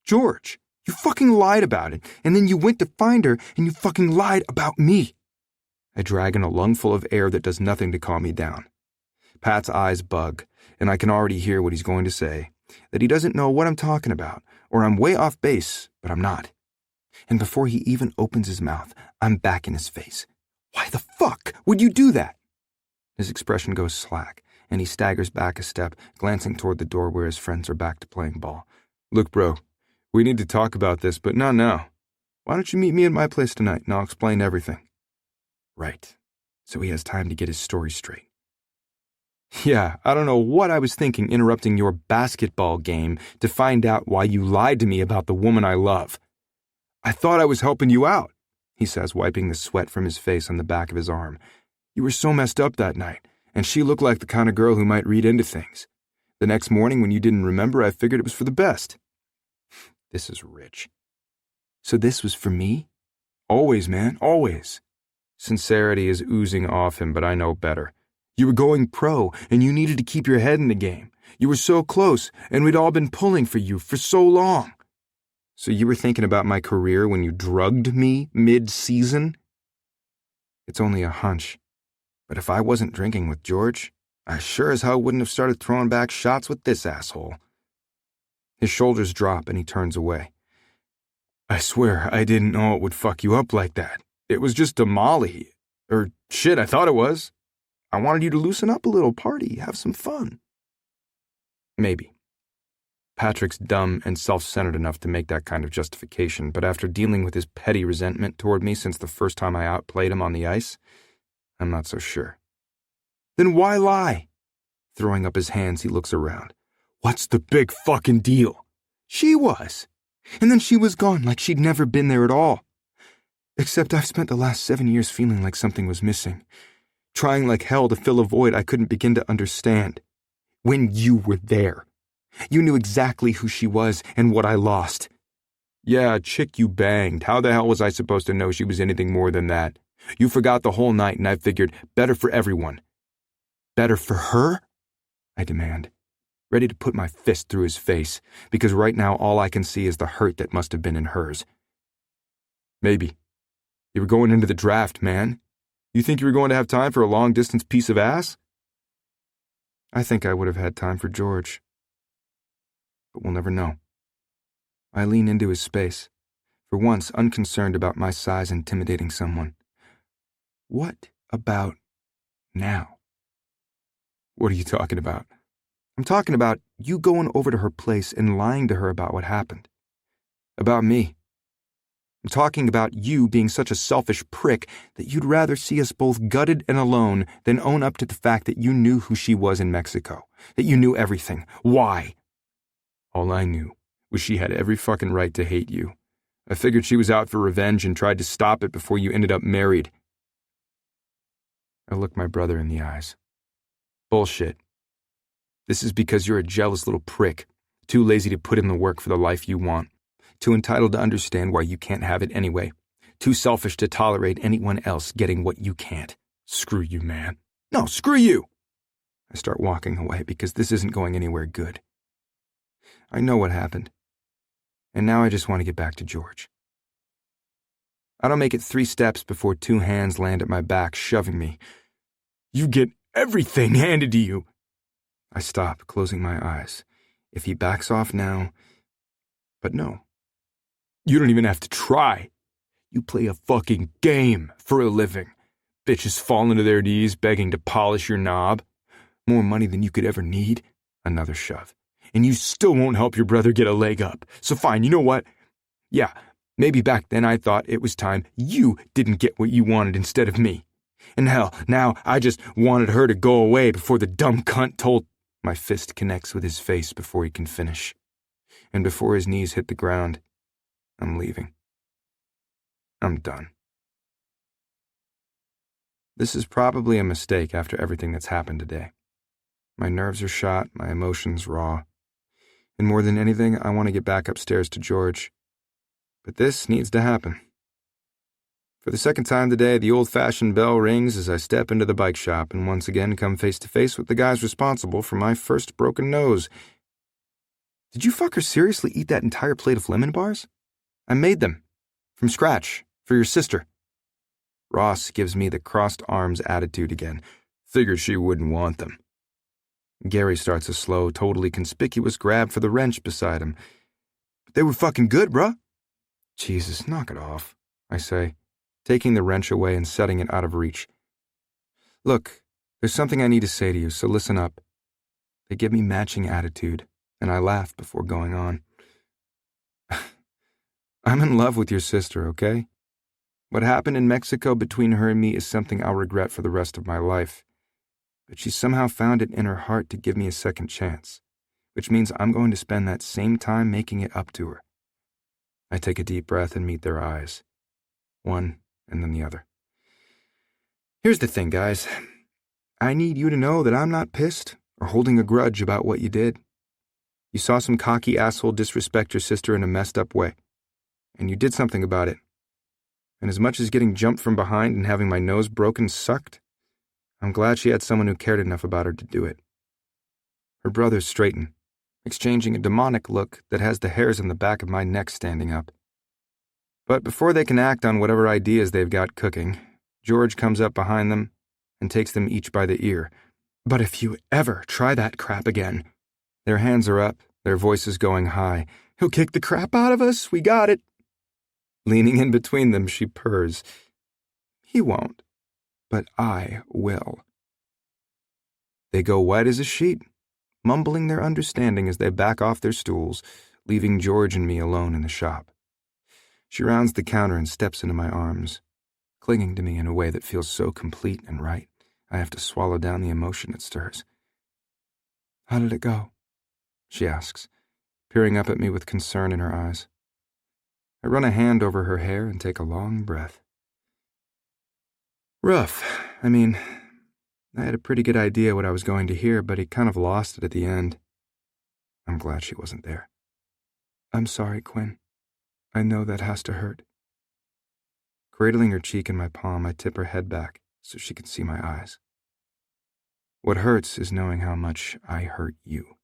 George, you fucking lied about it, and then you went to find her, and you fucking lied about me. I drag in a lungful of air that does nothing to calm me down. Pat's eyes bug, and I can already hear what he's going to say, that he doesn't know what I'm talking about, or I'm way off base, but I'm not. And before he even opens his mouth, I'm back in his face. Why the fuck would you do that? His expression goes slack, and he staggers back a step, glancing toward the door where his friends are back to playing ball. Look, bro, we need to talk about this, but not now. Why don't you meet me at my place tonight, and I'll explain everything. Right, so he has time to get his story straight. Yeah, I don't know what I was thinking interrupting your basketball game to find out why you lied to me about the woman I love. I thought I was helping you out, he says, wiping the sweat from his face on the back of his arm. You were so messed up that night, and she looked like the kind of girl who might read into things. The next morning when you didn't remember, I figured it was for the best. This is rich. So this was for me? Always, man, always. Sincerity is oozing off him, but I know better. You were going pro, and you needed to keep your head in the game. You were so close, and we'd all been pulling for you for so long. So you were thinking about my career when you drugged me mid-season? It's only a hunch. But if I wasn't drinking with George, I sure as hell wouldn't have started throwing back shots with this asshole. His shoulders drop, and he turns away. I swear I didn't know it would fuck you up like that. It was just a Molly. Or shit, I thought it was. I wanted you to loosen up a little, party, have some fun. Maybe. Patrick's dumb and self-centered enough to make that kind of justification, but after dealing with his petty resentment toward me since the first time I outplayed him on the ice, I'm not so sure. Then why lie? Throwing up his hands, he looks around. What's the big fucking deal? She was. And then she was gone like she'd never been there at all. Except I've spent the last 7 years feeling like something was missing. Trying like hell to fill a void I couldn't begin to understand. When you were there. You knew exactly who she was and what I lost. Yeah, a chick you banged. How the hell was I supposed to know she was anything more than that? You forgot the whole night and I figured, better for everyone. Better for her? I demand, ready to put my fist through his face, because right now all I can see is the hurt that must have been in hers. Maybe. You were going into the draft, man. You think you were going to have time for a long-distance piece of ass? I think I would have had time for George. But we'll never know. I lean into his space, for once unconcerned about my size intimidating someone. What about now? What are you talking about? I'm talking about you going over to her place and lying to her about what happened. About me. I'm talking about you being such a selfish prick that you'd rather see us both gutted and alone than own up to the fact that you knew who she was in Mexico, that you knew everything. Why? All I knew was she had every fucking right to hate you. I figured she was out for revenge and tried to stop it before you ended up married. I looked my brother in the eyes. Bullshit. This is because you're a jealous little prick, too lazy to put in the work for the life you want, too entitled to understand why you can't have it anyway, too selfish to tolerate anyone else getting what you can't. Screw you, man. No, screw you! I start walking away because this isn't going anywhere good. I know what happened, and now I just want to get back to George. I don't make it 3 steps before 2 hands land at my back, shoving me. You get everything handed to you. I stop, closing my eyes. If he backs off now... But no. You don't even have to try. You play a fucking game for a living. Bitches falling to their knees begging to polish your knob. More money than you could ever need. Another shove. And you still won't help your brother get a leg up. So fine, you know what? Yeah, maybe back then I thought it was time you didn't get what you wanted instead of me. And hell, now I just wanted her to go away before the dumb cunt told... My fist connects with his face before he can finish. And before his knees hit the ground, I'm leaving. I'm done. This is probably a mistake after everything that's happened today. My nerves are shot, my emotions raw. And more than anything, I want to get back upstairs to George. But this needs to happen. For the second time today, the old-fashioned bell rings as I step into the bike shop and once again come face-to-face with the guys responsible for my first broken nose. Did you fucker seriously eat that entire plate of lemon bars? I made them. From scratch. For your sister. Ross gives me the crossed arms attitude again. Figured she wouldn't want them. Gary starts a slow, totally conspicuous grab for the wrench beside him. But they were fucking good, bruh. Jesus, knock it off, I say, taking the wrench away and setting it out of reach. Look, there's something I need to say to you, so listen up. They give me matching attitude, and I laugh before going on. I'm in love with your sister, okay? What happened in Mexico between her and me is something I'll regret for the rest of my life. But she somehow found it in her heart to give me a second chance, which means I'm going to spend that same time making it up to her. I take a deep breath and meet their eyes. One, and then the other. Here's the thing, guys. I need you to know that I'm not pissed or holding a grudge about what you did. You saw some cocky asshole disrespect your sister in a messed up way, and you did something about it. And as much as getting jumped from behind and having my nose broken sucked, I'm glad she had someone who cared enough about her to do it. Her brothers straighten, exchanging a demonic look that has the hairs on the back of my neck standing up. But before they can act on whatever ideas they've got cooking, George comes up behind them and takes them each by the ear. But if you ever try that crap again... Their hands are up, their voices going high. He'll kick the crap out of us, we got it. Leaning in between them, she purrs. He won't, but I will. They go white as a sheet, mumbling their understanding as they back off their stools, leaving George and me alone in the shop. She rounds the counter and steps into my arms, clinging to me in a way that feels so complete and right, I have to swallow down the emotion it stirs. How did it go? She asks, peering up at me with concern in her eyes. I run a hand over her hair and take a long breath. Rough. I mean, I had a pretty good idea what I was going to hear, but he kind of lost it at the end. I'm glad she wasn't there. I'm sorry, Quinn. I know that has to hurt. Cradling her cheek in my palm, I tip her head back so she can see my eyes. What hurts is knowing how much I hurt you,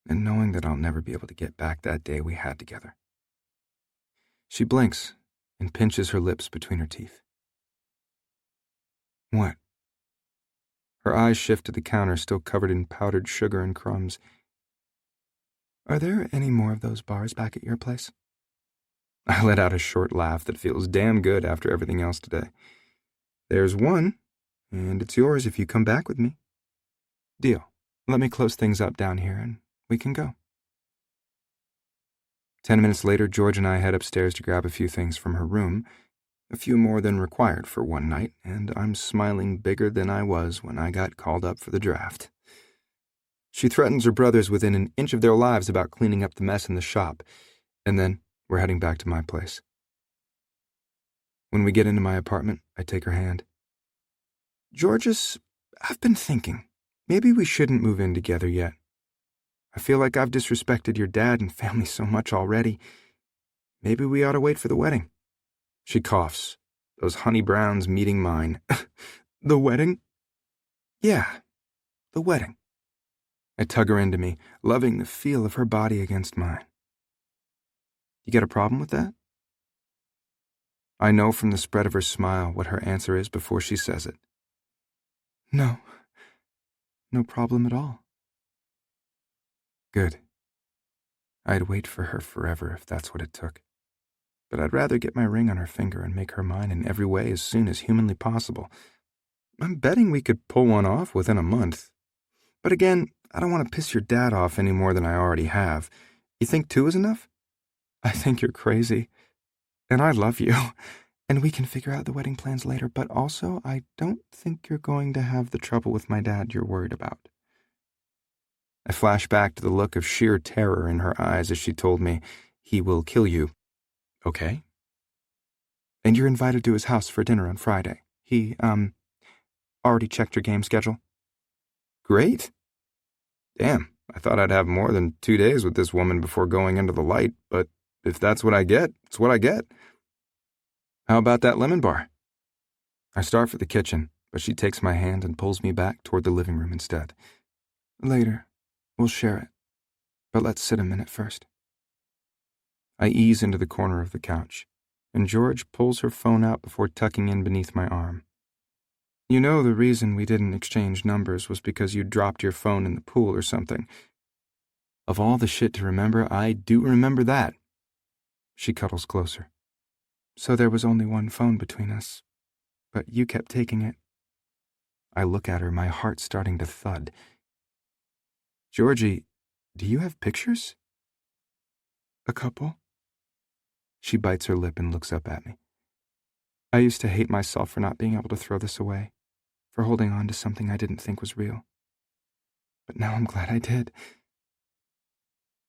and knowing that I'll never be able to get back that day we had together. She blinks and pinches her lips between her teeth. What? Her eyes shift to the counter, still covered in powdered sugar and crumbs. "Are there any more of those bars back at your place?" I let out a short laugh that feels damn good after everything else today. "There's one, and it's yours if you come back with me." "Deal. Let me close things up down here and we can go." 10 minutes later, George and I head upstairs to grab a few things from her room, a few more than required for one night, and I'm smiling bigger than I was when I got called up for the draft. She threatens her brothers within an inch of their lives about cleaning up the mess in the shop, and then we're heading back to my place. When we get into my apartment, I take her hand. "Georges, I've been thinking, maybe we shouldn't move in together yet. I feel like I've disrespected your dad and family so much already. Maybe we ought to wait for the wedding." She coughs, those honey browns meeting mine. "The wedding?" "Yeah, the wedding." I tug her into me, loving the feel of her body against mine. "You got a problem with that?" I know from the spread of her smile what her answer is before she says it. "No. No problem at all." Good. I'd wait for her forever if that's what it took. But I'd rather get my ring on her finger and make her mine in every way as soon as humanly possible. I'm betting we could pull one off within a month. But again, I don't want to piss your dad off any more than I already have. You think 2 is enough? I think you're crazy. And I love you. And we can figure out the wedding plans later, but also I don't think you're going to have the trouble with my dad you're worried about. I flash back to the look of sheer terror in her eyes as she told me, "He will kill you." "Okay." "And you're invited to his house for dinner on Friday. He, already checked your game schedule." "Great. Damn, I thought I'd have more than 2 days with this woman before going into the light, but if that's what I get, it's what I get. How about that lemon bar?" I start for the kitchen, but she takes my hand and pulls me back toward the living room instead. "Later. We'll share it. But let's sit a minute first." I ease into the corner of the couch, and George pulls her phone out before tucking in beneath my arm. "You know the reason we didn't exchange numbers was because you dropped your phone in the pool or something. Of all the shit to remember, I do remember that." She cuddles closer. "So there was only one phone between us, but you kept taking it." I look at her, my heart starting to thud. "Georgie, do you have pictures?" "A couple." She bites her lip and looks up at me. "I used to hate myself for not being able to throw this away, for holding on to something I didn't think was real. But now I'm glad I did."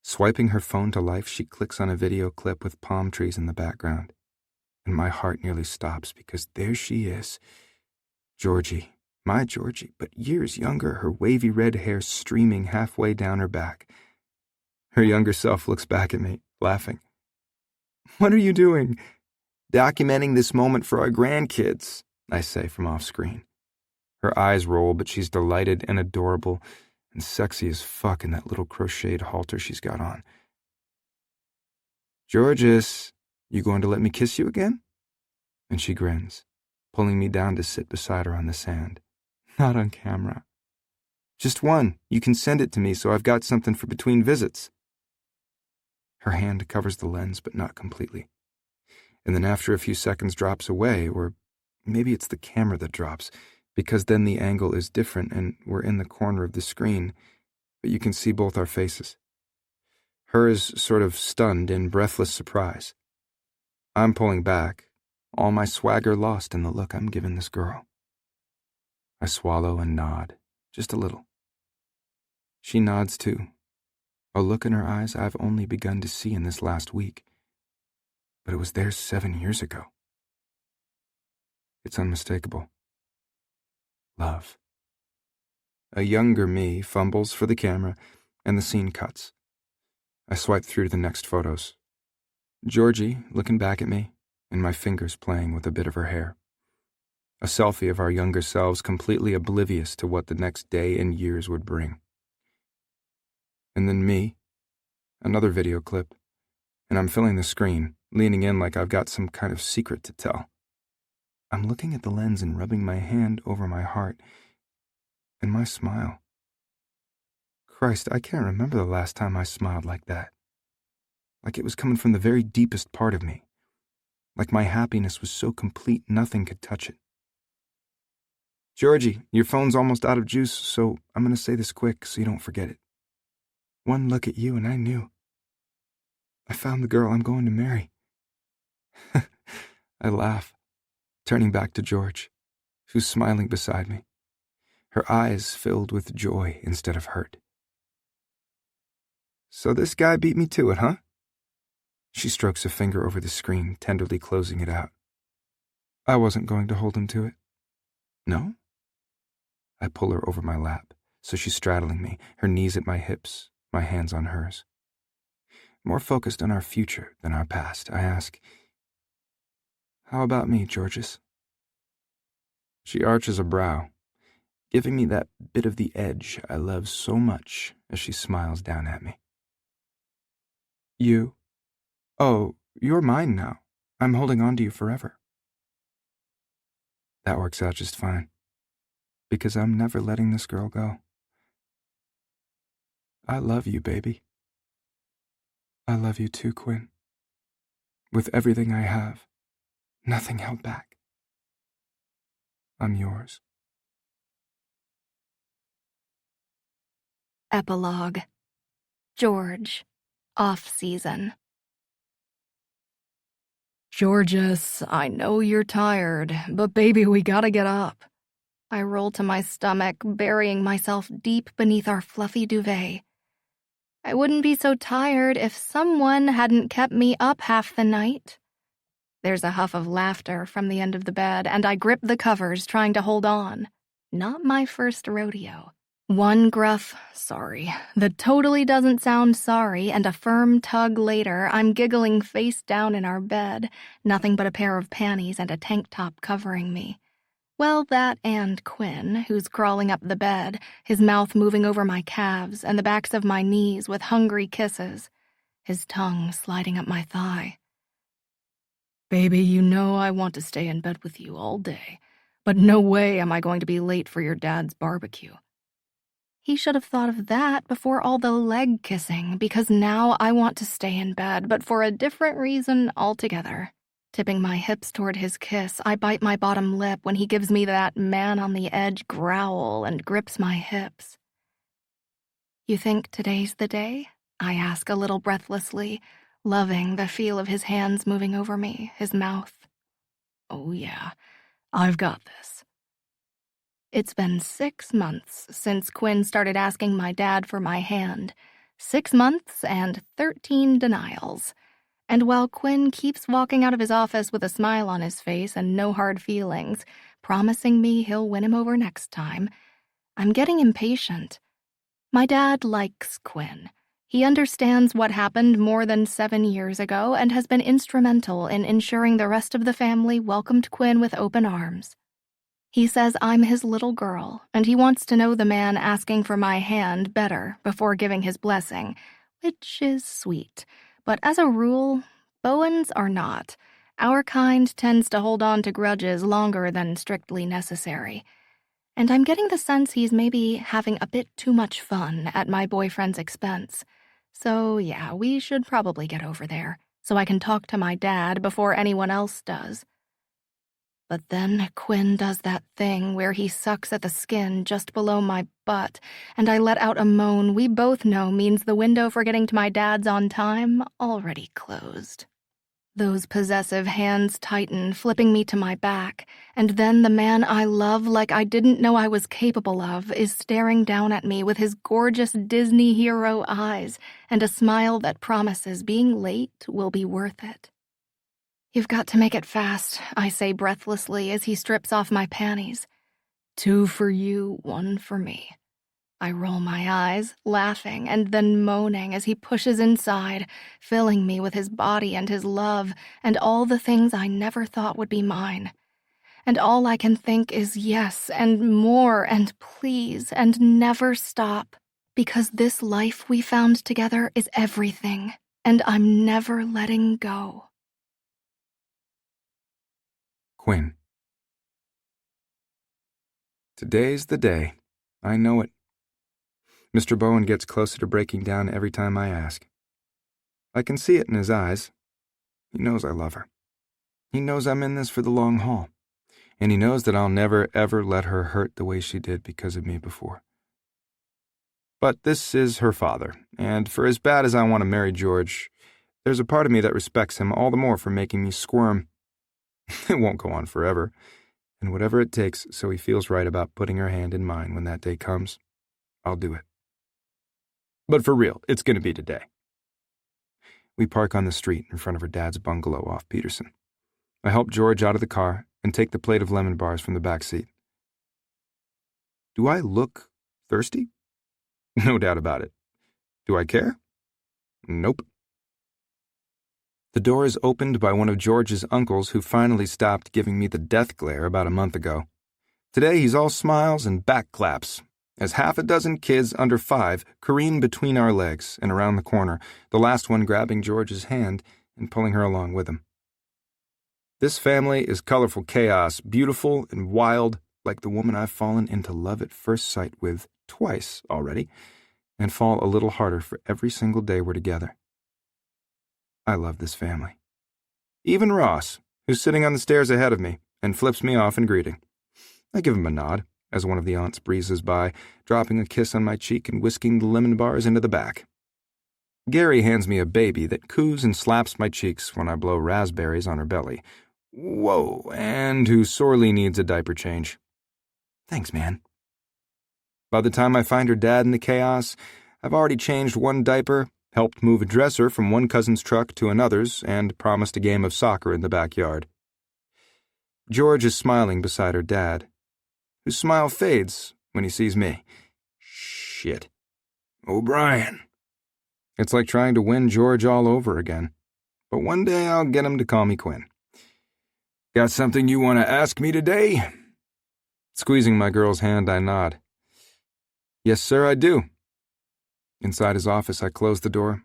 Swiping her phone to life, she clicks on a video clip with palm trees in the background, and my heart nearly stops because there she is. Georgie, my Georgie, but years younger, her wavy red hair streaming halfway down her back. Her younger self looks back at me, laughing. "What are you doing?" "Documenting this moment for our grandkids," I say from off screen. Her eyes roll, but she's delighted and adorable and sexy as fuck in that little crocheted halter she's got on. "Georges, you going to let me kiss you again?" And she grins, pulling me down to sit beside her on the sand. "Not on camera." "Just one. You can send it to me so I've got something for between visits." Her hand covers the lens, but not completely. And then after a few seconds drops away, or maybe it's the camera that drops, because then the angle is different and we're in the corner of the screen, but you can see both our faces. Her is sort of stunned in breathless surprise. I'm pulling back, all my swagger lost in the look I'm giving this girl. I swallow and nod, just a little. She nods too, a look in her eyes I've only begun to see in this last week. But it was there 7 years ago. It's unmistakable. Love. A younger me fumbles for the camera, and the scene cuts. I swipe through to the next photos. Georgie looking back at me, and my fingers playing with a bit of her hair. A selfie of our younger selves completely oblivious to what the next day and years would bring. And then me, another video clip, and I'm filling the screen, leaning in like I've got some kind of secret to tell. I'm looking at the lens and rubbing my hand over my heart, And my smile. Christ, I can't remember the last time I smiled like that. Like it was coming from the very deepest part of me. Like my happiness was so complete nothing could touch it. Georgie, your phone's almost out of juice, so I'm going to say this quick so you don't forget it. One look at you and I knew. I found the girl I'm going to marry. I laugh, turning back to George, who's smiling beside me, her eyes filled with joy instead of hurt. So this guy beat me to it, huh? She strokes a finger over the screen, tenderly closing it out. I wasn't going to hold him to it. No? I pull her over my lap, so she's straddling me, her knees at my hips, my hands on hers. More focused on our future than our past, I ask, how about me, Georges? She arches a brow, giving me that bit of the edge I love so much as she smiles down at me. You? Oh, you're mine now. I'm holding on to you forever. That works out just fine, because I'm never letting this girl go. I love you, baby. I love you too, Quinn. With everything I have, nothing held back. I'm yours. Epilogue. George. Off-season. Georges, I know you're tired, but baby, we gotta get up. I roll to my stomach, burying myself deep beneath our fluffy duvet. I wouldn't be so tired if someone hadn't kept me up half the night. There's a huff of laughter from the end of the bed, and I grip the covers, trying to hold on. Not my first rodeo. One gruff sorry that totally doesn't sound sorry, and a firm tug later, I'm giggling face down in our bed, nothing but a pair of panties and a tank top covering me. Well, that and Quinn, who's crawling up the bed, his mouth moving over my calves and the backs of my knees with hungry kisses, his tongue sliding up my thigh. Baby, you know I want to stay in bed with you all day, but no way am I going to be late for your dad's barbecue. He should have thought of that before all the leg kissing, because now I want to stay in bed, but for a different reason altogether. Tipping my hips toward his kiss, I bite my bottom lip when he gives me that man-on-the-edge growl and grips my hips. You think today's the day? I ask a little breathlessly, loving the feel of his hands moving over me, his mouth. Oh yeah, I've got this. It's been 6 months since Quinn started asking my dad for my hand. 6 months and 13 denials. And while Quinn keeps walking out of his office with a smile on his face and no hard feelings, promising me he'll win him over next time, I'm getting impatient. My dad likes Quinn. He understands what happened more than 7 years ago and has been instrumental in ensuring the rest of the family welcomed Quinn with open arms. He says I'm his little girl, and he wants to know the man asking for my hand better before giving his blessing, which is sweet. But as a rule, Bowens are not. Our kind tends to hold on to grudges longer than strictly necessary. And I'm getting the sense he's maybe having a bit too much fun at my boyfriend's expense. So yeah, we should probably get over there, so I can talk to my dad before anyone else does. But then Quinn does that thing where he sucks at the skin just below my butt, and I let out a moan we both know means the window for getting to my dad's on time already closed. Those possessive hands tighten, flipping me to my back, and then the man I love like I didn't know I was capable of is staring down at me with his gorgeous Disney hero eyes and a smile that promises being late will be worth it. You've got to make it fast, I say breathlessly as he strips off my panties. 2 for you, 1 for me. I roll my eyes, laughing and then moaning as he pushes inside, filling me with his body and his love and all the things I never thought would be mine. And all I can think is yes and more and please and never stop, because this life we found together is everything, and I'm never letting go. Quinn. Today's the day. I know it. Mr. Bowen gets closer to breaking down every time I ask. I can see it in his eyes. He knows I love her. He knows I'm in this for the long haul. And he knows that I'll never, ever let her hurt the way she did because of me before. But this is her father, and for as bad as I want to marry George, there's a part of me that respects him all the more for making me squirm. It won't go on forever, and whatever it takes so he feels right about putting her hand in mine when that day comes, I'll do it. But for real, it's going to be today. We park on the street in front of her dad's bungalow off Peterson. I help George out of the car and take the plate of lemon bars from the back seat. Do I look thirsty? No doubt about it. Do I care? Nope. The door is opened by one of George's uncles who finally stopped giving me the death glare about a month ago. Today he's all smiles and back claps, as half a dozen kids under 5 careen between our legs and around the corner, the last one grabbing George's hand and pulling her along with him. This family is colorful chaos, beautiful and wild, like the woman I've fallen into love at first sight with twice already, and fall a little harder for every single day we're together. I love this family. Even Ross, who's sitting on the stairs ahead of me and flips me off in greeting. I give him a nod as one of the aunts breezes by, dropping a kiss on my cheek and whisking the lemon bars into the back. Gary hands me a baby that coos and slaps my cheeks when I blow raspberries on her belly. Whoa, and who sorely needs a diaper change. Thanks, man. By the time I find her dad in the chaos, I've already changed one diaper, helped move a dresser from one cousin's truck to another's, and promised a game of soccer in the backyard. George is smiling beside her dad, whose smile fades when he sees me. Shit. O'Brien. It's like trying to win George all over again. But one day I'll get him to call me Quinn. Got something you want to ask me today? Squeezing my girl's hand, I nod. Yes, sir, I do. Inside his office, I close the door,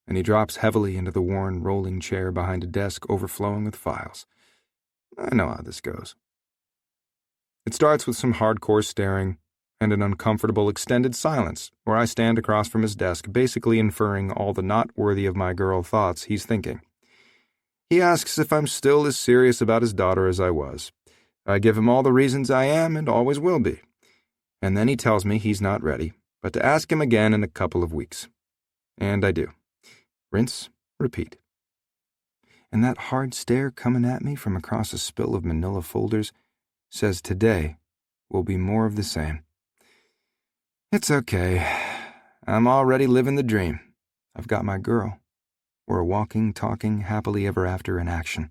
and he drops heavily into the worn rolling chair behind a desk overflowing with files. I know how this goes. It starts with some hardcore staring and an uncomfortable extended silence where I stand across from his desk, basically inferring all the not worthy of my girl thoughts he's thinking. He asks if I'm still as serious about his daughter as I was. I give him all the reasons I am and always will be. And then he tells me he's not ready, but to ask him again in a couple of weeks. And I do. Rinse, repeat. And that hard stare coming at me from across a spill of manila folders says today will be more of the same. It's okay. I'm already living the dream. I've got my girl. We're a walking, talking, happily ever after in action.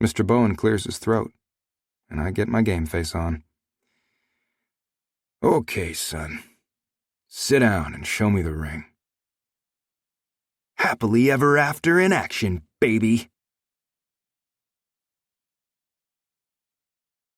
Mr. Bowen clears his throat, and I get my game face on. Okay, son. Sit down and show me the ring. Happily ever after in action, baby.